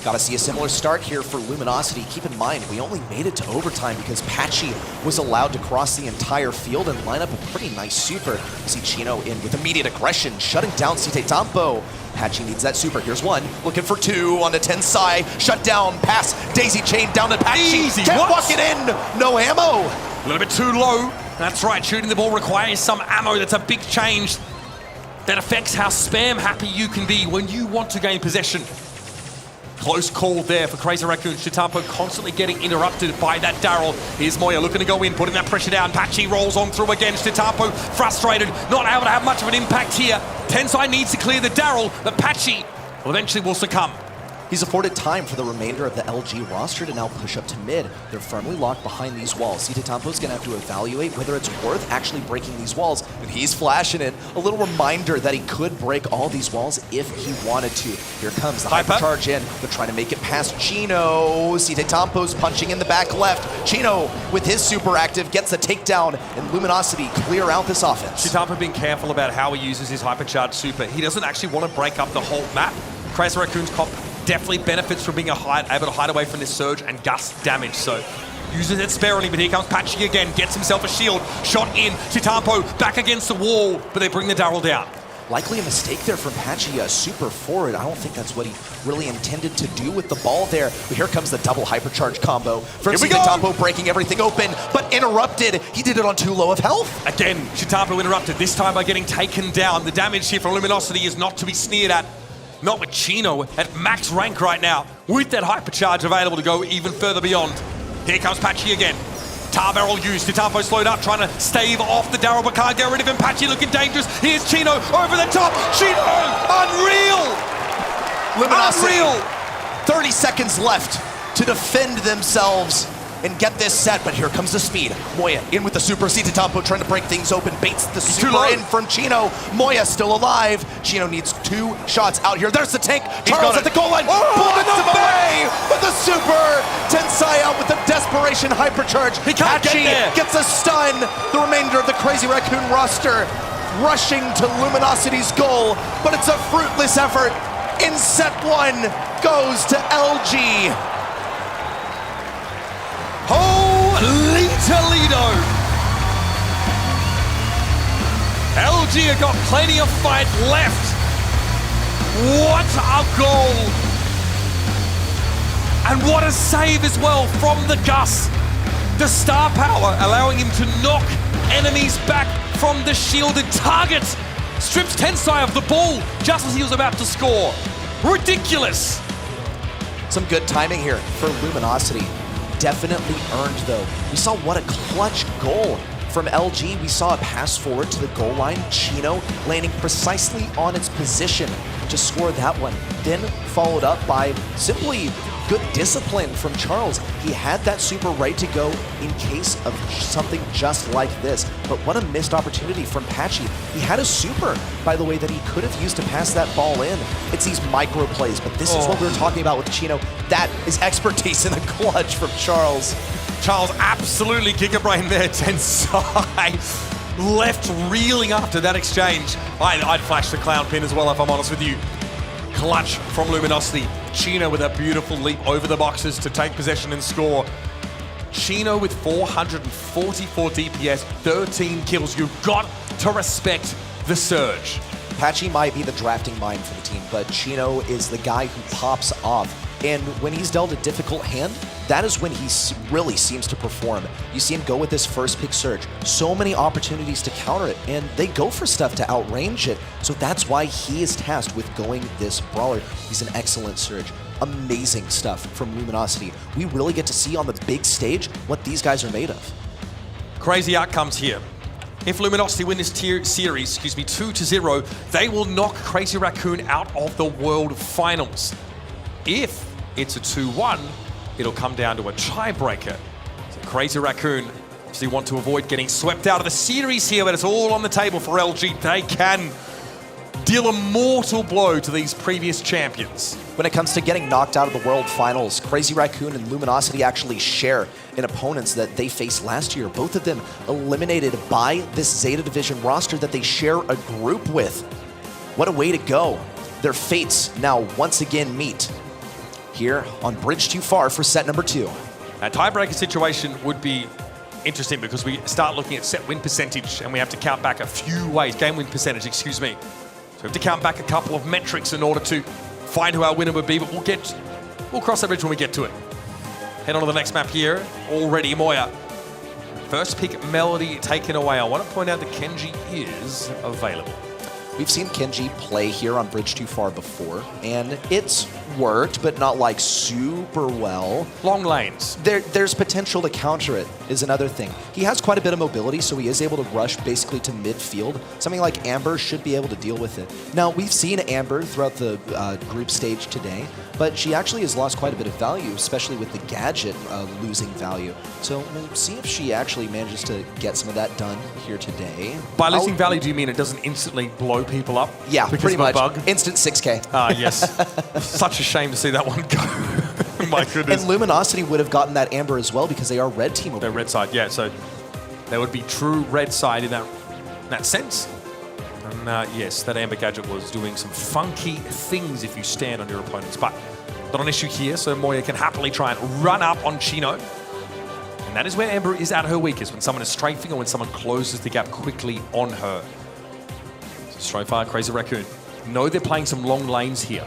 Gotta see a similar start here for Luminosity. Keep in mind, we only made it to overtime because Patchy was allowed to cross the entire field and line up a pretty nice super. See Chino in with immediate aggression, shutting down Cite Tampo. Patchy needs that super. Here's one, looking for two on the Tensai. Shut down, pass, daisy chain down to Patchy. Easy, Can't what? walk it in, no ammo. A little bit too low. That's right, shooting the ball requires some ammo. That's a big change that affects how spam happy you can be when you want to gain possession. Close call there for Crazy Raccoon. Chitampo constantly getting interrupted by that Daryl. Here's Moya looking to go in, putting that pressure down. Patchy rolls on through again. Chitampo frustrated, not able to have much of an impact here. Tensai needs to clear the Daryl, but Patchy eventually will succumb. He's afforded time for the remainder of the LG roster to now push up to mid. They're firmly locked behind these walls. Cite Tampo's gonna have to evaluate whether it's worth actually breaking these walls, and he's flashing it. A little reminder that he could break all these walls if he wanted to. Here comes the hyper charge in. They're trying to make it past Chino. Cite Tampo's punching in the back left. Chino, with his super active, gets the takedown, and Luminosity clear out this offense. Chitampo being careful about how he uses his hypercharged super. He doesn't actually want to break up the whole map. Crazy Raccoon's cop definitely benefits from being able to hide away from this surge and gust damage, so uses it sparingly, but here comes Patchy again, gets himself a shield, shot in, Chitampo back against the wall, but they bring the Daryl down. Likely a mistake there from Patchy, super forward. I don't think that's what he really intended to do with the ball there. But here comes the double hypercharge combo. First, Chitampo breaking everything open, but interrupted. He did it on too low of health. Again, Chitampo interrupted, this time by getting taken down. The damage here from Luminosity is not to be sneered at. Not with Chino at max rank right now, with that hypercharge available to go even further beyond. Here comes Patchy again. Tar barrel used. Chitampo slowed up, trying to stave off the Daryl, but can't get rid of him. Patchy looking dangerous. Here's Chino over the top. Chino, unreal! Luminosity, Unreal! 30 seconds left to defend themselves and get this set, but here comes the speed. Moya in with the super. Cite Tampo trying to break things open, baits the super in from Chino. Moya still alive. Chino needs 2 shots out here. There's the tank. Charles at the goal line. Bullets him away with the super. Tensai out with the desperation hypercharge. He can't get there. Gets a stun. The remainder of the Crazy Raccoon roster rushing to Luminosity's goal, but it's a fruitless effort. In set 1 goes to LG. Holy Toledo! LG have got plenty of fight left. What a goal! And what a save as well from the Gus. The star power allowing him to knock enemies back from the shielded target. Strips Tensai of the ball just as he was about to score. Ridiculous! Some good timing here for Luminosity. Definitely earned though. We saw what a clutch goal from LG. We saw a pass forward to the goal line. Chino landing precisely on its position to score that one. Then followed up by simply good discipline from Charles. He had that super right to go in case of something just like this. But what a missed opportunity from Patchy. He had a super, by the way, that he could have used to pass that ball in. It's these micro plays, but this is what we were talking about with Chino. That is expertise in the clutch from Charles. Charles absolutely gigabrain there. Tensai left reeling after that exchange. I'd flash the clown pin as well, if I'm honest with you. Clutch from Luminosity. Chino with a beautiful leap over the boxes to take possession and score. Chino with 444 DPS, 13 kills. You've got to respect the surge. Patchy might be the drafting mind for the team, but Chino is the guy who pops off. And when he's dealt a difficult hand, that is when he really seems to perform. You see him go with this first pick surge. So many opportunities to counter it, and they go for stuff to outrange it. So that's why he is tasked with going this brawler. He's an excellent surge. Amazing stuff from Luminosity. We really get to see on the big stage what these guys are made of. Crazy outcomes here. If Luminosity win this series, 2-0, they will knock Crazy Raccoon out of the World Finals. If it's a 2-1, it'll come down to a tiebreaker. So Crazy Raccoon obviously want to avoid getting swept out of the series here, but it's all on the table for LG. They can deal a mortal blow to these previous champions. When it comes to getting knocked out of the World Finals, Crazy Raccoon and Luminosity actually share in opponents that they faced last year. Both of them eliminated by this Zeta Division roster that they share a group with. What a way to go. Their fates now once again meet here on Bridge Too Far for set number 2. A tiebreaker situation would be interesting because we start looking at set win percentage and we have to count back a few ways, game win percentage, excuse me. So we have to count back a couple of metrics in order to find who our winner would be, but we'll cross that bridge when we get to it. Head on to the next map here. Already Moya. First pick Melody taken away. I want to point out that Kenji is available. We've seen Kenji play here on Bridge Too Far before, and it's worked, but not like super well. Long lanes. There's potential to counter it, is another thing. He has quite a bit of mobility, so he is able to rush basically to midfield. Something like Amber should be able to deal with it. Now, we've seen Amber throughout the group stage today, but she actually has lost quite a bit of value, especially with the gadget losing value. So we'll see if she actually manages to get some of that done here today. By losing value, do you mean it doesn't instantly blow people up? Yeah, because pretty of a much. bug? Instant 6K. Ah, yes. Such a shame to see that one go. My goodness. And Luminosity would have gotten that Amber as well because they are red team. They're red side, yeah. So they would be true red side in that sense. And yes, that Amber gadget was doing some funky things if you stand on your opponents. But not an issue here, so Moya can happily try and run up on Chino. And that is where Amber is at her weakest, when someone is strafing or when someone closes the gap quickly on her. So straight fire, Crazy Raccoon. Know they're playing some long lanes here.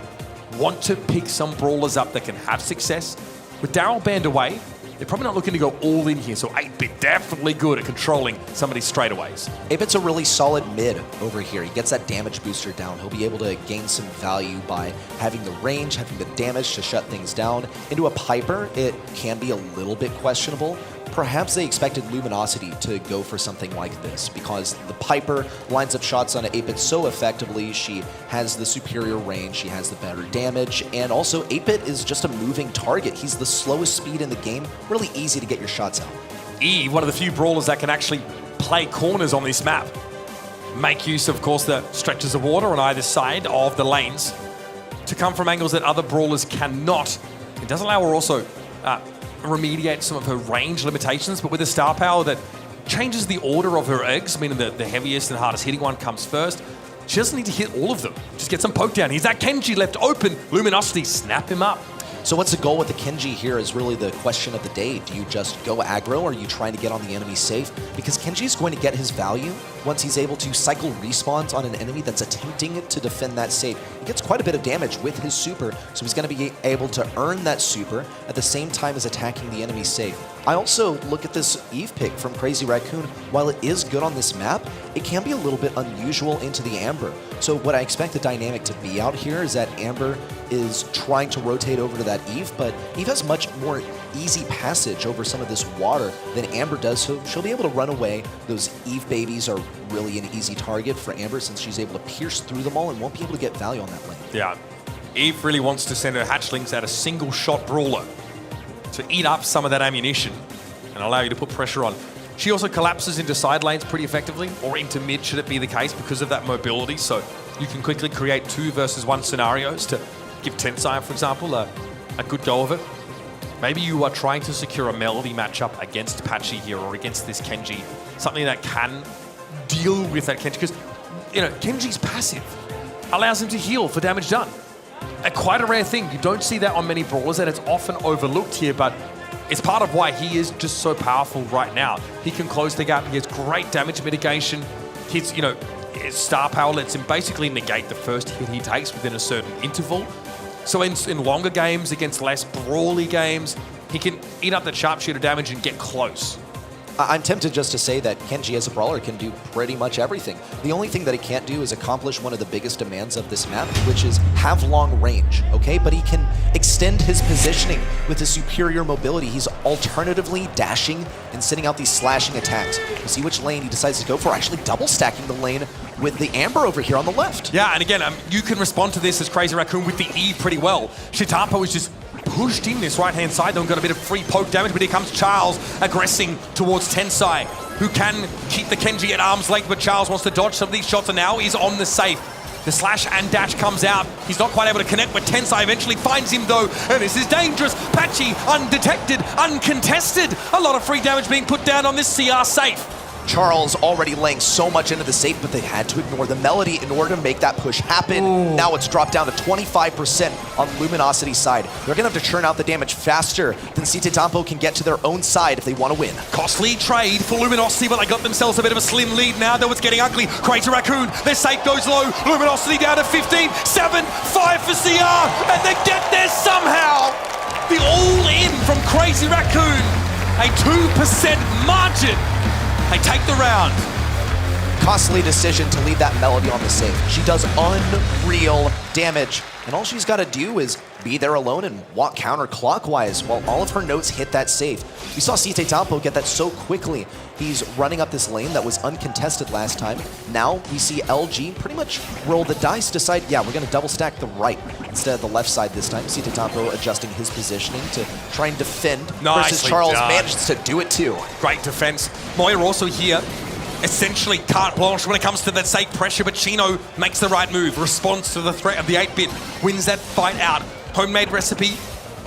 Want to pick some brawlers up that can have success. With Daryl banned away, they're probably not looking to go all in here, so 8-Bit definitely good at controlling some of these straightaways. 8-Bit's a really solid mid over here. He gets that damage booster down. He'll be able to gain some value by having the range, having the damage to shut things down. Into a Piper, it can be a little bit questionable. Perhaps they expected Luminosity to go for something like this because the Piper lines up shots on 8-Bit so effectively. She has the superior range, she has the better damage, and also 8-Bit is just a moving target. He's the slowest speed in the game, really easy to get your shots out. Eve, one of the few brawlers that can actually play corners on this map. Make use, of course, the stretches of water on either side of the lanes to come from angles that other brawlers cannot. It does allow her also remediate some of her range limitations, but with a star power that changes the order of her eggs, meaning that the heaviest and hardest hitting one comes first. She doesn't need to hit all of them. Just get some poke down. He's that Kenji left open. Luminosity, snap him up. So what's the goal with the Kenji here is really the question of the day. Do you just go aggro or are you trying to get on the enemy safe? Because Kenji is going to get his value once he's able to cycle respawns on an enemy that's attempting to defend that safe. He gets quite a bit of damage with his super, so he's going to be able to earn that super at the same time as attacking the enemy safe. I also look at this Eve pick from Crazy Raccoon. While it is good on this map, it can be a little bit unusual into the Amber. So what I expect the dynamic to be out here is that Amber is trying to rotate over to that Eve, but Eve has much more easy passage over some of this water than Amber does, so she'll be able to run away. Those Eve babies are really an easy target for Amber since she's able to pierce through them all and won't be able to get value on that lane. Yeah, Eve really wants to send her hatchlings at a single shot brawler to eat up some of that ammunition and allow you to put pressure on. She also collapses into side lanes pretty effectively, or into mid should it be the case, because of that mobility, so you can quickly create 2 versus 1 scenarios to give Tensai, for example, a good go of it. Maybe you are trying to secure a Melody matchup against Patchy here or against this Kenji, something that can deal with that Kenji, because Kenji's passive allows him to heal for damage done. Quite a rare thing. You don't see that on many brawlers, and it's often overlooked here, but it's part of why he is just so powerful right now. He can close the gap. He has great damage mitigation. His star power lets him basically negate the first hit he takes within a certain interval. So in longer games against less brawly games, he can eat up that sharpshooter damage and get close. I'm tempted just to say that Kenji as a brawler can do pretty much everything. The only thing that he can't do is accomplish one of the biggest demands of this map, which is have long range, okay? But he can extend his positioning with his superior mobility. He's alternatively dashing and sending out these slashing attacks. We'll see which lane he decides to go for, actually double stacking the lane with the Amber over here on the left. Yeah, and again, you can respond to this as Crazy Raccoon with the E pretty well. Shitapo is just pushed in this right-hand side, then got a bit of free poke damage, but here comes Charles aggressing towards Tensai, who can keep the Kenji at arm's length, but Charles wants to dodge some of these shots, and now he's on the safe. The slash and dash comes out. He's not quite able to connect, but Tensai eventually finds him though. And this is dangerous. Patchy, undetected, uncontested. A lot of free damage being put down on this CR safe. Charles already laying so much into the safe, but they had to ignore the Melody in order to make that push happen. Ooh. Now it's dropped down to 25% on Luminosity's side. They're gonna have to churn out the damage faster than Cite Tampo can get to their own side if they want to win. Costly trade for Luminosity, but they got themselves a bit of a slim lead now, though it's getting ugly. Crazy Raccoon, their safe goes low. Luminosity down to 15, 7, 5 for CR, and they get there somehow. The all-in from Crazy Raccoon, a 2% margin. They take the round. Costly decision to leave that Melody on the safe. She does unreal damage, and all she's got to do is be there alone and walk counterclockwise while all of her notes hit that safe. We saw Cite Tampo get that so quickly. He's running up this lane that was uncontested last time. Now we see LG pretty much roll the dice, decide, yeah, we're going to double stack the right instead of the left side this time. Cite Tampo adjusting his positioning to try and defend versus Charles manages to do it too. Great defense. Moya also here. Essentially carte blanche when it comes to that safe pressure, but Chino makes the right move, responds to the threat of the 8-bit, wins that fight out. Homemade recipe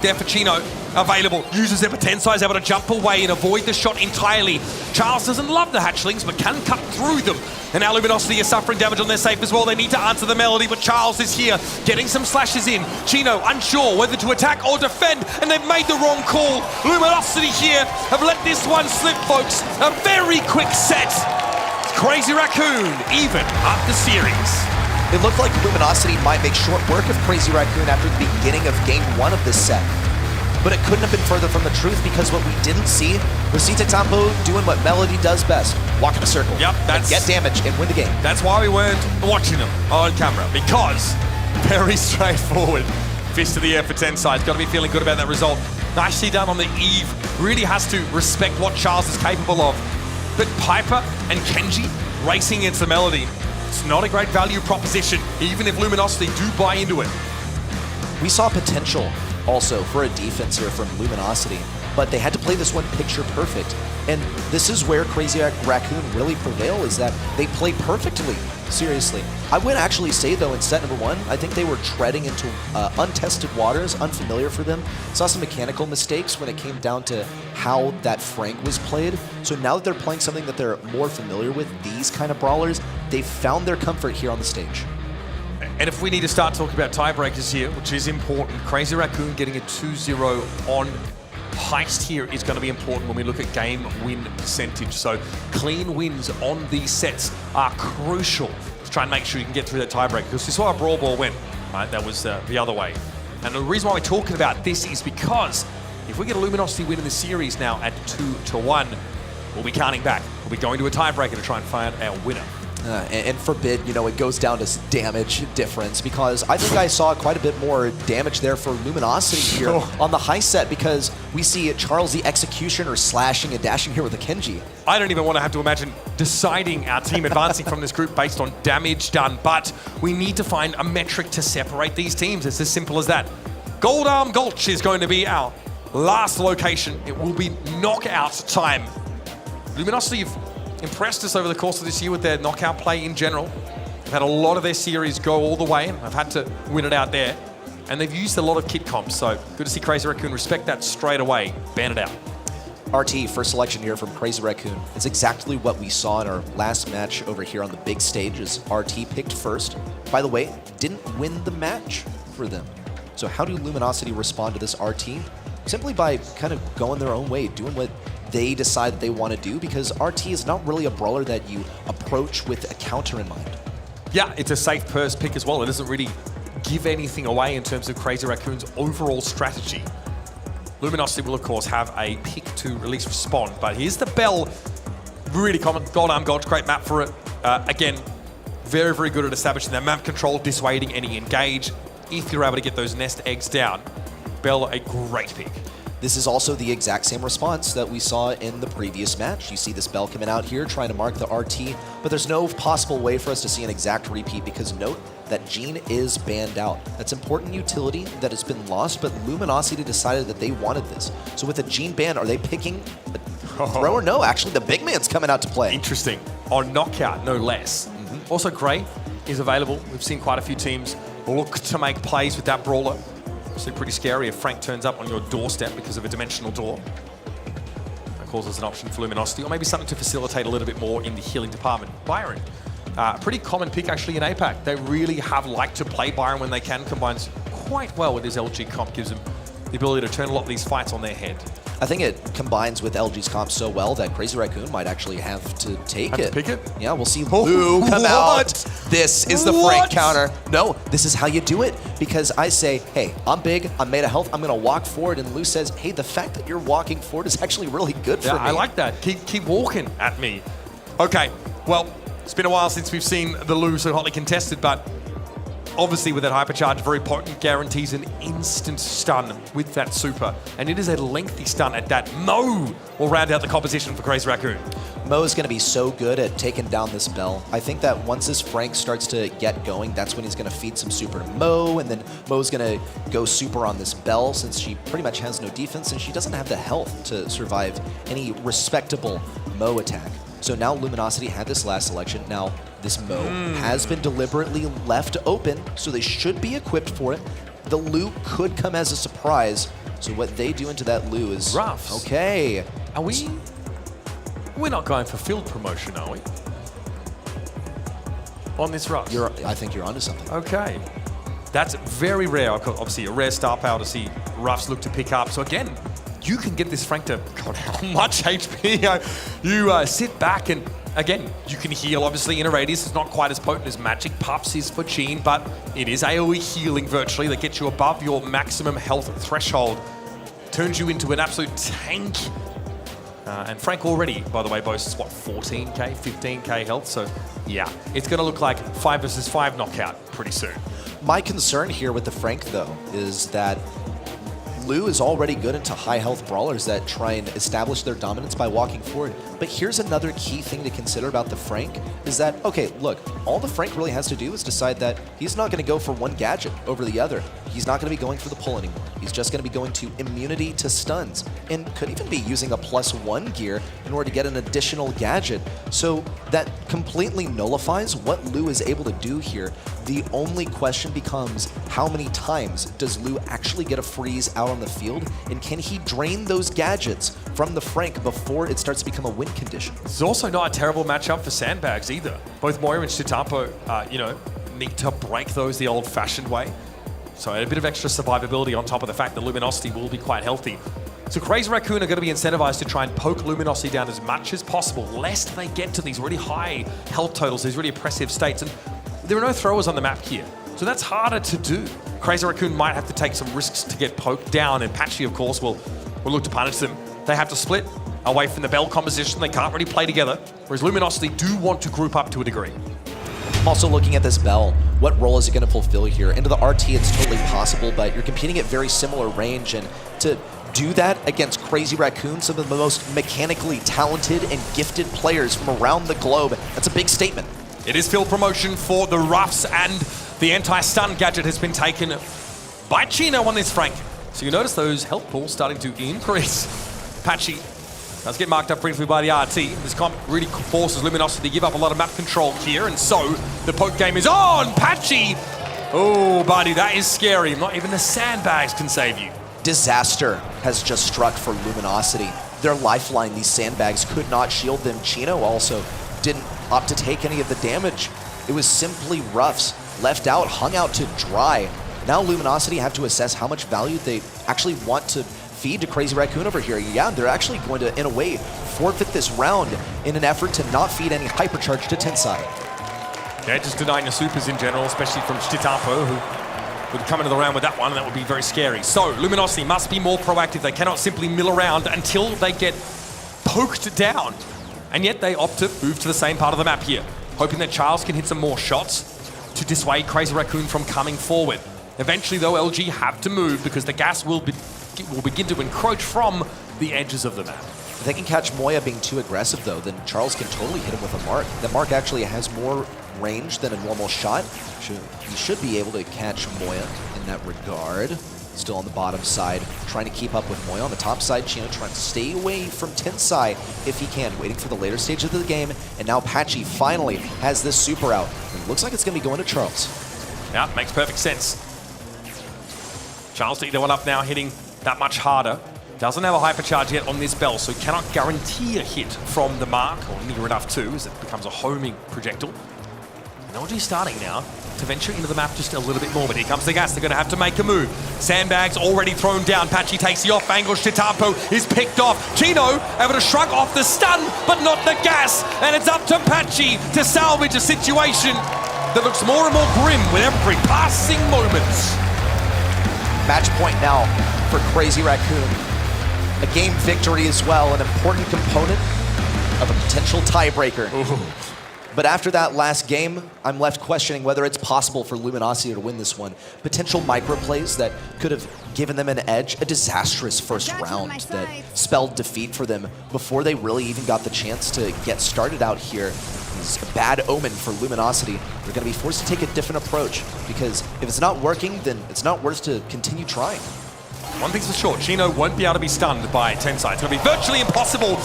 there for Chino, available, uses it, but Tensai is able to jump away and avoid the shot entirely. Charles doesn't love the hatchlings, but can cut through them. And now Luminosity is suffering damage on their safe as well. They need to answer the Melody, but Charles is here, getting some slashes in. Chino unsure whether to attack or defend, and they've made the wrong call. Luminosity here have let this one slip, folks. A very quick set. Crazy Raccoon even up the series. It looked like Luminosity might make short work of Crazy Raccoon after the beginning of game 1 of this set. But it couldn't have been further from the truth, because what we didn't see was Cite Tampo doing what Melody does best. Walk in a circle, and get damage and win the game. That's why we weren't watching them on camera, because very straightforward. Fist to the air for Tensai. He's got to be feeling good about that result. Nicely done on the eve. Really has to respect what Charles is capable of. But Piper and Kenji racing against the Melody, it's not a great value proposition, even if Luminosity do buy into it. We saw potential also for a defense here from Luminosity, but they had to play this one picture perfect. And this is where Crazy Raccoon really prevail, is that they play perfectly, seriously. I would actually say, though, in set number 1, I think they were treading into untested waters, unfamiliar for them. Saw some mechanical mistakes when it came down to how that Frank was played. So now that they're playing something that they're more familiar with, these kind of brawlers, they've found their comfort here on the stage. And if we need to start talking about tiebreakers here, which is important, Crazy Raccoon getting a 2-0 on Heist here is going to be important when we look at game win percentage. So clean wins on these sets are crucial to try and make sure you can get through that tiebreaker, because we saw a Brawl ball win, right? That was the other way. And the reason why we're talking about this is because if we get a Luminosity win in the series now at 2-1, we'll be counting back. We'll be going to a tiebreaker to try and find our winner. And forbid, you know, it goes down to damage difference, because I think I saw quite a bit more damage there for Luminosity here on the high set, because we see Charles the Executioner slashing and dashing here with a Kenji. I don't even want to have to imagine deciding our team advancing from this group based on damage done, but we need to find a metric to separate these teams. It's as simple as that. Gold Arm Gulch is going to be our last location. It will be knockout time. Luminosity have impressed us over the course of this year with their knockout play in general. They've had a lot of their series go all the way, and I've had to win it out there. And they've used a lot of kit comps, so good to see Crazy Raccoon respect that straight away, ban it out. RT, first selection here from Crazy Raccoon. It's exactly what we saw in our last match over here on the big stage, as RT picked first. By the way, didn't win the match for them. So how do Luminosity respond to this RT? Simply by kind of going their own way, doing what they decide that they want to do, because RT is not really a brawler that you approach with a counter in mind. Yeah, it's a safe purse pick as well. It doesn't really give anything away in terms of Crazy Raccoon's overall strategy. Luminosity will, of course, have a pick to release Respond, but here's the Bell. Really common. Gold Arm Gulch, great map for it. Again, very, very good at establishing that map control, dissuading any engage. If you're able to get those nest eggs down, Bell, a great pick. This is also the exact same response that we saw in the previous match. You see this Bell coming out here trying to mark the RT, but there's no possible way for us to see an exact repeat, because note that Gene is banned out. That's important utility that has been lost, but Luminosity decided that they wanted this. So with a Gene ban, are they picking a thrower? No, actually the big man's coming out to play. Interesting. On knockout, no less. Also, Gray, is available. We've seen quite a few teams look to make plays with that brawler. Obviously pretty scary if Frank turns up on your doorstep because of a dimensional door. That causes an option for Luminosity, or maybe something to facilitate a little bit more in the healing department. Byron, pretty common pick actually in APAC. They really have liked to play Byron when they can. Combines quite well with his LG comp, gives them the ability to turn a lot of these fights on their head. I think it combines with LG's comp so well that Crazy Raccoon might actually have to take it. Pick it? Yeah, we'll see Lou come out. This is the Frank counter. No, this is how you do it. Because I say, hey, I'm big, I'm made of health, I'm gonna walk forward. And Lou says, hey, the fact that you're walking forward is actually really good for me. I like that. Keep walking at me. Okay, well, it's been a while since we've seen the Lou so hotly contested, but obviously with that hypercharge, very potent, guarantees an instant stun with that super. And it is a lengthy stun at that. Mo will round out the composition for Crazy Raccoon. Mo is going to be so good at taking down this Bell. I think that once this Frank starts to get going, that's when he's going to feed some super to Mo, and then Mo's going to go super on this Bell since she pretty much has no defense and she doesn't have the health to survive any respectable Mo attack. So now Luminosity had this last selection. Now this Mo has been deliberately left open, so they should be equipped for it. The Lu could come as a surprise. So what they do into that Lu is... Ruffs. Okay. Are we... We're not going for field promotion, are we? On this Ruffs? I think you're onto something. Okay. That's very rare. Obviously, a rare star power to see Ruffs look to pick up. So again, you can get this Frank to, God, how much HP? You sit back and, again, you can heal, obviously, in a radius. It's not quite as potent as Magic Pups is for Gene, but it is AoE healing virtually that gets you above your maximum health threshold. Turns you into an absolute tank. And Frank already, by the way, boasts, what, 14k, 15k health? So, yeah, it's going to look like 5 versus 5 knockout pretty soon. My concern here with the Frank, though, is that Lu is already good into high health brawlers that try and establish their dominance by walking forward. But here's another key thing to consider about the Frank is that, okay, look, all the Frank really has to do is decide that he's not going to go for one gadget over the other. He's not going to be going for the pull anymore. He's just going to be going to immunity to stuns and could even be using a +1 gear in order to get an additional gadget. So that completely nullifies what Lu is able to do here. The only question becomes, how many times does Lu actually get a freeze out on the field, and can he drain those gadgets from the Frank before it starts to become a win condition? It's also not a terrible matchup for sandbags either. Both Moira and Chitapo, need to break those the old-fashioned way. So a bit of extra survivability on top of the fact that Luminosity will be quite healthy. So Crazy Raccoon are going to be incentivized to try and poke Luminosity down as much as possible, lest they get to these really high health totals, these really oppressive states. And there are no throwers on the map here, so that's harder to do. Crazy Raccoon might have to take some risks to get poked down, and Patchy, of course, will look to punish them. They have to split away from the Bell composition. They can't really play together, whereas Luminosity do want to group up to a degree. Also looking at this Bell, what role is it going to fulfill here? Into the RT, it's totally possible, but you're competing at very similar range, and to do that against Crazy Raccoon, some of the most mechanically talented and gifted players from around the globe, that's a big statement. It is field promotion for the Ruffs, and the anti-stun gadget has been taken by Chino on this Frank. So you notice those health pools starting to increase. Patchy does get marked up briefly by the RT. This comp really forces Luminosity to give up a lot of map control here, and so the poke game is on! Patchy! Oh, buddy, that is scary. Not even the sandbags can save you. Disaster has just struck for Luminosity. Their lifeline, these sandbags, could not shield them. Chino also didn't opt to take any of the damage. It was simply Ruffs, left out, hung out to dry. Now Luminosity have to assess how much value they actually want to feed to Crazy Raccoon over here. Yeah, they're actually going to, in a way, forfeit this round in an effort to not feed any hypercharge to Tensai. Yeah, just denying the supers in general, especially from Chitapo, who would come into the round with that one, and that would be very scary. So, Luminosity must be more proactive. They cannot simply mill around until they get poked down. And yet they opt to move to the same part of the map here, hoping that Charles can hit some more shots to dissuade Crazy Raccoon from coming forward. Eventually, though, LG have to move because the gas will begin to encroach from the edges of the map. If they can catch Moya being too aggressive, though, then Charles can totally hit him with a mark. The mark actually has more range than a normal shot. He should be able to catch Moya in that regard. still on the bottom side, trying to keep up with Moya. On the top side, Chino trying to stay away from Tensai if he can, waiting for the later stage of the game. And now Patchy finally has this super out. And it looks like it's going to be going to Charles. Yeah, makes perfect sense. Charles to either one up now, hitting that much harder. Doesn't have a hypercharge yet on this bell, so cannot guarantee a hit from the mark, or near enough to, as it becomes a homing projectile. LG starting now to venture into the map just a little bit more, but here comes the gas. They're going to have to make a move. Sandbags already thrown down. Patchy takes the off angle. Chitapo is picked off. Chino able to shrug off the stun, but not the gas. And it's up to Patchy to salvage a situation that looks more and more grim with every passing moment. Match point now for Crazy Raccoon. A game victory as well, an important component of a potential tiebreaker. Ooh. But after that last game, I'm left questioning whether it's possible for Luminosity to win this one. Potential microplays that could have given them an edge, a disastrous first round that spelled defeat for them before they really even got the chance to get started out here. Is a bad omen for Luminosity. They're going to be forced to take a different approach, because if it's not working, then it's not worth to continue trying. One thing's for sure, Chino won't be able to be stunned by Tensai. It's going to be virtually impossible.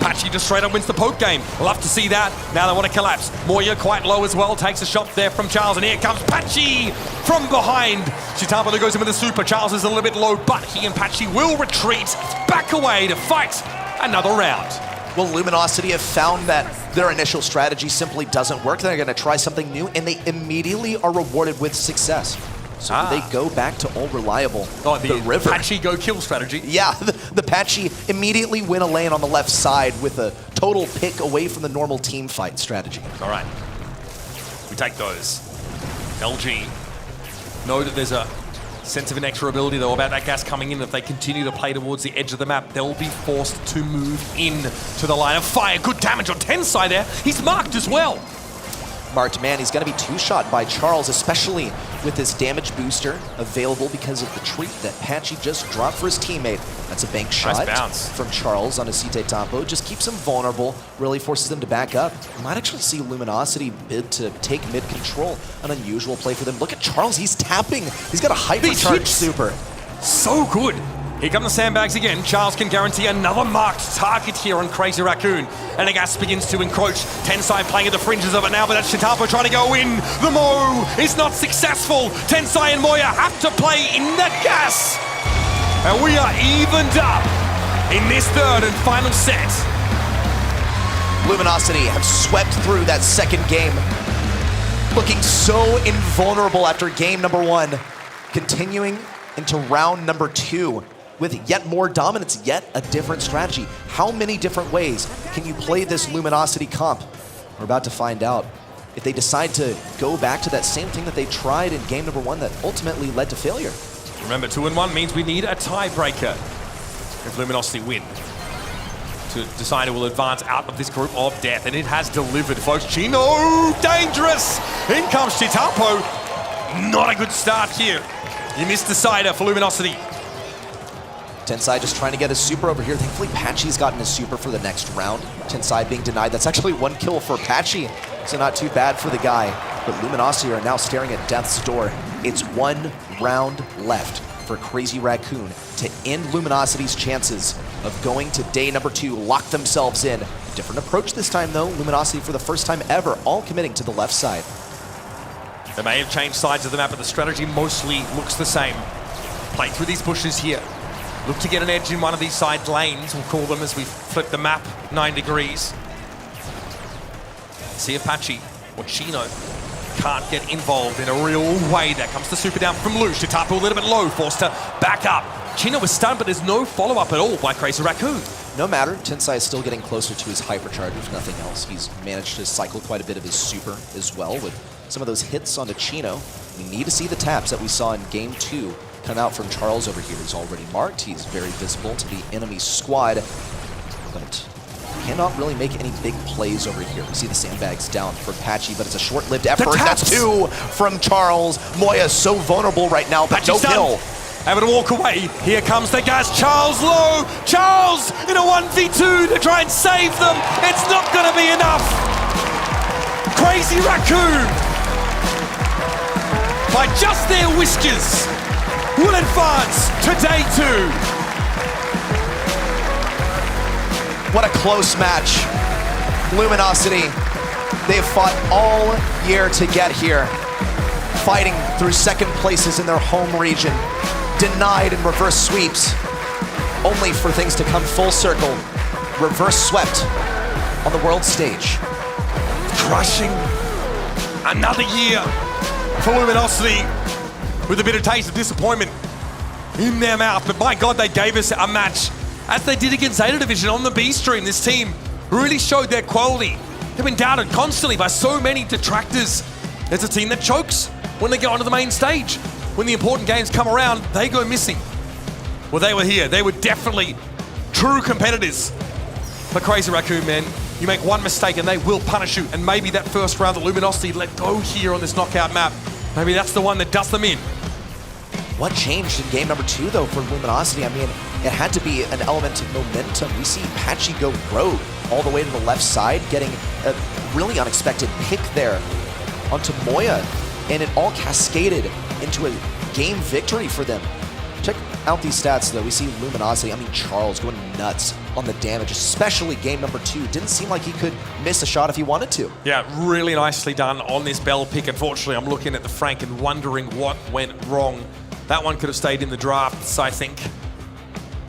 Patchy just straight up wins the poke game. Love to see that. Now they want to collapse. Moya quite low as well. Takes a shot there from Charles. And here comes Patchy from behind. Chitapo goes in with a super. Charles is a little bit low, but he and Patchy will retreat back away to fight another round. Well, Luminosity have found that their initial strategy simply doesn't work. They're going to try something new, and they immediately are rewarded with success. So they go back to all reliable, the river. Patchy go kill strategy. Yeah, the Patchy immediately win a lane on the left side with a total pick away from the normal team fight strategy. All right, we take those. LG know that there's a sense of inexorability though about that gas coming in. If they continue to play towards the edge of the map, they'll be forced to move in to the line of fire. Good damage on Tensai there. He's marked as well. Marked man, he's going to be two-shot by Charles, especially with his damage booster available because of the treat that Patchy just dropped for his teammate. That's a bank shot from Charles on a Cite Tapo. Just keeps him vulnerable, really forces them to back up. You might actually see Luminosity bid to take mid-control, an unusual play for them. Look at Charles, he's tapping. He's got a hypercharged super. So good. Here come the sandbags again. Charles can guarantee another marked target here on Crazy Raccoon. And the gas begins to encroach. Tensai playing at the fringes of it now, but that's Chitapo trying to go in. The Mo is not successful. Tensai and Moya have to play in that gas. And we are evened up in this third and final set. Luminosity have swept through that second game, looking so invulnerable after game number one, continuing into round number two with yet more dominance, yet a different strategy. How many different ways can you play this Luminosity comp? We're about to find out. If they decide to go back to that same thing that they tried in game number one that ultimately led to failure. Remember, 2-1 means we need a tiebreaker if Luminosity win to decide who will advance out of this group of death. And it has delivered, folks. Chino, dangerous! In comes Chitapo. Not a good start here. You missed the cider for Luminosity. Tensai just trying to get his super over here. Thankfully, Patchy's gotten his super for the next round. Tensai being denied. That's actually one kill for Patchy, so not too bad for the guy. But Luminosity are now staring at death's door. It's one round left for Crazy Raccoon to end Luminosity's chances of going to day number two, lock themselves in. Different approach this time, though. Luminosity, for the first time ever, all committing to the left side. They may have changed sides of the map, but the strategy mostly looks the same. Play through these bushes here. Look to get an edge in one of these side lanes, we'll call them as we flip the map 9 degrees. See if Patchy or Chino can't get involved in a real way. There comes the super down from Lush. Chitapo a little bit low, forced to back up. Chino was stunned, but there's no follow-up at all by Crazy Raccoon. No matter, Tensai is still getting closer to his hypercharge, if nothing else. He's managed to cycle quite a bit of his super as well with some of those hits onto Chino. We need to see the taps that we saw in game two come out from Charles over here. He's already marked. He's very visible to the enemy squad, but cannot really make any big plays over here. We see the sandbags down for Patchy, but it's a short-lived effort. That's two from Charles. Moya is so vulnerable right now, but no kill. Able to walk away. Here comes the gas. Charles low. Charles in a 1v2 to try and save them. It's not going to be enough. Crazy Raccoon, by just their whiskers, will advance to day 2. What a close match. Luminosity, they've fought all year to get here, fighting through second places in their home region, denied in reverse sweeps, only for things to come full circle, reverse swept on the world stage. Crushing another year for Luminosity with a bit of taste of disappointment in their mouth. But my God, they gave us a match as they did against Zeta Division on the B stream. This team really showed their quality. They've been doubted constantly by so many detractors. It's a team that chokes when they get onto the main stage. When the important games come around, they go missing. Well, they were here. They were definitely true competitors. But Crazy Raccoon, man, you make one mistake and they will punish you. And maybe that first round that Luminosity let go here on this knockout map, maybe that's the one that does them in. What changed in game number 2, though, for Luminosity? I mean, it had to be an element of momentum. We see Patchy go rogue all the way to the left side, getting a really unexpected pick there onto Moya, and it all cascaded into a game victory for them. Check out these stats, though. We see Luminosity, I mean, Charles going nuts on the damage, especially game number 2. Didn't seem like he could miss a shot if he wanted to. Yeah, really nicely done on this Bell pick. Unfortunately, I'm looking at the Frank and wondering what went wrong. That one could have stayed in the drafts, I think.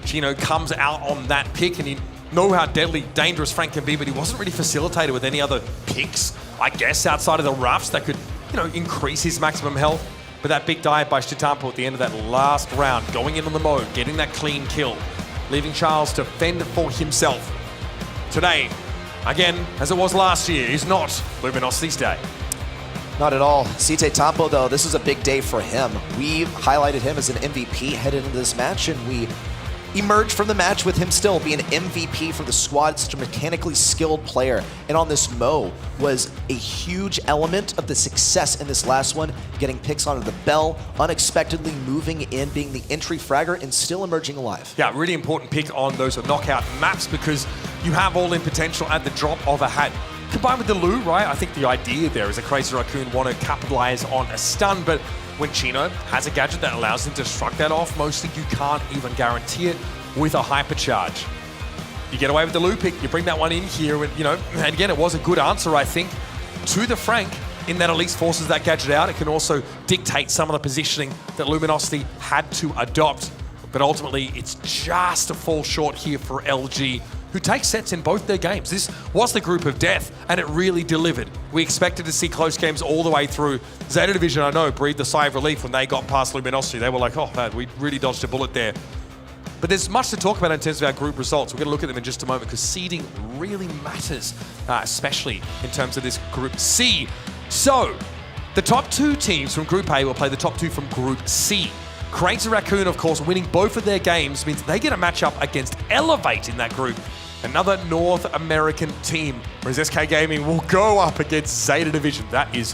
Gino comes out on that pick, and you know how deadly dangerous Frank can be, but he wasn't really facilitated with any other picks, I guess, outside of the roughs that could, increase his maximum health. But that big dive by Chitampo at the end of that last round, going in on the mode, getting that clean kill, leaving Charles to fend for himself. Today, again, as it was last year, is not Luminosity's day. Not at all. Cite Tampo, though, this is a big day for him. We highlighted him as an MVP headed into this match, and we emerged from the match with him still being MVP for the squad, such a mechanically skilled player. And on this Mo was a huge element of the success in this last one, getting picks onto the Bell, unexpectedly moving in, being the entry fragger, and still emerging alive. Yeah, really important pick on those knockout maps because you have all-in potential at the drop of a hat. Combined with the Lu, right? I think the idea there is a Crazy Raccoon want to capitalize on a stun, but when Chino has a gadget that allows him to shrug that off, mostly you can't even guarantee it with a hypercharge. You get away with the Lu pick, you bring that one in here, and and again, it was a good answer, I think, to the Frank, in that at least forces that gadget out. It can also dictate some of the positioning that Luminosity had to adopt, but ultimately, it's just a fall short here for LG, who take sets in both their games. This was the group of death, and it really delivered. We expected to see close games all the way through. Zeta Division, I know, breathed a sigh of relief when they got past Luminosity. They were like, oh man, we really dodged a bullet there. But there's much to talk about in terms of our group results. We're going to look at them in just a moment because seeding really matters, especially in terms of this Group C. So, the top 2 teams from Group A will play the top 2 from Group C. Crazy Raccoon, of course, winning both of their games means they get a matchup against Elevate in that group, another North American team, whereas SK Gaming will go up against Zeta Division. That is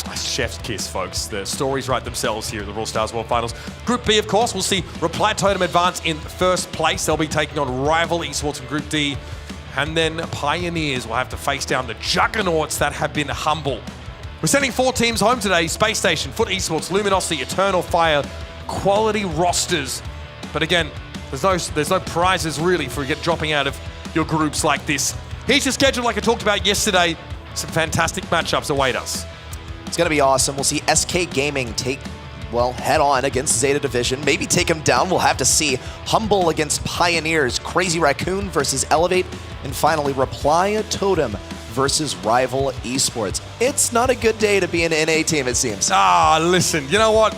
a chef's kiss, folks. The stories write themselves here in the Brawl Stars World Finals. Group B, of course, we'll see Reply Totem advance in first place. They'll be taking on rival Esports in Group D, and then Pioneers will have to face down the juggernauts that have been humble. We're sending 4 teams home today: Space Station, Foot Esports, Luminosity, Eternal Fire. Quality rosters, but again, there's no prizes really for dropping out of your groups like this. Here's your schedule, like I talked about yesterday. Some fantastic matchups await us. It's going to be awesome. We'll see SK Gaming take, head on against Zeta Division. Maybe take them down. We'll have to see. Humble against Pioneers. Crazy Raccoon versus Elevate. And finally, Reply Totem versus rival Esports. It's not a good day to be an NA team, it seems. Listen, you know what?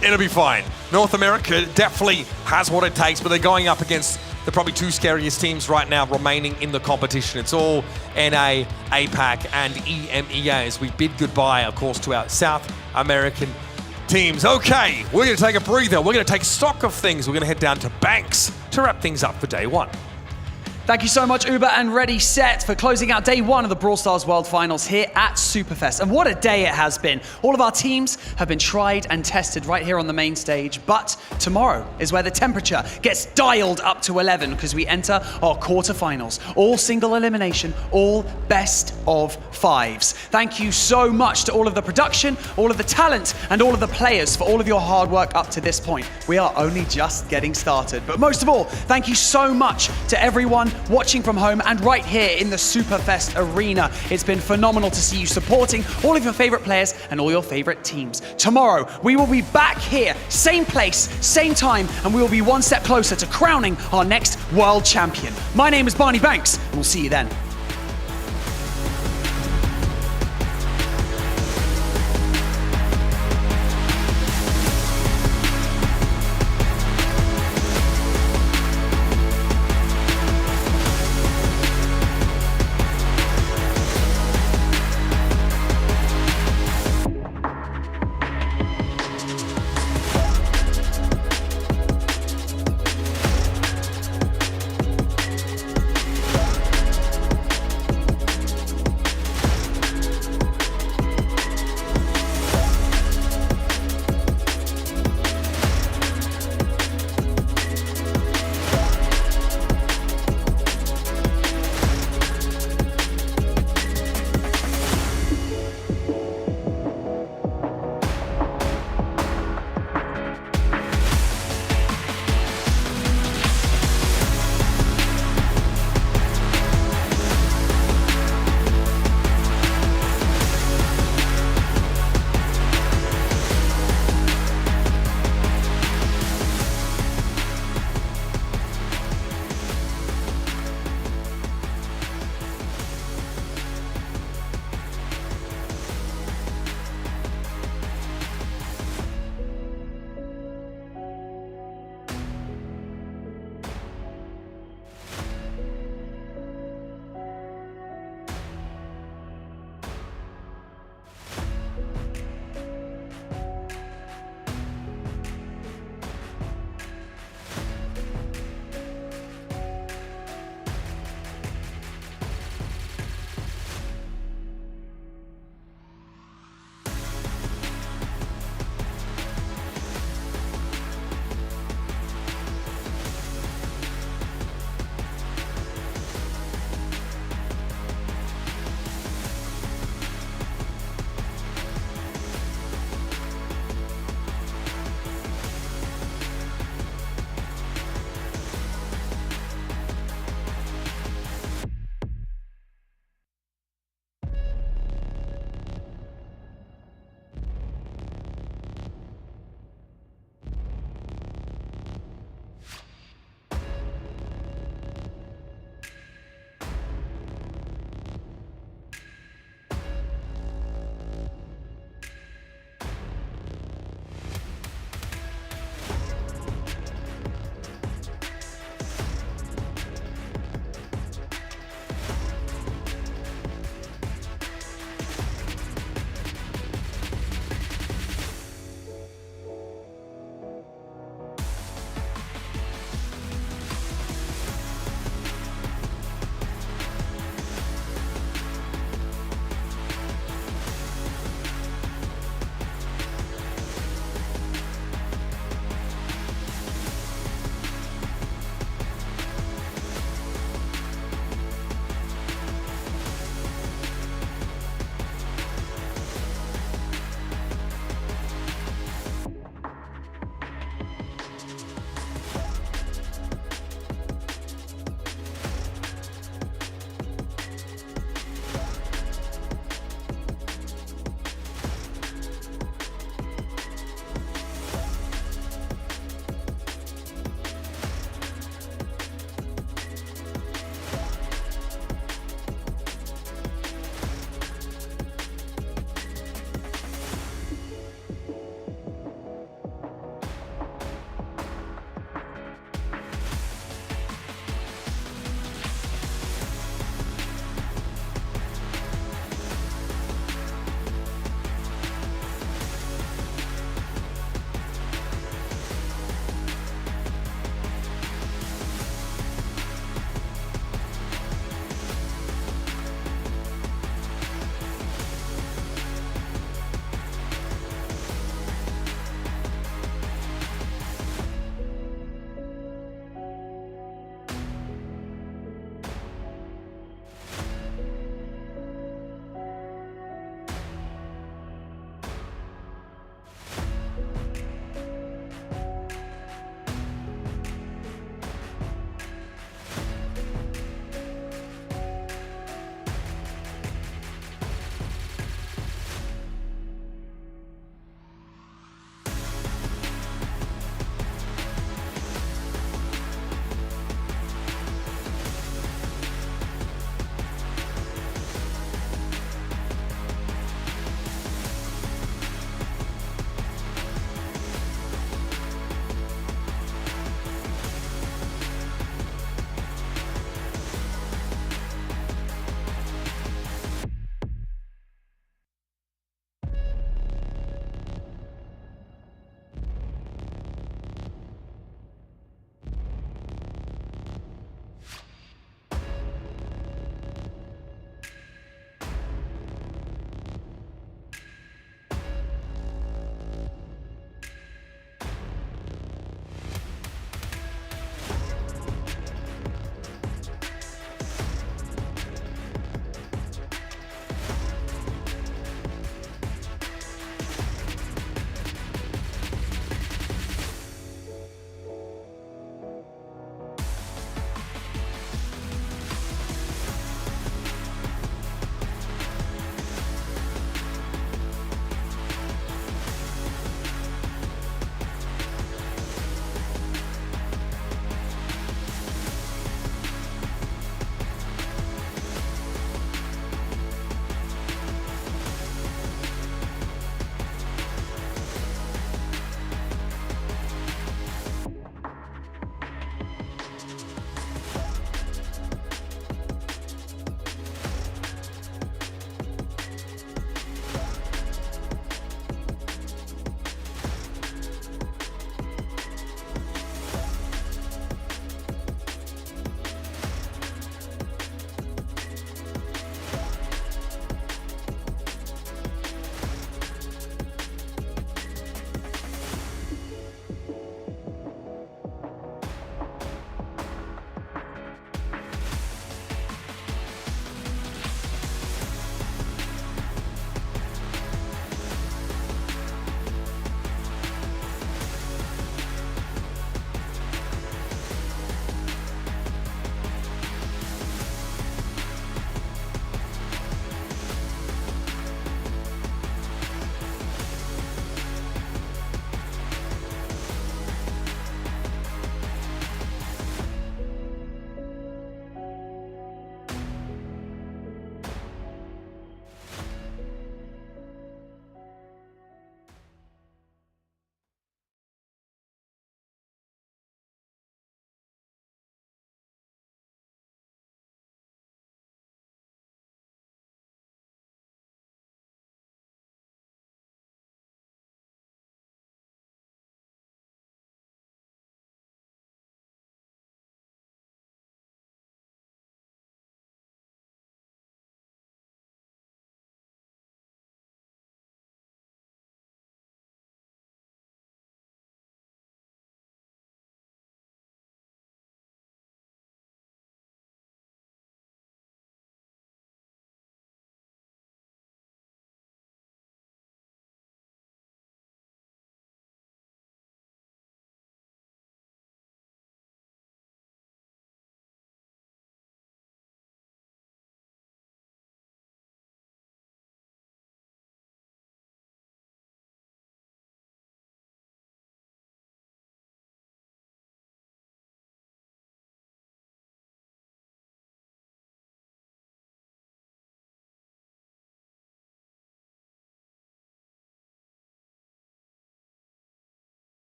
It'll be fine. North America definitely has what it takes, but they're going up against the probably 2 scariest teams right now remaining in the competition. It's all NA, APAC, and EMEA as we bid goodbye, of course, to our South American teams. Okay, we're going to take a breather. We're going to take stock of things. We're going to head down to Banks to wrap things up for day 1. Thank you so much, Uber and Ready Set, for closing out day one of the Brawl Stars World Finals here at Superfest. And what a day it has been. All of our teams have been tried and tested right here on the main stage, but tomorrow is where the temperature gets dialed up to 11 because we enter our quarterfinals. All single elimination, all best of fives. Thank you so much to all of the production, all of the talent, and all of the players for all of your hard work up to this point. We are only just getting started. But most of all, thank you so much to everyone watching from home and right here in the Superfest arena. It's been phenomenal to see you supporting all of your favorite players and all your favorite teams. Tomorrow, we will be back here, same place, same time, and we will be one step closer to crowning our next world champion. My name is Barney Banks, and we'll see you then.